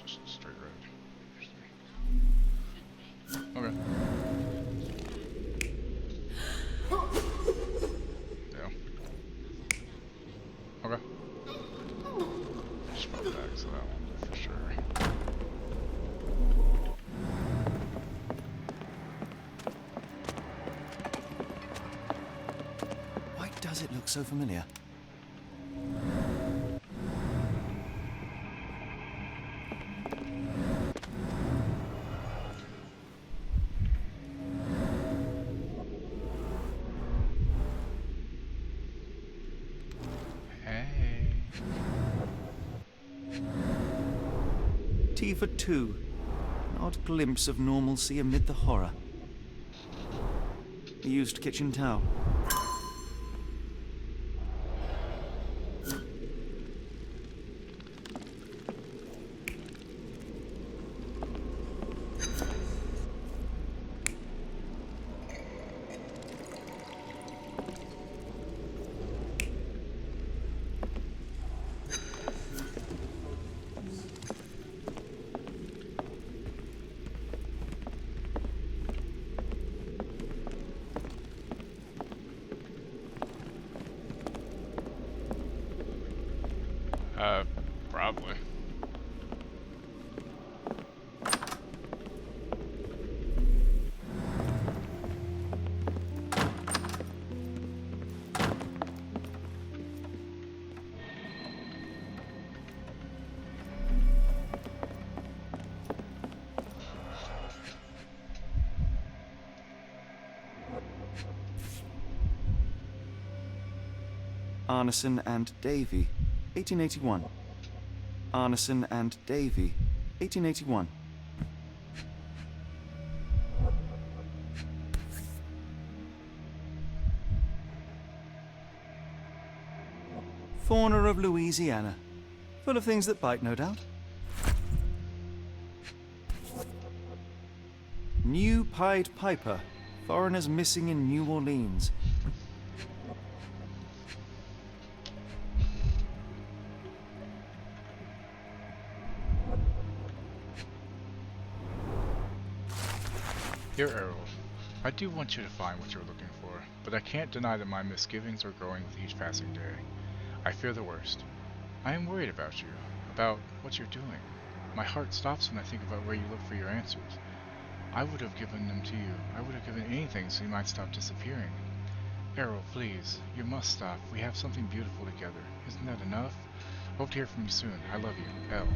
Just straight red. Okay. Yeah. Okay. Just put back to that one for sure. Why does it look so familiar? Tea for two. An odd glimpse of normalcy amid the horror. A used kitchen towel. Probably. Arneson and Davy, 1881. Arneson and Davy, 1881. Fauna of Louisiana. Full of things that bite, no doubt. New Pied Piper. Foreigners missing in New Orleans. Dear Errol, I do want you to find what you're looking for, but I can't deny that my misgivings are growing with each passing day. I fear the worst. I am worried about you, about what you're doing. My heart stops when I think about where you look for your answers. I would have given them to you. I would have given anything so you might stop disappearing. Errol, please, you must stop. We have something beautiful together. Isn't that enough? Hope to hear from you soon. I love you. L.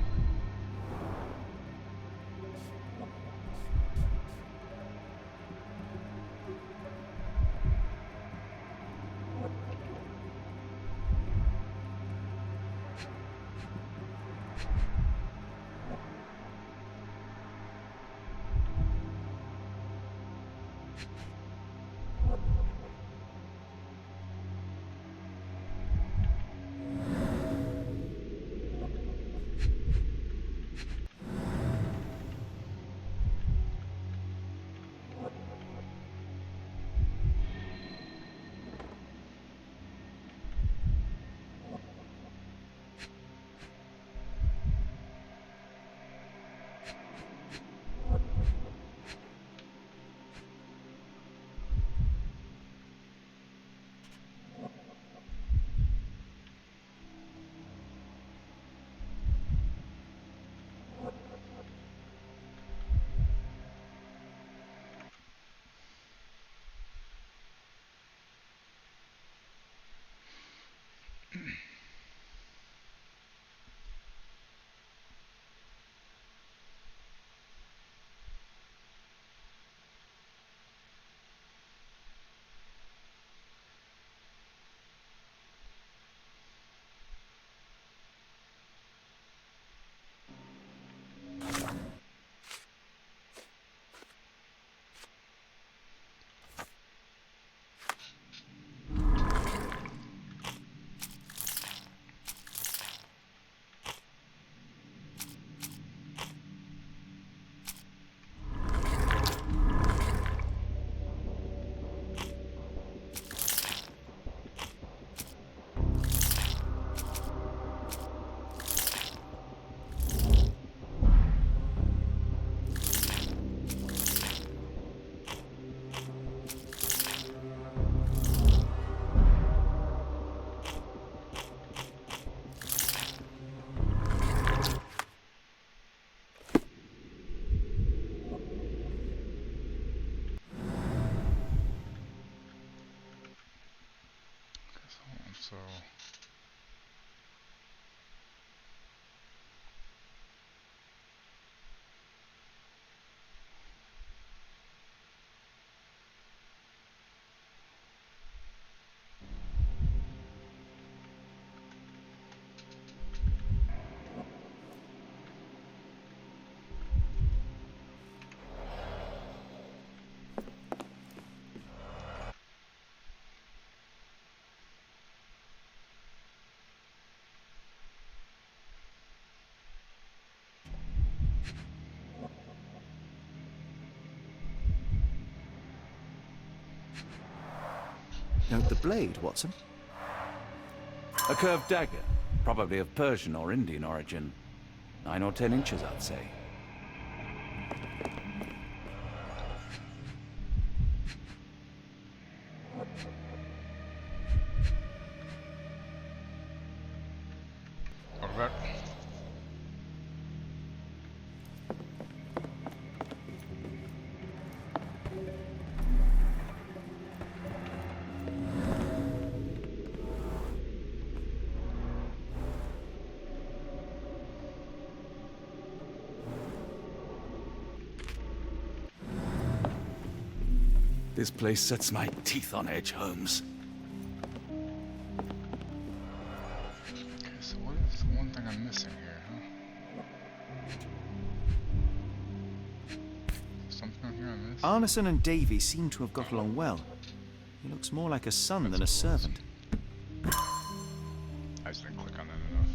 Note the blade, Watson. A curved dagger, probably of Persian or Indian origin. 9 or 10 inches, I'd say. Alright. This place sets my teeth on edge, Holmes. Okay, so what is the one thing I'm missing here, huh? Something here I missed? Arneson and Davy seem to have got along well. He looks more like a son than a servant. I just didn't click on that enough.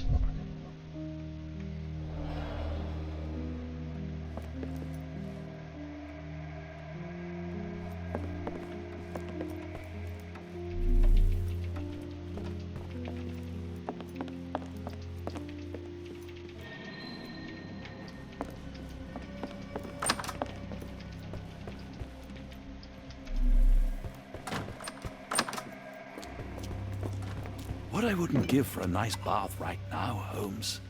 What I wouldn't give for a nice bath right now, Holmes.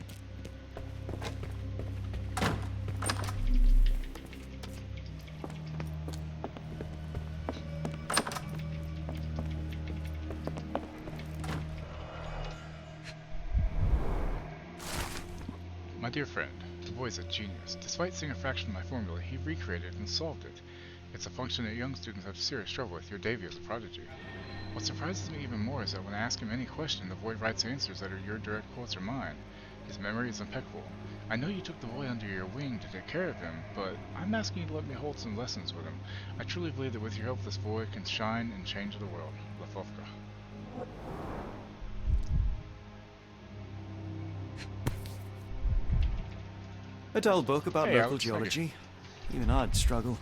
My dear friend, the boy's a genius. Despite seeing a fraction of my formula, he recreated and solved it. It's a function that young students have serious trouble with. Your Davy is a prodigy. What surprises me even more is that when I ask him any question, the boy writes answers that are your direct quotes or mine. His memory is impeccable. I know you took the boy under your wing to take care of him, but I'm asking you to let me hold some lessons with him. I truly believe that with your help, this boy can shine and change the world. Lafovka. A dull book about Hey, local Alex, thank you. geology. Even I'd struggle.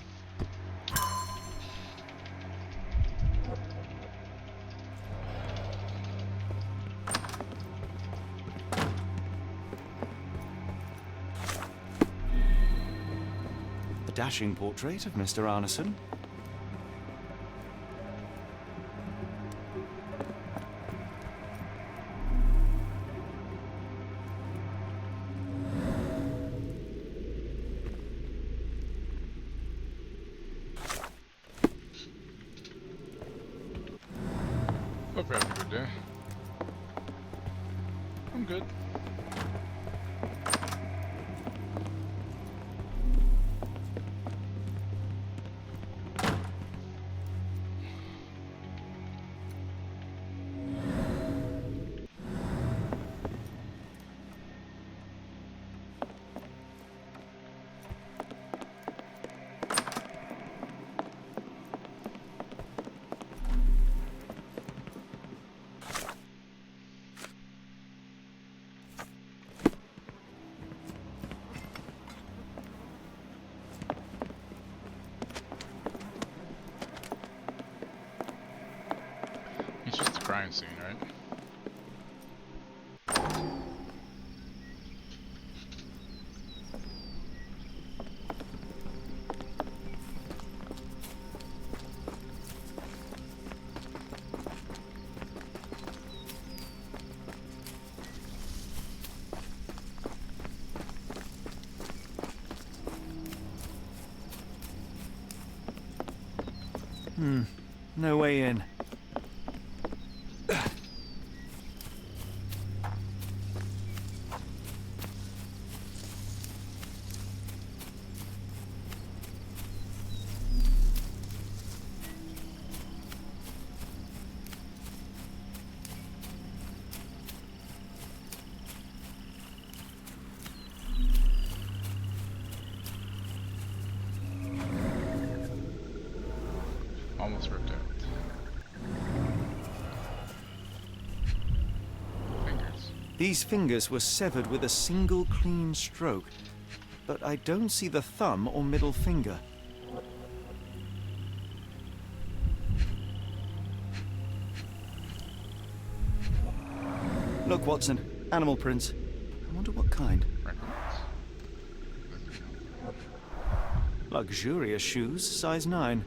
A dashing portrait of Mr. Arneson. Hope you're having a good day. I'm good. It's just a crime scene, right? No way in. Almost ripped out. Fingers. These fingers were severed with a single clean stroke, but I don't see the thumb or middle finger. Look, Watson. Animal prints. I wonder what kind. Luxurious shoes, size 9.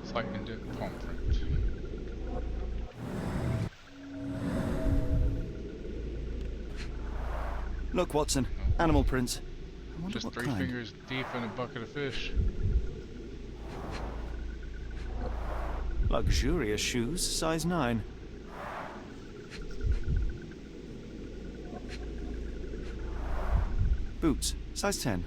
Slight indent palm print. Look, Watson. Animal prints. I wonder Just what 3 kind. fingers deep in a bucket of fish. Luxurious shoes, size 9. Boots, size 10.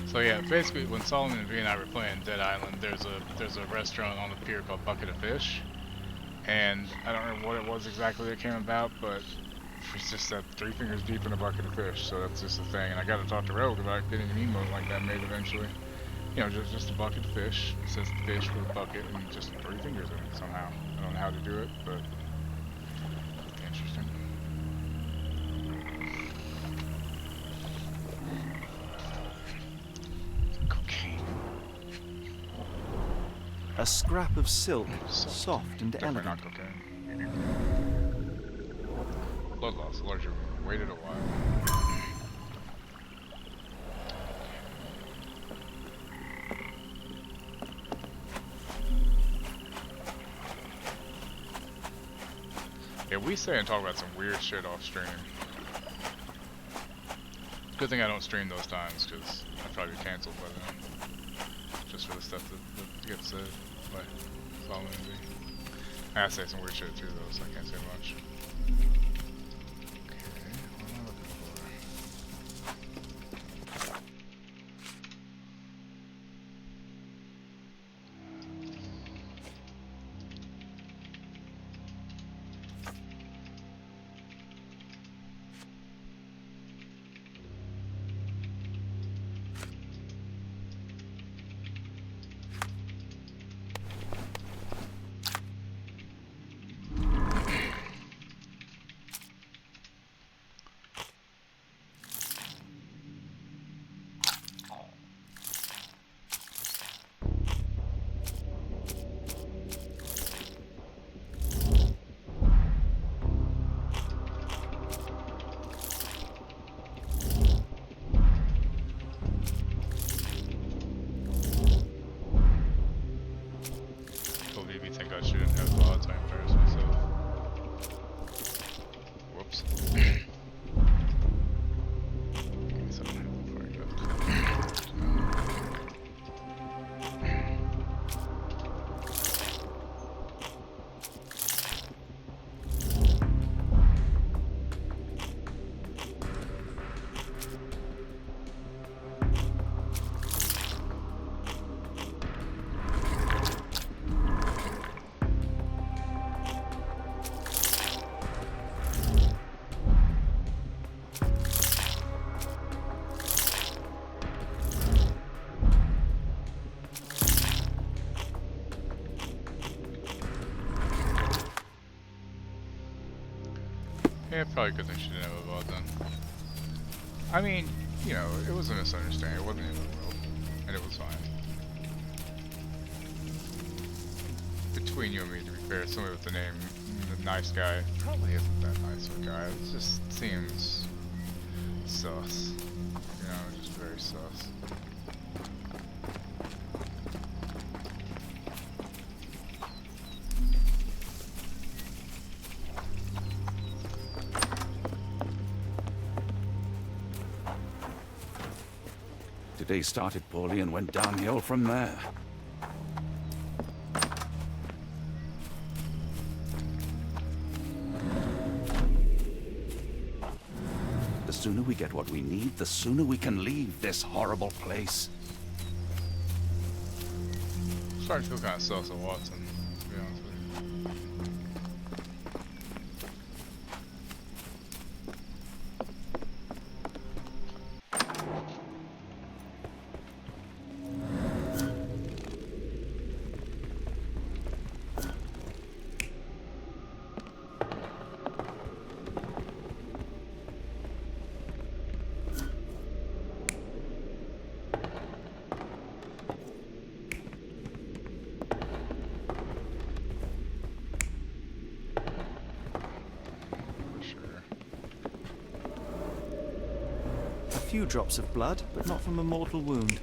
So yeah, basically when Solomon and V and I were playing Dead Island, there's a restaurant on the pier called Bucket of Fish, and I don't remember what it was exactly that came about, but it's just that 3 fingers deep in a bucket of fish, so that's just a thing. And I got to talk to Rogue about getting an emote like that made eventually. You know, just a bucket of fish. It says fish with a bucket and just 3 fingers in it somehow. I don't know how to do it, but interesting. A scrap of silk, soft and Definitely elegant. not cocaine. Blood loss, larger. Waited a while. Yeah, we say and talk about some weird shit off stream. Good thing I don't stream those times, because I'd probably be canceled by then. Just for the stuff that gets said by Solomon and V. I say some weird shit too, though, so I can't say much. Okay, what am I looking for? Believe you think I shouldn't have a lot of time first myself. Whoops. Guess I don't have the part left. Yeah, probably good thing she didn't have a VOD then. I mean, you know, it was a misunderstanding. It wasn't in the world. And it was fine. Between you and me, to be fair, somebody with the name the Nice Guy probably isn't that nice of a guy. It just seems sus. You know, just very sus. Today started poorly and went downhill from there. The sooner we get what we need, the sooner we can leave this horrible place. Starting to feel kind of sus of Watson, to be honest with you. few drops of blood, but not from a mortal wound.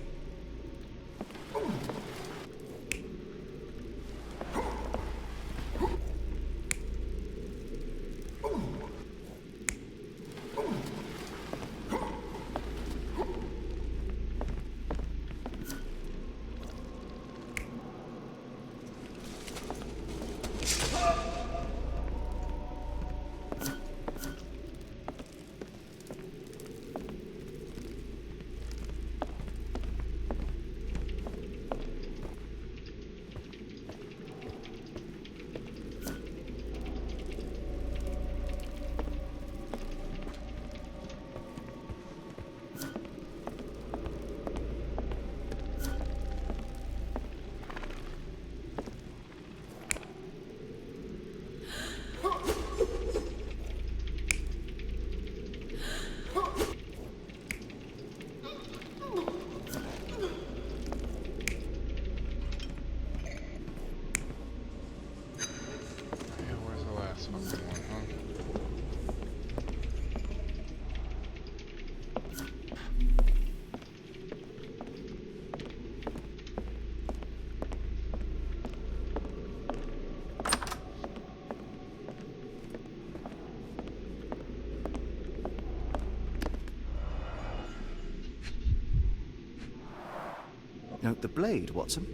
Note the blade, Watson.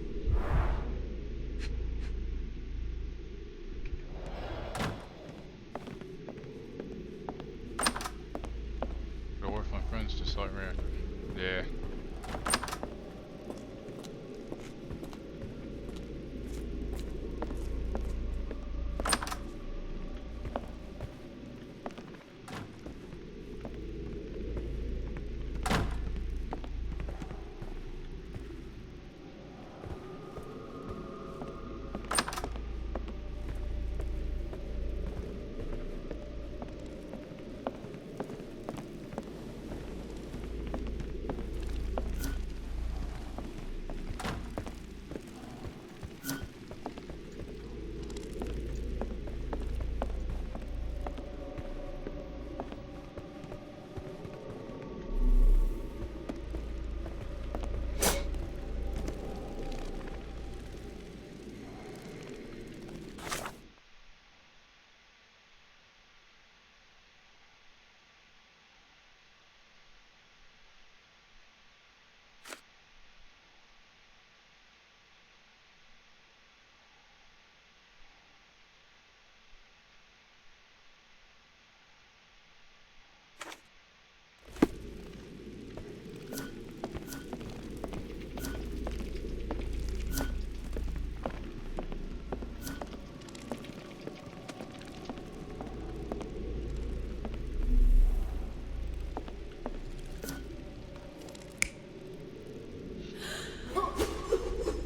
Go work with my friends just like reactor. Yeah.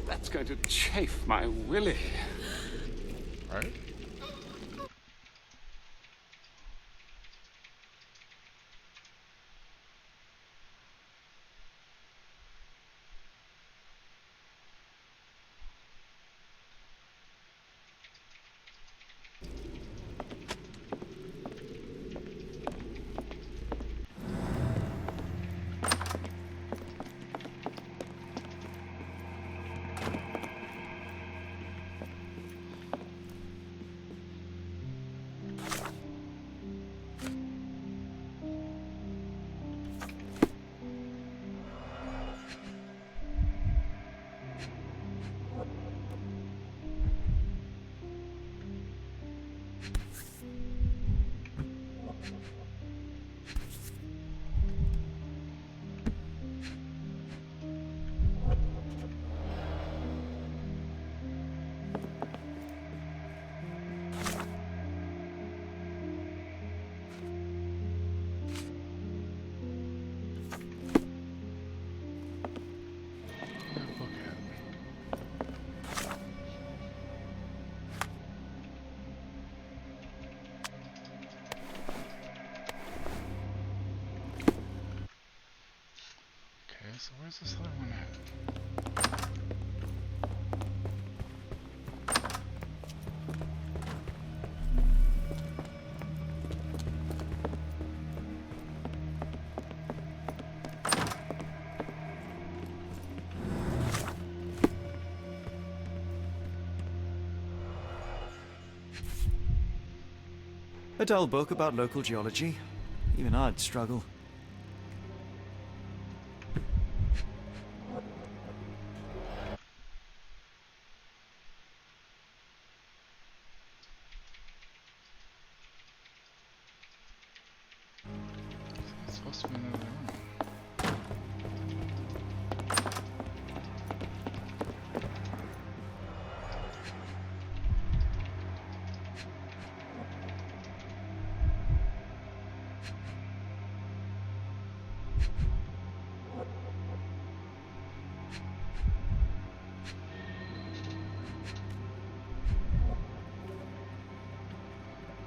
That's going to chafe my willy. Right? So where's this other one at? A dull book about local geology. Even I'd struggle. It's supposed to be another room.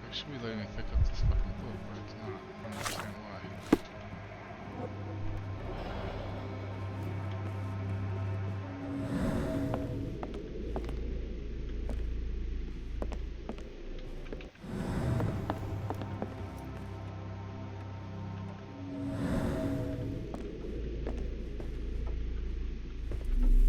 It should be letting me pick up this fucking book, but it's not. I don't understand why. Come on.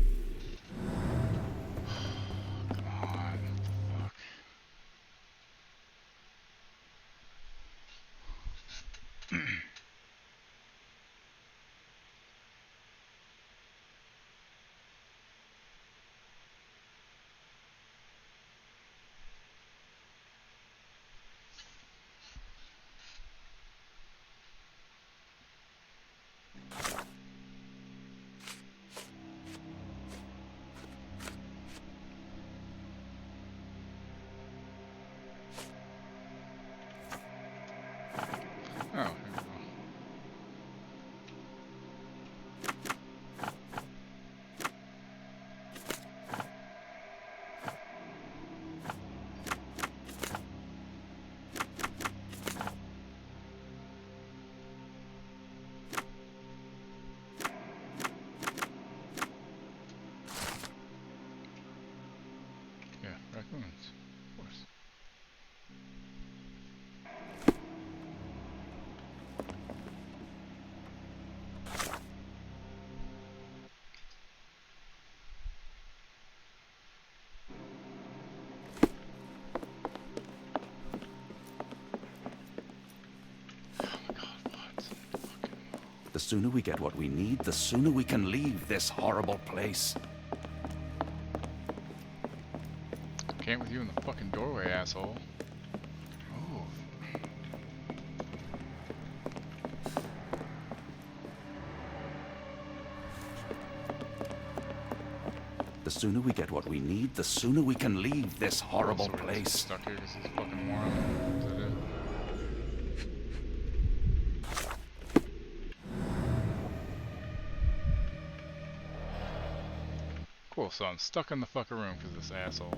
Fuck. Oh, here we go. Yeah, raccoons, of course. The sooner we get what we need, the sooner we can leave this horrible place. Can't with you in the fucking doorway, asshole. Oh. The sooner we get what we need, the sooner we can leave this horrible So we're just place. stuck here because he's a fucking moron. Is that it? Cool, so I'm stuck in the fucking room because this asshole.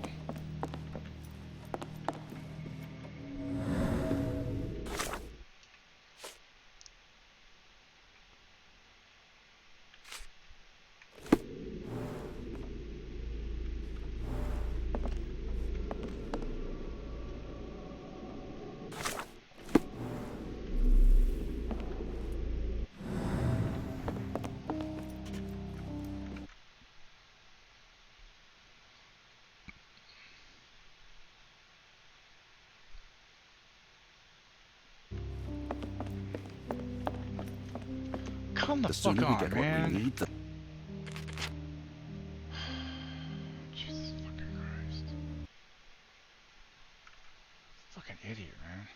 Come the fuck sooner we on, get man. what we need, the Jesus fucking Christ. Fucking idiot, man.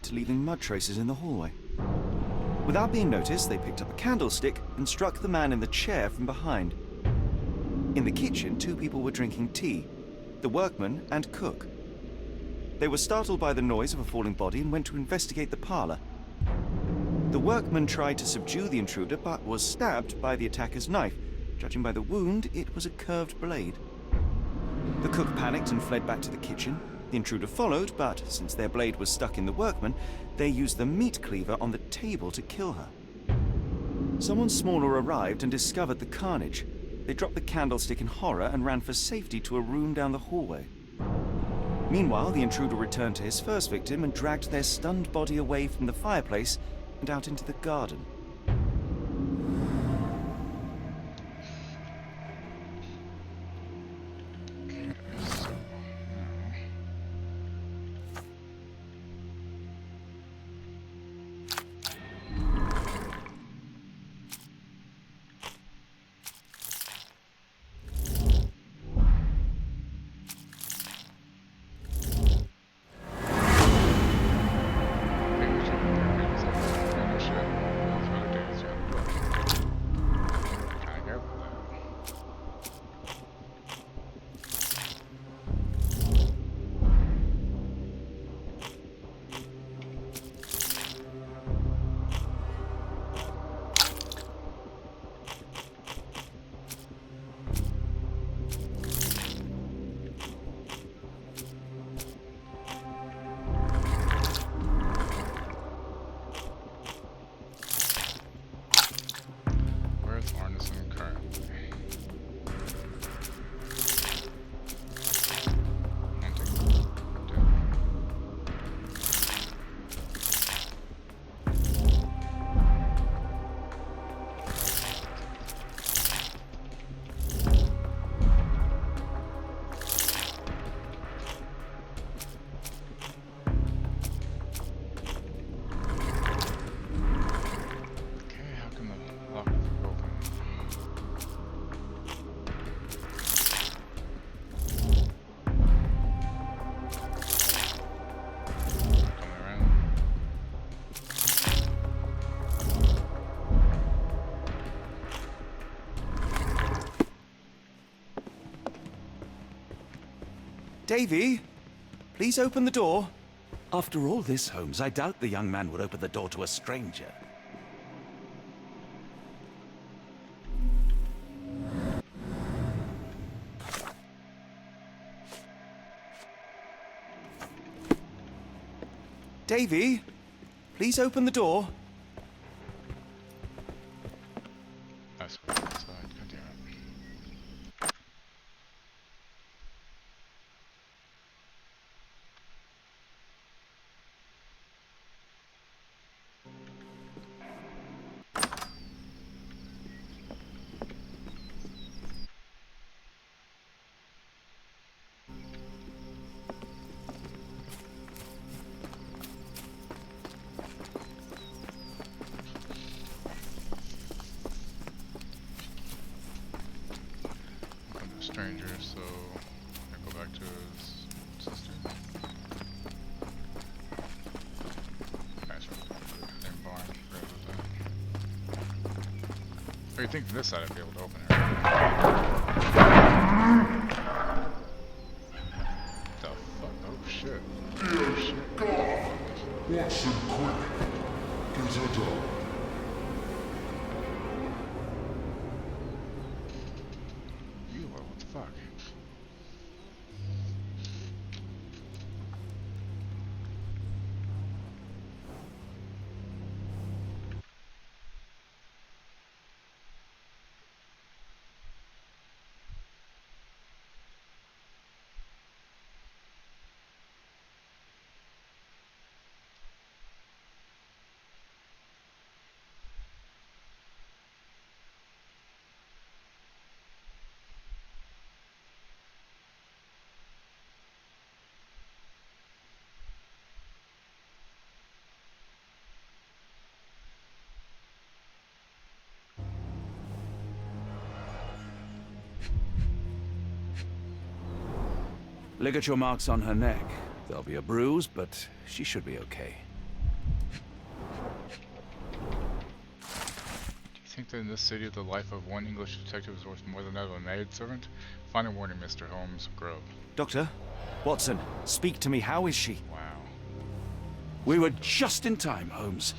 left, leaving mud traces in the hallway. Without being noticed, they picked up a candlestick and struck the man in the chair from behind. In the kitchen, 2 people were drinking tea, the workman and cook. They were startled by the noise of a falling body and went to investigate the parlor. The workman tried to subdue the intruder, but was stabbed by the attacker's knife. Judging by the wound, it was a curved blade. The cook panicked and fled back to the kitchen. The intruder followed, but since their blade was stuck in the workman, they used the meat cleaver on the table to kill her. Someone smaller arrived and discovered the carnage. They dropped the candlestick in horror and ran for safety to a room down the hallway. Meanwhile, the intruder returned to his first victim and dragged their stunned body away from the fireplace and out into the garden. Davy, please open the door. After all this, Holmes, I doubt the young man would open the door to a stranger. Davy, please open the door. That's what outside. God damn it. Stranger, so I go back to his sister. Nice one. Same barn. Oh, you think this side I'd be able to open it? The fuck? Oh shit. Yes, God! Watson, quick! Get her dog. What the fuck? Look at your marks on her neck. There'll be a bruise, but she should be okay. think that in this city the life of one English detective is worth more than that of a maidservant? Final warning, Mr. Holmes. Grove. Doctor? Watson, speak to me. How is she? Wow. We were just in time, Holmes.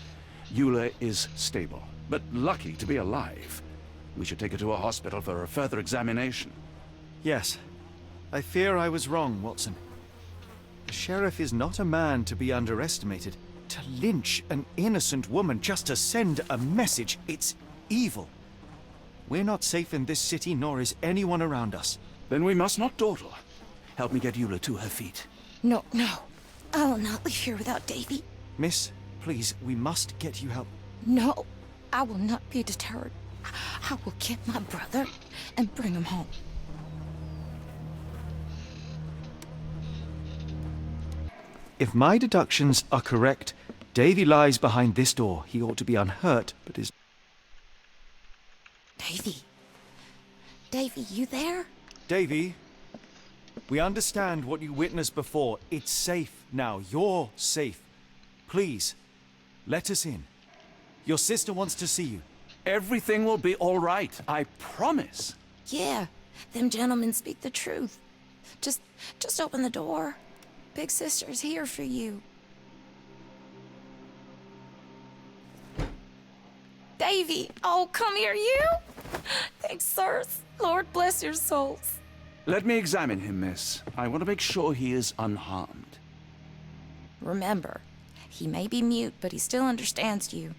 Eula is stable, but lucky to be alive. We should take her to a hospital for a further examination. Yes. I fear I was wrong, Watson. The sheriff is not a man to be underestimated. To lynch an innocent woman just to send a message, it's evil. We're not safe in this city, nor is anyone around us. Then we must not dawdle. Help me get Eula to her feet. No, no. I will not leave here without Davy. Miss, please, we must get you help. No, I will not be deterred. I will get my brother and bring him home. If my deductions are correct, Davy lies behind this door. He ought to be unhurt, but is... Davy? Davy, you there? Davy, we understand what you witnessed before. It's safe now. You're safe. Please, let us in. Your sister wants to see you. Everything will be all right. I promise. Yeah, them gentlemen speak the truth. Just open the door. Big sister's here for you. Davy! Oh, come here, you! Thanks, sirs. Lord bless your souls. Let me examine him, miss. I want to make sure he is unharmed. Remember, he may be mute, but he still understands you.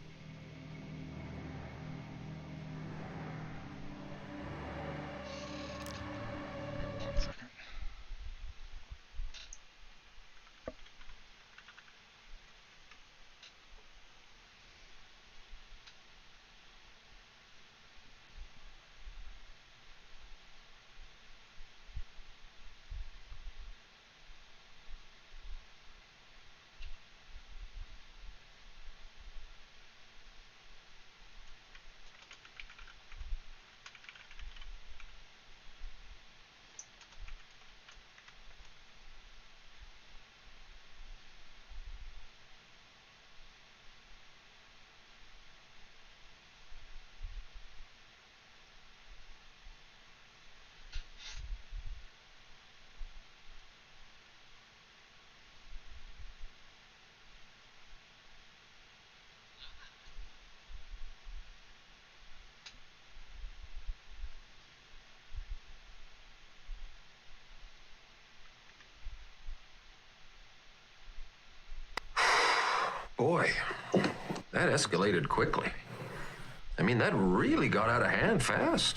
Boy, that escalated quickly. I mean, that really got out of hand fast.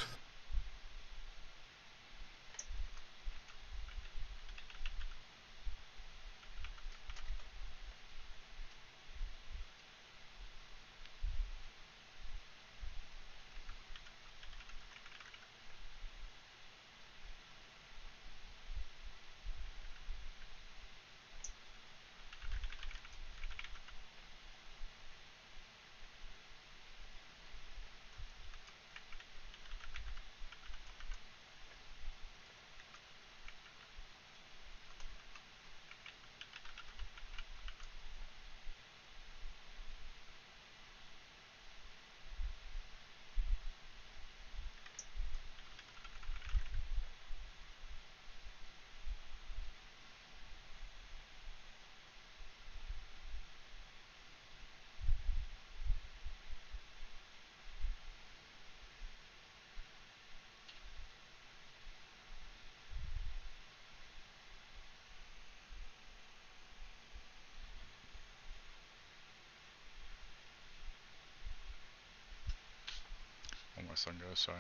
Oh, my son goes, sorry.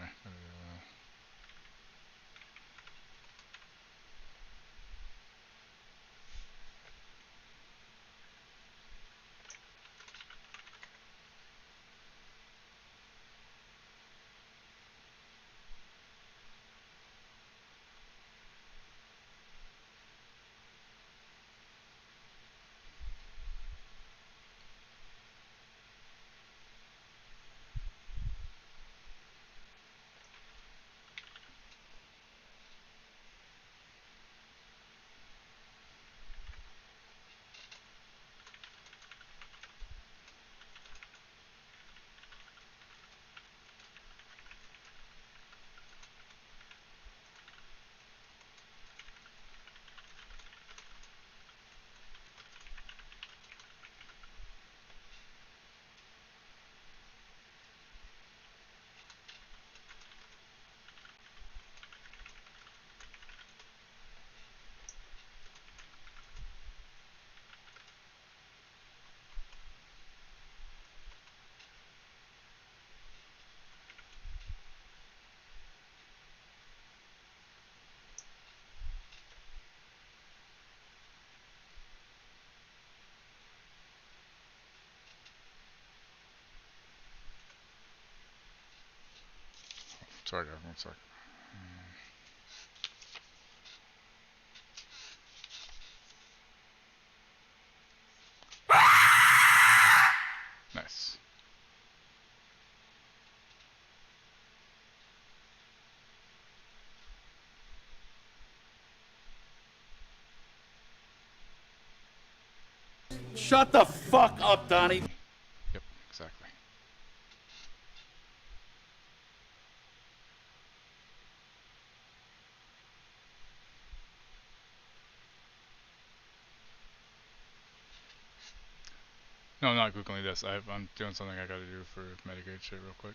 Sorry, guys, one sec. Nice. Shut the fuck up, Donnie. Yep, exactly. No, I'm not Googling this. I'm doing something I gotta do for Medicaid shit real quick.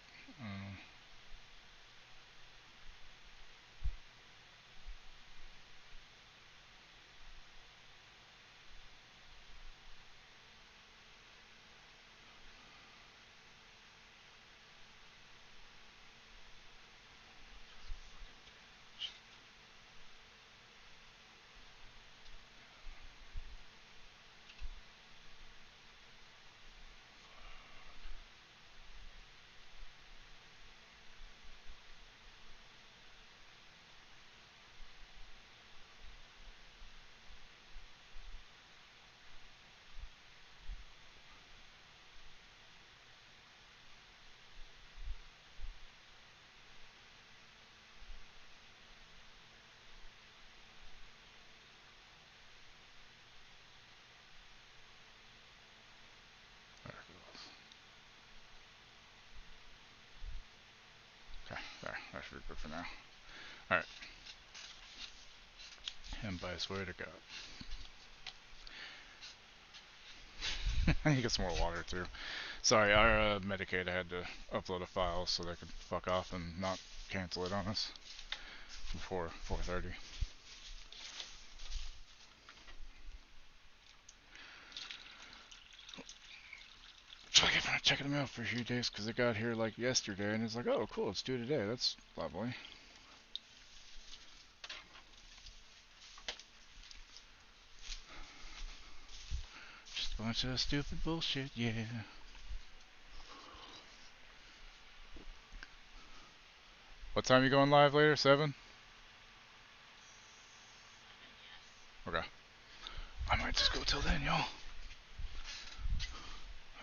Okay, there. That should be good for now. Alright. And I swear to God. I need to get some more water too. Sorry, our Medicaid, I had to upload a file so they could fuck off and not cancel it on us before 4:30. Checking them out for a few days because it got here like yesterday, and it's like, oh cool, it's due today. That's lovely. Just a bunch of stupid bullshit, yeah. What time you going live later? 7? Okay. I might just go till then, y'all.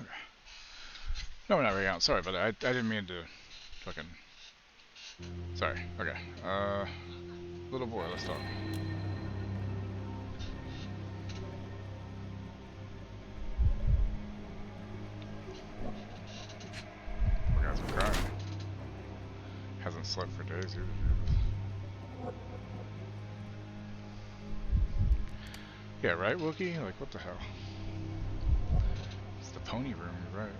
Okay. No, we're not really out. Sorry, but I didn't mean to fucking... Sorry. Okay. Little boy, let's talk. Poor guy's been crying. Hasn't slept for days either. Yeah, right, Wookie? Like, what the hell? It's the pony room, you're right.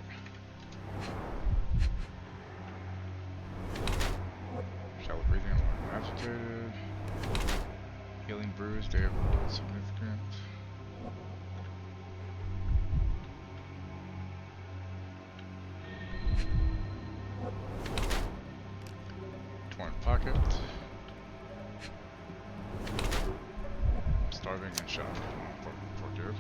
Shallow breathing, agitated. Healing bruise, day of significant. Torn pocket. Starving and shock. For good.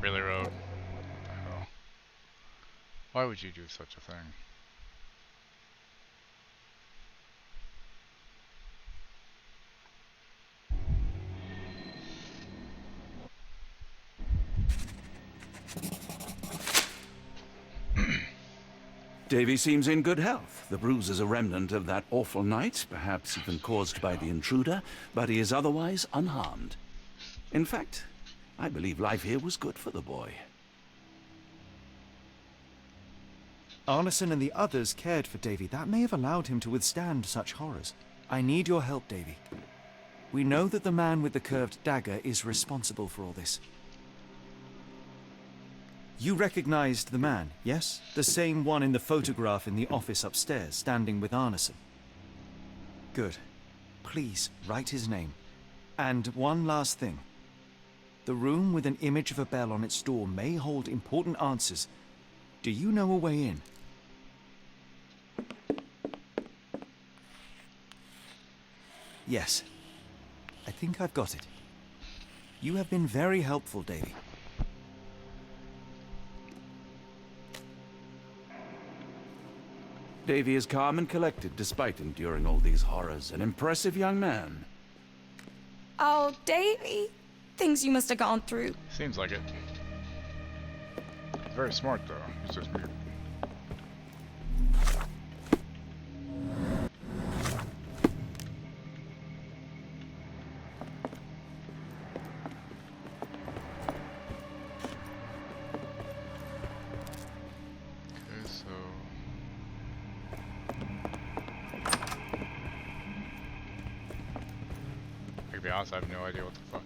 Really, Road? What the hell? Why would you do such a thing? Davy seems in good health. The bruise is a remnant of that awful night, perhaps even caused by the intruder, but he is otherwise unharmed. In fact, I believe life here was good for the boy. Arneson and the others cared for Davy. That may have allowed him to withstand such horrors. I need your help, Davy. We know that the man with the curved dagger is responsible for all this. You recognized the man, yes? The same one in the photograph in the office upstairs, standing with Arneson. Good. Please, write his name. And one last thing. The room with an image of a bell on its door may hold important answers. Do you know a way in? Yes. I think I've got it. You have been very helpful, Davy. Davy is calm and collected despite enduring all these horrors. An impressive young man. Oh, Davy. Things you must have gone through. Seems like it. He's very smart, though. He's just weird. Okay, so... To be honest, I have no idea what the fuck,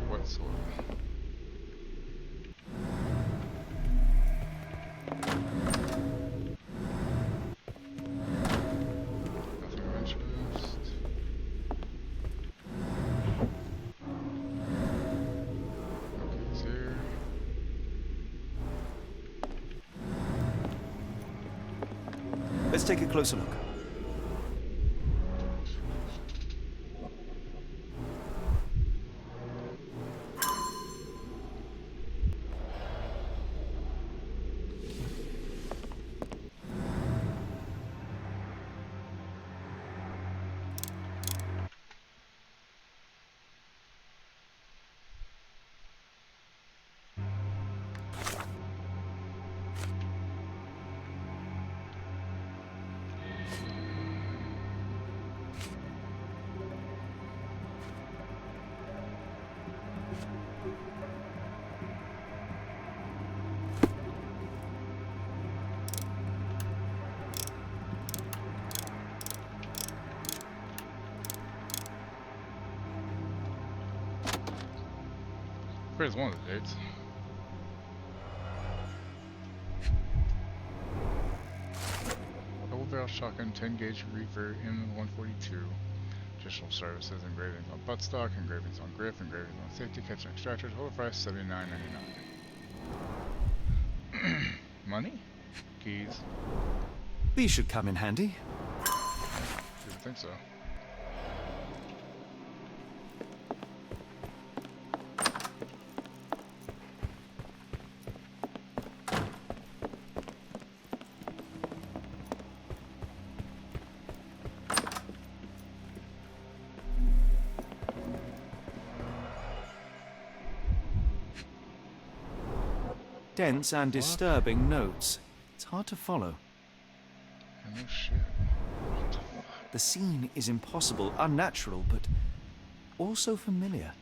whatsoever. Nothing of interest. Okay, it's here. Let's take a closer look. Where's one of the dates? Double barrel shotgun, 10 gauge reefer, M142. Additional services, engravings on buttstock, engravings on grip, engravings on safety catch and extractors. Total price $79.99. Money? Keys? These should come in handy. Didn't think so. Dense and disturbing notes. It's hard to follow. Oh shit. What the fuck? The scene is impossible, unnatural, but also familiar.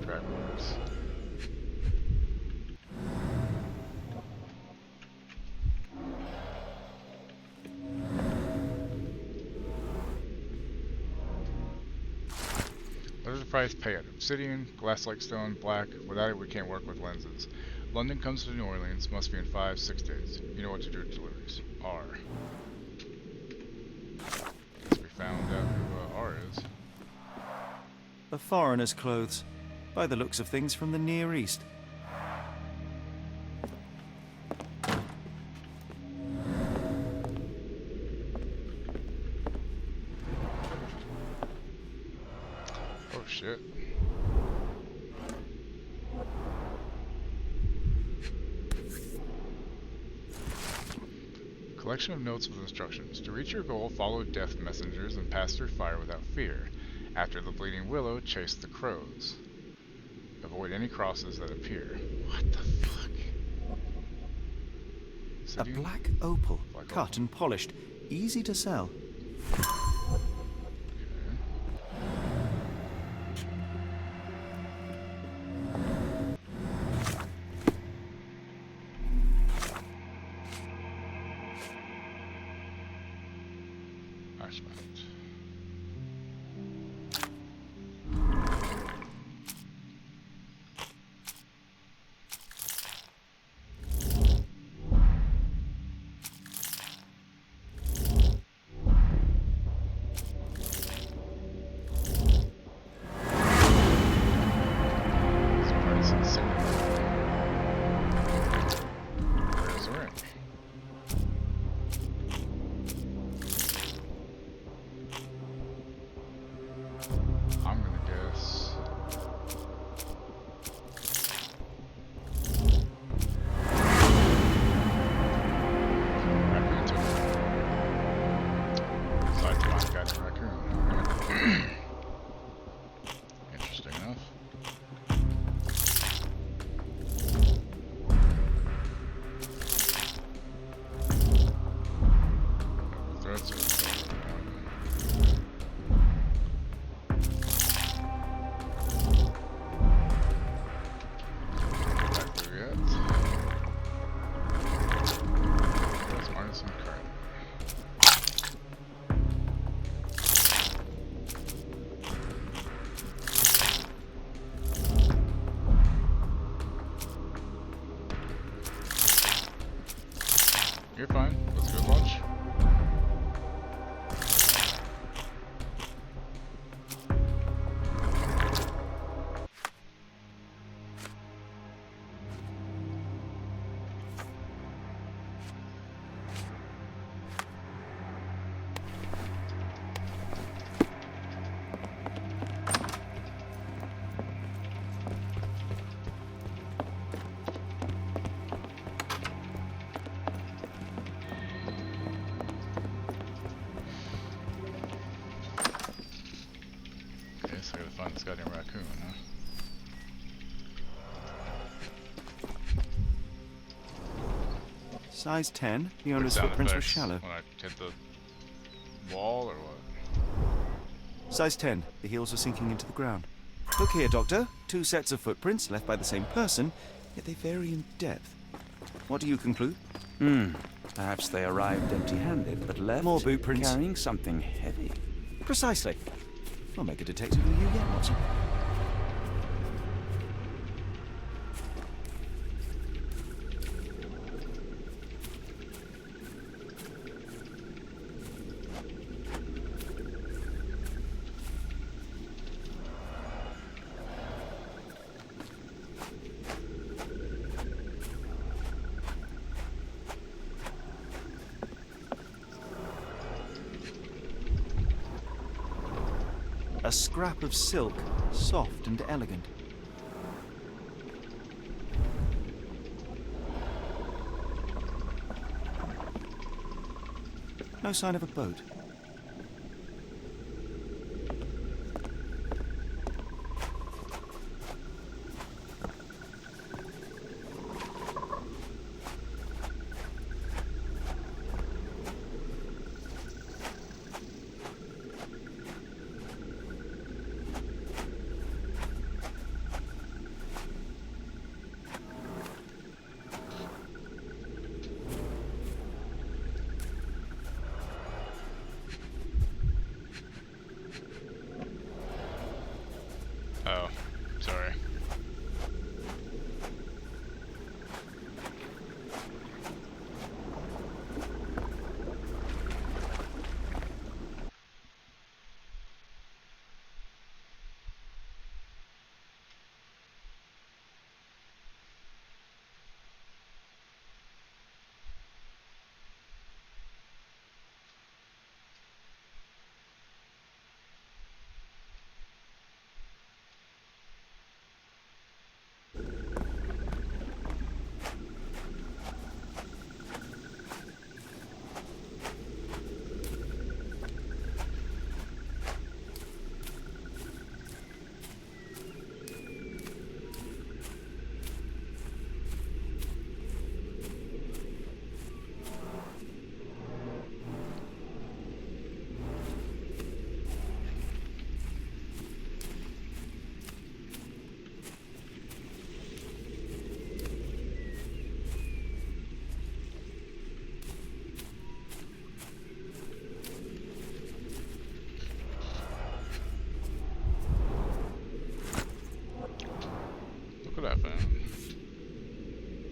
Travelers. price, pay it. Obsidian, glass-like stone, black. Without it, we can't work with lenses. London comes to New Orleans. Must be in 5-6 days. You know what to do with deliveries. R. Guess we found out who R is. A foreigner's clothes, by the looks of things from the Near East. Oh shit. Collection of notes with instructions. To reach your goal, follow death messengers and pass through fire without fear. After the Bleeding Willow, chase the crows. Avoid any crosses that appear. What the fuck? A black opal, cut and polished, easy to sell. You're fine. Let's go lunch. Guess I gotta find this goddamn raccoon, huh? Size 10, the owner's Sound footprints were effects shallow. when I hit the wall, or what? Size 10, the heels were sinking into the ground. Look here, Doctor. 2 sets of footprints left by the same person, yet they vary in depth. What do you conclude? Perhaps they arrived empty-handed, but left More boot prints. carrying something heavy. Precisely. I'll make a detective of you yet, Watson. A scrap of silk, soft and elegant. No sign of a boat.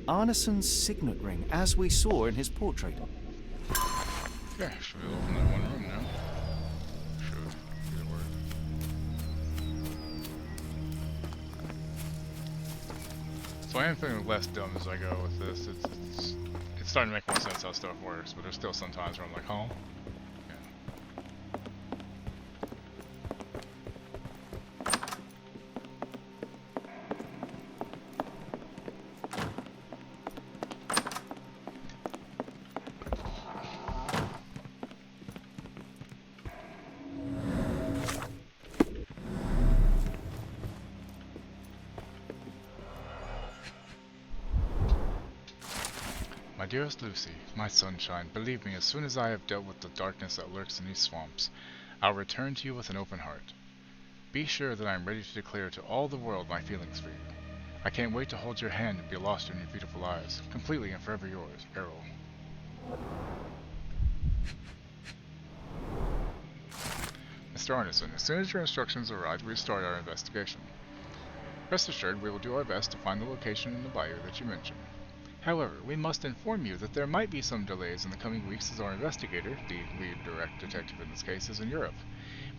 Arneson's signet ring, as we saw in his portrait. Yeah, should we open that one room now? Should. Good word. So I am feeling less dumb as I go with this. It's starting to make more sense how stuff works, but there's still some times where I'm like, huh? My dearest Lucy, my sunshine, believe me, as soon as I have dealt with the darkness that lurks in these swamps, I'll return to you with an open heart. Be sure that I am ready to declare to all the world my feelings for you. I can't wait to hold your hand and be lost in your beautiful eyes, completely and forever yours, Errol. Mr. Arneson, as soon as your instructions arrive, we start our investigation. Rest assured, we will do our best to find the location in the bayou that you mentioned. However, we must inform you that there might be some delays in the coming weeks as our investigator, the lead direct detective in this case, is in Europe.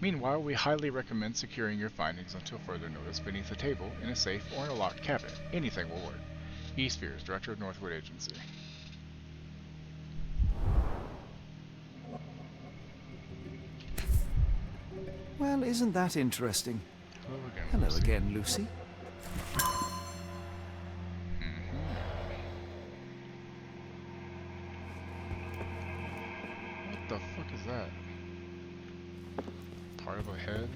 Meanwhile, we highly recommend securing your findings until further notice beneath a table, in a safe, or in a locked cabinet. Anything will work. E. Spears, Director of Northwood Agency. Well, isn't that interesting? Hello again, Lucy. What the fuck is that? Part of a head?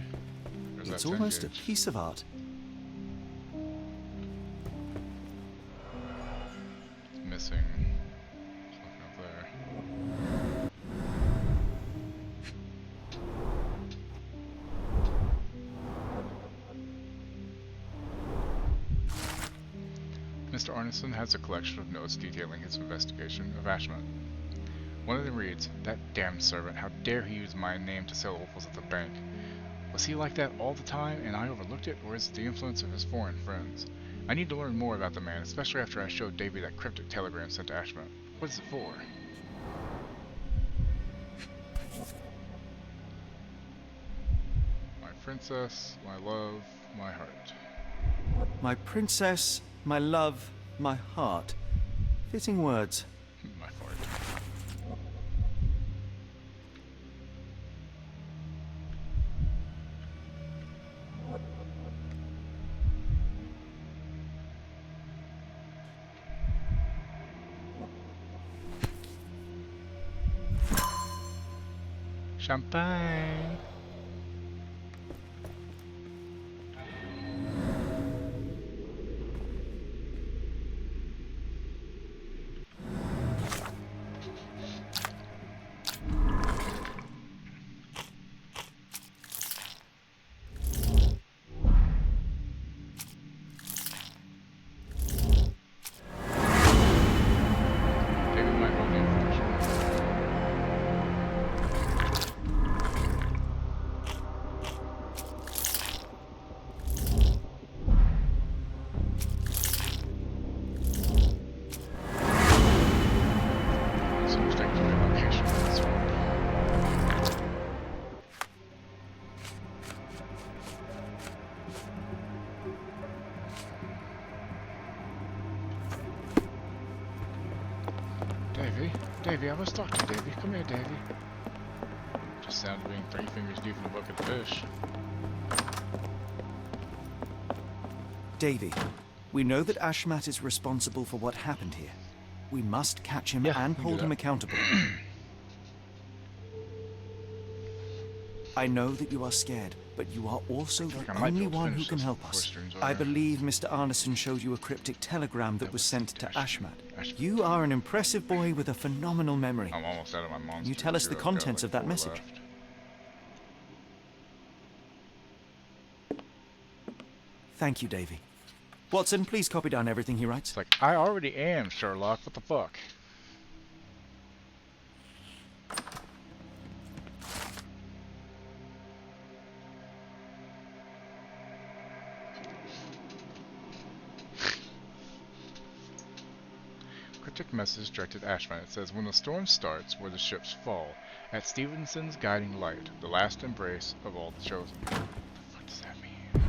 Or is It's that almost a 10 gauge? piece of art. It's missing. Something up there. Mr. Arneson has a collection of notes detailing his investigation of Ashmont. One of them reads, "That damned servant, how dare he use my name to sell opals at the bank? Was he like that all the time and I overlooked it, or is it the influence of his foreign friends? I need to learn more about the man, especially after I showed Davy that cryptic telegram sent to Ashmont. What is it for?" My princess, my love, my heart. My princess, my love, my heart. Fitting words. My fart. Champagne. David might hold the information. So much like the location of this one. Davy, I must talk to you, Davy. Come here, Davy. Just sounded being 3 fingers deep in a bucket of fish. Davy, we know that Ashmat is responsible for what happened here. We must catch him and we can hold do him that. accountable. I know that you are scared, but you are also the I might be only able to one who finish can this help before us. stream's I over. believe Mr. Arneson showed you a cryptic telegram that was sent to Ashmat. You are an impressive boy with a phenomenal memory. I'm almost out of my monster. You tell us the material. I've got, contents like, of that 4 message. left. Thank you, Davy. Watson, please copy down everything he writes. Like, I already am Sherlock. What the fuck? cryptic message directed at Ashman. It says, when the storm starts, where the ships fall, at Stevenson's guiding light, the last embrace of all the chosen. What the fuck does that mean?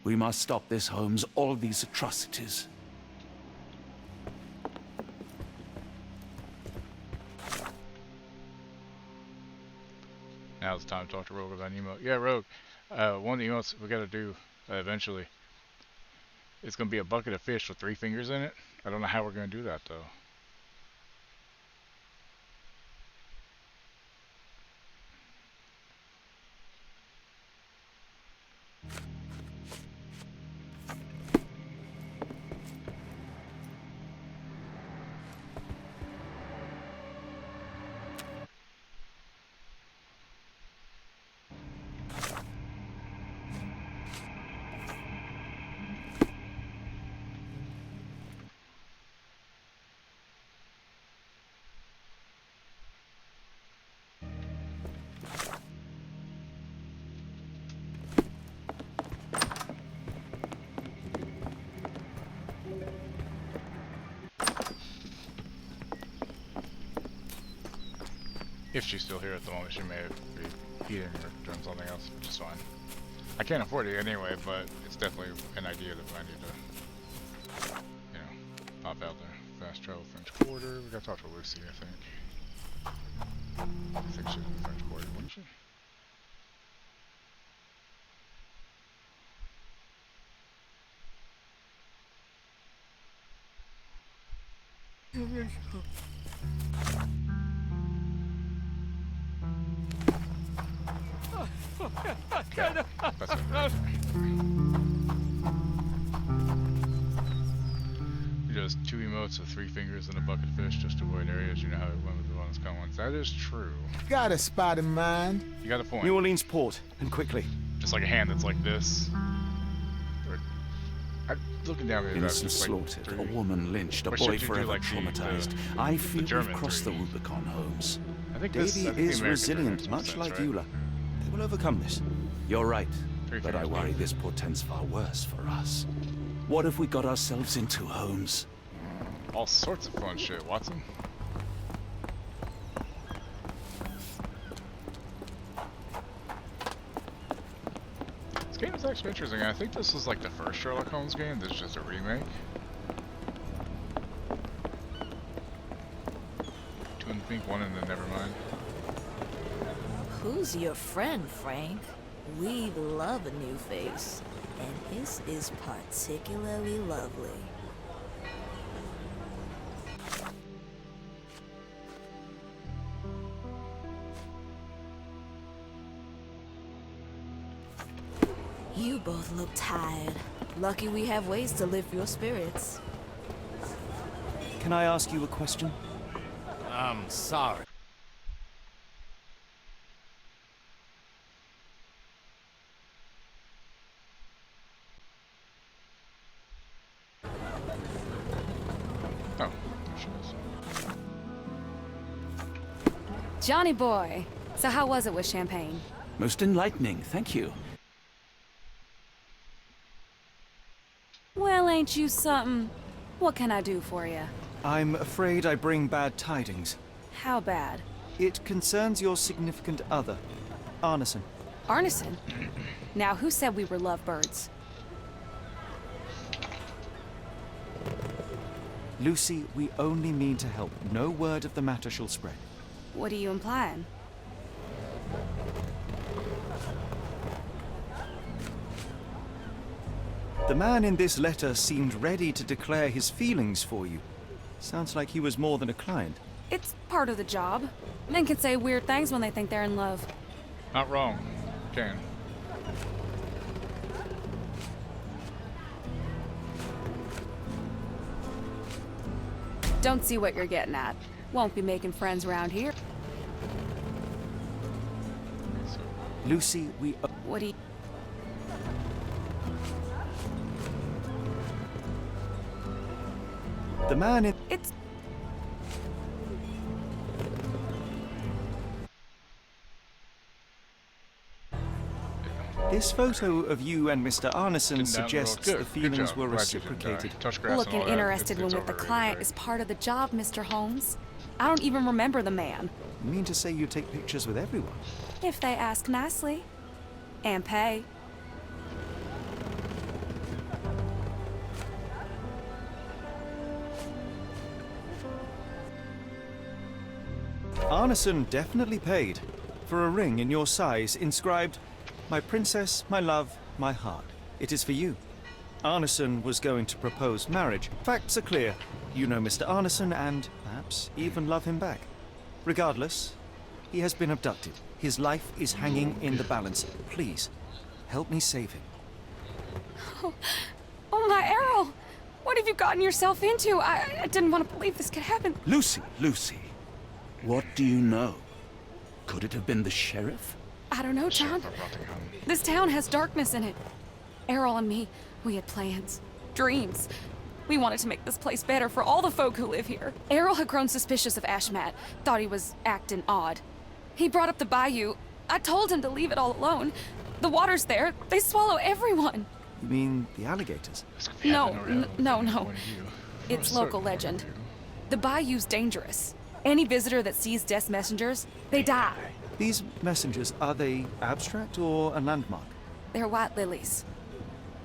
We must stop this, Holmes. All these atrocities. Now it's time to talk to Rogue about an emote. Yeah, Rogue. One of the emotes we gotta do eventually. It's gonna be a bucket of fish with 3 fingers in it. I don't know how we're gonna do that though. If she's still here at the moment, she may be eating or doing something else, which is fine. I can't afford it anyway, but it's definitely an idea that I need to, you know, pop out there. Fast travel French Quarter. We gotta talk to Lucy, I think. I think she's in the French Quarter, wouldn't she? Okay, that's it. Just 2 emotes with 3 fingers and a bucket of fish just to avoid areas you know how it went with the ones come ones. That is true. Got a spot in mind. You got a point. New Orleans port, and quickly. Just like a hand that's like this. Or, looking down at it, Innocent just slaughtered, like a woman lynched, a Or boy should you do forever like traumatized. the I feel we've German crossed the 3? Rubicon, Holmes. I think Davy the is American resilient, makes much sense, like right? Eula. They will overcome this. You're right, 3 but I fingers, worry man. this portends far worse for us. What have we got ourselves into, Holmes? All sorts of fun shit, Watson. This game is actually interesting. I think this was like the first Sherlock Holmes game. This is just a remake. Two in the pink, one in the Nevermind. Who's your friend, Frank? We love a new face, and his is particularly lovely. You both look tired. Lucky we have ways to lift your spirits. Can I ask you a question? I'm sorry. Oh, there she is. Johnny boy. So how was it with Champagne? Most enlightening, thank you. Well, ain't you something? What can I do for you? I'm afraid I bring bad tidings. How bad? It concerns your significant other, Arneson. Arneson? Now, who said we were lovebirds? Lucy, we only mean to help. No word of the matter shall spread. What are you implying? The man in this letter seemed ready to declare his feelings for you. Sounds like he was more than a client. It's part of the job. Men can say weird things when they think they're in love. Not wrong. Can. Don't see what you're getting at. Won't be making friends around here. Lucy, we... What do you... The man in... It's... This photo of you and Mr. Arneson Good. suggests Good. the Good feelings job. were Glad you didn't reciprocated. touch grass and Looking all that. interested It's when with the over, client right? is part of the job, Mr. Holmes. I don't even remember the man. You mean to say you take pictures with everyone? If they ask nicely. And pay. Arneson definitely paid for a ring in your size inscribed, "My princess, my love, my heart. It is for you." Arneson was going to propose marriage. Facts are clear. You know Mr. Arneson and perhaps even love him back. Regardless, he has been abducted. His life is hanging in the balance. Please, help me save him. Oh my Errol! What have you gotten yourself into? I didn't want to believe this could happen. Lucy, Lucy, what do you know? Could it have been the sheriff? I don't know, John. This town has darkness in it. Errol and me, we had plans, dreams. We wanted to make this place better for all the folk who live here. Errol had grown suspicious of Ashmat, thought he was acting odd. He brought up the bayou. I told him to leave it all alone. The water's there. They swallow everyone. You mean the alligators? No. It's local legend. The bayou's dangerous. Any visitor that sees Death's messengers, they die. These messengers, are they abstract or a landmark? They're white lilies.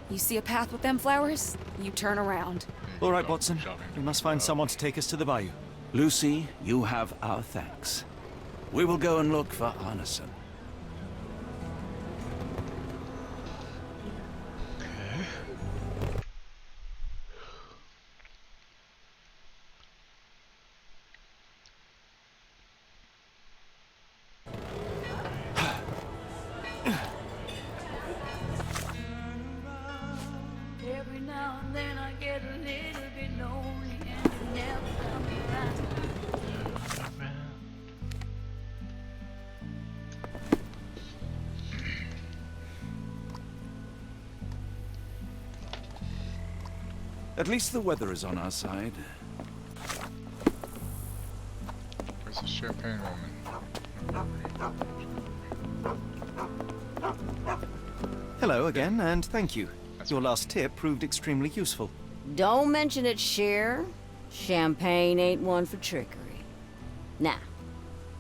You see a path with them flowers, you turn around. All right, Watson. We must find someone to take us to the bayou. Lucy, you have our thanks. We will go and look for Arneson. Every now and then I get a little bit lonely and you never come around. At least the weather is on our side. Where's the champagne woman? Hello again, and thank you. Your last tip proved extremely useful. Don't mention it, Cher. Champagne ain't one for trickery. Now,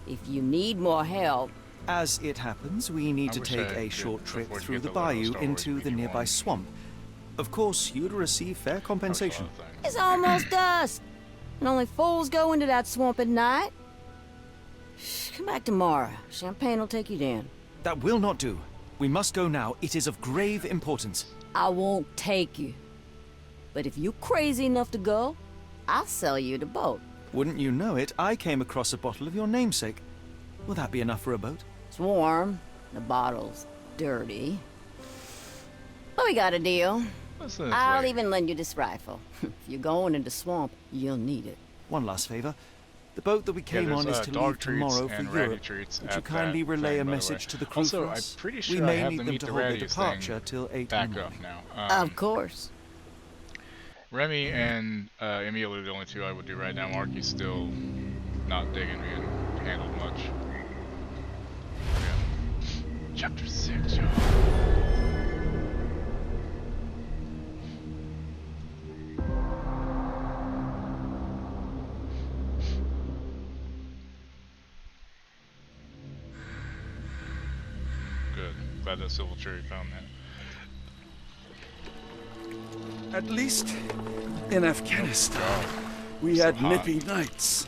if you need more help... As it happens, we need to take a short trip through the bayou into the nearby swamp. Of course, you'd receive fair compensation. It's almost dusk, and only fools go into that swamp at night. Come back tomorrow. Champagne will take you down. That will not do. We must go now. It is of grave importance. I won't take you. But if you're crazy enough to go, I'll sell you the boat. Wouldn't you know it, I came across a bottle of your namesake. Will that be enough for a boat? It's warm. The bottle's dirty. But we got a deal. I'll even lend you this rifle. If you're going into swamp, you'll need it. One last favor. The boat that we came on is to leave tomorrow for Europe. Would you kindly relay a message to the crew Also, for us? I'm pretty sure we I may have need the them Meet to the hold their Raddies departure thing till 8 back in the up morning. now. Of course. Remy and Emil are the only two I would do right now. Marky's still not digging being handled much. Yeah. Chapter 6, y'all. Good. Glad that Silver Cherry found that. At least in Afghanistan, we had nippy nights.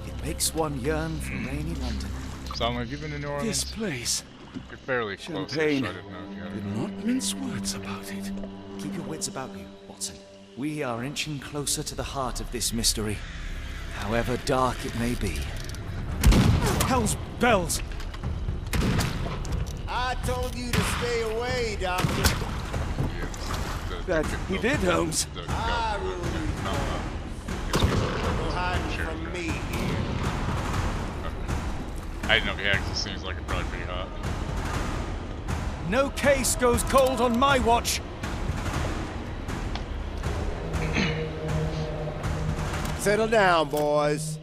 It makes one yearn for rainy London. Salma, have you been to New Orleans? This place. You're fairly close. Champagne. So I didn't know if you had Did not mince words about it. Keep your wits about you, Watson. We are inching closer to the heart of this mystery, however dark it may be. Hell's bells! I told you to stay away, Doctor. That he did, Holmes. I really no hiding from me here. I didn't know if he actually seems like it'd probably be hot. No case goes cold on my watch! Settle down, boys.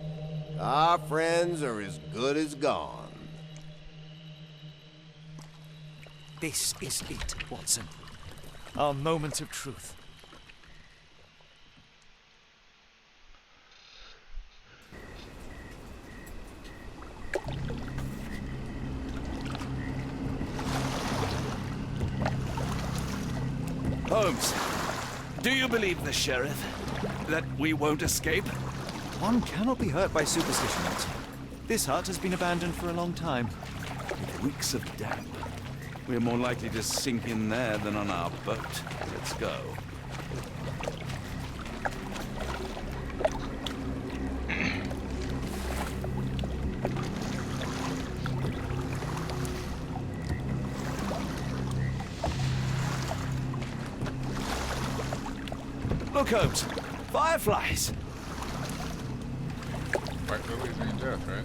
Our friends are as good as gone. This is it, Watson. Our moment of truth. Holmes, do you believe the sheriff? That we won't escape? One cannot be hurt by superstition, Watson. This hut has been abandoned for a long time. It reeks of damp. We're more likely to sink in there than on our boat. Let's go. Look, Holmes. Fireflies! White lilies mean death, right?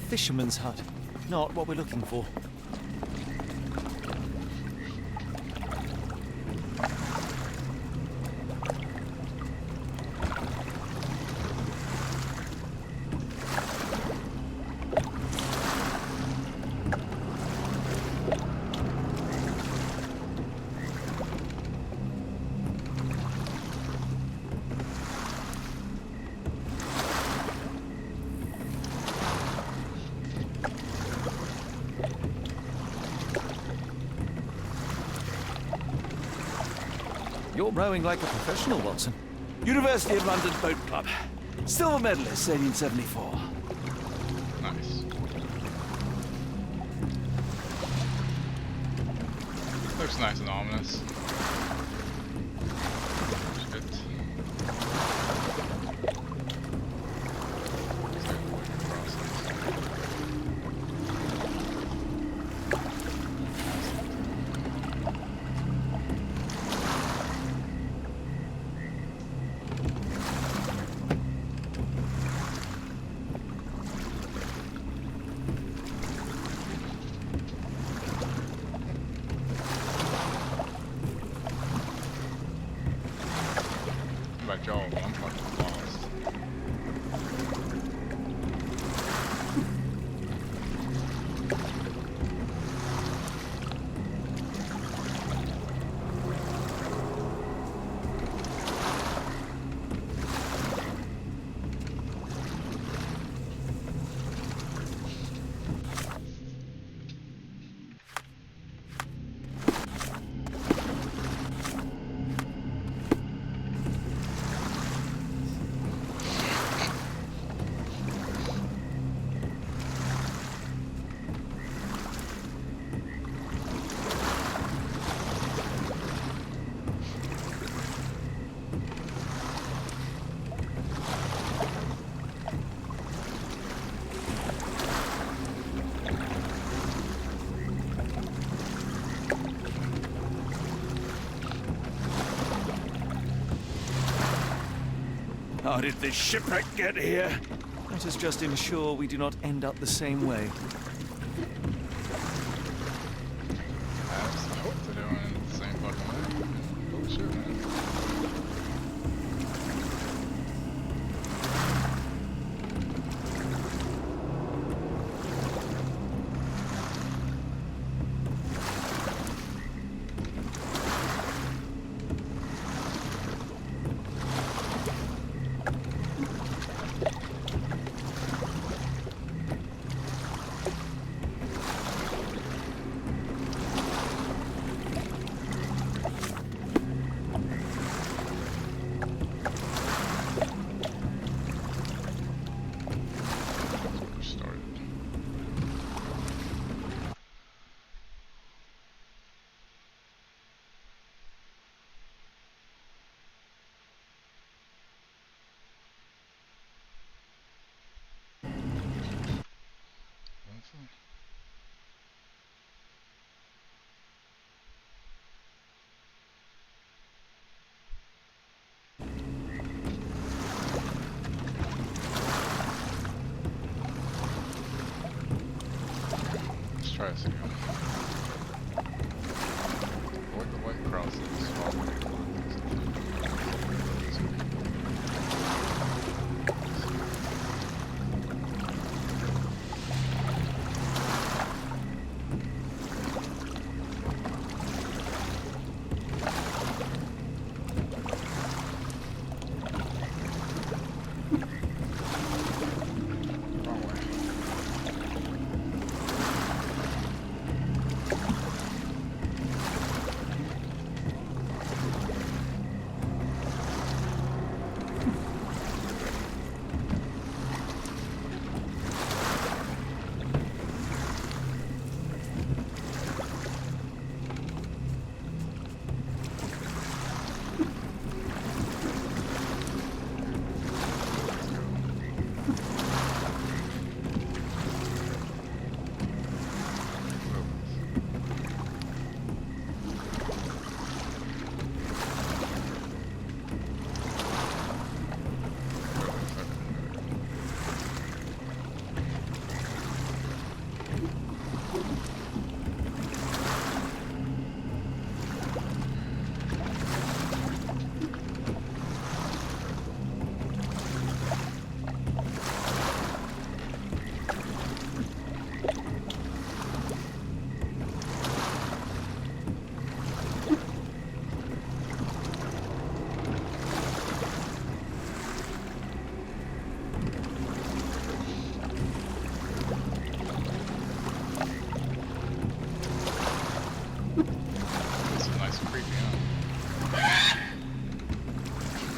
Fisherman's hut. Not what we're looking for. You're rowing like a professional, Watson. University of London Boat Club. Silver medalist, 1874. Nice. Looks nice and ominous. Shit. By Joel, I'm fucking lost. How did this shipwreck get here? Let us just ensure we do not end up the same way. I hope they're doing it the same fucking way. Holy shit, man. try this again. Avoid the white crosses while waiting.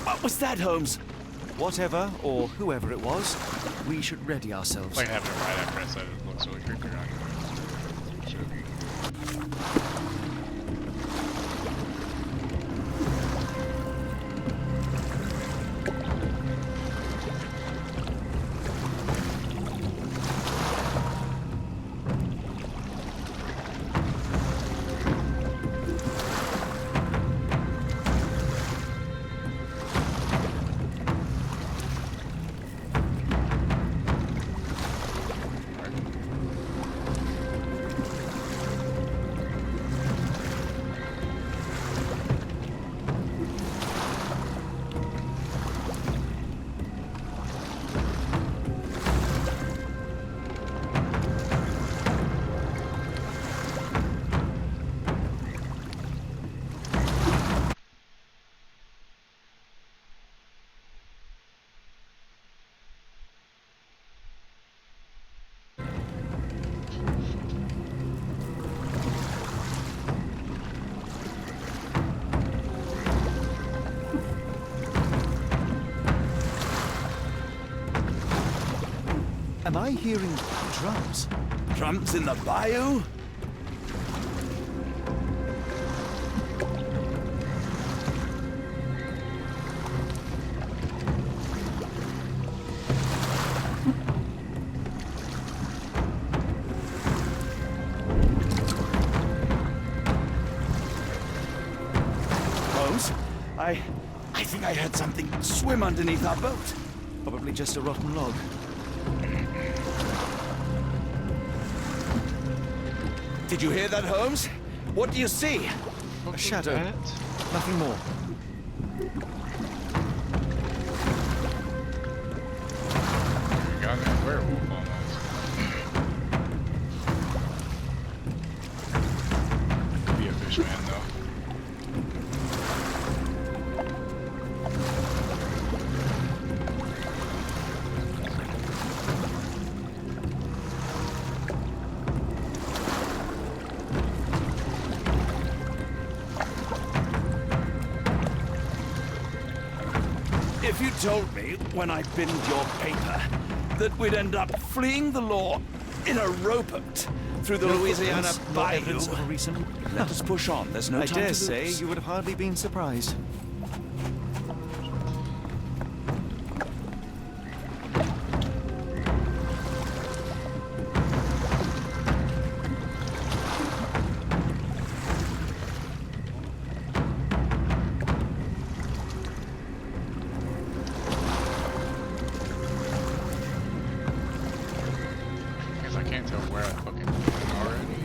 What was that, Holmes? Whatever, or whoever it was, we should ready ourselves. Like having it right after I said it looks really creepy on you. Am I hearing drums? Drums in the bayou? Holmes? I think I heard something swim underneath our boat. Probably just a rotten log. Did you hear that, Holmes? What do you see? A shadow. Nothing more. You got a werewolf almost. Could be a fish man though. If you told me when I binned your paper that we'd end up fleeing the law in a rowboat through the Louisiana bayou, evidence of a recent... let us push on. There's no I time dare to say lose. you would have hardly been surprised. Because I can't tell where I fucking went already.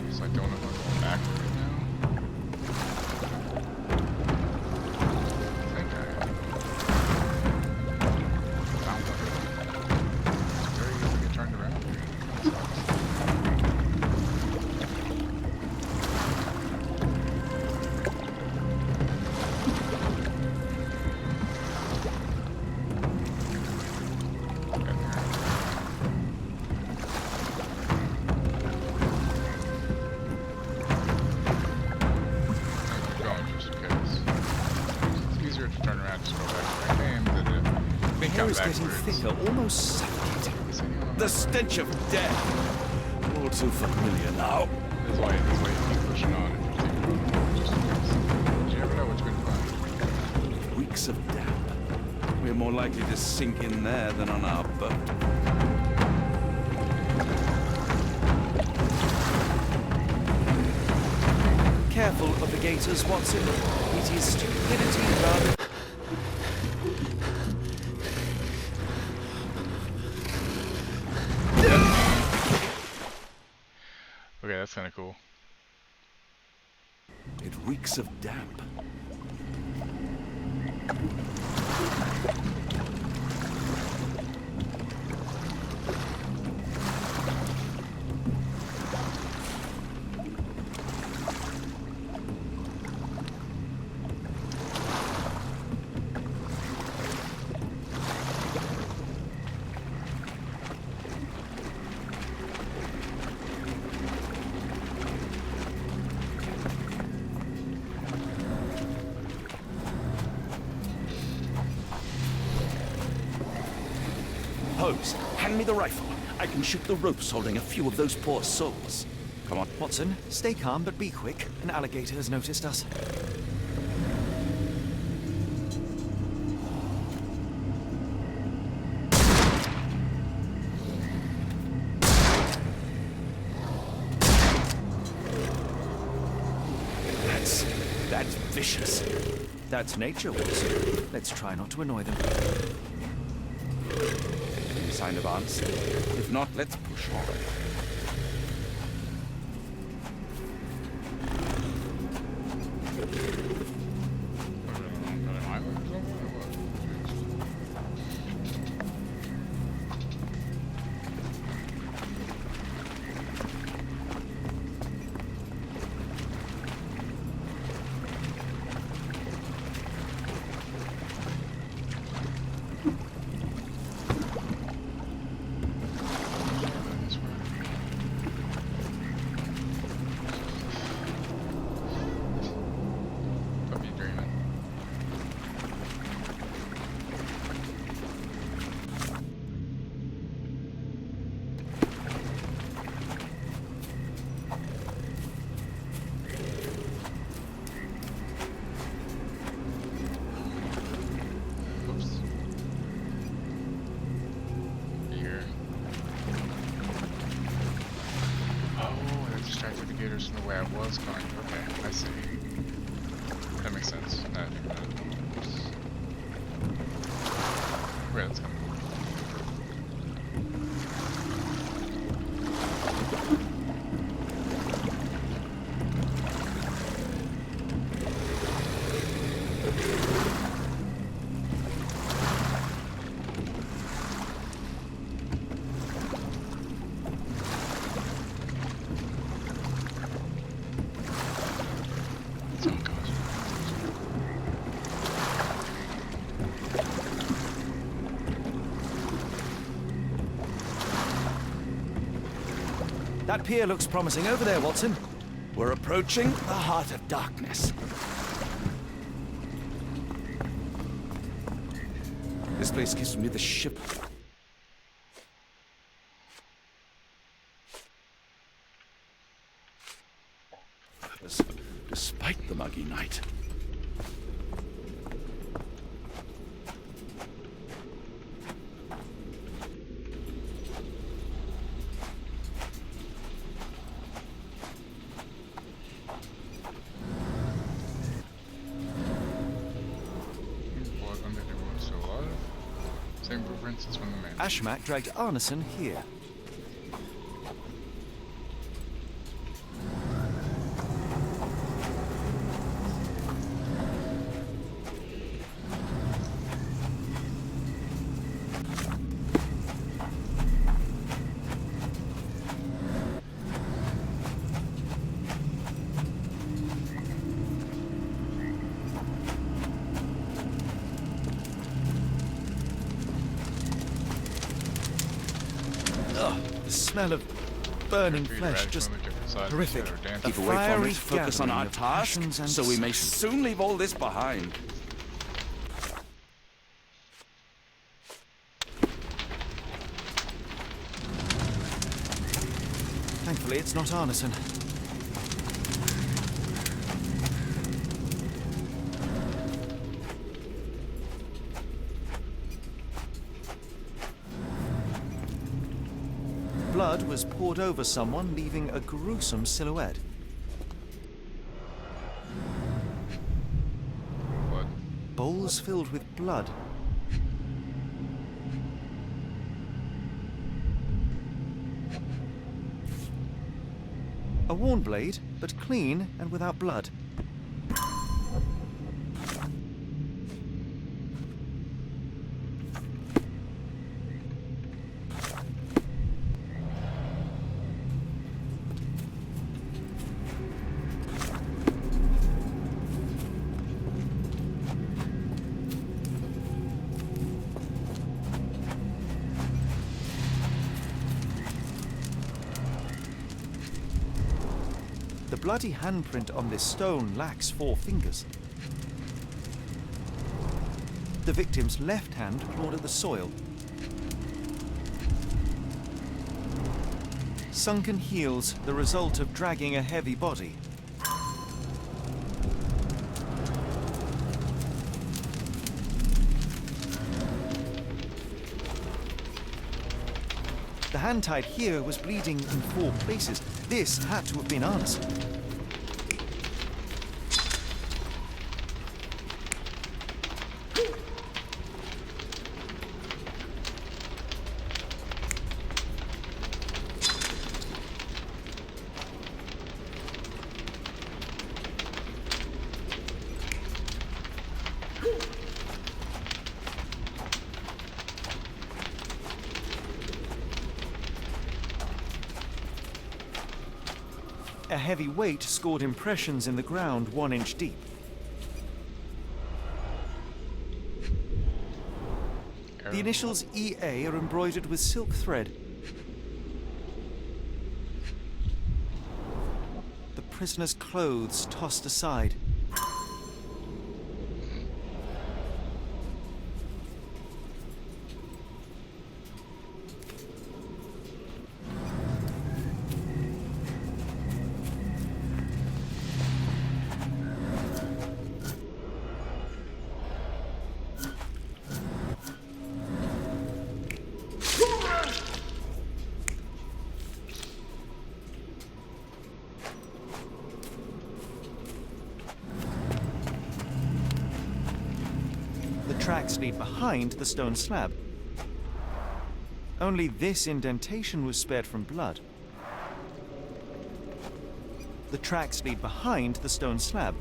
was getting thicker, almost suffocating. The stench of death. All too familiar now. That's why you keep pushing on if you take it on, just in case. You never know what you're going to find. Reeks of damp. We're more likely to sink in there than on our boat. Careful of the gators, Watson. It is stupidity rather... Okay, that's kind of cool. It reeks of damp. Holmes, hand me the rifle. I can shoot the ropes holding a few of those poor souls. Come on. Watson, stay calm, but be quick. An alligator has noticed us. That's vicious. That's nature, Watson. Let's try not to annoy them. Sign of answer. If not, let's push on. From the way I was going. Okay, I see. That makes sense. Right, that's kind of cool. That pier looks promising over there, Watson. We're approaching the heart of darkness. This place gives me the ship. Despite the muggy night. Ashmak dragged Arneson here. The smell of burning flesh, just horrific. Keep away from it, focus on our task, so we may soon leave all this behind. Hopefully it's not Arneson. Blood was poured over someone, leaving a gruesome silhouette. What? Bowls filled with blood. A worn blade, but clean and without blood. The bloody handprint on this stone lacks 4 fingers. The victim's left hand clawed at the soil. Sunken heels, the result of dragging a heavy body. The hand tied here was bleeding in 4 places. This had to have been Arneson. A heavy weight scored impressions in the ground 1 inch deep. The initials EA are embroidered with silk thread. The prisoner's clothes tossed aside. Tracks lead behind the stone slab. Only this indentation was spared from blood. The tracks lead behind the stone slab.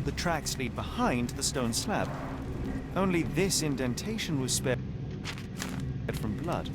The tracks lead behind the stone slab. Only this indentation was spared from blood.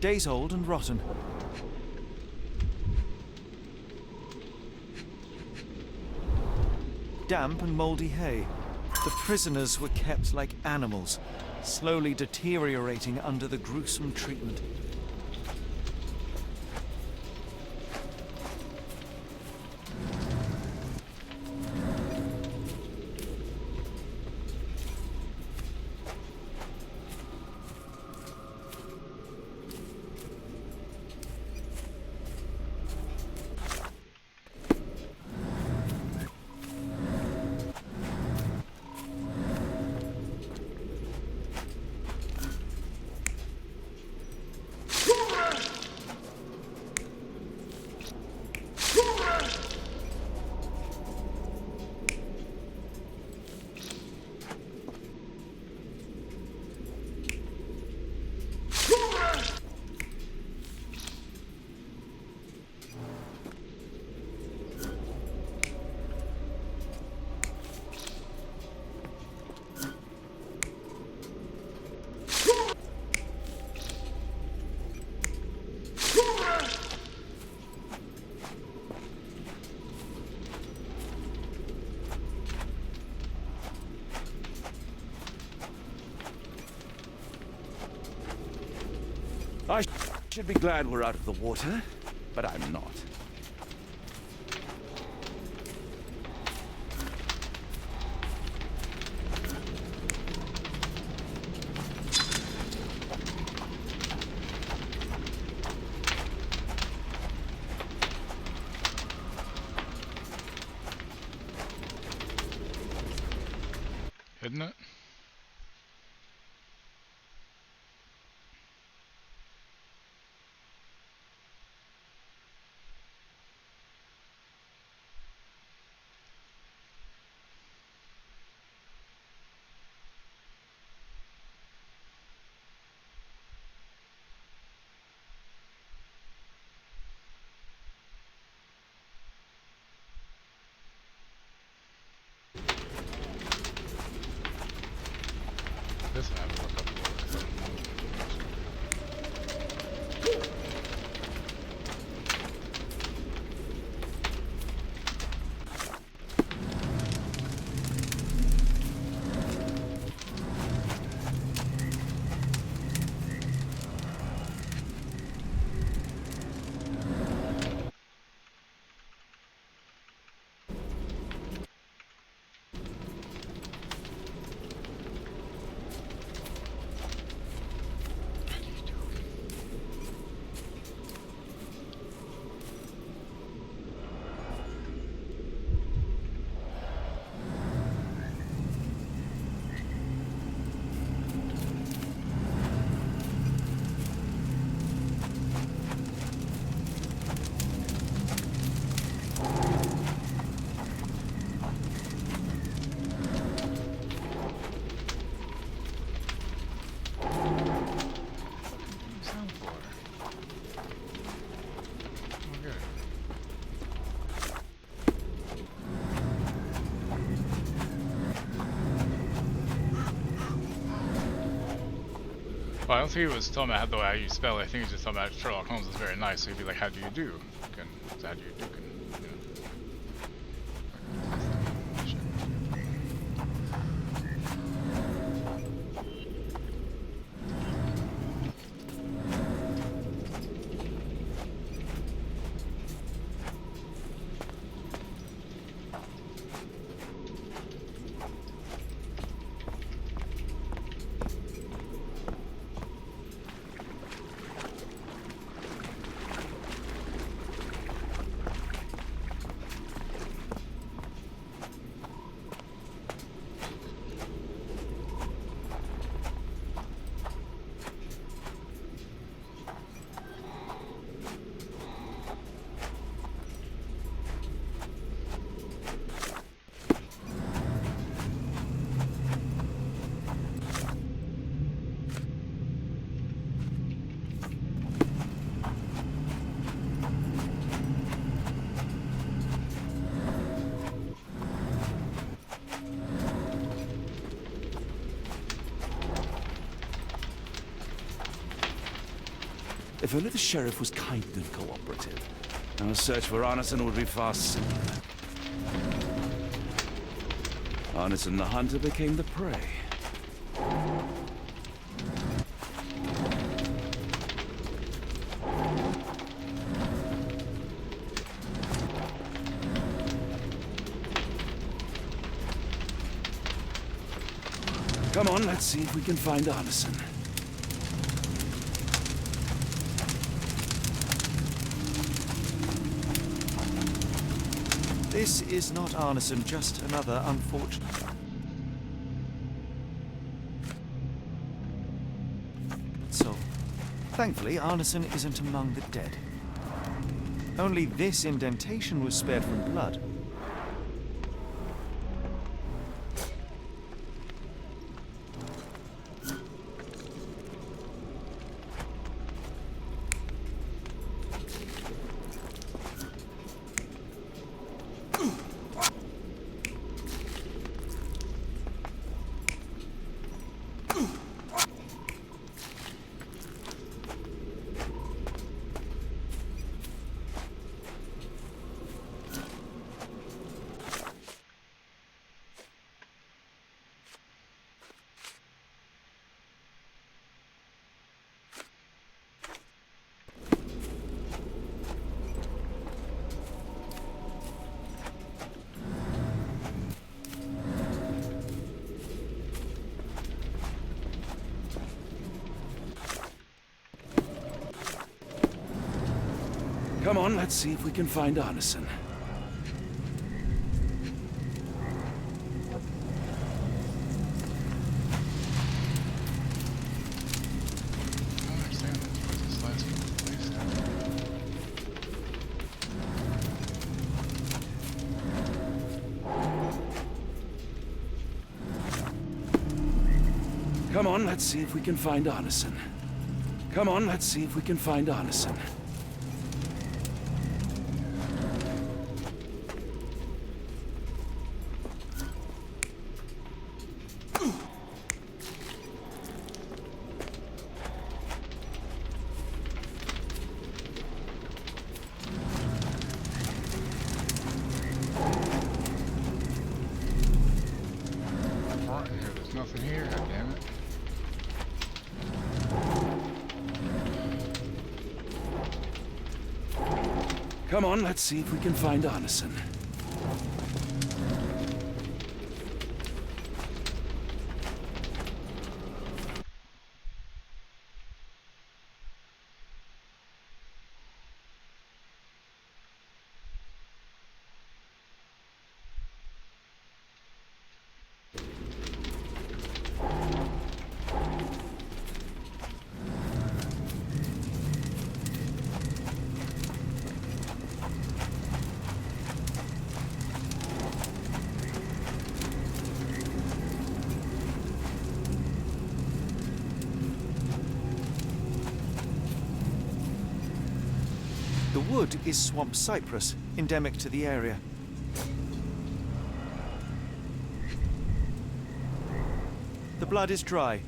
Days old and rotten. Damp and mouldy hay. The prisoners were kept like animals, slowly deteriorating under the gruesome treatment. I should be glad we're out of the water, but I'm not. Isn't it? This I have to look up for. Well, I don't think he was talking about how you spell it. I think he was just talking about Sherlock Holmes is very nice. So he'd be like, how do you do? How do you do? If only the sheriff was kind and cooperative, our search for Arneson would be far simpler. Arneson the hunter became the prey. Come on, let's see if we can find Arneson. This is not Arneson, just another unfortunate one. So, thankfully, Arneson isn't among the dead. Only this indentation was spared from blood. Come on, let's see if we can find Arneson. Come on, let's see if we can find Arneson. Come on, let's see if we can find Arneson. There's nothing here, God damn it. Come on, let's see if we can find Arneson. The wood is swamp cypress, endemic to the area. The blood is dry.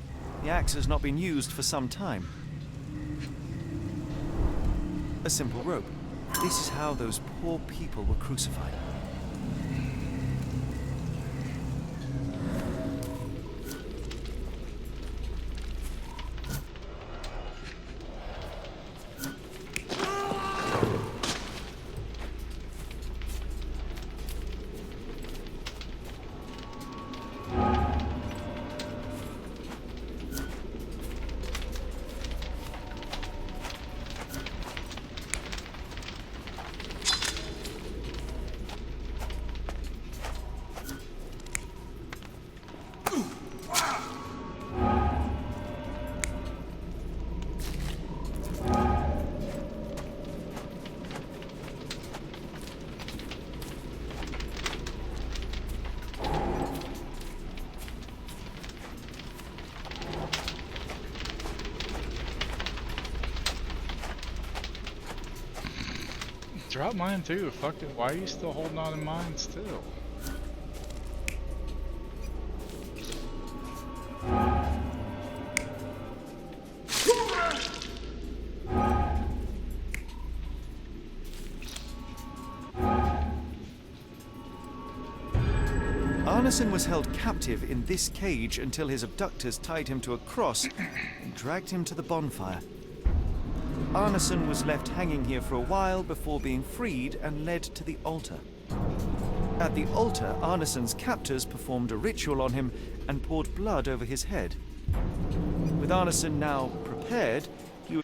The axe has not been used for some time. A simple rope. This is how those poor people were crucified. Drop mine too. Fuck it. Why are you still holding on to mine still? Arneson was held captive in this cage until his abductors tied him to a cross and dragged him to the bonfire. Arneson was left hanging here for a while before being freed and led to the altar. At the altar, Arneson's captors performed a ritual on him and poured blood over his head. With Arneson now prepared, he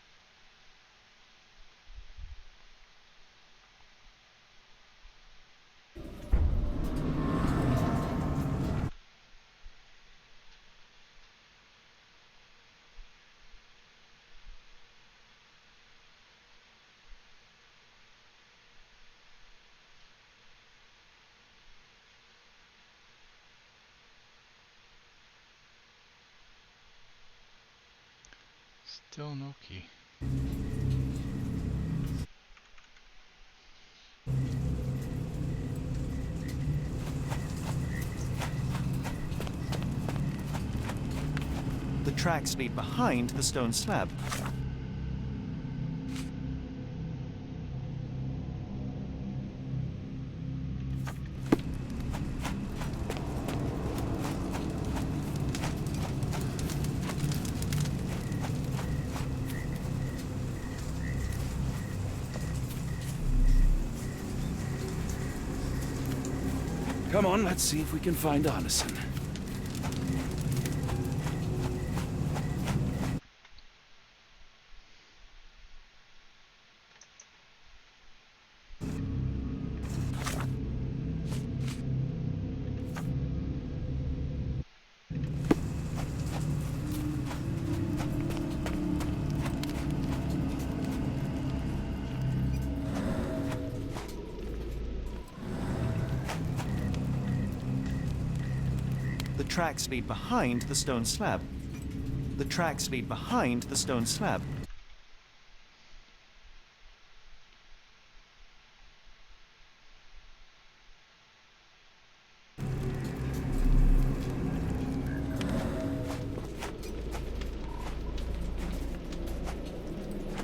Still no key. The tracks lead behind the stone slab. Come on, let's see if we can find Arneson. The tracks lead behind the stone slab. The tracks lead behind the stone slab.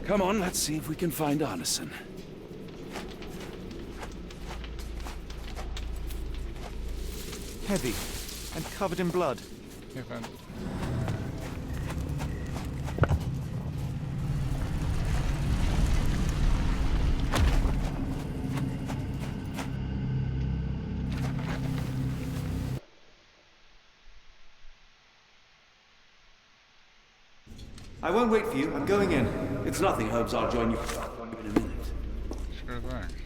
Come on, let's see if we can find Arneson. Heavy and covered in blood. Hey, friend. I won't wait for you. I'm going in. It's nothing, Holmes. I'll join you in a minute. Sure thing.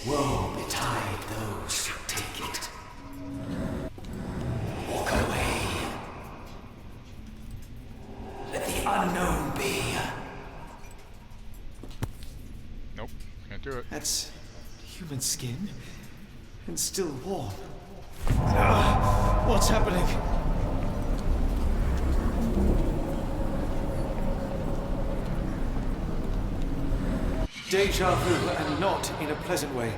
Woe betide those who take it. Walk away. Let the unknown be. Nope, can't do it. That's human skin and still warm. What's happening? Deja vu, and not in a pleasant way.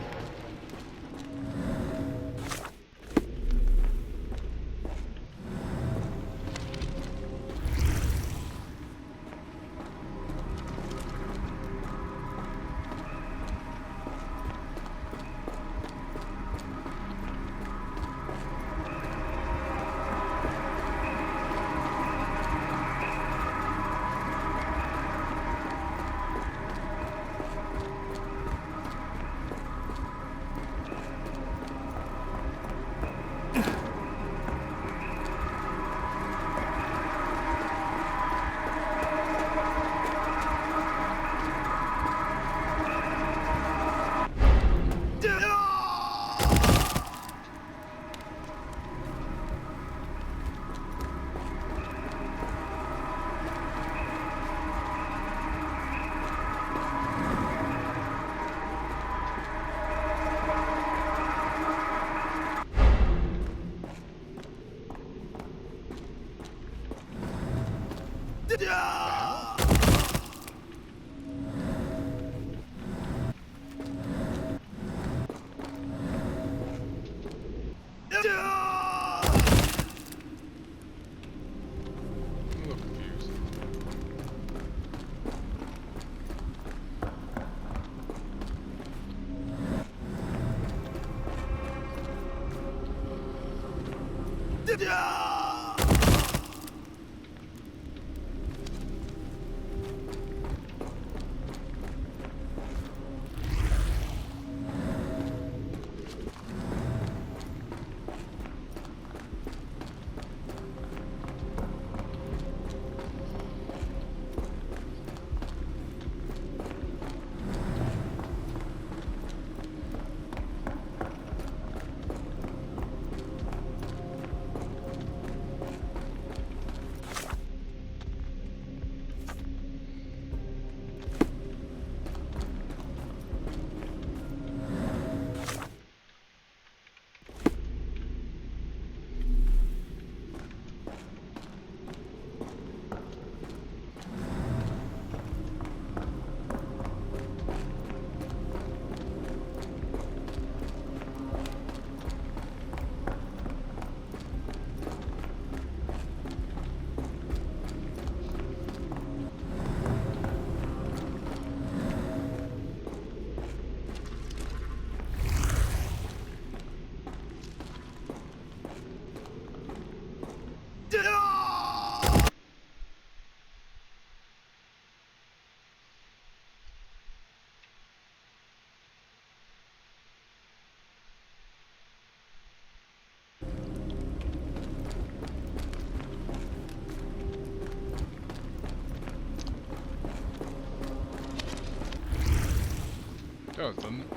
Does, doesn't it?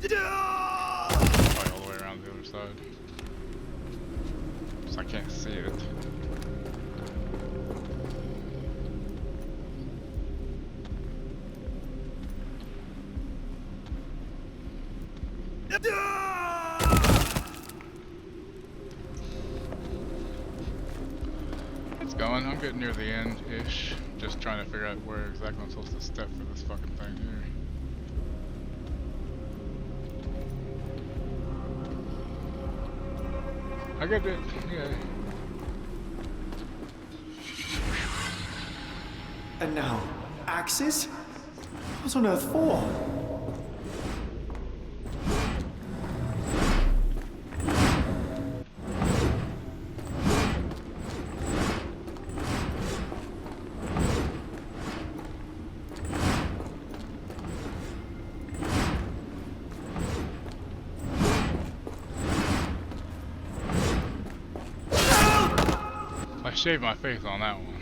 Probably all the way around the other side. So I can't see it. It's going. I'm getting near the end-ish. Just trying to figure out where exactly I'm supposed to step for this fucking thing here. I got it. Yeah. And now, axes? What on earth for? I shaved my face on that one.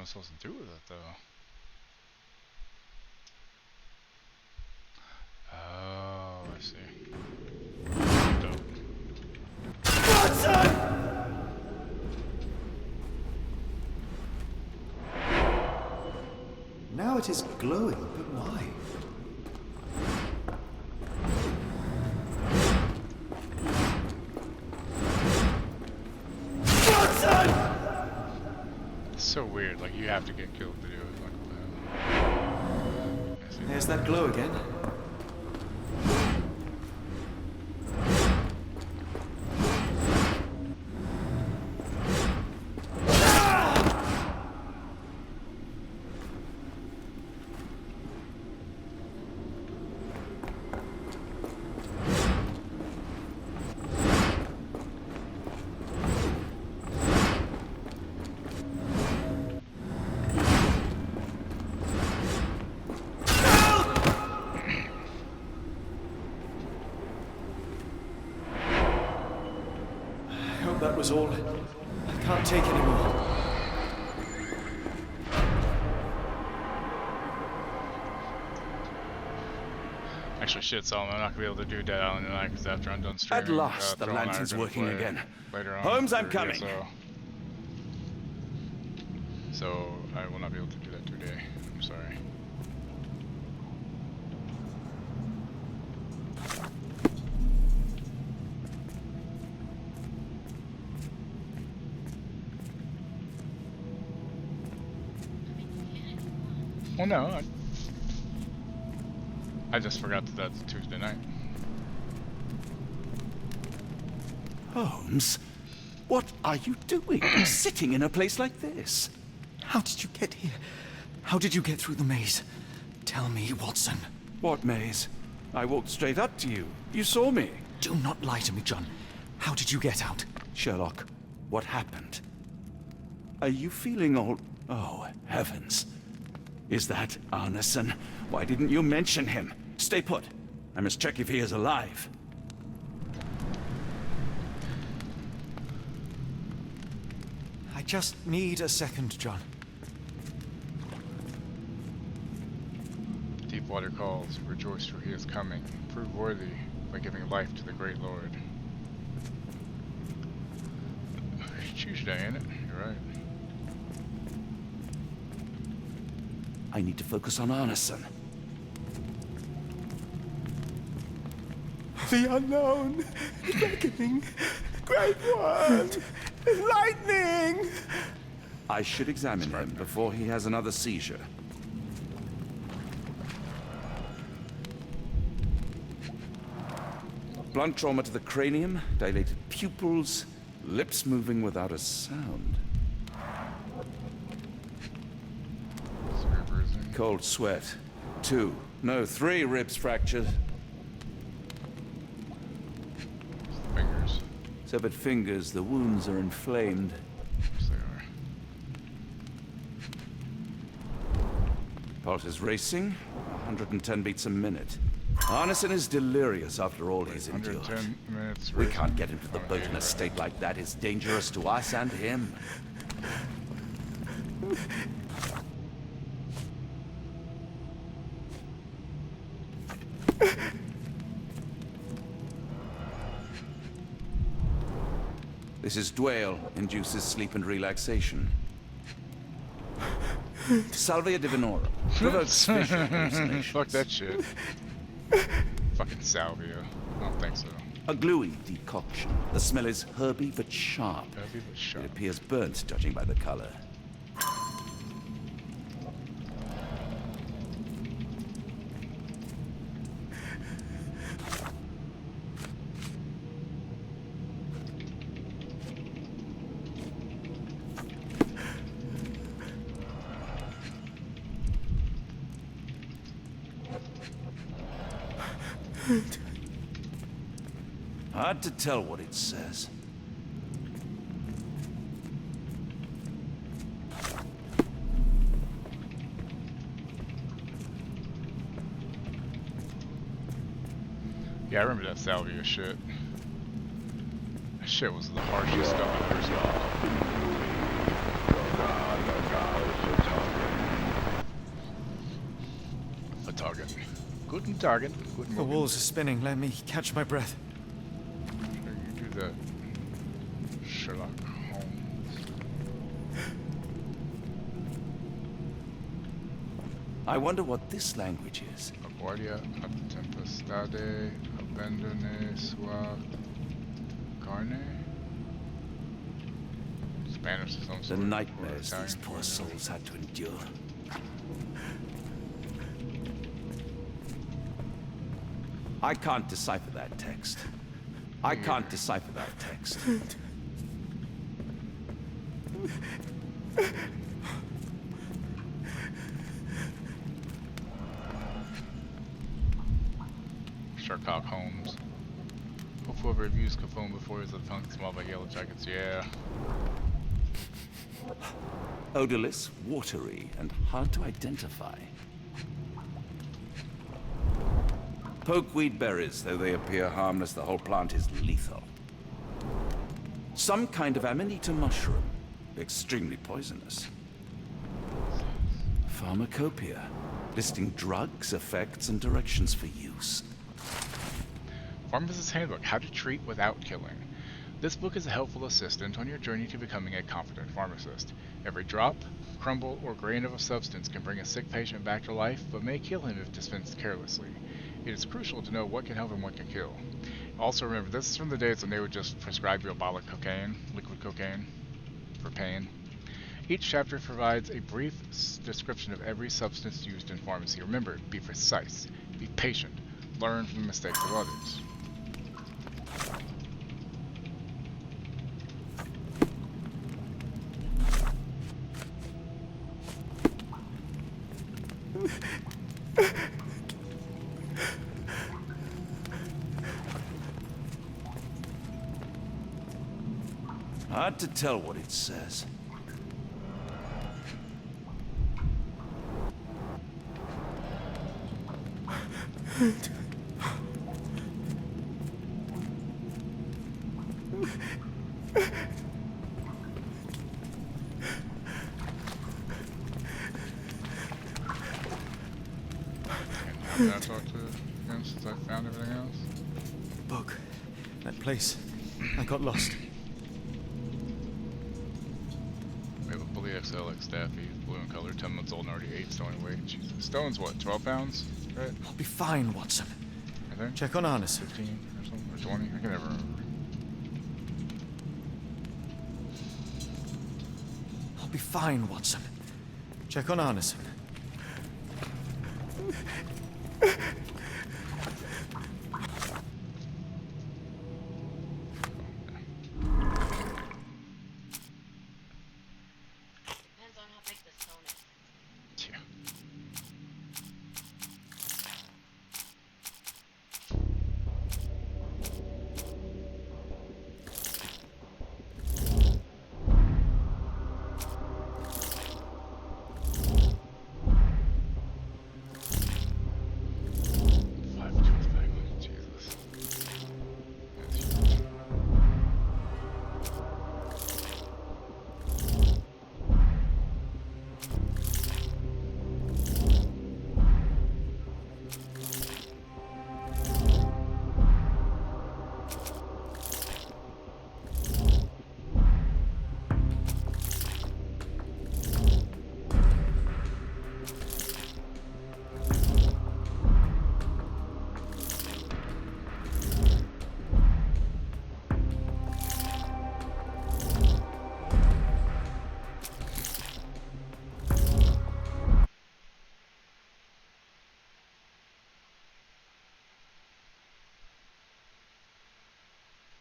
supposed to do with it, though? Oh, I see. Dope. Watson! Now it is glowing, but why? Watson! It's so weird, like you have to get killed to do it. Like, There's that glow again. That was all. I can't take any more. actually, shit, Solomon, I'm not gonna be able to do Dead Island tonight because after I'm done streaming, At last, the Throne and I are lantern's gonna working play again. Later on. Holmes, I'm for coming. ESO. So I will not be able to do that today. I'm sorry. Well, no, I just forgot that that's Tuesday night. Holmes, what are you doing sitting in a place like this? How did you get here? How did you get through the maze? Tell me, Watson. What maze? I walked straight up to you. You saw me. Do not lie to me, John. How did you get out? Sherlock, what happened? Are you feeling all... Oh, heavens. Is that Arneson? Why didn't you mention him? Stay put. I must check if he is alive. I just need a second, John. Deepwater calls. Rejoice, for he is coming. Prove worthy by giving life to the great Lord. It's Tuesday, ain't it? You're right. I need to focus on Arneson. The unknown, beckoning, great word, lightning! I should examine him before he has another seizure. Blunt trauma to the cranium, dilated pupils, lips moving without a sound. Cold sweat. 2, no, 3 ribs fractured. Fingers. Severed fingers, the wounds are inflamed. Yes, they are. Pulse is racing, 110 beats a minute. Arneson is delirious after all he's endured. 110 minutes. We can't get him to the boat in a state like that. It's dangerous to us and him. This is Dwale, induces sleep and relaxation. Salvia divinorum, provokes visual hallucinations. Fuck that shit. Fucking salvia. I don't think so. A gluey decoction. The smell is herby but sharp. Herby but sharp. It appears burnt, judging by the color. Hard to tell what it says. Yeah, I remember that salvia shit. That shit was the harshest stuff I've ever smelled. Morgen. Guten Tagen. Guten The Morgen. walls are spinning. Let me catch my breath. Sure, you do that. Sherlock Holmes. I wonder what this language is. Guardia ad tempestade, abandone sua carne. Spanish is some The sort of nightmares Italian these poor for it. souls had to endure. I can't decipher that text. I can't decipher that text. Sherlock Holmes. Hopefully reviews confirmed before his tongue smelled like yellow jackets. Yeah. Odorless, watery, and hard to identify. Pokeweed berries, though they appear harmless, the whole plant is lethal. Some kind of Amanita mushroom, extremely poisonous. Pharmacopoeia, listing drugs, effects, and directions for use. Pharmacist's Handbook, How to Treat Without Killing. This book is a helpful assistant on your journey to becoming a competent pharmacist. Every drop, crumble, or grain of a substance can bring a sick patient back to life, but may kill him if dispensed carelessly. It is crucial to know what can help and what can kill. Also remember, this is from the days when they would just prescribe you a bottle of cocaine, liquid cocaine, for pain. Each chapter provides a brief description of every substance used in pharmacy. Remember, be precise, be patient, learn from the mistakes of others. Hard to tell what it says. Did I talk to him since I found everything else? Book. That place. I got lost. We have a bully XL staff. He's blue in color, 10 months old, and already 8 stone in weight. Jesus. Stone's what, 12 pounds? Right? I'll be fine, Watson. I think. Check on Arneson. 15 or something, or 20? I can never remember. I'll be fine, Watson. Check on Arneson.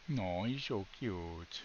No, he's so cute.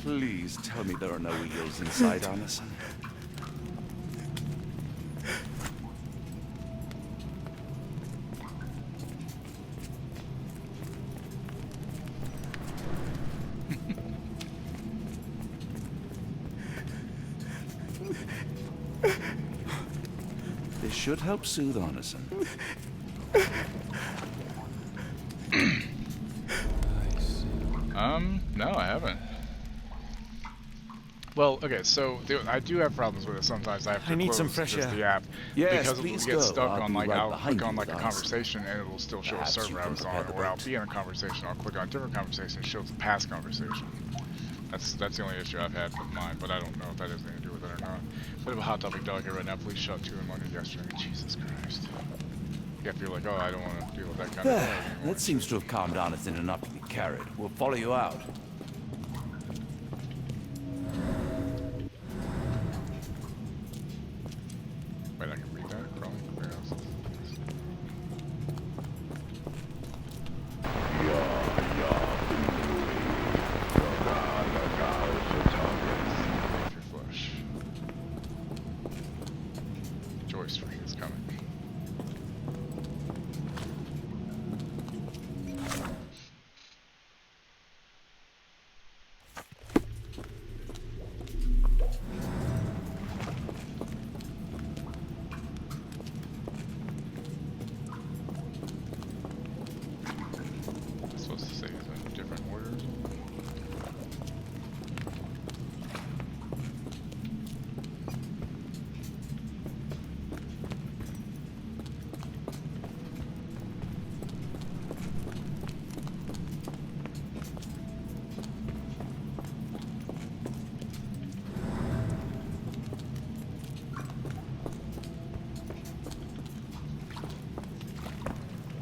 Please tell me there are no eels inside, Arneson. This should help soothe Arneson. No, I haven't. Well, okay, so I do have problems with it sometimes. I have to I need close some fresh just air. the app Yes, because please it'll get go. stuck I'll on be like right I'll behind click on you, like a Arneson. conversation and it'll still show Perhaps a you server I can was prepare on, the or I'll boat. be in a conversation, I'll click on a different conversation, it shows a past conversation. That's the only issue I've had with mine, but I don't know if that has anything to do with it or not. Bit of a hot topic dog here right now. Police shot 2 in London yesterday. Jesus Christ. Yeah, if you're like, oh, I don't want to deal with that kind of There, thing anymore. that seems to have calmed Arneson enough to be carried. We'll follow you out. Wait, I can read that? Probably. Where else? If you're flush. Joy Street is coming. It's supposed to say it's in different orders.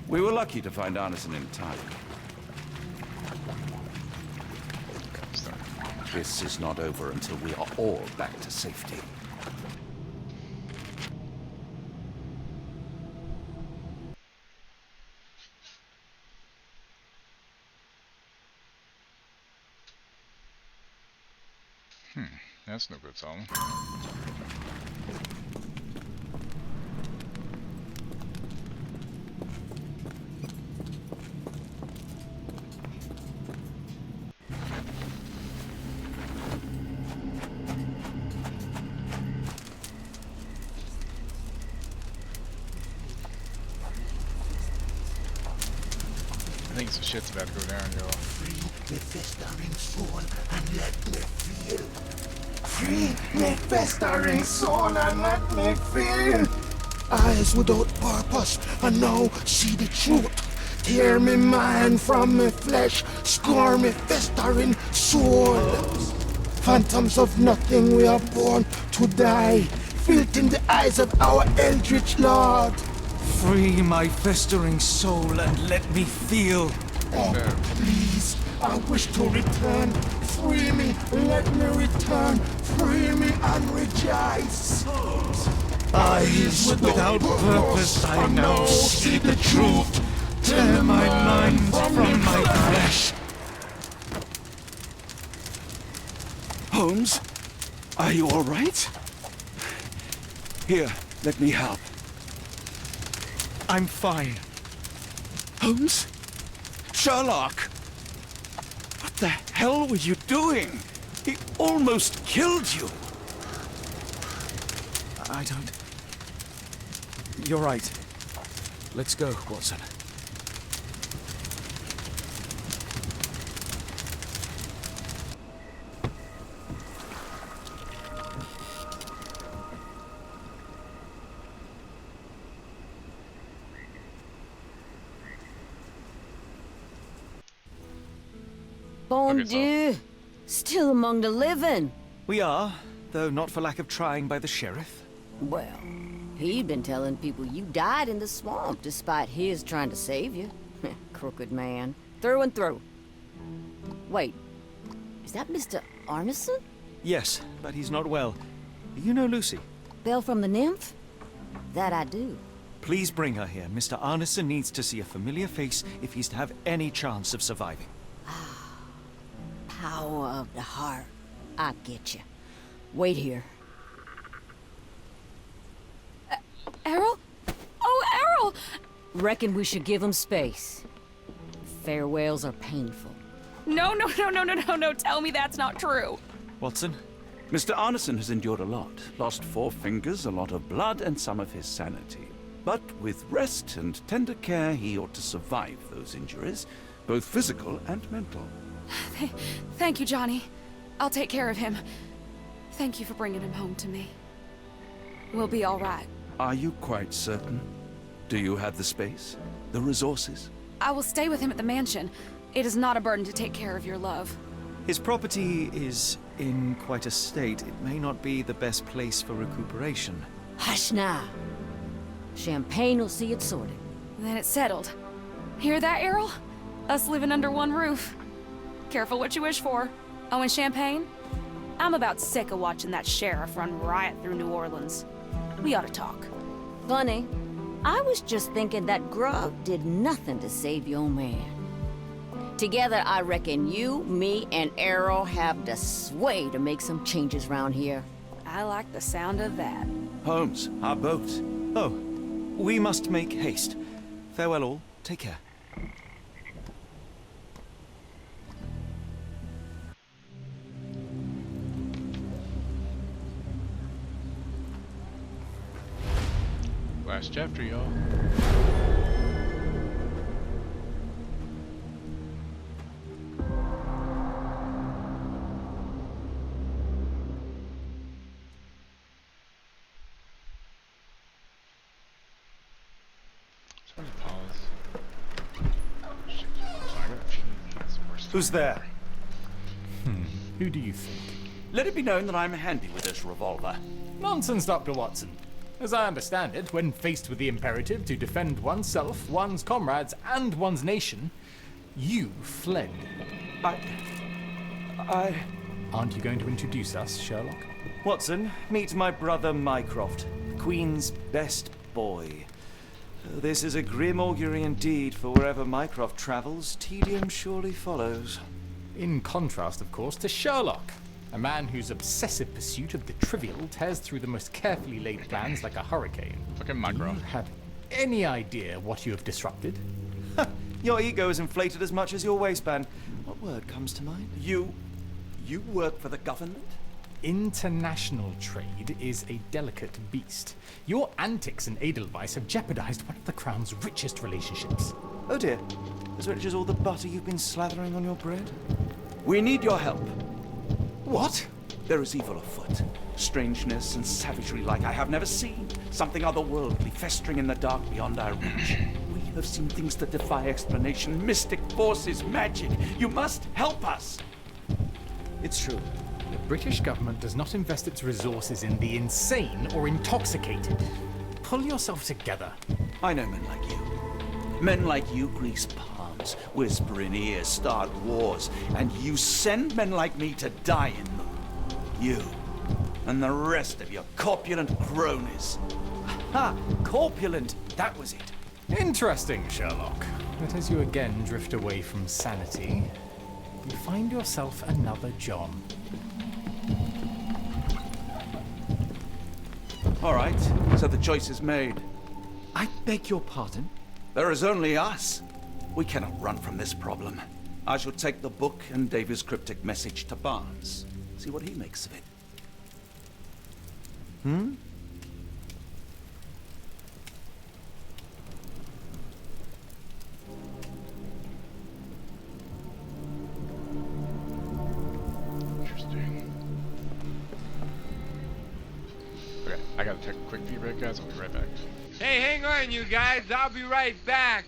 We were lucky to find Arneson in time. This is not over until we are all back to safety. That's no good song. I think some shit's about to go down, y'all. Free me festering soul and let me feel. Free me festering soul and let me feel. Eyes without purpose and now see the truth. Tear me mind from me flesh, score me festering soul. Phantoms of nothing, we are born to die. Filth in the eyes of our eldritch lord. Free my festering soul and let me feel. Oh, please, I wish to return. Free me, let me return. Free me and rejoice. Eyes without purpose, I now see the truth. Tear my mind from my flesh. Holmes, are you all right? Here, let me help. I'm fine. Holmes? Sherlock! What the hell were you doing? He almost killed you. I don't... You're right. Let's go, Watson. Bon Dieu! Still among the living. We are, though not for lack of trying by the sheriff. Well, he'd been telling people you died in the swamp despite his trying to save you. Crooked man. Through and through. Wait, is that Mr. Arneson? Yes, but he's not well. You know Lucy? Belle from the Nymph? That I do. Please bring her here. Mr. Arneson needs to see a familiar face if he's to have any chance of surviving. Power of the heart. I get you. Wait here. Errol? Oh, Errol! Reckon we should give him space. Farewells are painful. No, tell me that's not true. Watson? Mr. Arneson has endured a lot. Lost 4 fingers, a lot of blood, and some of his sanity. But with rest and tender care, he ought to survive those injuries, both physical and mental. Thank you, Johnny. I'll take care of him. Thank you for bringing him home to me. We'll be all right. Are you quite certain? Do you have the space? The resources? I will stay with him at the mansion. It is not a burden to take care of your love. His property is in quite a state. It may not be the best place for recuperation. Hush now. Champagne will see it sorted. Then it's settled. Hear that, Errol? Us living under one roof. Careful what you wish for. Oh, and champagne? I'm about sick of watching that sheriff run riot through New Orleans. We ought to talk. Funny. I was just thinking that grub did nothing to save your man. Together, I reckon you, me, and Errol have the sway to make some changes around here. I like the sound of that. Holmes, our boat. Oh, we must make haste. Farewell all. Take care. Last chapter, y'all. Who's there? Who do you think? Let it be known that I'm handy with this revolver. Nonsense, Dr. Watson. As I understand it, when faced with the imperative to defend oneself, one's comrades, and one's nation, you fled. Aren't you going to introduce us, Sherlock? Watson, meet my brother Mycroft, the Queen's best boy. This is a grim augury indeed, for wherever Mycroft travels, tedium surely follows. In contrast, of course, to Sherlock, a man whose obsessive pursuit of the trivial tears through the most carefully laid plans like a hurricane. Fucking Mycroft. Do you have any idea what you have disrupted? Your ego is inflated as much as your waistband. What word comes to mind? You work for the government? International trade is a delicate beast. Your antics in Edelweiss have jeopardized one of the Crown's richest relationships. Oh dear. As rich as all the butter you've been slathering on your bread? We need your help. What? There is evil afoot. Strangeness and savagery like I have never seen. Something otherworldly festering in the dark beyond our reach. We have seen things that defy explanation. Mystic forces, magic. You must help us. It's true. The British government does not invest its resources in the insane or intoxicated. Pull yourself together. I know men like you. Men like you grease palms, whisper in ears, start wars, and you send men like me to die in them. You and the rest of your corpulent cronies. Ha! Corpulent! That was it. Interesting, Sherlock. But as you again drift away from sanity, you find yourself another John. All right, so the choice is made. I beg your pardon? There is only us. We cannot run from this problem. I shall take the book and Davy's cryptic message to Barnes. See what he makes of it. Interesting. Okay, I gotta take a quick pee break, guys. I'll be right back. Hey, hang on, you guys. I'll be right back.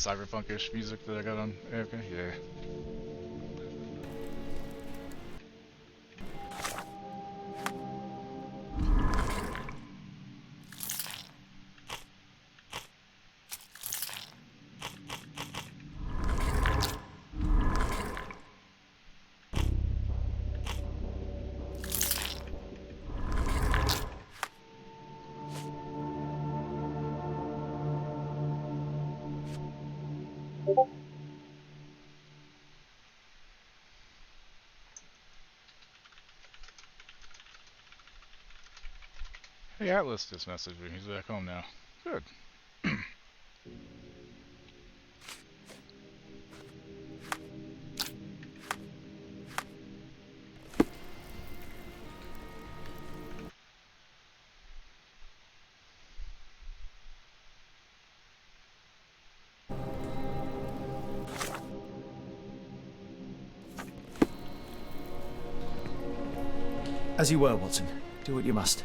cyberpunkish music that I got on AFK? Yeah. Hey, Atlas just messaged me. He's back home now. Good. As you were, Watson. Do what you must.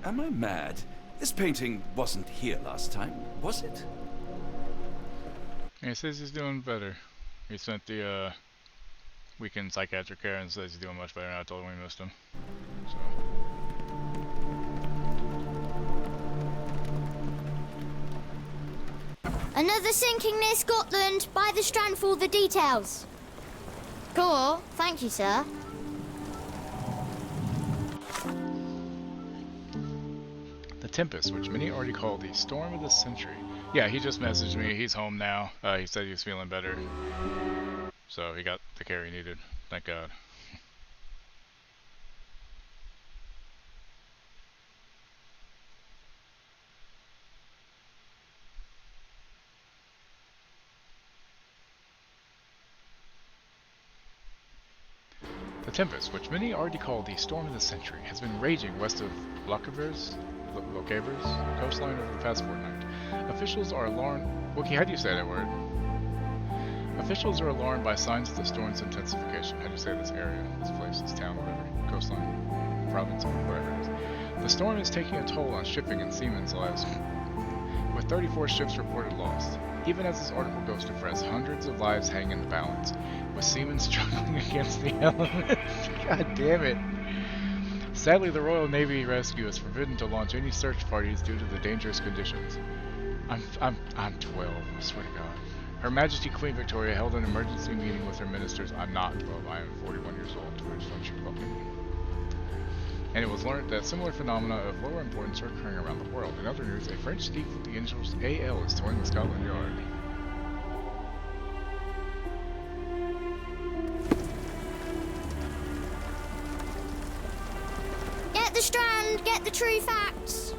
Am I mad? This painting wasn't here last time, was it? He says he's doing better. He spent the week in psychiatric care and says he's doing much better. And I told him we missed him. So. Another sinking near Scotland. By the Strand for all the details. Cool. Thank you, sir. Tempest, which many already call the storm of the century. Yeah, he just messaged me. He's home now. He said he was feeling better. So he got the care he needed. Thank God. The Tempest, which many already call the storm of the century, has been raging west of Locavers coastline over the past fortnight. Officials are alarmed. Wookie, how do you say that word? Officials are alarmed by signs of the storm's intensification. How do you say this area, this place, this town, whatever, coastline, province, whatever it is. The storm is taking a toll on shipping and seamen's lives, with 34 ships reported lost. Even as this article goes to press, hundreds of lives hang in the balance, with seamen struggling against the elements. God damn it. Sadly, the Royal Navy Rescue is forbidden to launch any search parties due to the dangerous conditions. I'm 12, I swear to God. Her Majesty Queen Victoria held an emergency meeting with her ministers. I'm not 12, I am 41 years old, to which one should welcome me. And it was learned that similar phenomena of lower importance are occurring around the world. In other news, a French thief with the initials AL is touring the Scotland Yard. Get the Strand, get the true facts.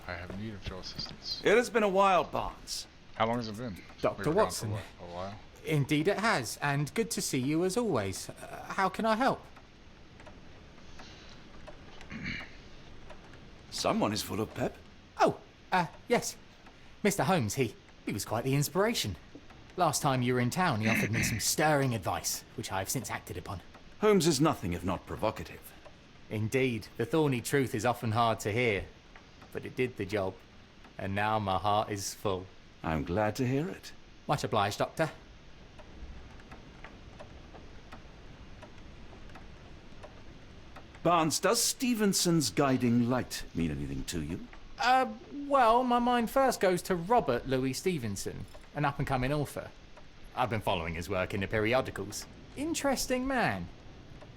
I have need of your assistance. It has been a while, Barnes. How long has it been? Dr. Watson. A while? Indeed it has, and good to see you as always. How can I help? Someone is full of pep. Oh, yes. Mr. Holmes, he was quite the inspiration. Last time you were in town, he offered me some stirring advice, which I have since acted upon. Holmes is nothing if not provocative. Indeed, the thorny truth is often hard to hear, but it did the job, and now my heart is full. I'm glad to hear it. Much obliged, Doctor. Barnes, does Stevenson's guiding light mean anything to you? Well, my mind first goes to Robert Louis Stevenson, an up-and-coming author. I've been following his work in the periodicals. Interesting man.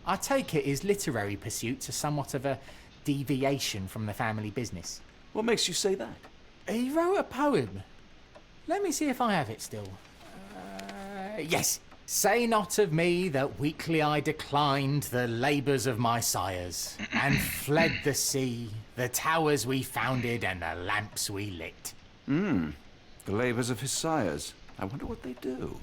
I take it his literary pursuits are somewhat of a deviation from the family business. What makes you say that? He wrote a poem. Let me see if I have it still. Yes. Say not of me that weakly I declined the labours of my sires, and fled the sea, the towers we founded, and the lamps we lit. The labours of his sires. I wonder what they do.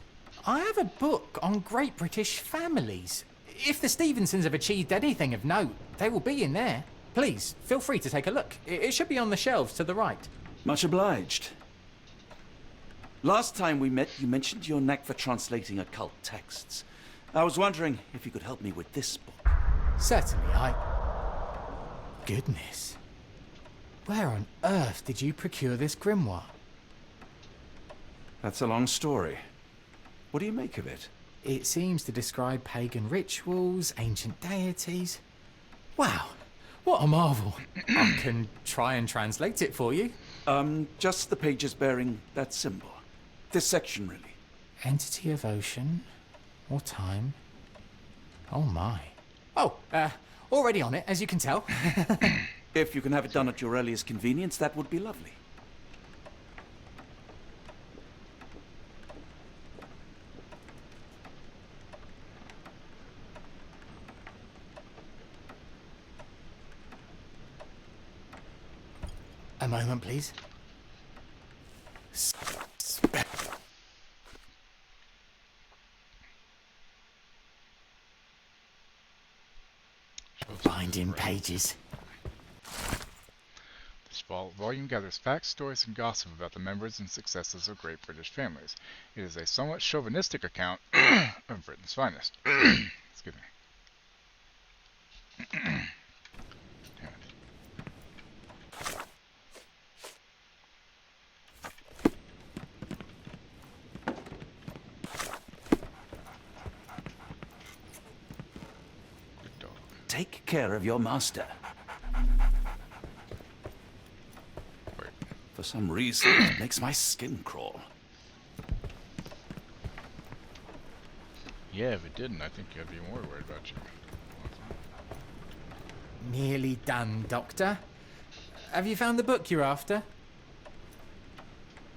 I have a book on great British families. If the Stevensons have achieved anything of note, they will be in there. Please, feel free to take a look. It should be on the shelves to the right. Much obliged. Last time we met, you mentioned your knack for translating occult texts. I was wondering if you could help me with this book. Certainly, Goodness. Where on earth did you procure this grimoire? That's a long story. What do you make of it? It seems to describe pagan rituals, ancient deities. Wow, what a marvel. I can try and translate it for you. Just the pages bearing that symbol. This section, really. Entity of ocean or time. Oh my. Oh, already on it, as you can tell. If you can have it done at your earliest convenience, that would be lovely. A moment, please. Binding pages. This volume gathers facts, stories, and gossip about the members and successes of great British families. It is a somewhat chauvinistic account of Britain's finest. Excuse me. Take care of your master. For some reason, it makes my skin crawl. Yeah, if it didn't, I think I'd be more worried about you. Nearly done, Doctor. Have you found the book you're after?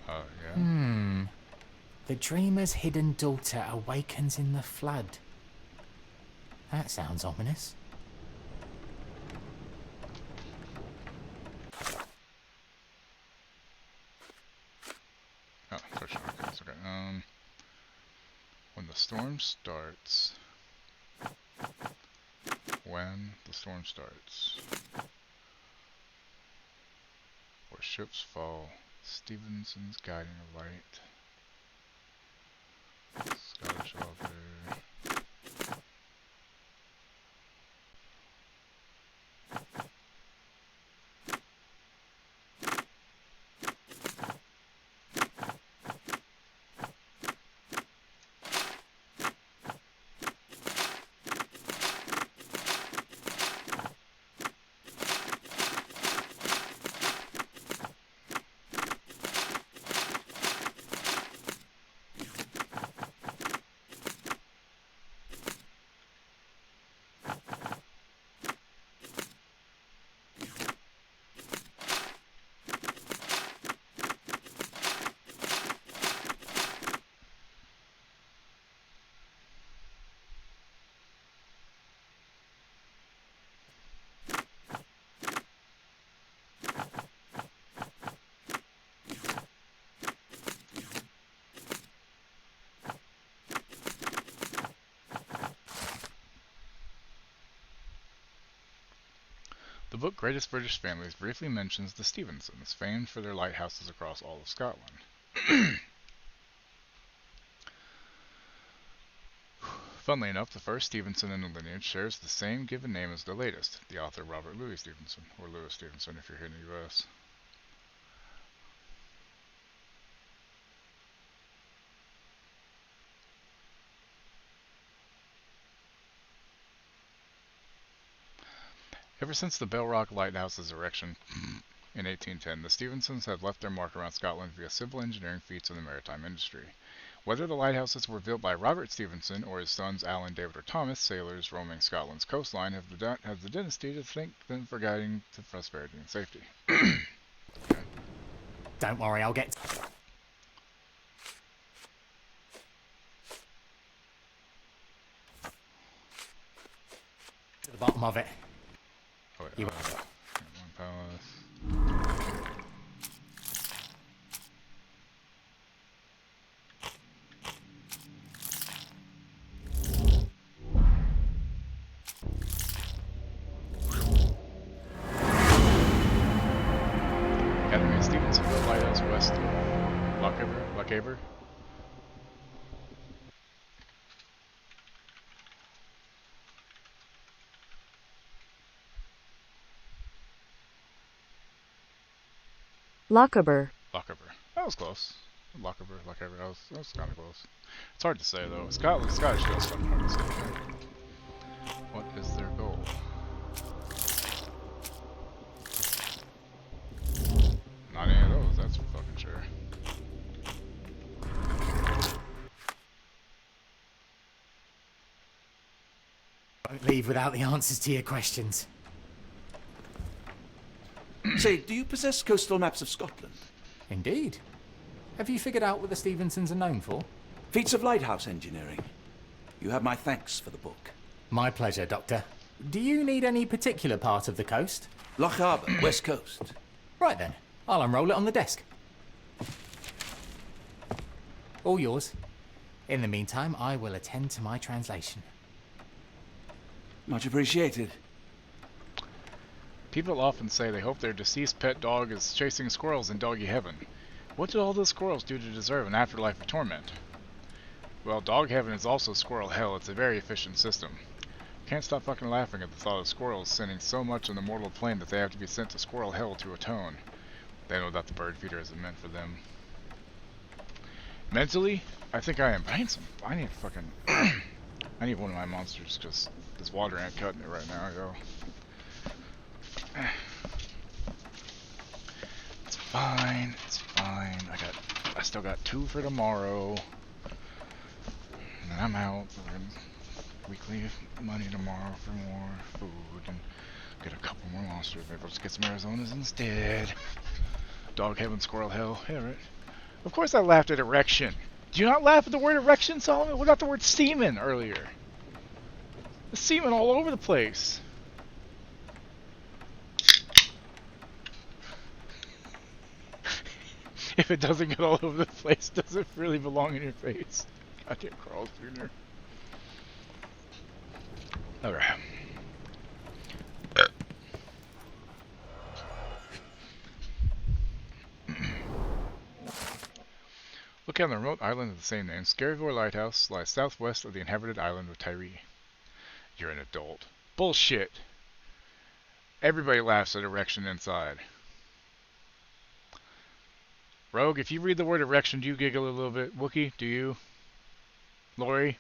Yeah. The dreamer's hidden daughter awakens in the flood. That sounds ominous. Oh, okay. When the storm starts. Where ships fall. Stevenson's guiding light. Scottish author. The book Greatest British Families briefly mentions the Stevensons, famed for their lighthouses across all of Scotland. Funnily enough, the first Stevenson in the lineage shares the same given name as the latest, the author Robert Louis Stevenson, or Louis Stevenson if you're here in the U.S. Ever since the Bell Rock Lighthouse's erection in 1810, the Stevensons have left their mark around Scotland via simple engineering feats in the maritime industry. Whether the lighthouses were built by Robert Stevenson or his sons Alan, David, or Thomas, sailors roaming Scotland's coastline have the dynasty to thank them for guiding to prosperity and safety. Don't worry, I'll get... to the bottom of it. Oh, wait, You- one palace. Academy Stevenson built lighthouse west of Lochaber. Lochaber. That was close. Lochaber. That was kind of close. It's hard to say though. Scottish feels fucking hard to say. What is their goal? Not any of those, that's for fucking sure. Won't leave without the answers to your questions. Say, do you possess coastal maps of Scotland? Indeed. Have you figured out what the Stevensons are known for? Feats of lighthouse engineering. You have my thanks for the book. My pleasure, Doctor. Do you need any particular part of the coast? Loch Harbour, west coast. Right then, I'll unroll it on the desk. All yours. In the meantime, I will attend to my translation. Much appreciated. People often say they hope their deceased pet dog is chasing squirrels in doggy heaven. What did all those squirrels do to deserve an afterlife of torment? Well, dog heaven is also squirrel hell. It's a very efficient system. Can't stop fucking laughing at the thought of squirrels sinning so much on the mortal plane that they have to be sent to squirrel hell to atone. They know that the bird feeder isn't meant for them. Mentally, I think I am. But I need fucking... I need one of my monsters because this water ain't cutting it right now, yo. It's fine. It's fine. I still got 2 for tomorrow. And then I'm out for weekly money tomorrow for more food and get a couple more monsters. Maybe I'll just get some Arizonas instead. Dog heaven, squirrel hell. Yeah, right. Of course I laughed at erection. Do you not laugh at the word erection, Solomon? What about the word semen earlier? The semen all over the place. If it doesn't get all over the place, does it really belong in your face? Goddamn Carl's Jr. Alright. Located on the remote island of the same name, Scaryvor Lighthouse lies southwest of the inhabited island of Tiree. You're an adult. Bullshit. Everybody laughs at erection inside. Rogue, if you read the word erection, do you giggle a little bit? Wookie, do you? Lori?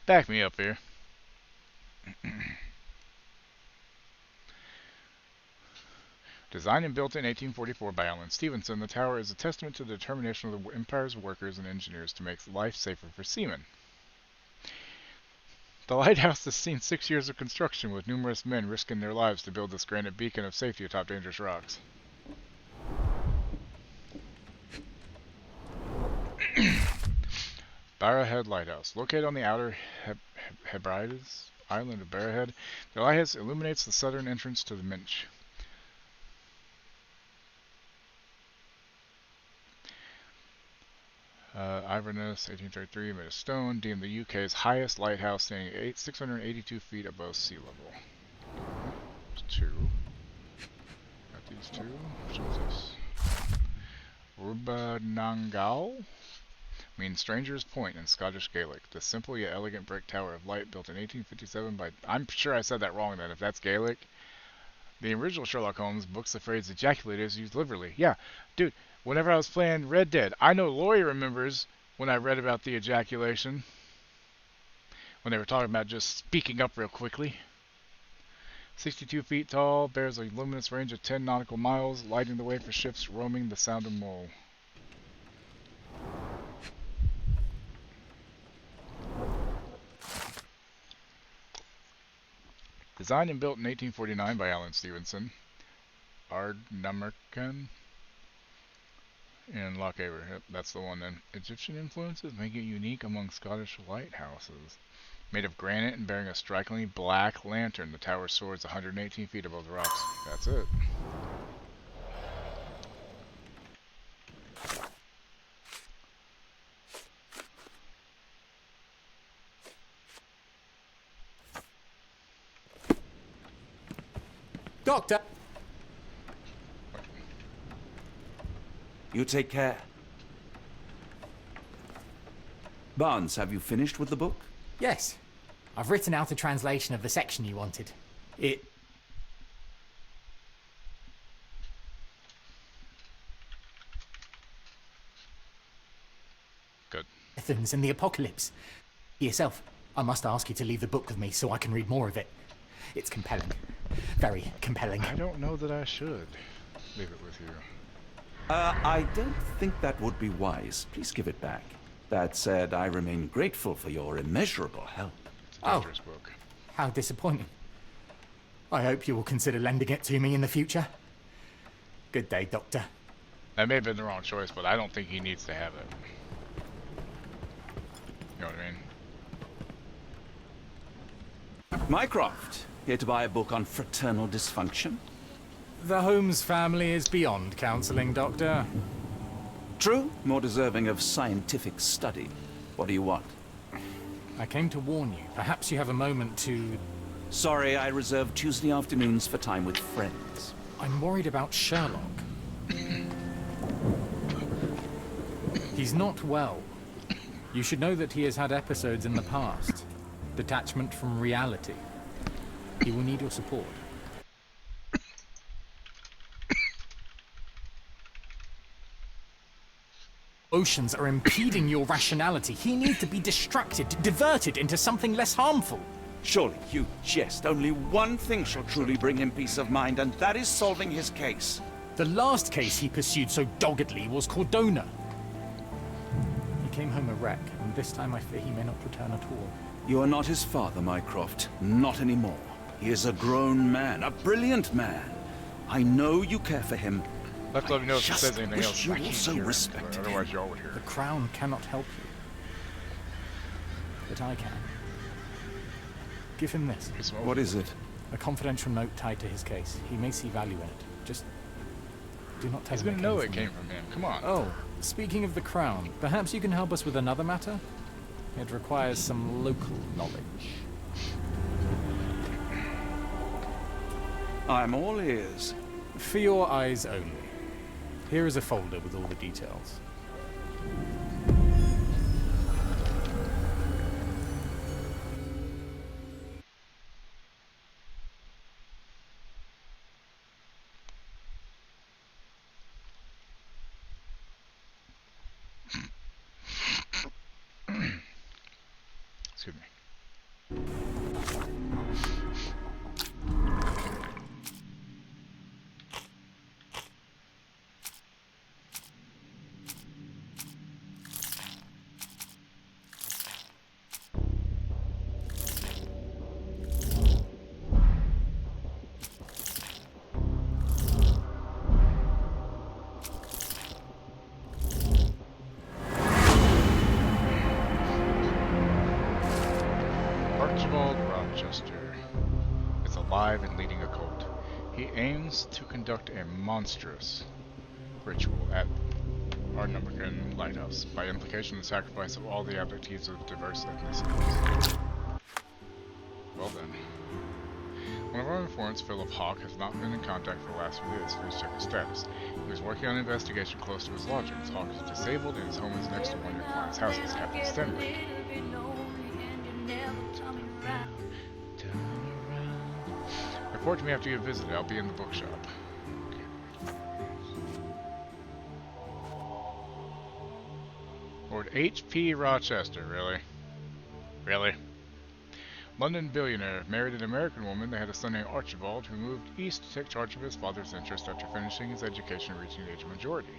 Back me up here. Designed and built in 1844 by Alan Stevenson, the tower is a testament to the determination of the Empire's workers and engineers to make life safer for seamen. The lighthouse has seen 6 years of construction, with numerous men risking their lives to build this granite beacon of safety atop dangerous rocks. Barrowhead Lighthouse. Located on the outer Hebrides island of Barrowhead, the lighthouse illuminates the southern entrance to the Minch. Iverness, 1833, made of stone, deemed the UK's highest lighthouse, standing at 682 feet above sea level. Just 2. Got these two. Which one's this? Urbanangal? Means Stranger's Point in Scottish Gaelic. The simple yet elegant brick tower of light built in 1857 by... I'm sure I said that wrong then, if that's Gaelic. The original Sherlock Holmes books, the phrase ejaculate is used liberally. Yeah, dude, whenever I was playing Red Dead, I know Lori remembers when I read about the ejaculation. When they were talking about just speaking up real quickly. 62 feet tall, bears a luminous range of 10 nautical miles, lighting the way for ships roaming the Sound of Mull. Designed and built in 1849 by Alan Stevenson, Ardnamurchan in Lochaber. Yep, that's the one then. Egyptian influences make it unique among Scottish lighthouses. Made of granite and bearing a strikingly black lantern, the tower soars 118 feet above the rocks. That's it. Doctor! You take care. Barnes, have you finished with the book? Yes. I've written out a translation of the section you wanted. It... Good. Athens and the Apocalypse. Yourself, I must ask you to leave the book with me so I can read more of it. It's compelling. Very compelling. I don't know that I should leave it with you. I don't think that would be wise. Please give it back. That said, I remain grateful for your immeasurable help. It's a dangerous book. How disappointing. I hope you will consider lending it to me in the future. Good day, Doctor. That may have been the wrong choice, but I don't think he needs to have it. You know what I mean? Mycroft, here to buy a book on fraternal dysfunction? The Holmes family is beyond counseling, Doctor. True, more deserving of scientific study. What do you want? I came to warn you. Perhaps you have a moment to... Sorry, I reserve Tuesday afternoons for time with friends. I'm worried about Sherlock. He's not well. You should know that he has had episodes in the past. Detachment from reality. He will need your support. Oceans are impeding your rationality. He needs to be distracted, diverted into something less harmful. Surely you jest. Only one thing shall truly bring him peace of mind, and that is solving his case. The last case he pursued so doggedly was Cordona. He came home a wreck, and this time I fear he may not return at all. You are not his father, Mycroft. Not anymore. He is a grown man, a brilliant man. I know you care for him. Let me know if it says anything else. You also respected otherwise y'all would hear. The Crown cannot help you. But I can. Give him this. What is it? A confidential note tied to his case. He may see value in it. Just do not tell him. He's gonna know it came from him. Come on. Oh, speaking of the Crown, perhaps you can help us with another matter? It requires some local knowledge. I'm all ears. For your eyes only. Here is a folder with all the details. Excuse me. Archibald Rochester is alive and leading a cult. He aims to conduct a monstrous ritual at Ardnamurchan Lighthouse, by implication the sacrifice of all the abductees of diverse ethnicities. Well then. One of our informants, Philip Hawk, has not been in contact for the last few days. Please check his status. He was working on an investigation close to his lodgings. Hawk is disabled and his home is next to one of your client's houses, Captain Stenwick. Report to me after you visit. I'll be in the bookshop. Lord H.P. Rochester, really? Really? London billionaire married an American woman. They had a son named Archibald, who moved east to take charge of his father's interest after finishing his education and reaching the age of majority.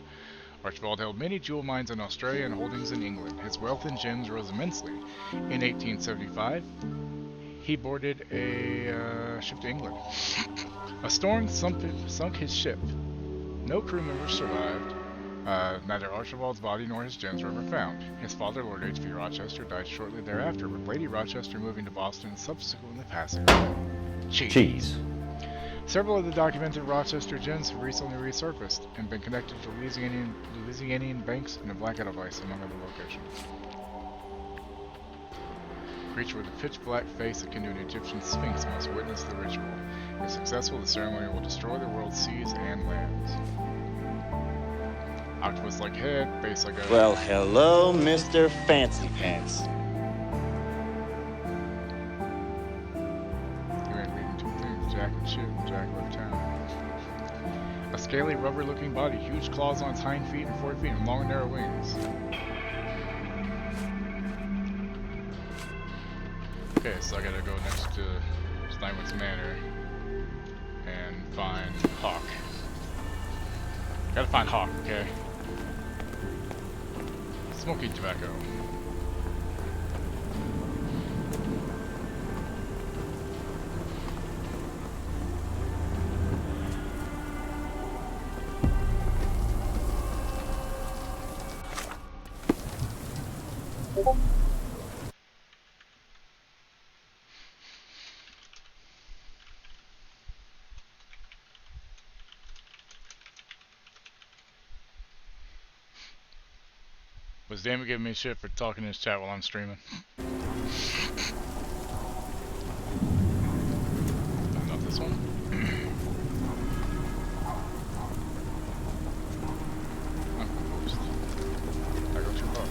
Archibald held many jewel mines in Australia and holdings in England. His wealth in gems rose immensely. In 1875, he boarded a ship to England. A storm sunk his ship. No crew members survived. Neither Archibald's body nor his gems were ever found. His father, Lord H.P. Rochester, died shortly thereafter, with Lady Rochester moving to Boston and subsequently passing away. Cheese. Several of the documented Rochester gems have recently resurfaced and been connected to Louisianian banks and a Black Edelweiss, among other locations. A creature with a pitch-black face akin to an Egyptian sphinx must witness the ritual. If successful, the ceremony will destroy the world's seas and lands. Octopus-like head, face like a... Well, hello, Mr. Fancy Pants. You ain't reading two things, Jack and shit, and Jack left town. A scaly, rubber-looking body, huge claws on its hind feet and 4 feet, and long, narrow wings. Okay, so I gotta go next to Steinway's Manor and find Hawk. Gotta find Hawk, okay? Smoking tobacco. Was Damon giving me shit for talking in his chat while I'm streaming? Not this one. I'm confused. I go too far.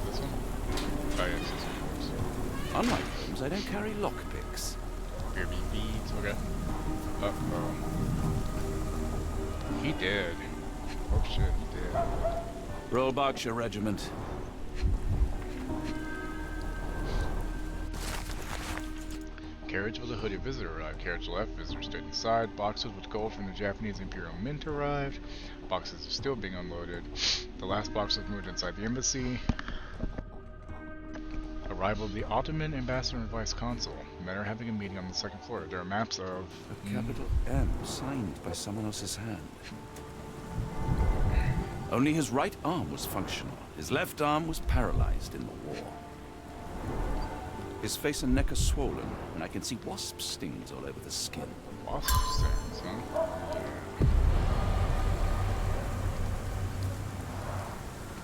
This one? Oh yes, this one. Unlike Holmes, I don't carry lockpicks. Beer beads, okay. Uh-oh. He did. Oh shit, he did. Royal Berkshire Regiment. Carriage with a hooded visitor arrived. Carriage left, visitor stayed inside. Boxes with gold from the Japanese Imperial Mint arrived. Boxes are still being unloaded. The last box was moved inside the embassy. Arrival of the Ottoman ambassador and vice consul. Men are having a meeting on the second floor. There are maps of... A capital M signed by someone else's hand. Only his right arm was functional. His left arm was paralyzed in the war. His face and neck are swollen, and I can see wasp stings all over the skin. Wasp stings, huh?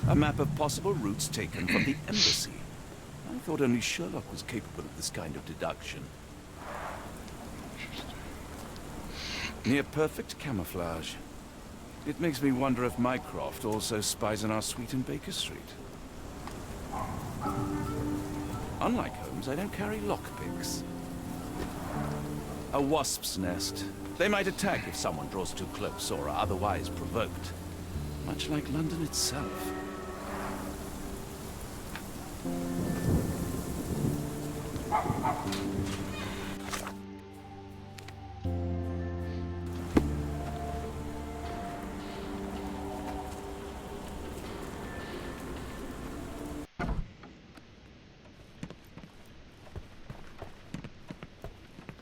A map of possible routes taken from the embassy. I thought only Sherlock was capable of this kind of deduction. Near perfect camouflage. It makes me wonder if Mycroft also spies on our suite in Baker Street. Unlike Holmes, I don't carry lockpicks. A wasp's nest. They might attack if someone draws too close or are otherwise provoked. Much like London itself.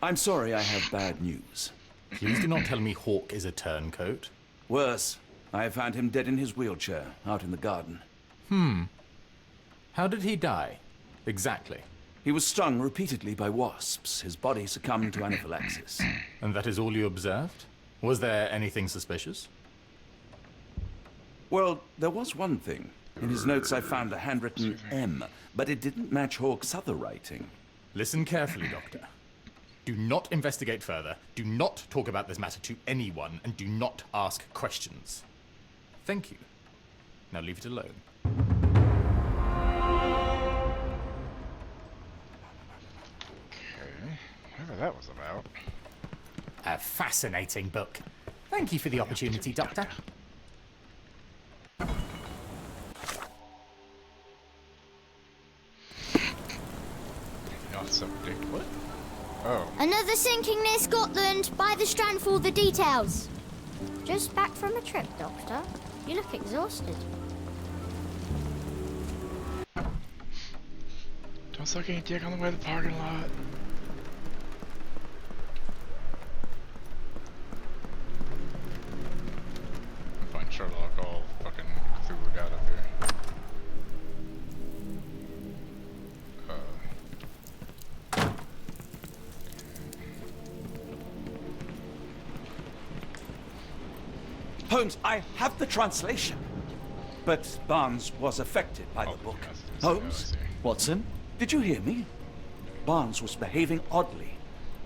I'm sorry I have bad news. Please do not tell me Hawk is a turncoat. Worse, I have found him dead in his wheelchair, out in the garden. How did he die? Exactly. He was stung repeatedly by wasps. His body succumbed to anaphylaxis. And that is all you observed? Was there anything suspicious? Well, there was one thing. In his notes I found a handwritten M, but it didn't match Hawk's other writing. Listen carefully, Doctor. Do not investigate further. Do not talk about this matter to anyone, and do not ask questions. Thank you. Now leave it alone. Okay, whatever that was about. A fascinating book. Thank you for the opportunity, Doctor. Not so big. What? Oh. Another sinking near Scotland. By the strand for all the details. Just back from a trip, Doctor. You look exhausted. Don't suck any dick on the way to the parking lot. Find Sherlock all fucking Cthulhu'd out up here. Holmes, I have the translation. But Barnes was affected by the book. Holmes? Watson? Did you hear me? Barnes was behaving oddly,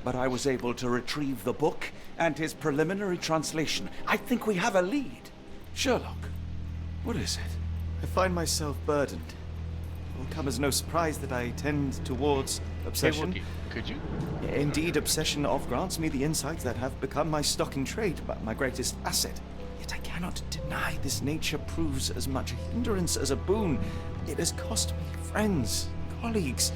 but I was able to retrieve the book and his preliminary translation. I think we have a lead. Sherlock, what is it? I find myself burdened. It will come as no surprise that I tend towards obsession. Hey, could you? Indeed, obsession oft grants me the insights that have become my stock in trade, but my greatest asset. Yet I cannot deny this nature proves as much a hindrance as a boon. It has cost me friends, colleagues,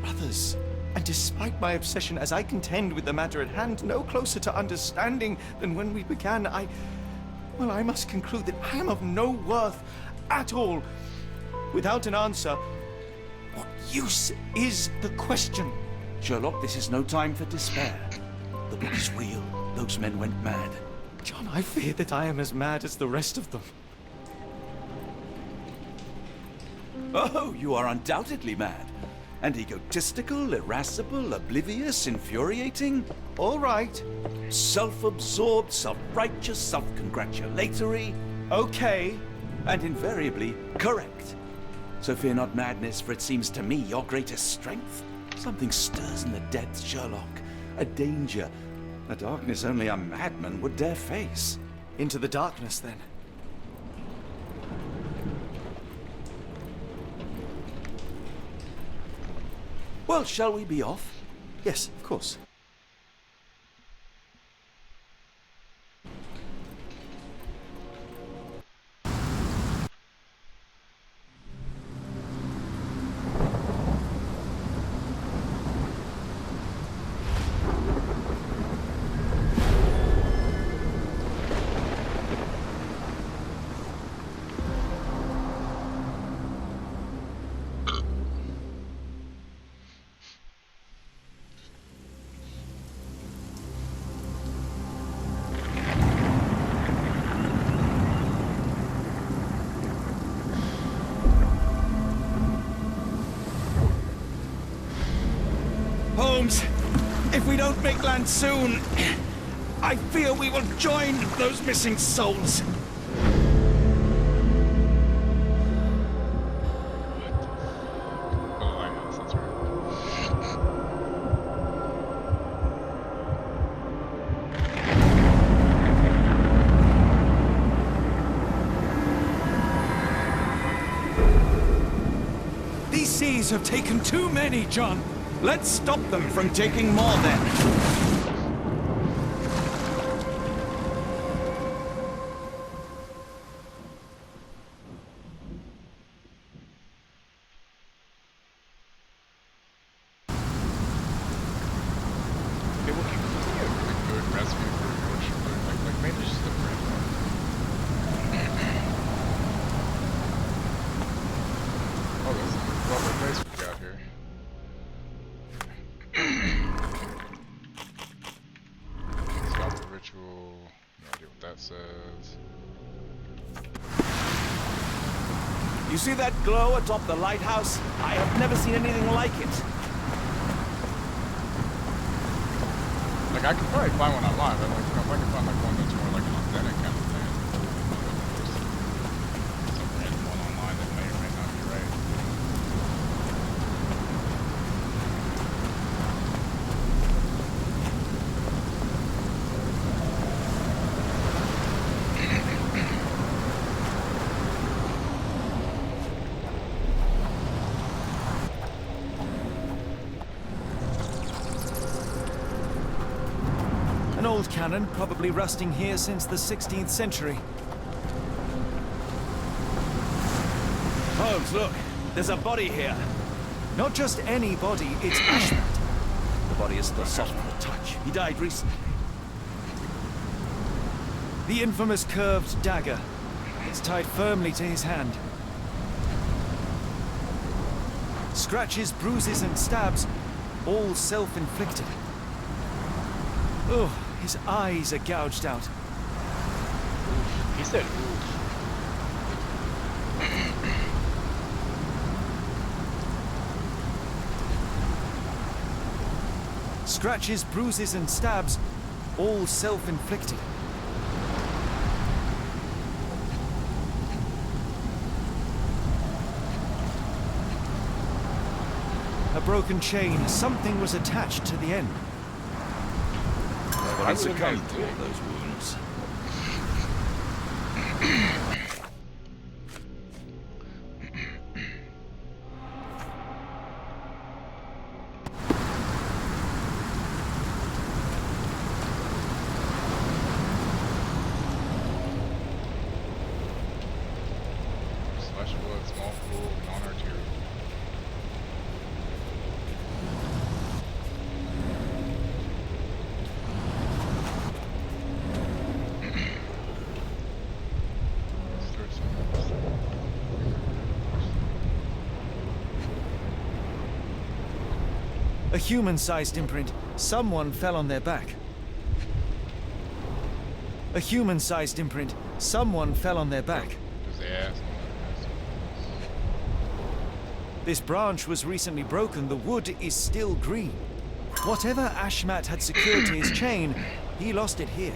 brothers. And despite my obsession as I contend with the matter at hand, no closer to understanding than when we began, I must conclude that I am of no worth at all. Without an answer, what use is the question? Sherlock, this is no time for despair. The book is real. Those men went mad. John, I fear that I am as mad as the rest of them. Oh, you are undoubtedly mad. And egotistical, irascible, oblivious, infuriating? All right. Self-absorbed, self-righteous, self-congratulatory. Okay. And invariably correct. So fear not madness, for it seems to me your greatest strength. Something stirs in the depths, Sherlock. A danger. A darkness only a madman would dare face. Into the darkness, then. Well, shall we be off? Yes, of course. Holmes, if we don't make land soon, I fear we will join those missing souls. These seas have taken too many, John. Let's stop them from taking more, then. You see that glow atop the lighthouse? I have never seen anything like it. Like, I could probably find one online, but like, if I can find like one that's more like an authentic kind of thing. Some random one online that may or may not be right. old cannon, probably rusting here since the 16th century. Holmes, look! There's a body here! Not just any body, it's Ashmat. The body is still soft on the touch. He died recently. The infamous curved dagger. It's tied firmly to his hand. Scratches, bruises, and stabs, all self-inflicted. Oh, his eyes are gouged out. He said, Scratches, bruises, and stabs, all self-inflicted. A broken chain. Something was attached to the end. But he succumbed to all those wounds. flesh of blood, small pool, non-arterial. A human-sized imprint. Someone fell on their back. A human-sized imprint. Someone fell on their back. This branch was recently broken. The wood is still green. Whatever Ashmat had secured to his chain, he lost it here.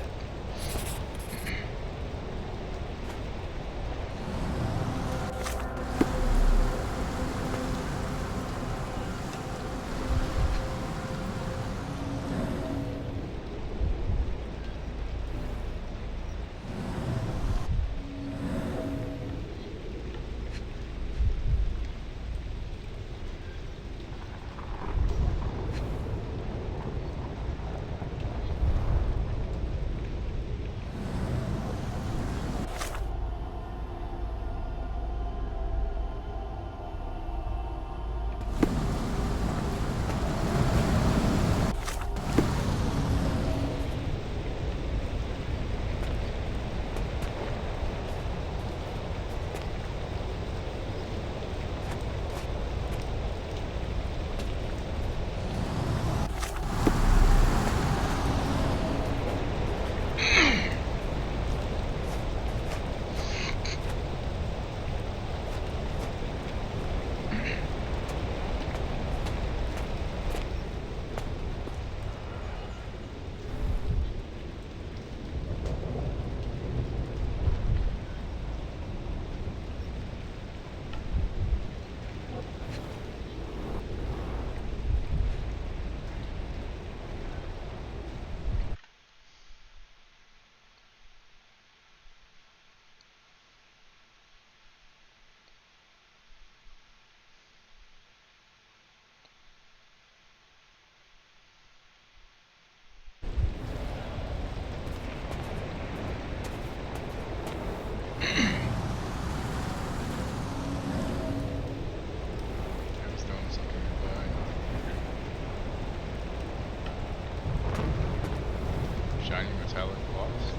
Shiny metallic lost.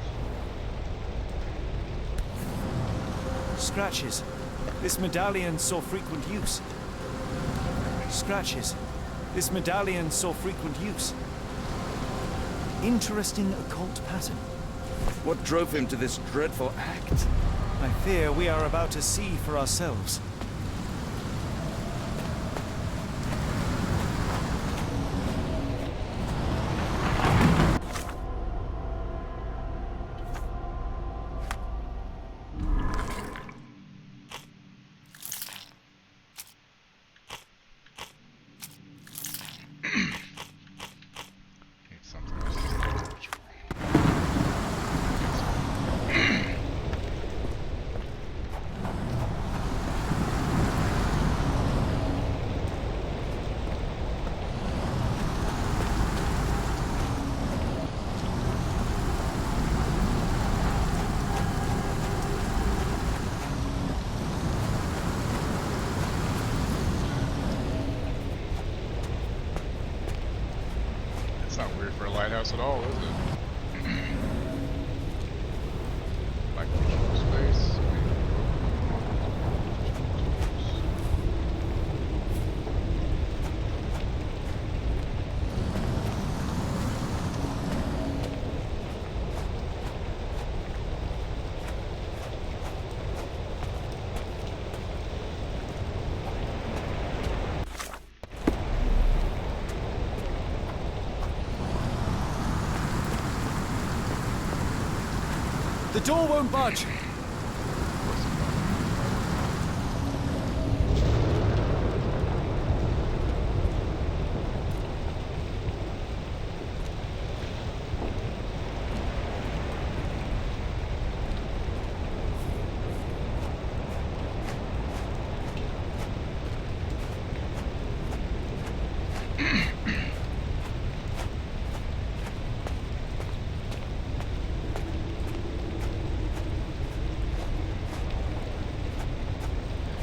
Scratches. This medallion saw frequent use. Scratches. This medallion saw frequent use. Interesting occult pattern. What drove him to this dreadful act? I fear we are about to see for ourselves. at all, is it? Like control space. The door won't budge.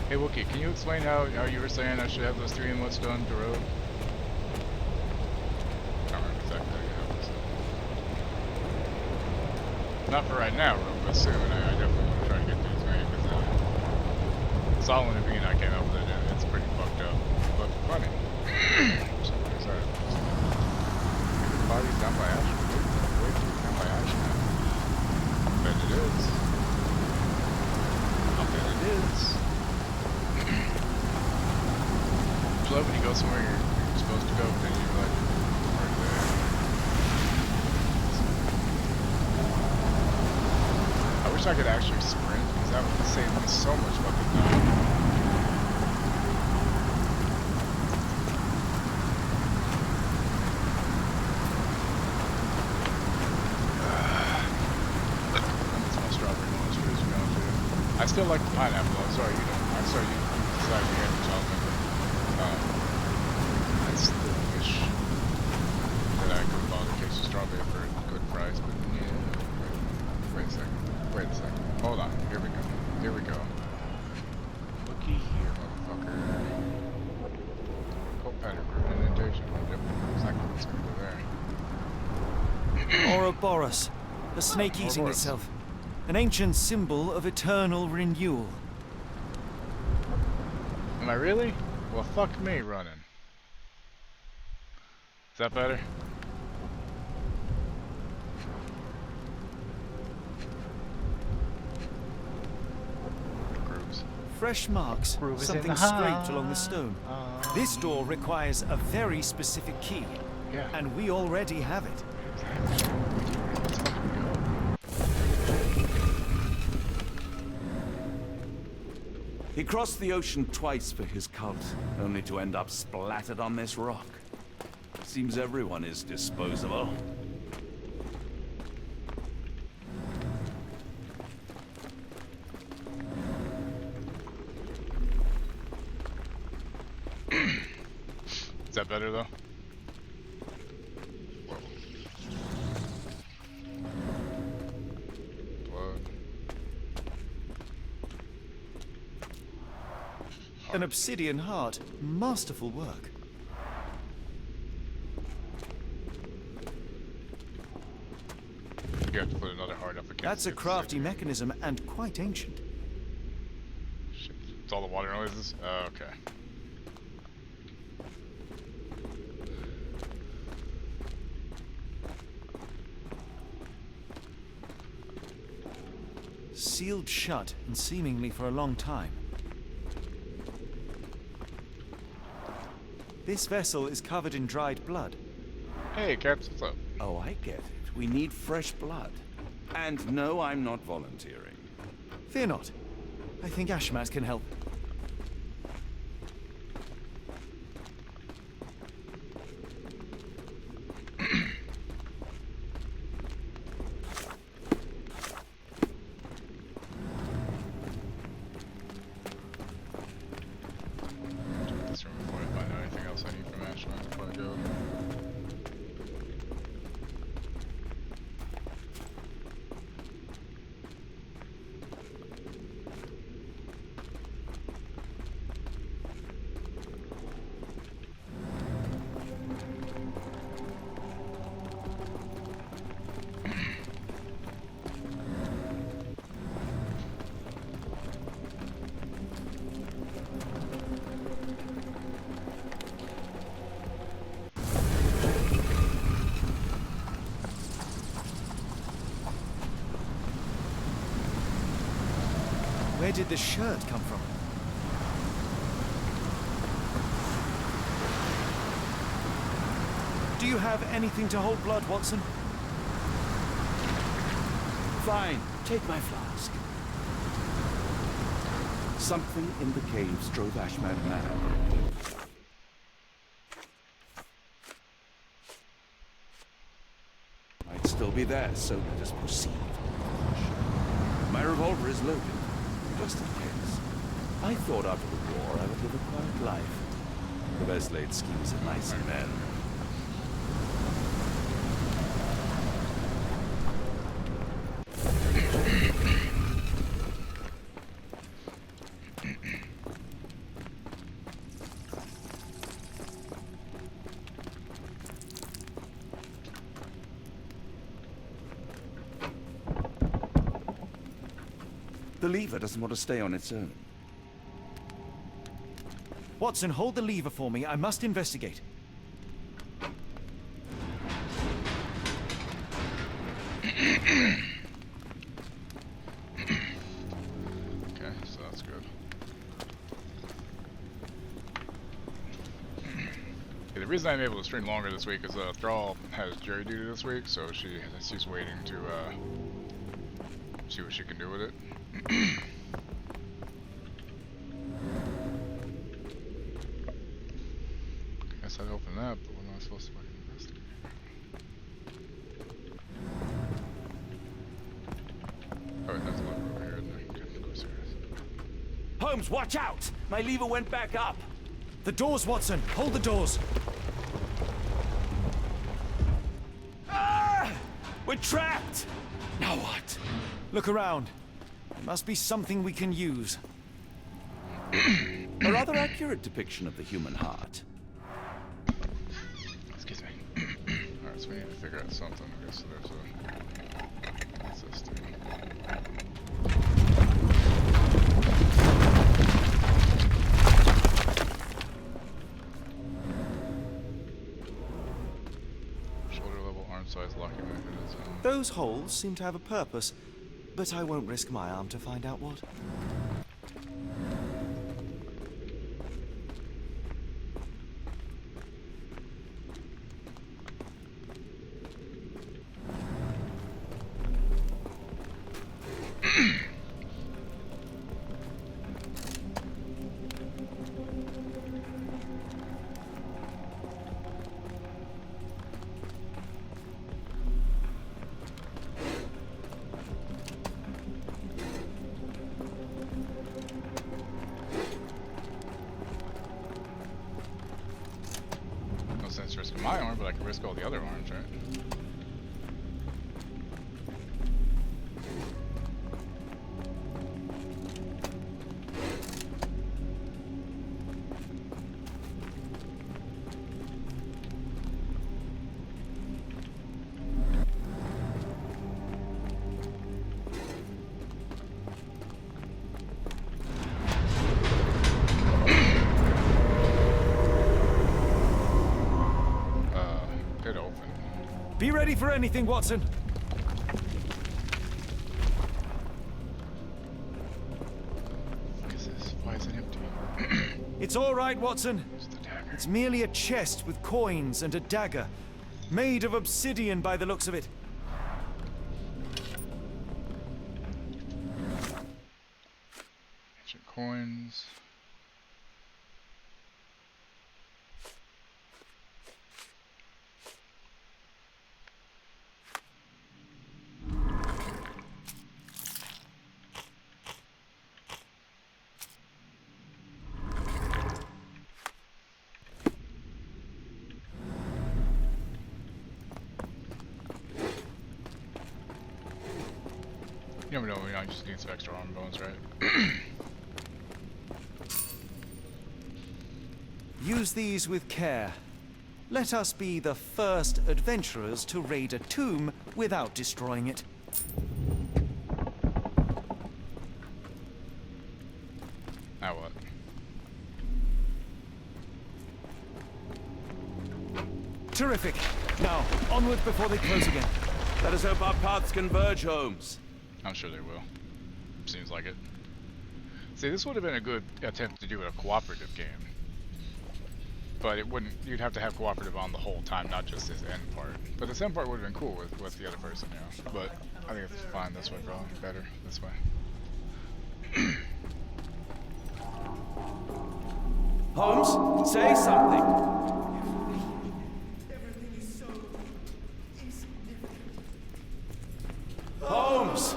Hey Wookie, can you explain how you were saying I should have those 3 inlets done to road? I don't remember exactly how you have this. Not for right now, Rogue, but soon. I definitely want to try to get these made because Solomon and I came up with it and it's pretty fucked up, but funny. So what is that? Bodies down by action. Way too down by action. I bet it is. I bet it is. I love when you go somewhere you're supposed to go, but then you're like, right there. I wish I could actually sprint, because that would save me so much fucking time. That's my strawberry monsters, you know, too. I still like the pineapple, I'm sorry you don't. I'm sorry you decided to get the chocolate. I still wish that I could have bought a case of strawberry for a good price, but yeah. Wait a second. Wait a second. Hold on. Here we go. Here we go. Looky here, motherfucker. Cold pattern for indentation. Yep. Exactly what's going to go there. Ouroboros, a snake eating itself. An ancient symbol of eternal renewal. Am I really? Well, fuck me running. Is that better? Grooves. Fresh marks, Groove is something in the scraped along the stone. This door requires a very specific key. Yeah. And we already have it. He crossed the ocean twice for his cult, only to end up splattered on this rock. Seems everyone is disposable. Is that better though? An obsidian heart. Masterful work. You have to put another heart up against. That's a crafty mechanism and quite ancient. Shit. It's all the water noises? Okay. Sealed shut and seemingly for a long time. This vessel is covered in dried blood. Hey, Caps, what's up? Oh, I get it. We need fresh blood. And no, I'm not volunteering. Fear not. I think Ashmat can help. This room before I find out anything else I need from Ashland before I go. Where did the shirt come from? Do you have anything to hold blood, Watson? Fine, take my flask. Something in the caves drove Ashman mad. Might still be there, so let us proceed. My revolver is loaded, just in case. I thought after the war I would live a quiet life. The best laid schemes of mice and men. The lever doesn't want to stay on its own. Watson, hold the lever for me. I must investigate. Okay, so that's good. The reason I'm able to stream longer this week is Thrall has jury duty this week, so she's waiting to see what she can do with it. Guess I'd open that, but what am I supposed to fucking investigate? Oh wait, that's a lever over here, isn't it? Okay, of course there is. Holmes, watch out! My lever went back up! The doors, Watson! Hold the doors! Ah! We're trapped! Now what? Look around. There must be something we can use. A rather accurate depiction of the human heart. Excuse me. Alright, so we need to figure out something. I guess there's a... What's this thing? Shoulder level, arm size, locking mechanism. Those holes seem to have a purpose, but I won't risk my arm to find out what. No sense risking my arm, but I can risk all the other arms, right? It opened. Be ready for anything, Watson. What is this? Why is it empty? It's all right, Watson. It's merely a chest with coins and a dagger, made of obsidian by the looks of it. Ancient coins. You never know, I just need some extra arm bones, right? Use these with care. Let us be the first adventurers to raid a tomb without destroying it. Now what? Terrific. Now, onward before they close again. Let us hope our paths converge, Holmes. I'm sure they will. Seems like it. See, this would have been a good attempt to do a cooperative game. But it wouldn't, you'd have to have cooperative on the whole time, not just this end part. But this end part would have been cool with the other person, yeah. But I think it's fine this way, probably. Better this way. Holmes, say something. Holmes!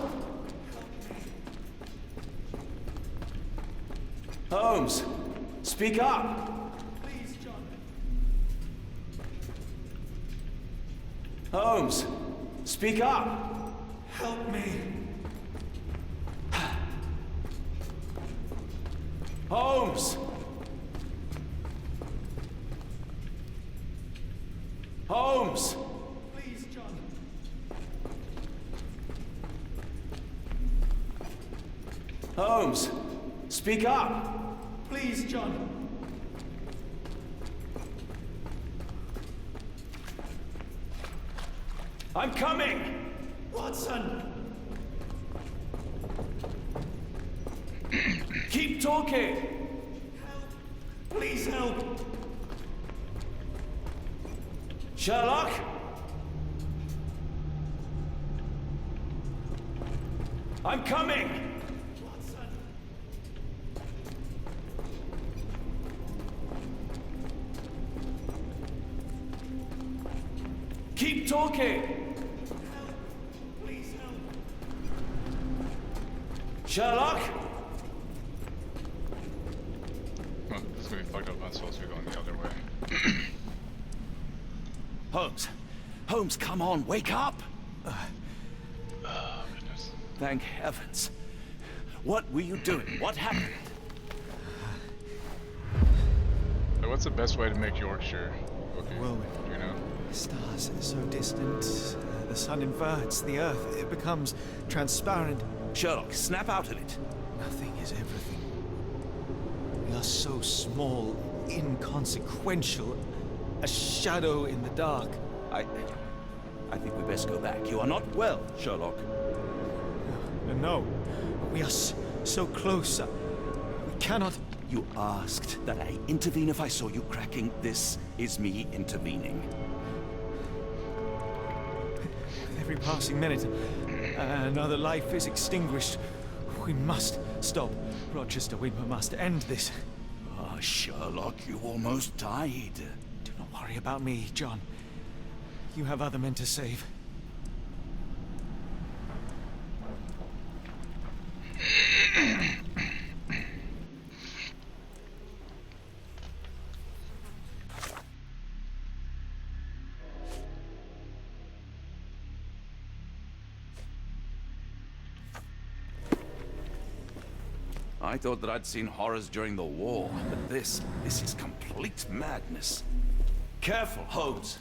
Holmes, speak up! Holmes, speak up! Help me. Holmes! Holmes! Please, John. Holmes, speak up! Please, John. I'm coming! Watson! Keep talking! Help! Please help! Sherlock? I'm coming! Watson! Keep talking! Help! Please help! Sherlock? Well, this is gonna be fucked up. I'm supposed to be going the other way. Holmes! Holmes, come on, wake up! Oh, goodness. Thank heavens. What were you doing? What happened? So what's the best way to make Yorkshire look? Well, do you know? Stars are so distant. The sun inverts the earth. It becomes transparent. Sherlock, snap out of it. Nothing is everything. We are so small, inconsequential. A shadow in the dark. I think we best go back. You are not well, Sherlock. No. We are so close. We cannot... You asked that I intervene if I saw you cracking. This is me intervening. With every passing minute, another life is extinguished. We must stop. Rochester, we must end this. Ah, Sherlock, you almost died. Do not worry about me, John. You have other men to save. I thought that I'd seen horrors during the war, but this is complete madness. Careful, Holmes.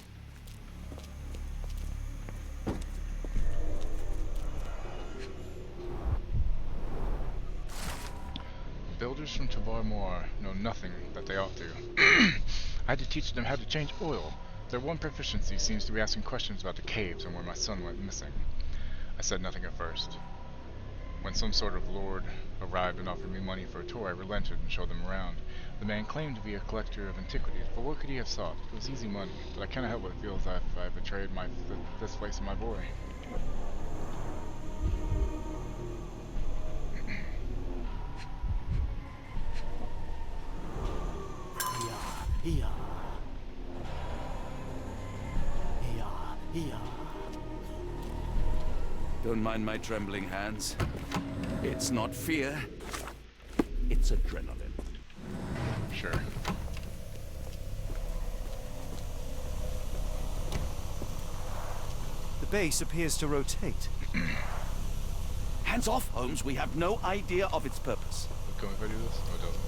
Builders from Tavar Moor know nothing that they ought to. I had to teach them how to change oil. Their one proficiency seems to be asking questions about the caves and where my son went missing. I said nothing at first. When some sort of lord arrived and offered me money for a tour, I relented and showed them around. The man claimed to be a collector of antiquities, but what could he have sought? It was easy money, but I cannot help but feel as if I betrayed this place and my boy. Don't mind my trembling hands. It's not fear, it's adrenaline. Sure. The base appears to rotate. Hands off, Holmes. We have no idea of its purpose. Can we do this? Oh, it doesn't.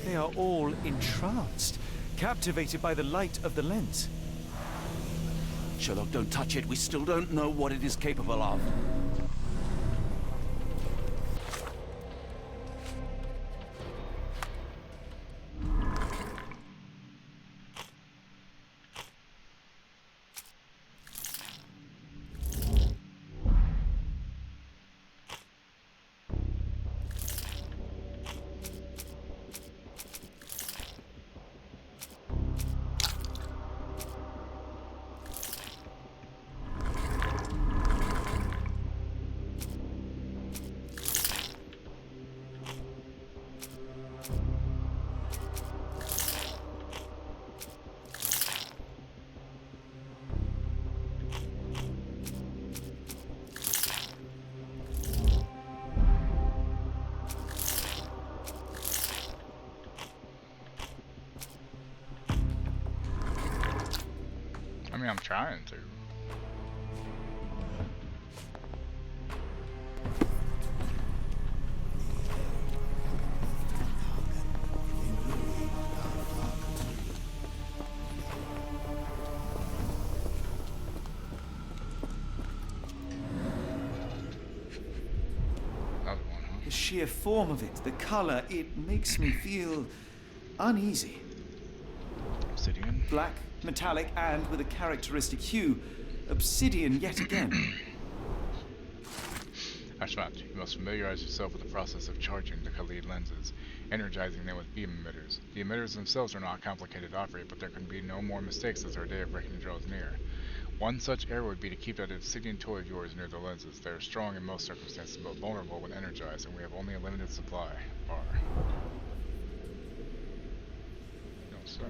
They are all entranced, captivated by the light of the lens. Sherlock, don't touch it. We still don't know what it is capable of. I'm trying to. The sheer form of it, the color, it makes me feel uneasy. Obsidian? Black, metallic, and with a characteristic hue. Obsidian yet again. Ashmat, you must familiarize yourself with the process of charging the Khalid lenses, energizing them with beam emitters. The emitters themselves are not complicated to operate, but there can be no more mistakes as our day of reckoning draws near. One such error would be to keep that obsidian toy of yours near the lenses. They are strong in most circumstances, but vulnerable when energized, and we have only a limited supply. Bar. No, sir.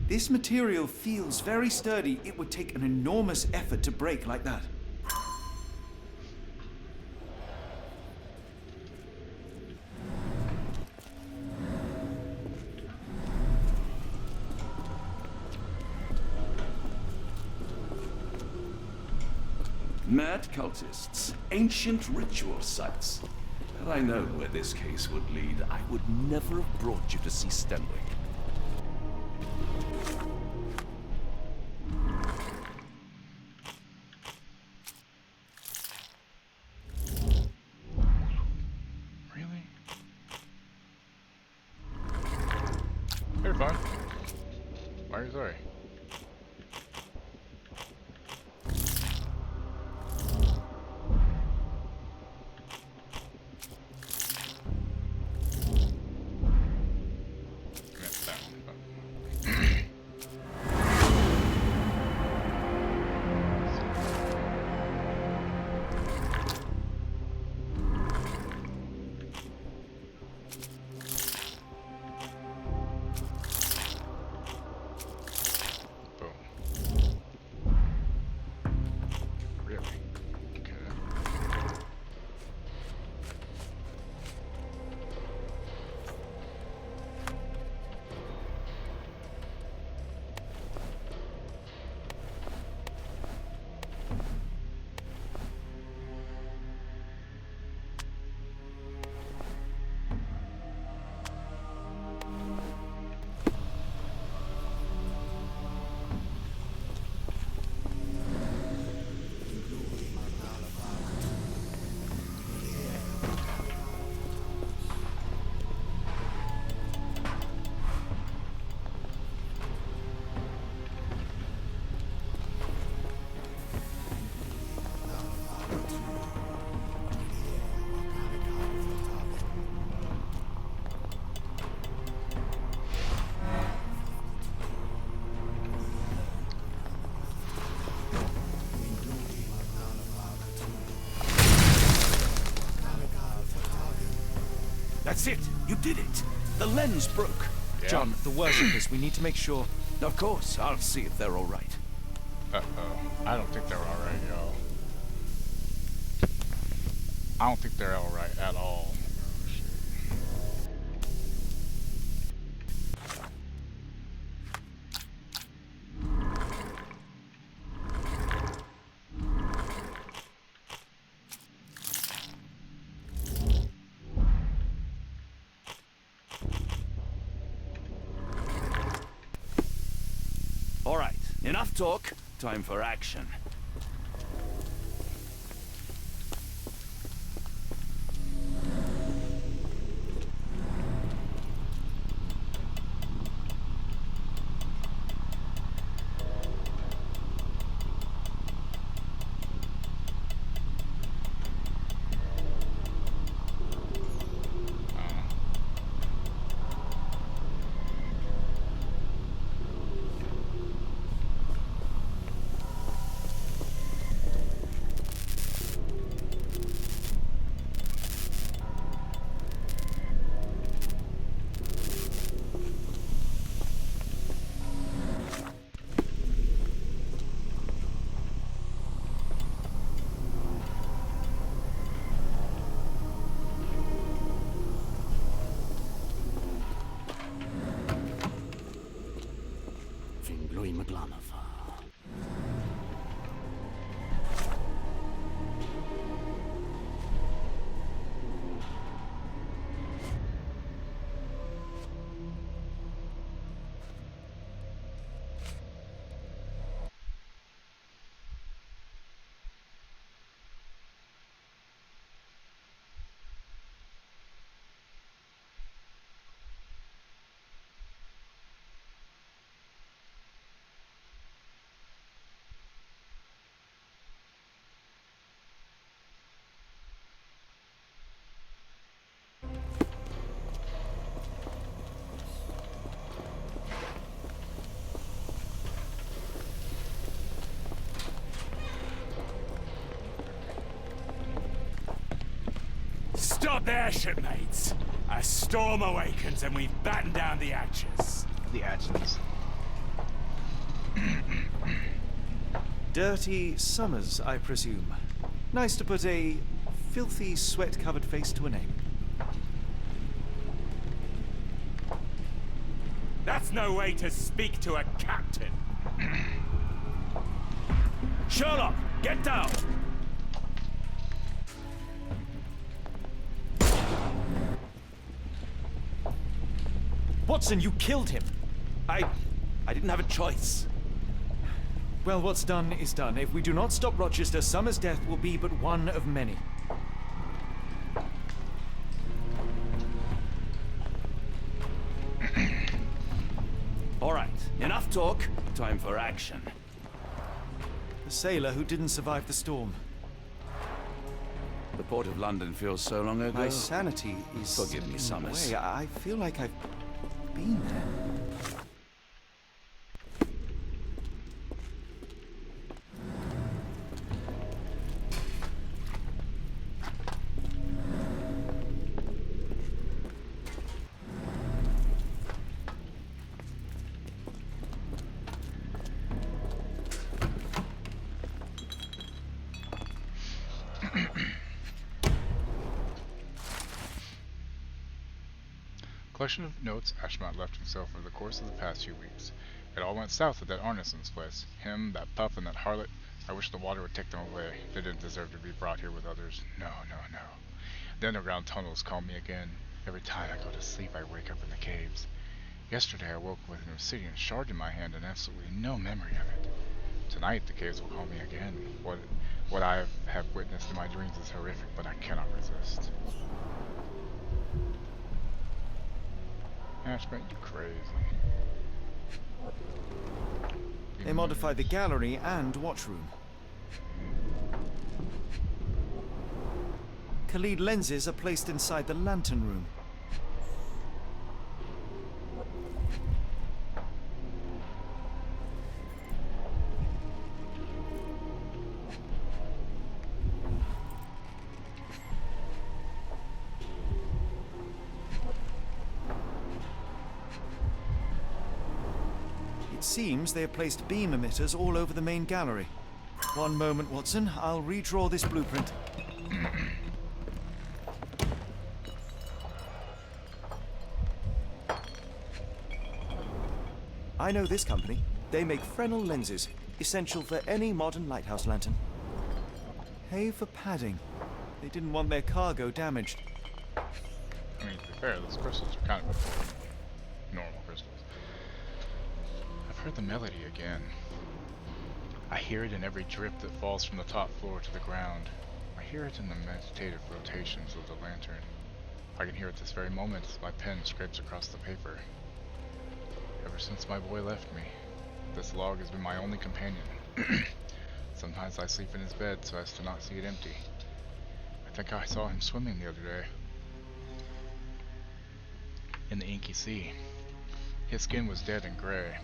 This material feels very sturdy. It would take an enormous effort to break like that. Mad cultists, ancient ritual sites. Had I known where this case would lead, I would never have brought you to see Stenwick. Really? You're fine. Why are you sorry? That's it! You did it! The lens broke! Yeah. John, the worshippers, we need to make sure. Of course, I'll see if they're alright. Uh-oh. I don't think they're alright, y'all. I don't think they're alright at all. Alright, enough talk. Time for action. McLanafar. Stop there, shipmates! A storm awakens and we've battened down the Atchins. The Atchins. Dirty Summers, I presume. Nice to put a filthy, sweat-covered face to a name. That's no way to speak to a captain. Sherlock, get down! Watson, you killed him! I didn't have a choice. Well, what's done is done. If we do not stop Rochester, Summers' death will be but one of many. All right, enough talk. Time for action. The sailor who didn't survive the storm. The port of London feels so long ago. My sanity is... Forgive me, Summers. I feel like I've been there. Collection of notes Ashmont left himself over the course of the past few weeks. It all went south at that Arneson's place. Him, that pup, and that harlot. I wish the water would take them away. They didn't deserve to be brought here with others. No, no, no. The underground tunnels call me again. Every time I go to sleep, I wake up in the caves. Yesterday, I woke with an obsidian shard in my hand and absolutely no memory of it. Tonight, the caves will call me again. What I have witnessed in my dreams is horrific, but I cannot resist. Ashmont, you crazy. They modified the gallery and watchroom. Khalid lenses are placed inside the lantern room. It seems they have placed beam emitters all over the main gallery. One moment, Watson. I'll redraw this blueprint. I know this company. They make Fresnel lenses, essential for any modern lighthouse lantern. Pay for padding. They didn't want their cargo damaged. I mean, to be fair, those crystals are kind of normal crystals. I've heard the melody again. I hear it in every drip that falls from the top floor to the ground. I hear it in the meditative rotations of the lantern. I can hear it this very moment as my pen scrapes across the paper. Ever since my boy left me, this log has been my only companion. Sometimes I sleep in his bed so as to not see it empty. I think I saw him swimming the other day. In the inky sea. His skin was dead and gray.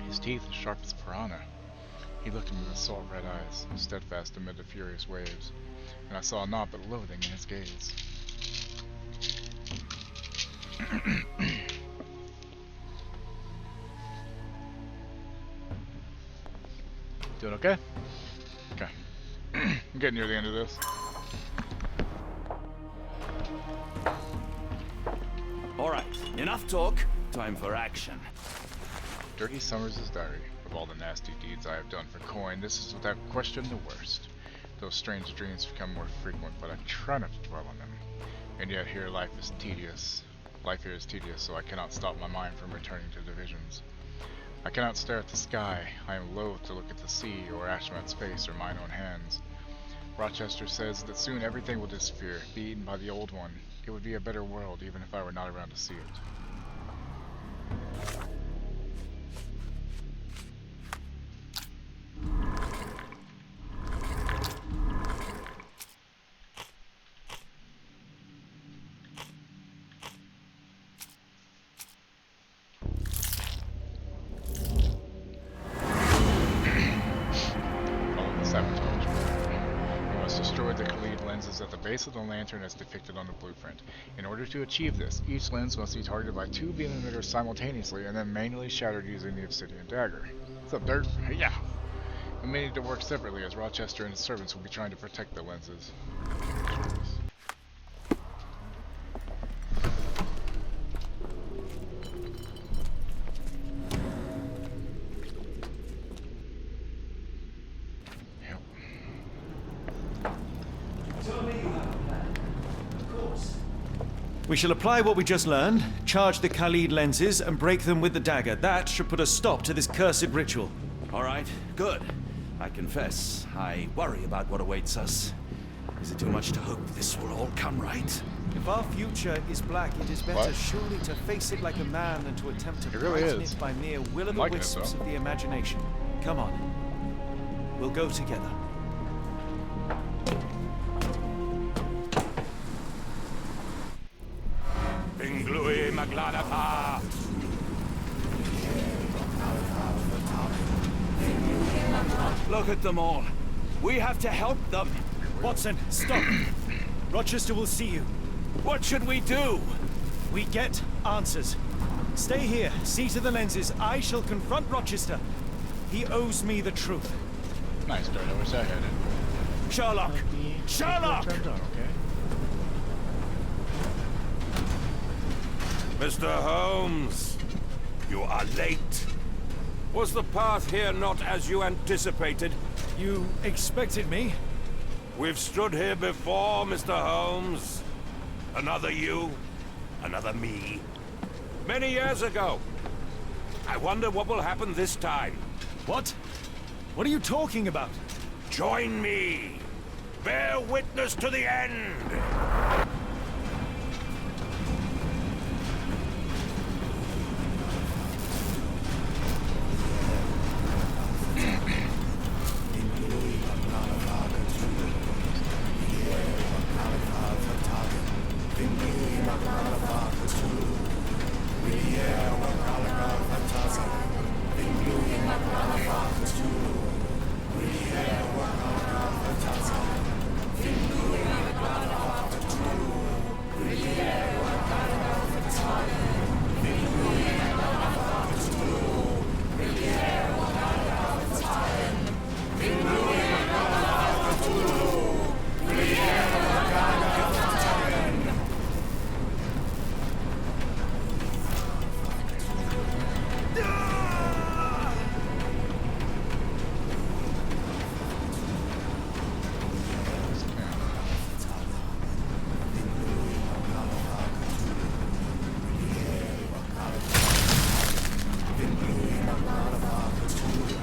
His teeth as sharp as piranha. He looked at me with salt red eyes, steadfast amid the furious waves, and I saw naught but loathing in his gaze. Doing okay? Okay. I'm getting near the end of this. All right, enough talk. Time for action. Dirty Summers' diary. Of all the nasty deeds I have done for coin, this is without question the worst. Those strange dreams become more frequent, but I try not to dwell on them. And yet here life is tedious. Life here is tedious, so I cannot stop my mind from returning to the visions. I cannot stare at the sky. I am loath to look at the sea, or Ashmat's face, or mine own hands. Rochester says that soon everything will disappear, be eaten by the old one. It would be a better world, even if I were not around to see it. At the base of the lantern as depicted on the blueprint. In order to achieve this, each lens must be targeted by 2 beam emitters simultaneously and then manually shattered using the obsidian dagger. What's up, Dirt? Hey, yeah! We may need to work separately as Rochester and his servants will be trying to protect the lenses. We shall apply what we just learned, charge the Khalid lenses, and break them with the dagger. That should put a stop to this cursed ritual. All right, good. I confess, I worry about what awaits us. Is it too much to hope this will all come right? If our future is black, it is better surely to face it like a man than to attempt to brighten it by mere will-o'-the-wisps of the imagination. Come on. We'll go together. Pinglui Magladapa! Look at them all. We have to help them. Watson, stop. Rochester will see you. What should we do? We get answers. Stay here, see to the lenses. I shall confront Rochester. He owes me the truth. Nice, Dirt. I wish I had it. Sherlock! Sherlock! Mr. Holmes, you are late. Was the path here not as you anticipated? You expected me? We've stood here before, Mr. Holmes. Another you, another me. Many years ago. I wonder what will happen this time. What? What are you talking about? Join me. Bear witness to the end.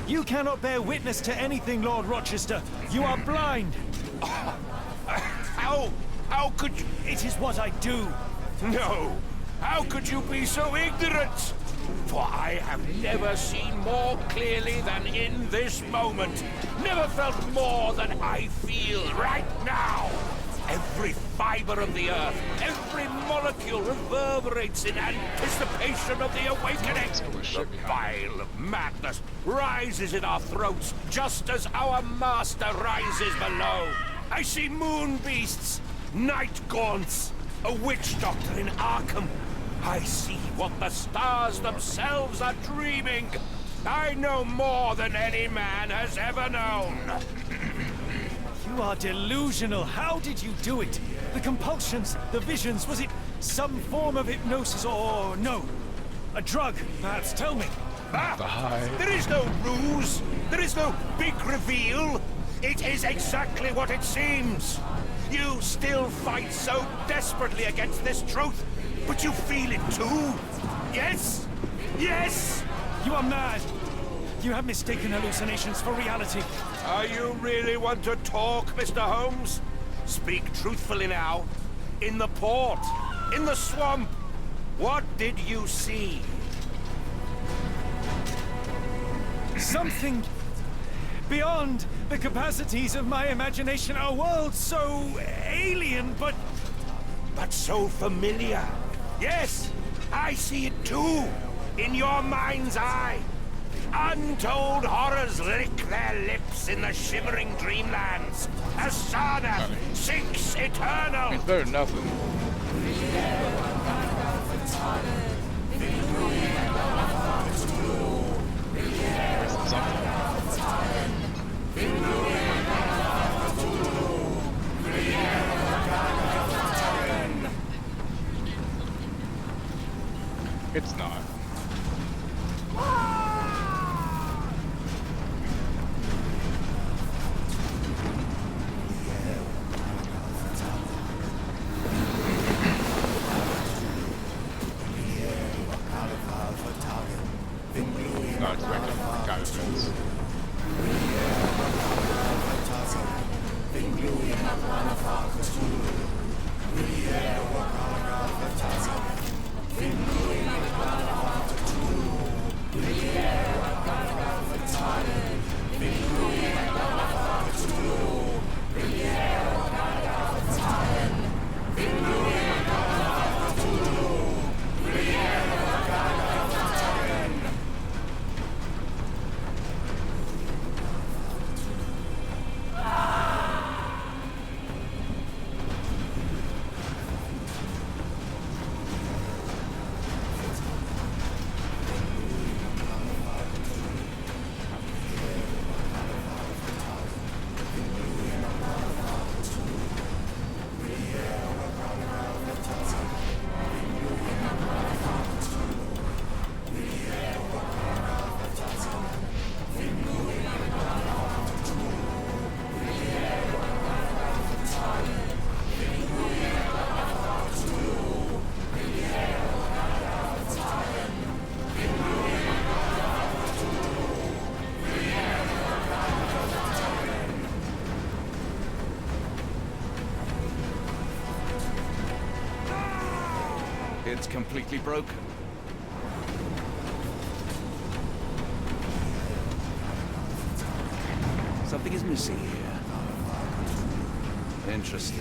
You cannot bear witness to anything, Lord Rochester. You are blind. How could you? It is what I do. No. How could you be so ignorant? For I have never seen more clearly than in this moment. Never felt more than I feel right now. Every fiber of the earth, every molecule reverberates in anticipation of the awakening. The bile of madness rises in our throats just as our master rises below. I see moon beasts, night gaunts, a witch doctor in Arkham. I see what the stars themselves are dreaming. I know more than any man has ever known. You are delusional. How did you do it? The compulsions, the visions, was it some form of hypnosis or no? A drug, perhaps? Tell me. There is no ruse. There is no big reveal. It is exactly what it seems. You still fight so desperately against this truth, but you feel it too. Yes? Yes? You are mad. You have mistaken hallucinations for reality. Are you really want to talk, Mr. Holmes? Speak truthfully now. In the port, in the swamp, what did you see? Something beyond the capacities of my imagination. A world so alien, but so familiar. Yes, I see it too. In your mind's eye. Untold horrors lick their lips in the shimmering dreamlands. As Sarnath sinks eternal. It's better than nothing. It's not. Not expecting guidance. It's completely broken. Something is missing here. Interesting.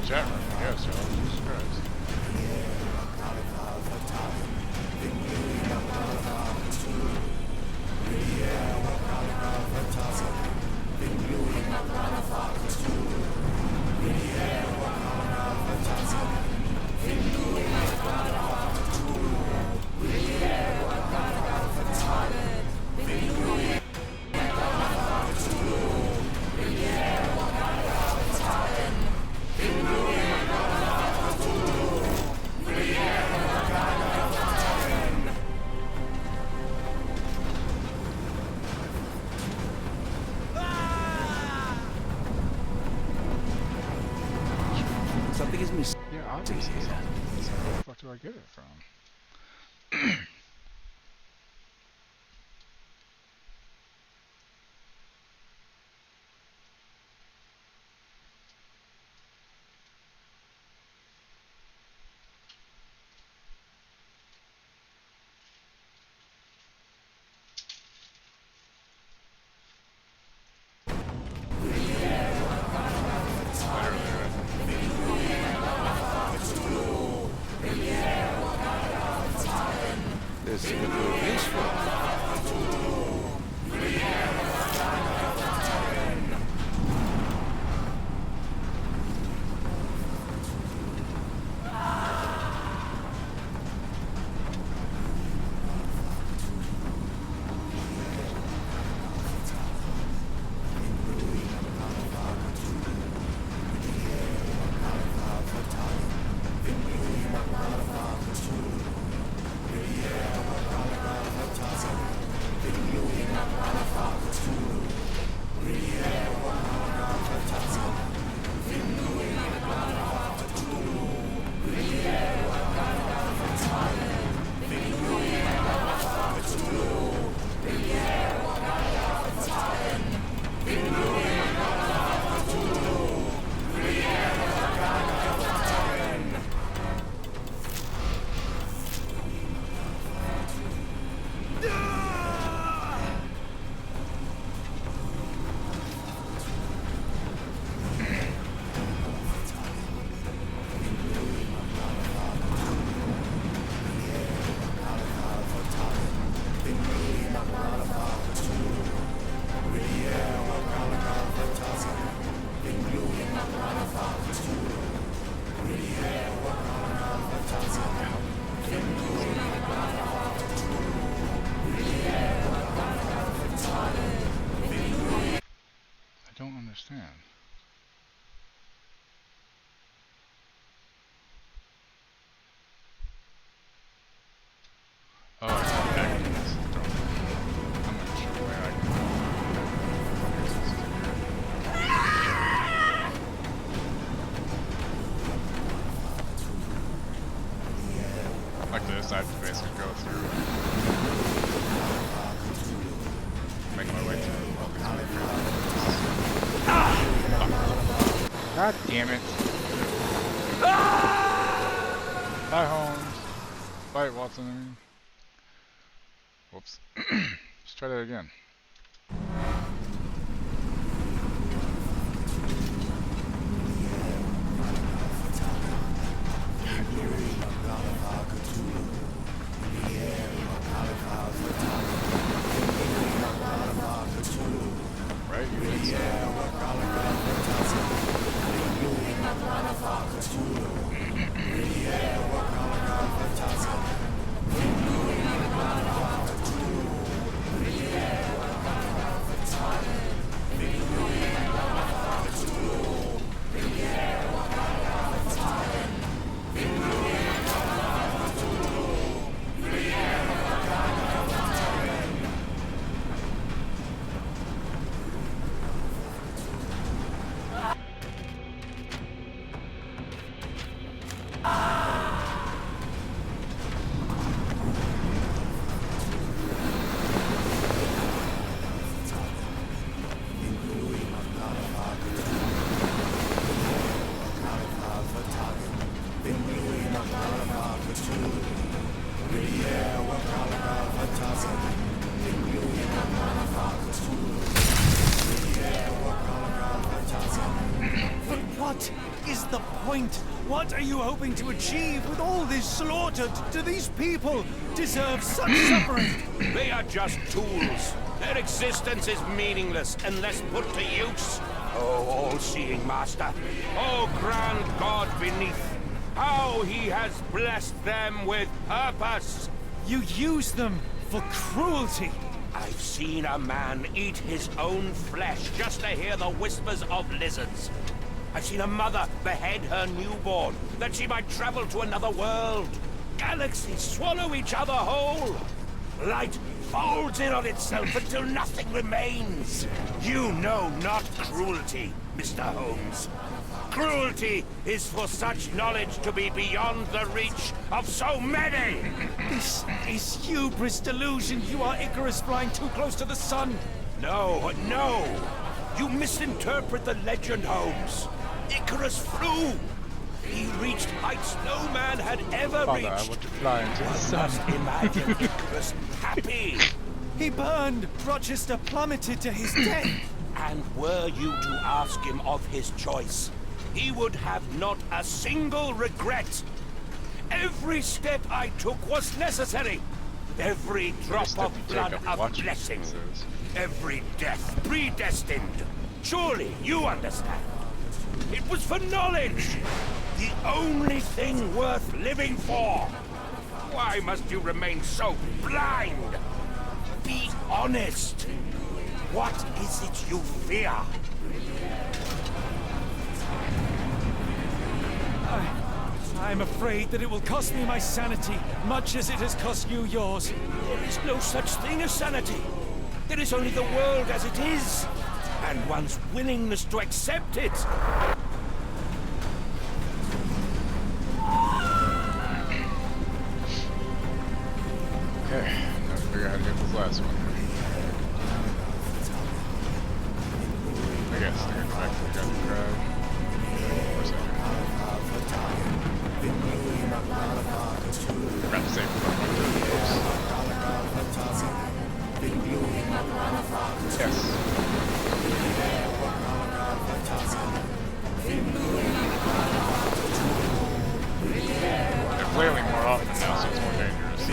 Chat room, yes, y'all. Jesus Christ. Something is missing. Yeah, obviously. Where the fuck do I get it from? This would look peaceful. I don't understand. Oh, it's back to this. I'm not sure where I can. Like this, I have to basically go through. Make my way through all these other God damn it. Bye, Holmes. Bye, Watson. Whoops. Let's try that again. Right? You did so. What is the point? What are you hoping to achieve with all this slaughter? Do these people deserve such suffering? They are just tools. Their existence is meaningless unless put to use. Oh, all-seeing master. Oh, grand God beneath. How he has blessed them with purpose. You use them for cruelty. I've seen a man eat his own flesh just to hear the whispers of lizards. I've seen a mother behead her newborn, that she might travel to another world. Galaxies swallow each other whole. Light folds in on itself until nothing remains. You know not cruelty, Mr. Holmes. Cruelty is for such knowledge to be beyond the reach of so many. This is hubris delusion. You are Icarus flying too close to the sun. No, no. You misinterpret the legend, Holmes. Icarus flew. He reached heights no man had ever Father, reached. I want to fly into the sun. Just imagine Icarus happy. He burned. Rochester plummeted to his death. And were you to ask him of his choice, he would have not a single regret. Every step I took was necessary. Every drop Just have of to blood take up of watching blessing. episodes. Every death predestined. Surely you understand. It was for knowledge. The only thing worth living for. Why must you remain so blind? Be honest. What is it you fear? I'm afraid that it will cost me my sanity, much as it has cost you yours. There is no such thing as sanity. There is only the world as it is, and one's willingness to accept it. Okay, now to figure out how to get this last one. I guess I gotta go back to the gun crowd. For a second. Forgot to save for my third folks. Yes. They're flailing more often now, so it's more dangerous.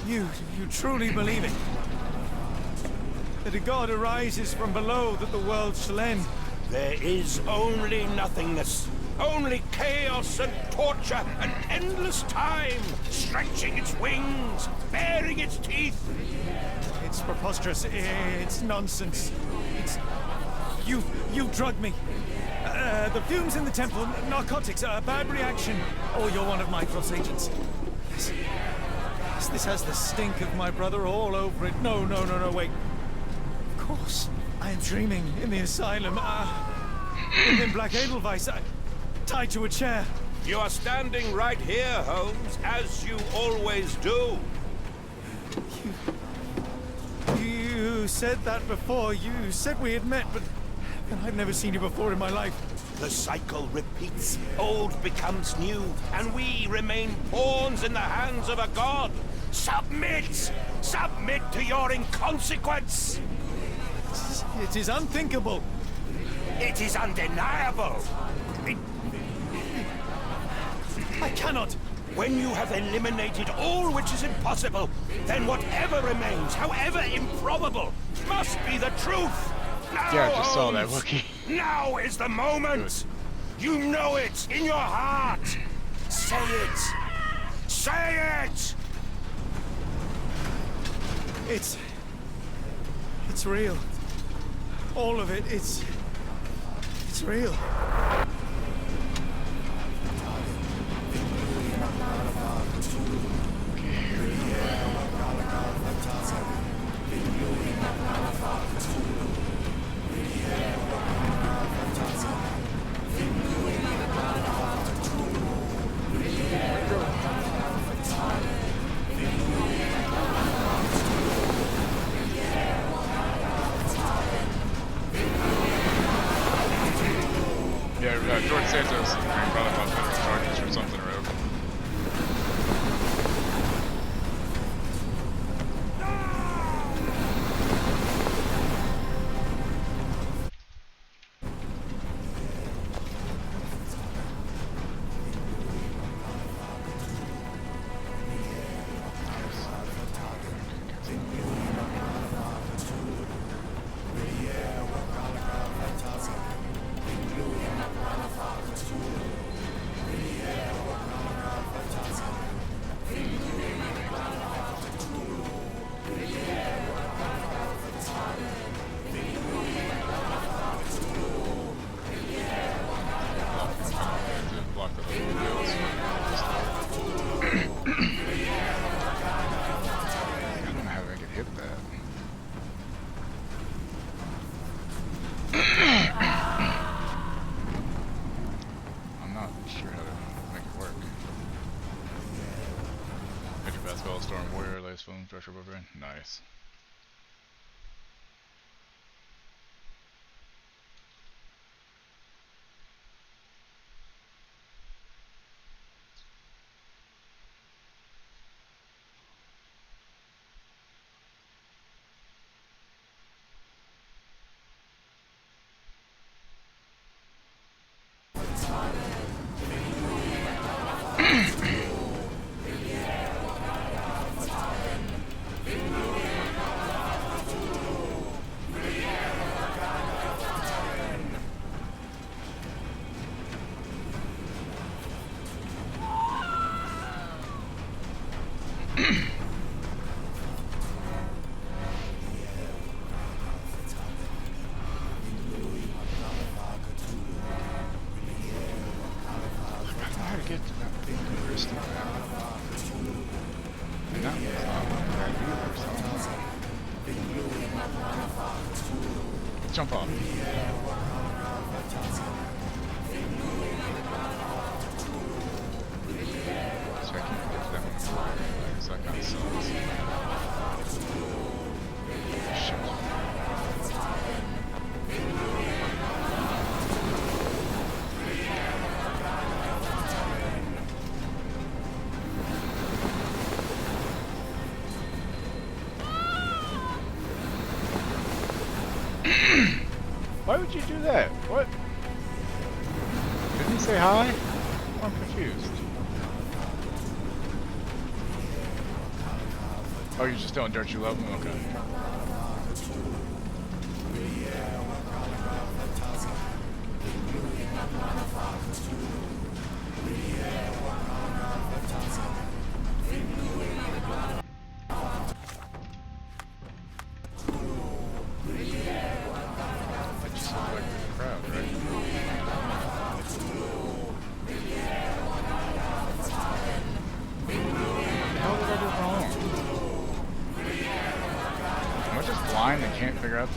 You truly believe it? That a god arises from below, that the world shall end? There is only nothingness. Only chaos and torture and endless time, stretching its wings, baring its teeth. It's preposterous. It's nonsense. It's... You drugged me. The fumes in the temple, narcotics, a bad reaction. Or you're one of my cross agents. This has the stink of my brother all over it. No, wait. Of course, I am dreaming in the asylum. In Black Edelweiss, tied to a chair. You are standing right here, Holmes, as you always do. You said that before. You said we had met, but I've never seen you before in my life. The cycle repeats. Old becomes new, and we remain pawns in the hands of a god. Submit! Submit to your inconsequence! It is unthinkable. It is undeniable. I cannot. When you have eliminated all which is impossible, then whatever remains, however improbable, must be the truth. Now, Yeah, I just saw that, Holmes, Wookie. Now is the moment. You know it in your heart. Say it. Say it. It's real. All of it, it's real. George Santos being brought up on federal charges for something or other. sure how to make it work. Major Fastball, Storm Warrior, latest film, Director Barbarian. Nice. Jump off. So I can't get to that one. So that kind of sucks. Shit. Why would you do that? What? Didn't he say hi? I'm confused. Oh, you're just telling Dirt you love him? Okay.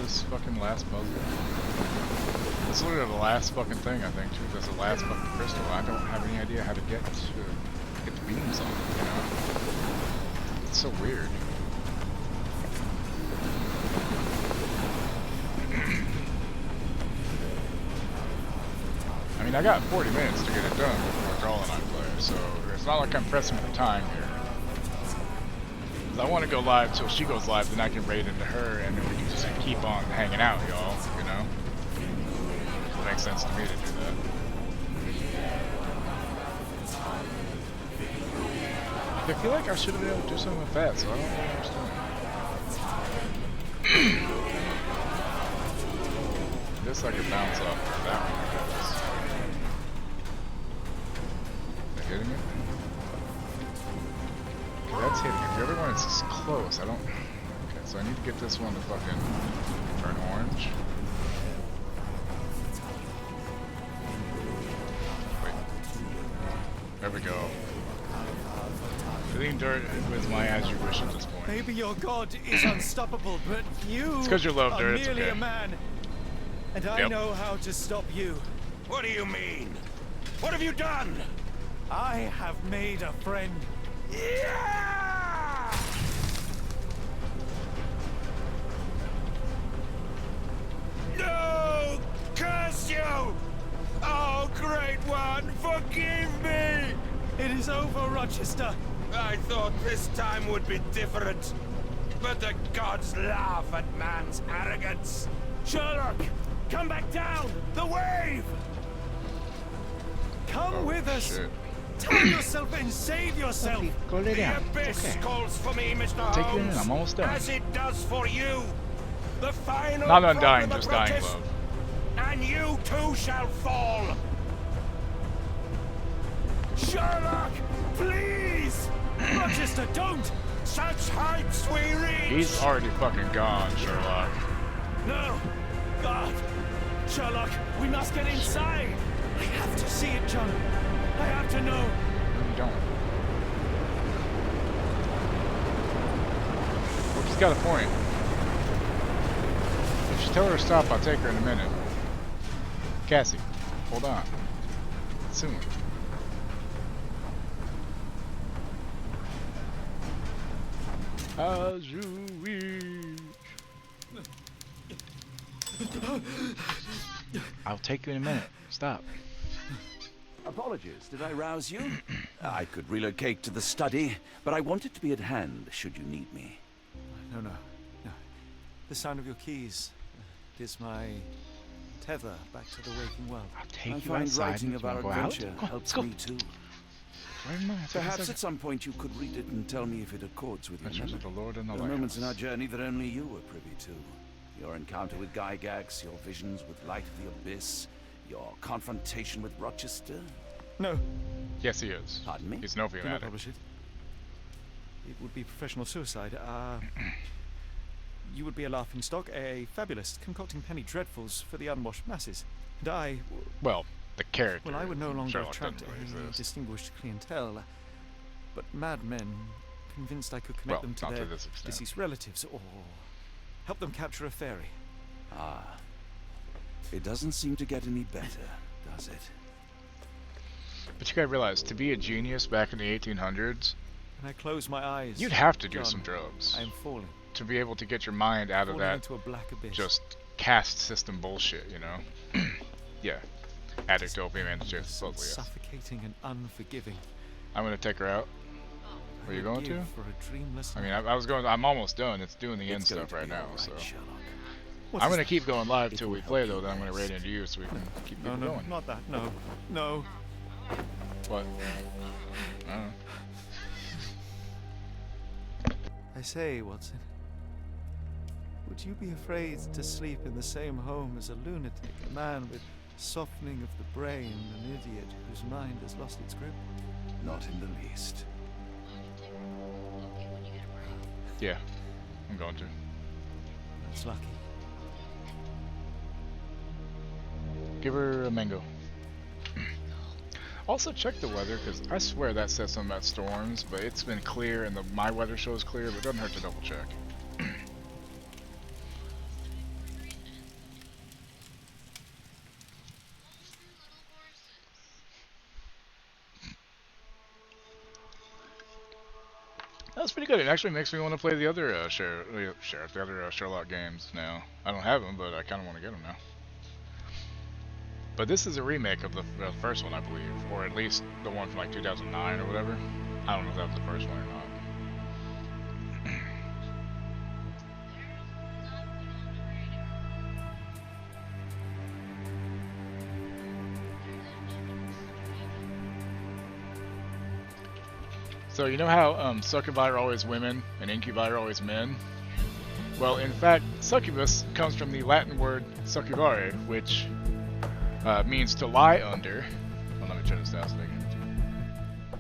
This fucking last puzzle. It's literally the last fucking thing, I think, too. That's the last fucking crystal. I don't have any idea how to get the beams on it, you know? It's so weird. I mean, I got 40 minutes to get it done before Carl and I play, so it's not like I'm pressing for time here. I want to go live till she goes live, then I can raid into her, and then we can just keep on hanging out, y'all, you know? It makes sense to me to do that. I feel like I should have been able to do something with that, so I don't really understand. This I could bounce off that one, I guess. Am I hitting it? That's hitting it. The other one is just close. I don't... Okay, so I need to get this one to fucking turn orange. Wait. There we go. Hitting dirt with my as you wish at this point. Maybe your god is unstoppable, but you it's 'cause you love dirt, are it's merely okay. a man. And I know how to stop you. What do you mean? What have you done? I have made a friend. Yeah! No! Curse you! Oh, great one, forgive me! It is over, Rochester. I thought this time would be different. But the gods laugh at man's arrogance. Sherlock, come back down! The wave! Come with us! Shit. Tie yourself and save yourself! Go lay down. The abyss calls for me, Mr. Take Holmes, it in, I'm almost done. as it does for you. The final Not undying, problem just dying, approaches, love. and you too shall fall. Sherlock, please! Rochester, don't! Such heights we reach! He's already fucking gone, Sherlock. No! God! Sherlock, we must get inside! I have to see it, John. I have to know. No, you don't. Well, she's got a point. If you tell her to stop, I'll take her in a minute. Cassie, hold on. Soon. As you wish. I'll take you in a minute. Stop. Apologies, did I rouse you? I could relocate to the study, but I wanted to be at hand should you need me. No. The sound of your keys is my tether back to the waking world. I find writing of our adventure helps me too. Perhaps at some point you could read it and tell me if it accords with your memory. There are moments in our journey that only you were privy to. Your encounter with Gygax, your visions with Light of the Abyss, your confrontation with Rochester. No. Yes, he is. Pardon me? He's no Do not publish it. It would be professional suicide. You would be a laughingstock, a fabulist, concocting penny dreadfuls for the unwashed masses. And I... Well, the character. Well, I would no longer Sherlock attract doesn't really a exist. distinguished clientele, but madmen convinced I could connect them to not to their this extent. deceased relatives, or help them capture a fairy. Ah. It doesn't seem to get any better, does it? But you gotta realize, to be a genius back in the 1800s, When I close my eyes, you'd have to do John, some drugs. I am falling. To be able to get your mind out of Falling that into a black abyss. just caste system bullshit, you know? Yeah. Addict to opium and shit, supposedly, yes. Suffocating and unforgiving. I'm gonna take her out. Were you going to? For a dreamless I mean, I was going. I'm almost done. It's doing the end It's going stuff to right be now, all right, so. What I'm is gonna that? keep going live till we play, though. Then I'm gonna raid into you so we can keep No, people no, going. not that. No, no. What? I don't know. I say, Watson. Would you be afraid to sleep in the same home as a lunatic, a man with softening of the brain, an idiot whose mind has lost its grip? Not in the least. Yeah, I'm going to. That's lucky. Give her a mango. Also check the weather, because I swear that says something about storms, but it's been clear and my weather shows clear, but it doesn't hurt to double check. That was pretty good. It actually makes me want to play the other the other Sherlock games now. I don't have them, but I kind of want to get them now. But this is a remake of the first one, I believe, or at least the one from like 2009 or whatever. I don't know if that was the first one or not. So you know how succubi are always women and incubi are always men? Well, in fact, succubus comes from the Latin word succubare, which means to lie under. Well, let me turn this down so they can.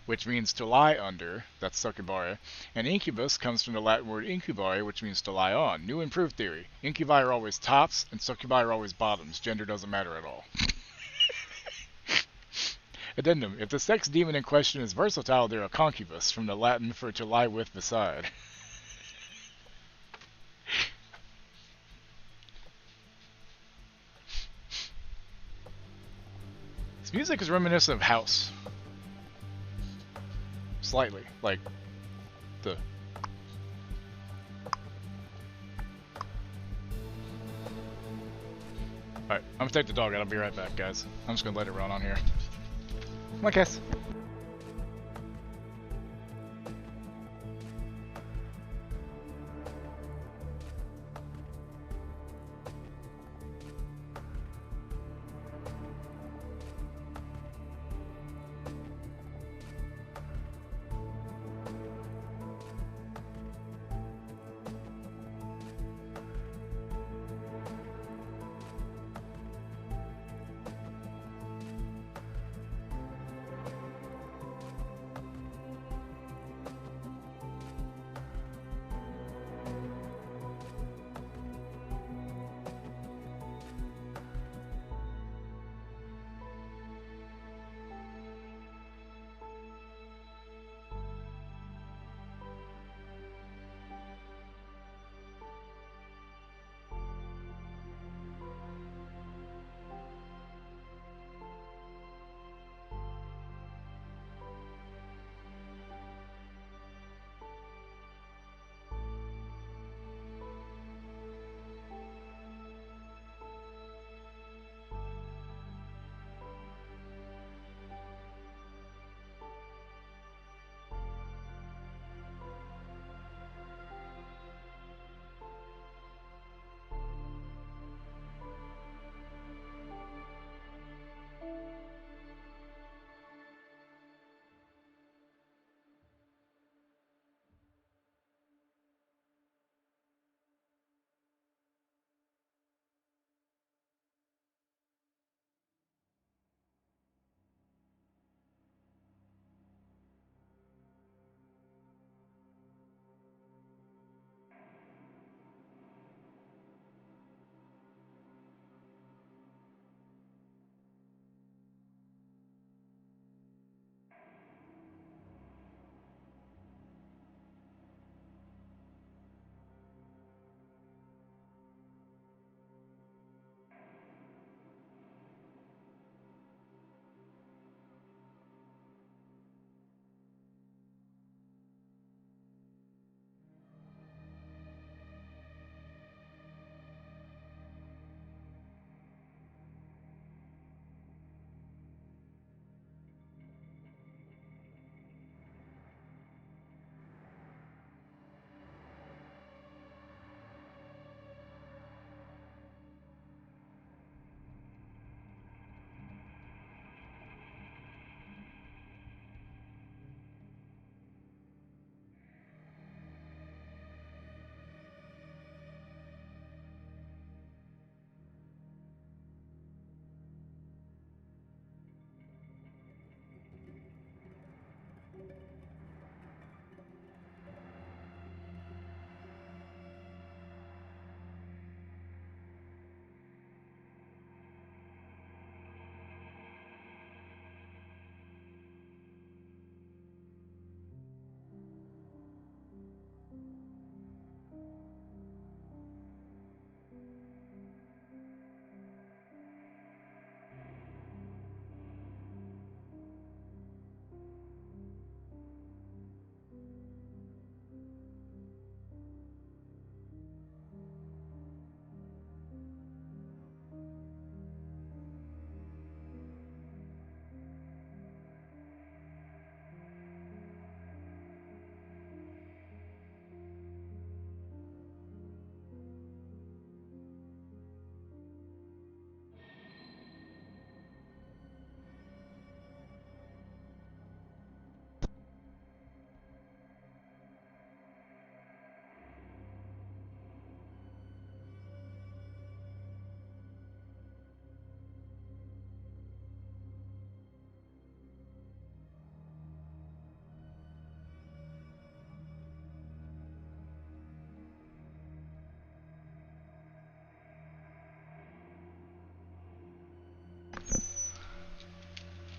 Which means to lie under. That's succubare. And incubus comes from the Latin word incubare, which means to lie on. New improved theory: incubi are always tops, and succubi are always bottoms. Gender doesn't matter at all. Addendum: if the sex demon in question is versatile, they're a concubus, from the Latin for to lie with beside. This music is reminiscent of House. Slightly, like the... Alright, I'm gonna take the dog out, I'll be right back, guys. I'm just gonna let it run on here. Come on, Cass.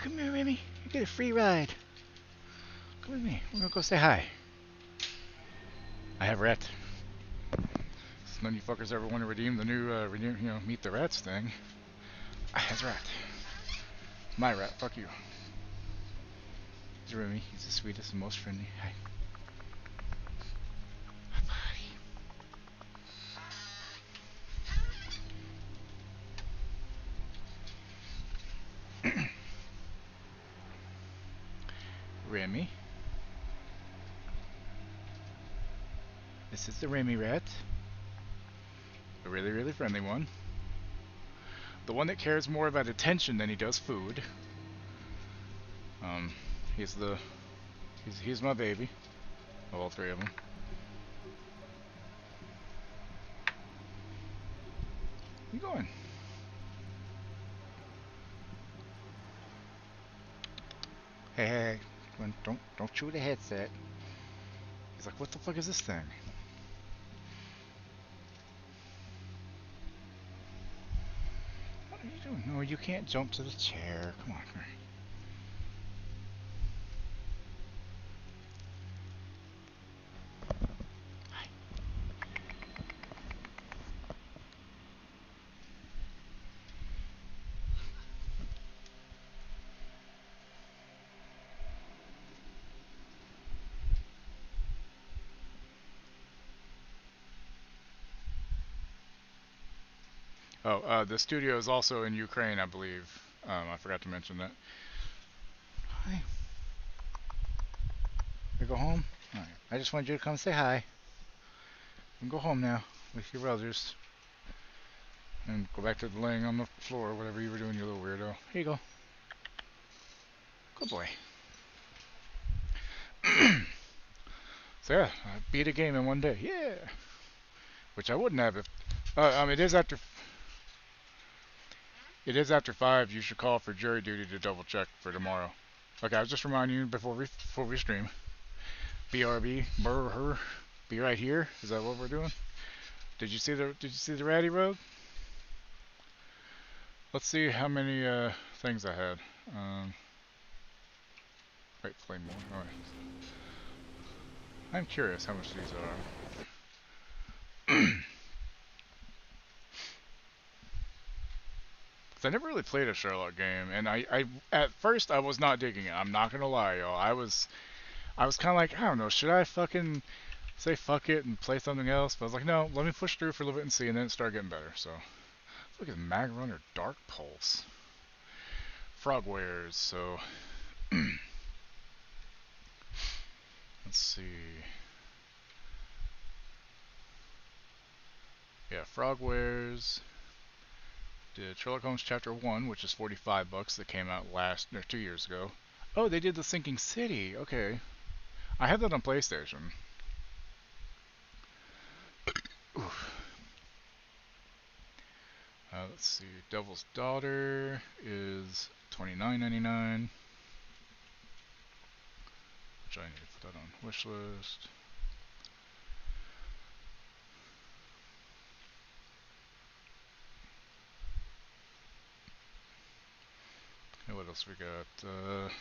Come here, Remy. You get a free ride. Come with me. We're gonna go say hi. I have rat. So none of you fuckers ever want to redeem the new, meet the rats thing. I has rat. My rat. Fuck you. He's Remy. He's the sweetest and most friendly. Hi. Remy. This is the Remy rat. A really, really friendly one. The one that cares more about attention than he does food. He's my baby. All three of them. Where you going? Hey. Don't chew the headset. He's like, what the fuck is this thing? What are you doing? No, you can't jump to the chair. Come on. Oh, the studio is also in Ukraine, I believe. I forgot to mention that. Hi. You go home? Alright. I just wanted you to come say hi. You can go home now with your brothers. And go back to laying on the floor or whatever you were doing, you little weirdo. Here you go. Good boy. So yeah, I beat a game in one day. Yeah! Which I wouldn't have if... It is after 5. You should call for jury duty to double check for tomorrow. Okay, I was just reminding you before we stream. BRB, her, be right here. Is that what we're doing? Did you see the Ratty Road? Let's see how many things I had. Wait, play more. Alright. I'm curious how much these are. I never really played a Sherlock game, and I at first I was not digging it. I'm not gonna lie, y'all. I was kind of like, I don't know, should I fucking say fuck it and play something else? But I was like, no, let me push through for a little bit and see, and then it started getting better. So look at Mag Runner Dark Pulse, Frogwares. So let's see. Yeah, Frogwares. Did Sherlock Holmes Chapter 1, which is $45 that came out 2 years ago. Oh, they did The Sinking City. Okay. I had that on PlayStation. Let's see. Devil's Daughter is $29.99. Which I need to put that on wishlist. Okay, what else we got? The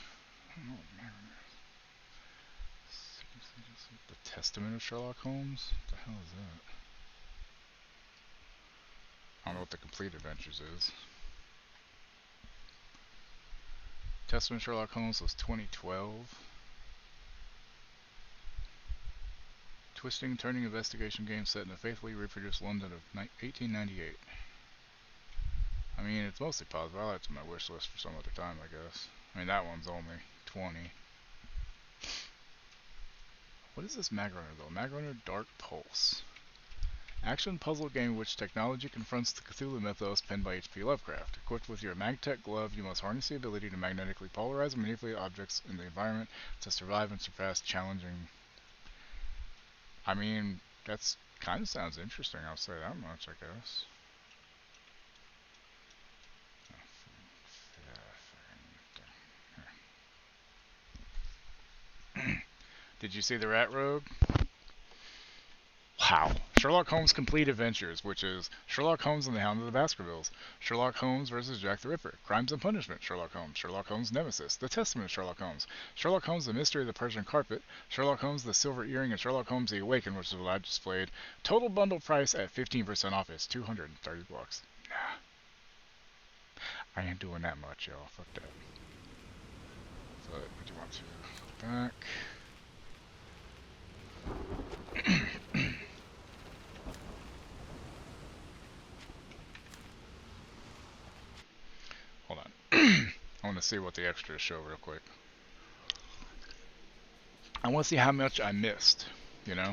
Testament of Sherlock Holmes? What the hell is that? I don't know what the Complete Adventures is. Testament of Sherlock Holmes was 2012. Twisting, turning investigation game set in a faithfully reproduced London of 1898. I mean, it's mostly positive. I'll add to my wish list for some other time, I guess. I mean, that one's only 20. What is this Mag Runner, though? Mag Runner Dark Pulse. Action puzzle game in which technology confronts the Cthulhu mythos penned by H.P. Lovecraft. Equipped with your MagTech glove, you must harness the ability to magnetically polarize and manipulate objects in the environment to survive and surpass challenging... I mean, that's kind of sounds interesting, I'll say that much, I guess. Did you see the Rat Rogue? Wow. Sherlock Holmes Complete Adventures, which is Sherlock Holmes and the Hound of the Baskervilles, Sherlock Holmes versus Jack the Ripper, Crimes and Punishment, Sherlock Holmes Nemesis, The Testament of Sherlock Holmes The Mystery of the Persian Carpet, Sherlock Holmes The Silver Earring, and Sherlock Holmes The Awakened, which is what I just played. Total bundle price at 15% off is $230. Nah. I ain't doing that much, y'all. Fuck that. But what do you want to go back? Hold on. I want to see what the extras show real quick. I want to see how much I missed, you know?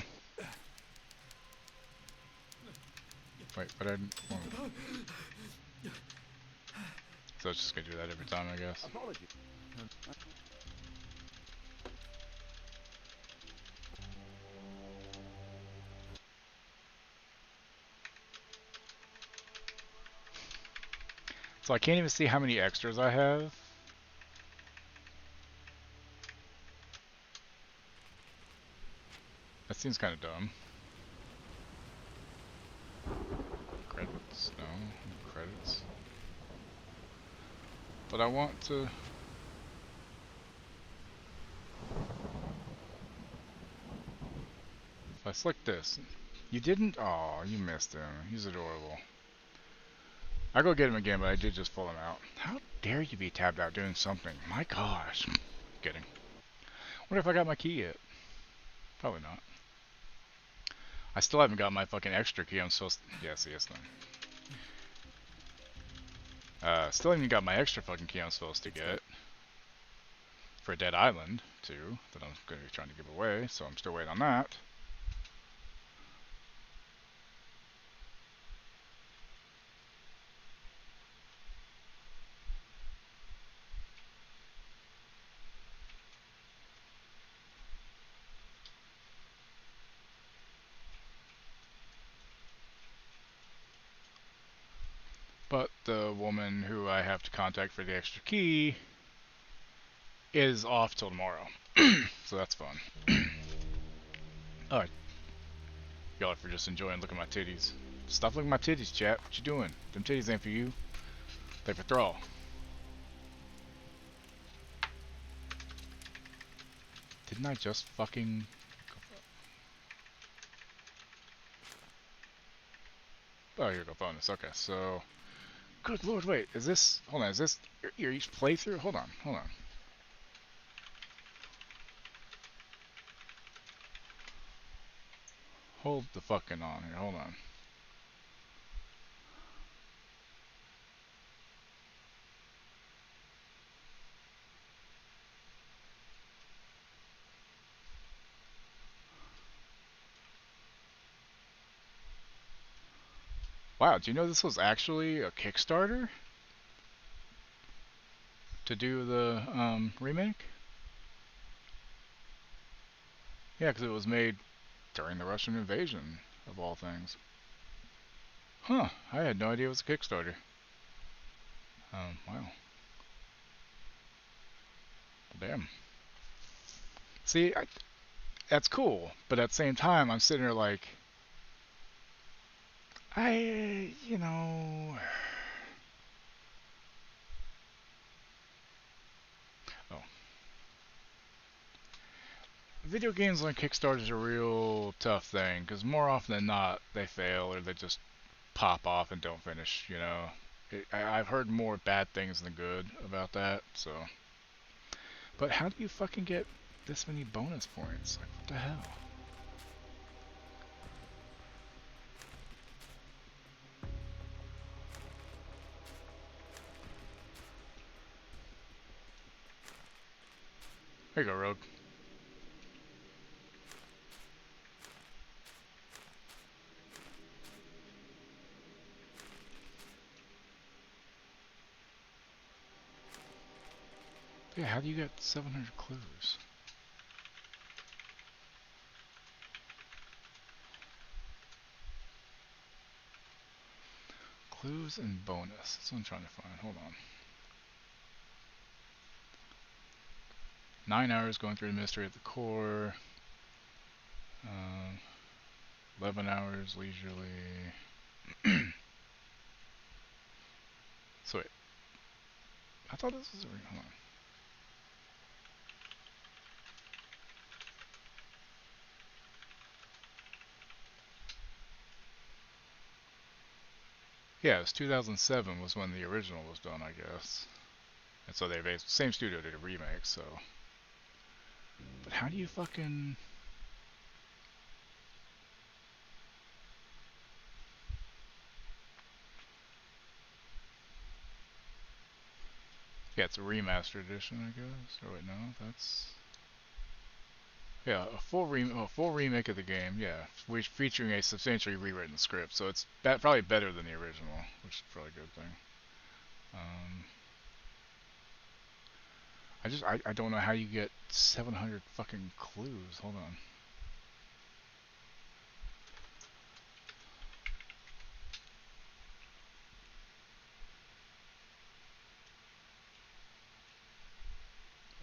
Wait, but I didn't want to... So it's just going to do that every time, I guess. So I can't even see how many extras I have. That seems kind of dumb. Credits? No. Credits. But I want to... If I select this... You didn't? Aw, you missed him. He's adorable. I'll go get him again, but I did just pull him out. How dare you be tabbed out doing something? My gosh. Kidding. Wonder if I got my key yet. Probably not. I still haven't got my fucking extra key. I'm supposed to... Yeah, see, it's done. Still haven't got my extra fucking key I'm supposed to get. For Dead Island, too. That I'm going to be trying to give away. So I'm still waiting on that. But the woman who I have to contact for the extra key is off till tomorrow. So that's fun. Alright. Y'all are just enjoying looking at my titties. Stop looking at my titties, chat. What you doing? Them titties ain't for you. They're for Thrall. Didn't I just fucking... Oh, here we go, bonus. Okay, so... Good lord, wait, is this... Hold on, is this your each playthrough? Hold on. Hold the fucking on here, hold on. Wow, do you know this was actually a Kickstarter? To do the remake? Yeah, because it was made during the Russian invasion, of all things. Huh, I had no idea it was a Kickstarter. Wow. Damn. See, that's cool, but at the same time, I'm sitting there like... you know... Oh. Video games on Kickstarter is a real tough thing, because more often than not, they fail, or they just pop off and don't finish, you know? I've heard more bad things than good about that, so... But how do you fucking get this many bonus points? Like, what the hell? There you go, Rogue. Yeah, how do you get 700 clues? Clues and bonus. That's what I'm trying to find. Hold on. 9 hours going through the mystery at the core. 11 hours leisurely. So wait. I thought this was a hold on. Yeah, it was 2007 was when the original was done, I guess. And so they based same studio did a remake, so. But how do you fucking? Yeah, it's a remastered edition, I guess. Or wait, no, that's. Yeah, a full remake of the game. Yeah, featuring a substantially rewritten script. So it's probably better than the original, which is probably a good thing. I don't know how you get 700 fucking clues. Hold on.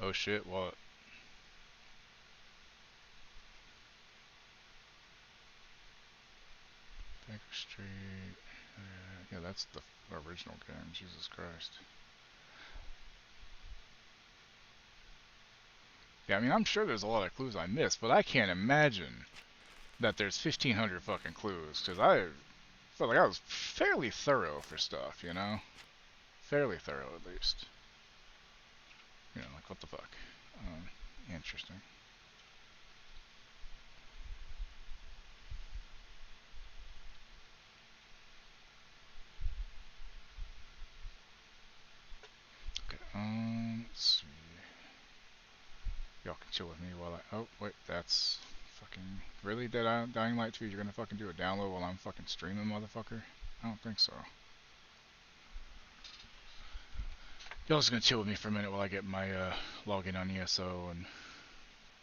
Oh shit, what? Baker Street. Yeah, that's the original game. Jesus Christ. Yeah, I mean, I'm sure there's a lot of clues I missed, but I can't imagine that there's 1,500 fucking clues, because I felt like I was fairly thorough for stuff, you know? Fairly thorough, at least. You know, like, what the fuck? Interesting. Okay, let's see. Y'all can chill with me while I... Oh, wait, that's... Fucking... Really, Dying Light 2, you're gonna fucking do a download while I'm fucking streaming, motherfucker? I don't think so. Y'all just gonna chill with me for a minute while I get my, login on ESO and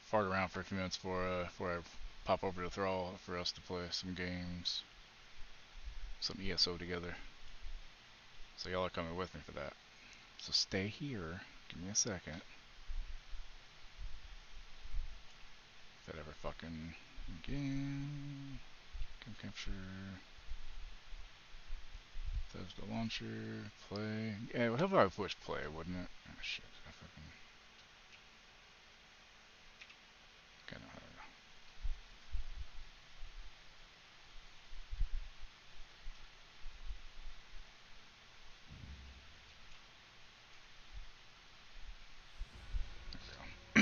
fart around for a few minutes before I pop over to Thrall for us to play some games. Some ESO together. So y'all are coming with me for that. So stay here. Give me a second. If that ever fucking game capture. There's the launcher. Play. Yeah, what if I push play, wouldn't it? Oh shit. I fucking. Okay, no, there we go.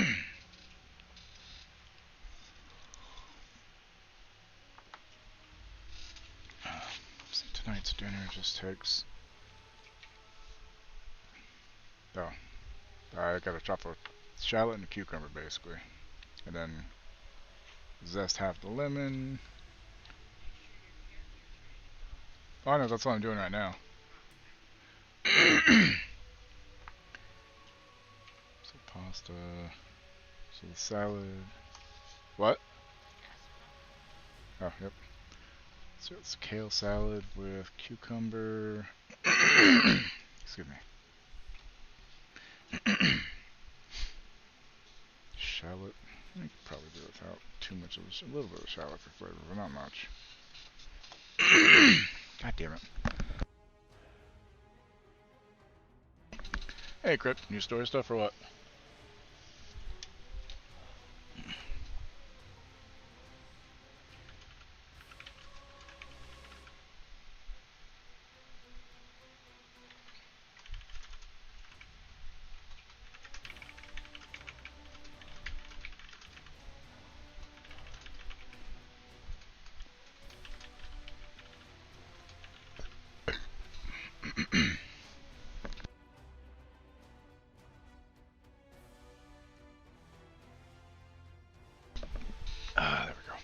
So tonight's dinner just takes. Oh, I got a chop of shallot and a cucumber basically, and then zest half the lemon. Oh no, that's what I'm doing right now. So pasta. So the salad. What? Oh, yep. So it's kale salad with cucumber. Excuse me. Shallot. I could probably do without too much of a little bit of shallot for flavor, but not much. God damn it. Hey, Crypt, new story stuff or what? There we go.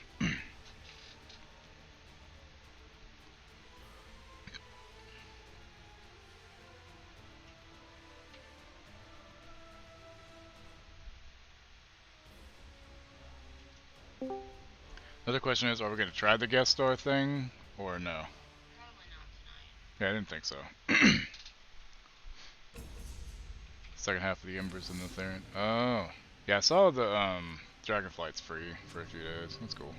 Another question is, are we going to try the guest star thing, or no? Yeah, I didn't think so. Second half of the Embers and the Theron. Oh. Yeah, I saw the, Dragonflight's free for a few days. That's cool.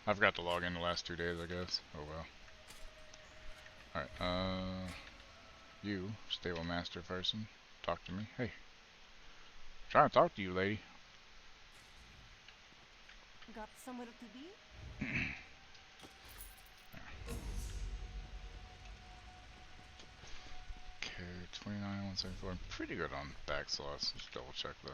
I forgot to log in the last 2 days, I guess. Oh well. Alright, you, stable master person, talk to me. Hey. Trying to talk to you, lady. Got somewhere to be? Okay, 29, 174. I'm pretty good on back slots. Let's double check though.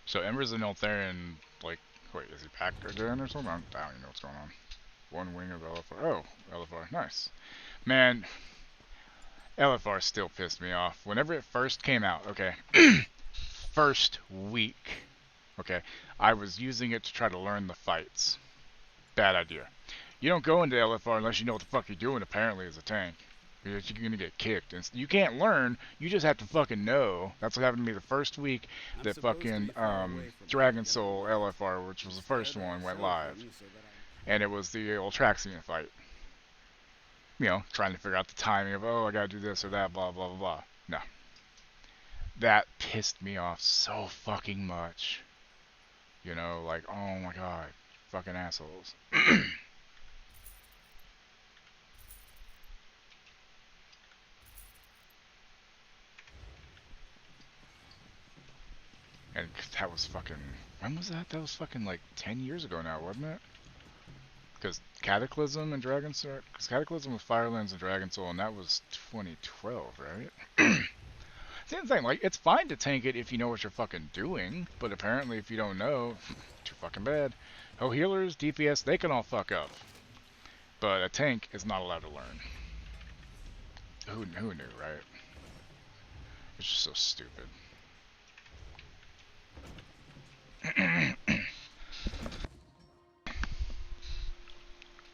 So Ember's an Eltharion, like, wait, is he packed again or something? I don't even know what's going on. One wing of LFR. Oh, LFR. Nice. Man, LFR still pissed me off. Whenever it first came out, okay, first week, okay, I was using it to try to learn the fights. Bad idea. You don't go into LFR unless you know what the fuck you're doing, apparently, as a tank. Because you're gonna get kicked. And you can't learn, you just have to fucking know. That's what happened to me the first week that fucking Dragon Soul LFR, which was the first one, went live. And it was the old Traxian fight. You know, trying to figure out the timing of, oh, I gotta do this or that, blah, blah, blah, blah. No. That pissed me off so fucking much. You know, like, oh my god, fucking assholes. And that was fucking, when was that? That was fucking like 10 years ago now, wasn't it? Because Cataclysm and Dragon Soul, because Cataclysm was Firelands and Dragon Soul, and that was 2012, right? Same thing, like, it's fine to tank it if you know what you're fucking doing, but apparently if you don't know, too fucking bad. Oh, healers, DPS, they can all fuck up. But a tank is not allowed to learn. Who knew, right? It's just so stupid.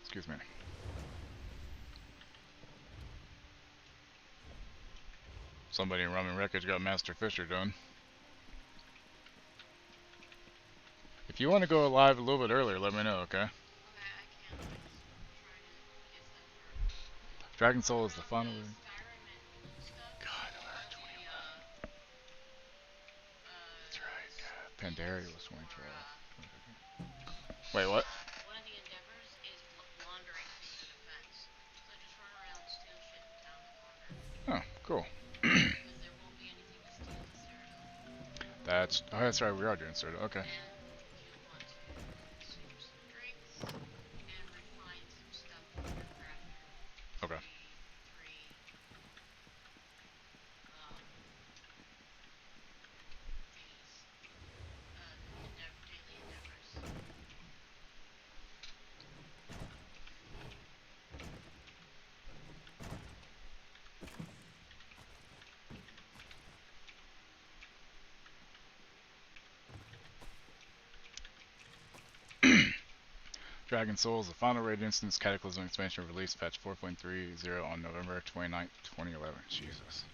Excuse me. Somebody in Ramen Wreckage got Master Fisher done. If you want to go live a little bit earlier, let me know, okay? Dragon Soul is the final. God, we're 21. That's right, yeah. Pandaria was 2012. Wait, what? One of the endeavors is wandering through the defense. So just run around, steal shit in town and wander. Oh, cool. Because there won't be anything to steal in Cyrodiil. That's right, we are doing Cyrodiil, okay. And you want to consume some drinks and refine some stuff for your crafter. Okay. Daily endeavors. Dragon Soul is the final raid instance Cataclysm expansion release patch 4.30 on November 29th, 2011. Jesus.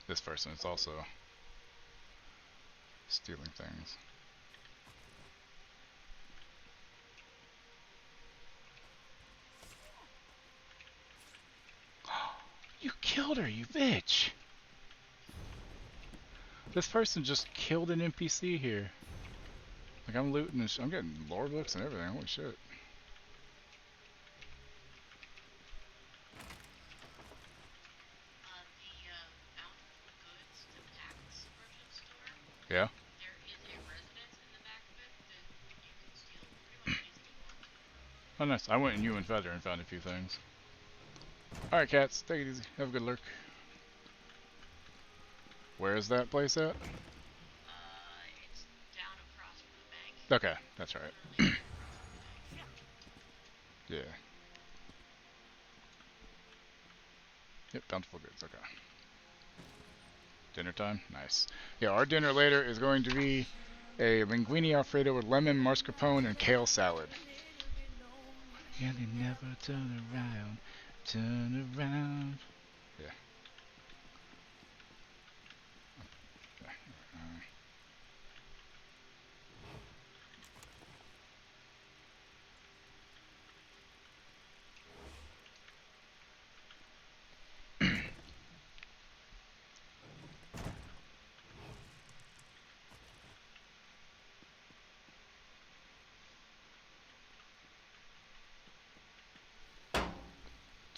This person is also stealing things. You killed her, you bitch! This person just killed an NPC here. Like, I'm looting this, I'm getting lore books and everything, holy shit. Yeah? There is a residence in the back of it that you can steal pretty much anything you want. Oh nice, I went in Human Feather and found a few things. Alright cats, take it easy, have a good lurk. Where is that place at? It's down across from the bank. Okay, that's right. Yeah. Yep, Bountiful Goods, okay. Dinner time? Nice. Yeah, our dinner later is going to be a linguine alfredo with lemon, mascarpone, and kale salad. Yeah, they never turn around. Turn around. Yeah.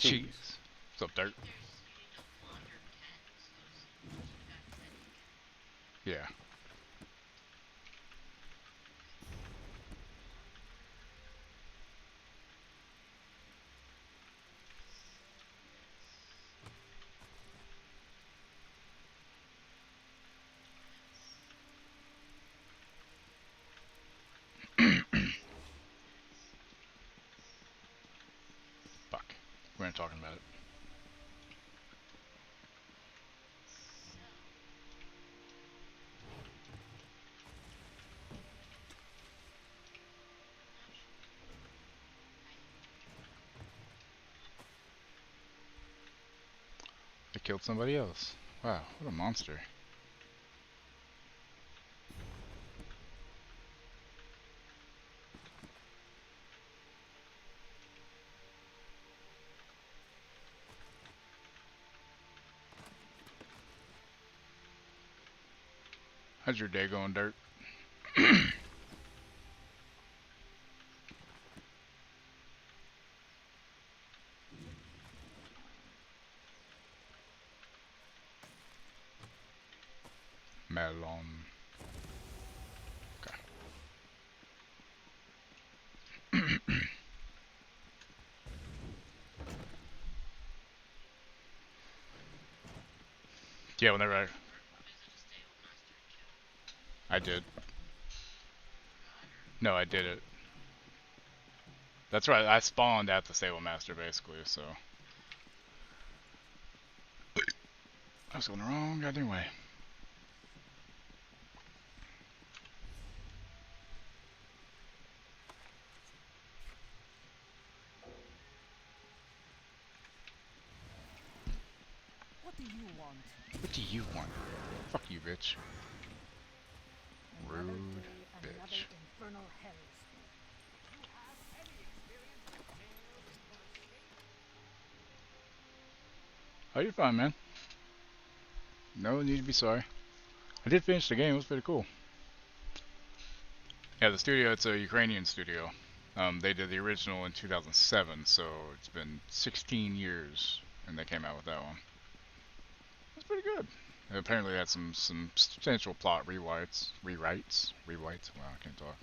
Kings. Jeez. What's up, Dirt? Yeah. Fuck. We weren't talking about it. They killed somebody else. Wow, what a monster. How's your day going, Dirt? Melon. Okay. Yeah, whenever I did. No, I did it. That's right, I spawned at the Stable Master basically, so. I was going the wrong goddamn way. What do you want? What do you want? Fuck you, bitch. Rude bitch. Infernal hells. Oh, you're fine, man. No need to be sorry. I did finish the game. It was pretty cool. Yeah, the studio, it's a Ukrainian studio. They did the original in 2007, so it's been 16 years, and they came out with that one. It's pretty good. It apparently had some substantial plot rewrites. Wow, I can't talk.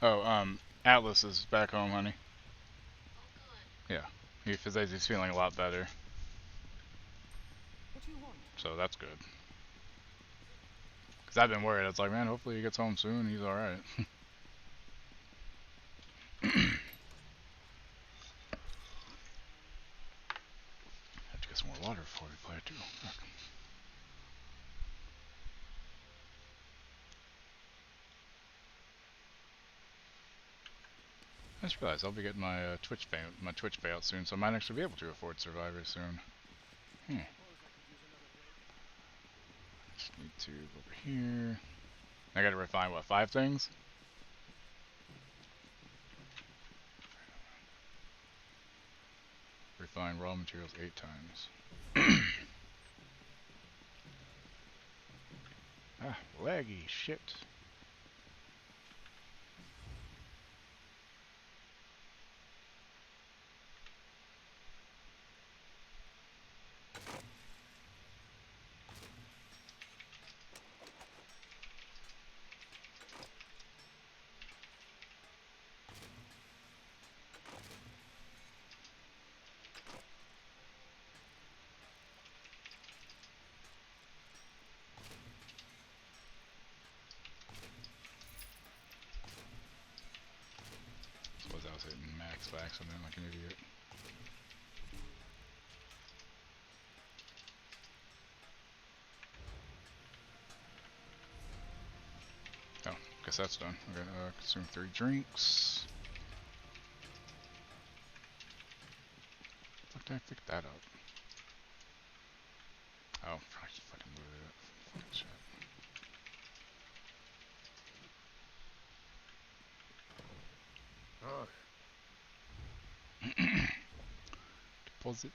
Oh, Atlas is back home, honey. Yeah, he says he's feeling a lot better. What do you want? So that's good. Cause I've been worried. It's like, man, hopefully he gets home soon. He's all right. Have to get some more water before we play it too. Fuck. I just realized I'll be getting my Twitch payout soon, so I might actually be able to afford Survivor soon. Just need to go over here. I gotta refine what, 5 things? Refine raw materials 8 times. Ah, laggy shit. by accident like an idiot. Oh, guess that's done. Okay, consume 3 drinks. Fuck, did I pick that up? Oh, I just fucking moved it. Fucking shit. Deposit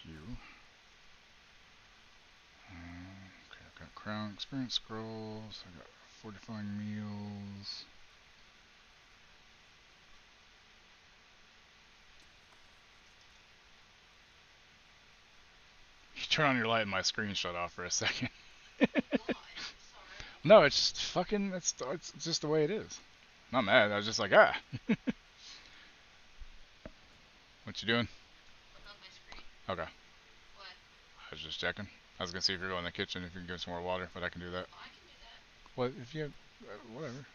you. Okay, I've got crown experience scrolls. I got fortifying meals. You turn on your light and my screen shut off for a second. No, it's just fucking. It's just the way it is. I'm not mad. I was just like, ah. What you doing? Okay. What? I was just checking. I was gonna see if you're going in the kitchen, if you can give some more water, but I can do that. Oh, I can do that. Well, if you have, whatever.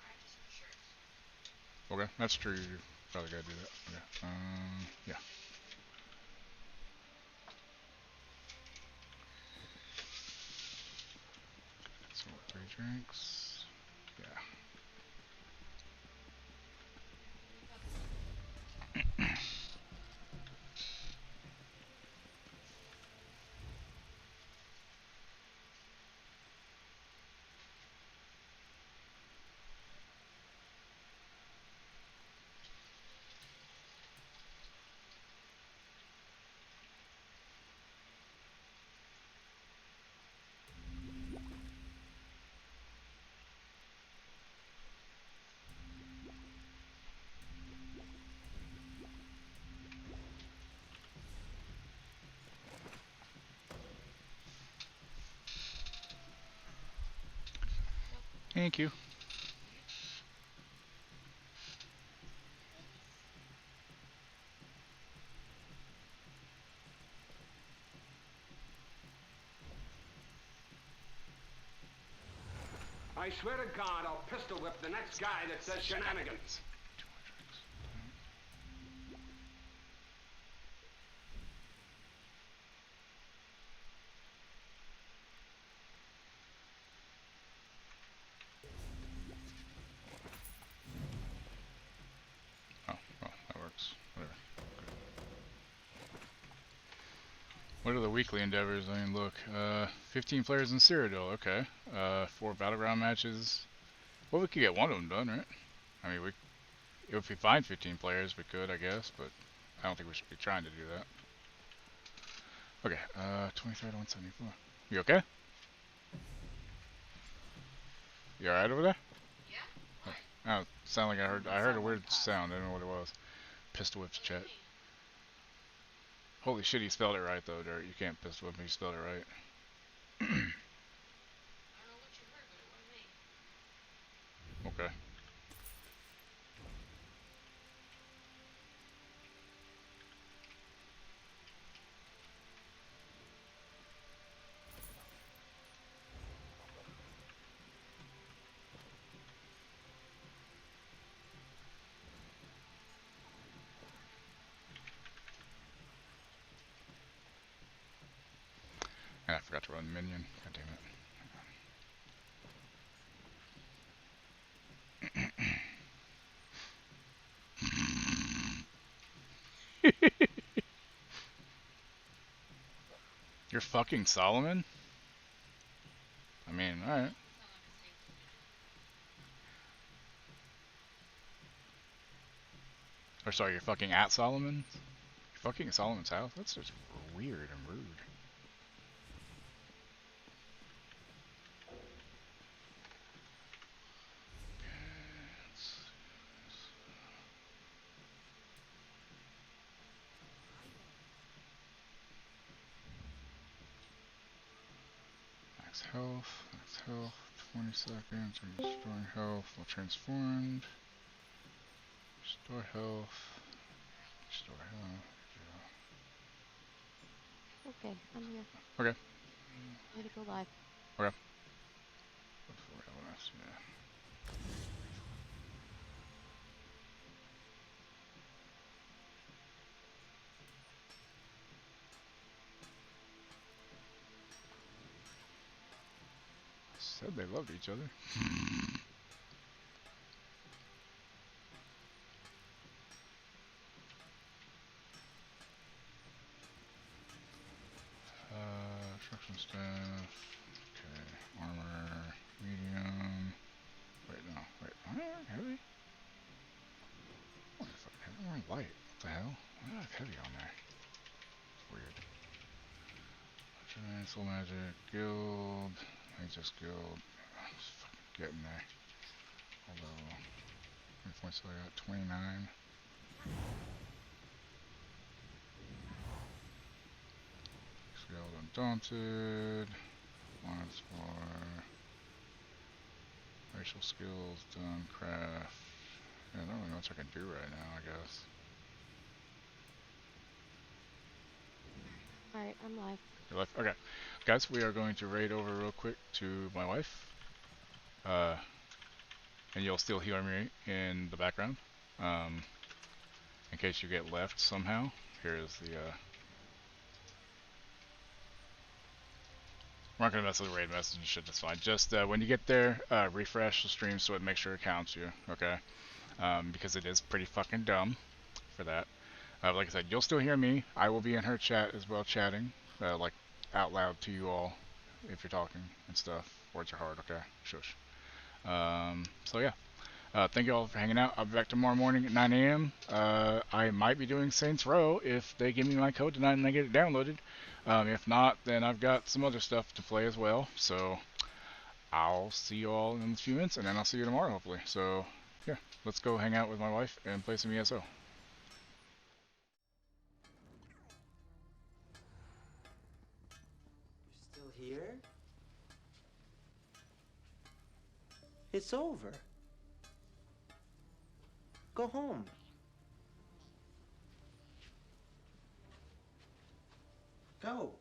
Okay, that's true. You probably gotta do that. Okay. Yeah. So 3 drinks. Yeah. Thank you. I swear to God, I'll pistol whip the next guy that says shenanigans. Oh, well, that works. Whatever. Good. What are the weekly endeavors? I mean, look, 15 players in Cyrodiil, okay. 4 battleground matches. Well, we could get one of them done, right? I mean, if we find 15 players, we could, I guess, but I don't think we should be trying to do that. Okay, 23 to 174. You okay? You alright over there? Yeah. Oh, it sounded like I heard a weird sound. I don't know what it was. Pistol whips chat. Holy shit, he spelled it right though, Dirt. You can't pistol whip me, you spelled it right. Okay. And I forgot to run minion. God damn it. You're fucking Solomon? I mean, alright. Or sorry, you're fucking at Solomon? You're fucking at Solomon's house? That's just weird and rude. Max health, 20 seconds, restoring health, while transformed. Restore health, restore health, Okay, I'm here. Okay. Ready to go live. Okay. Before LS, yeah. Said they loved each other. Construction staff. Okay, armor, medium. Wait, no, wait. Heavy? What the fuck? Heavy or light? What the hell? Why do I have heavy on there? It's weird. Soul Magic, Guild, Magus Guild. Just fucking getting there. Although, how many points do I got? 29. Guild Undaunted. Lance War. Racial skills done. Craft. Yeah, I don't really know what I can do right now, I guess. Alright, I'm live. You're live? Okay. Guys, we are going to raid over real quick to my wife. And you'll still hear me in the background. In case you get left somehow. Here is the, we're not going to mess with the raid message and shit, that's fine. Just when you get there, refresh the stream so it makes sure it counts you, okay? Because it is pretty fucking dumb for that. Like I said, you'll still hear me. I will be in her chat as well, chatting, like out loud to you all if you're talking and stuff. Words are hard, okay? Shush. So yeah. Thank you all for hanging out. I'll be back tomorrow morning at 9 a.m. I might be doing Saints Row if they give me my code tonight and I get it downloaded. If not, then I've got some other stuff to play as well. So I'll see you all in a few minutes, and then I'll see you tomorrow, hopefully. So yeah, let's go hang out with my wife and play some ESO. You're still here? It's over. Go home. Go.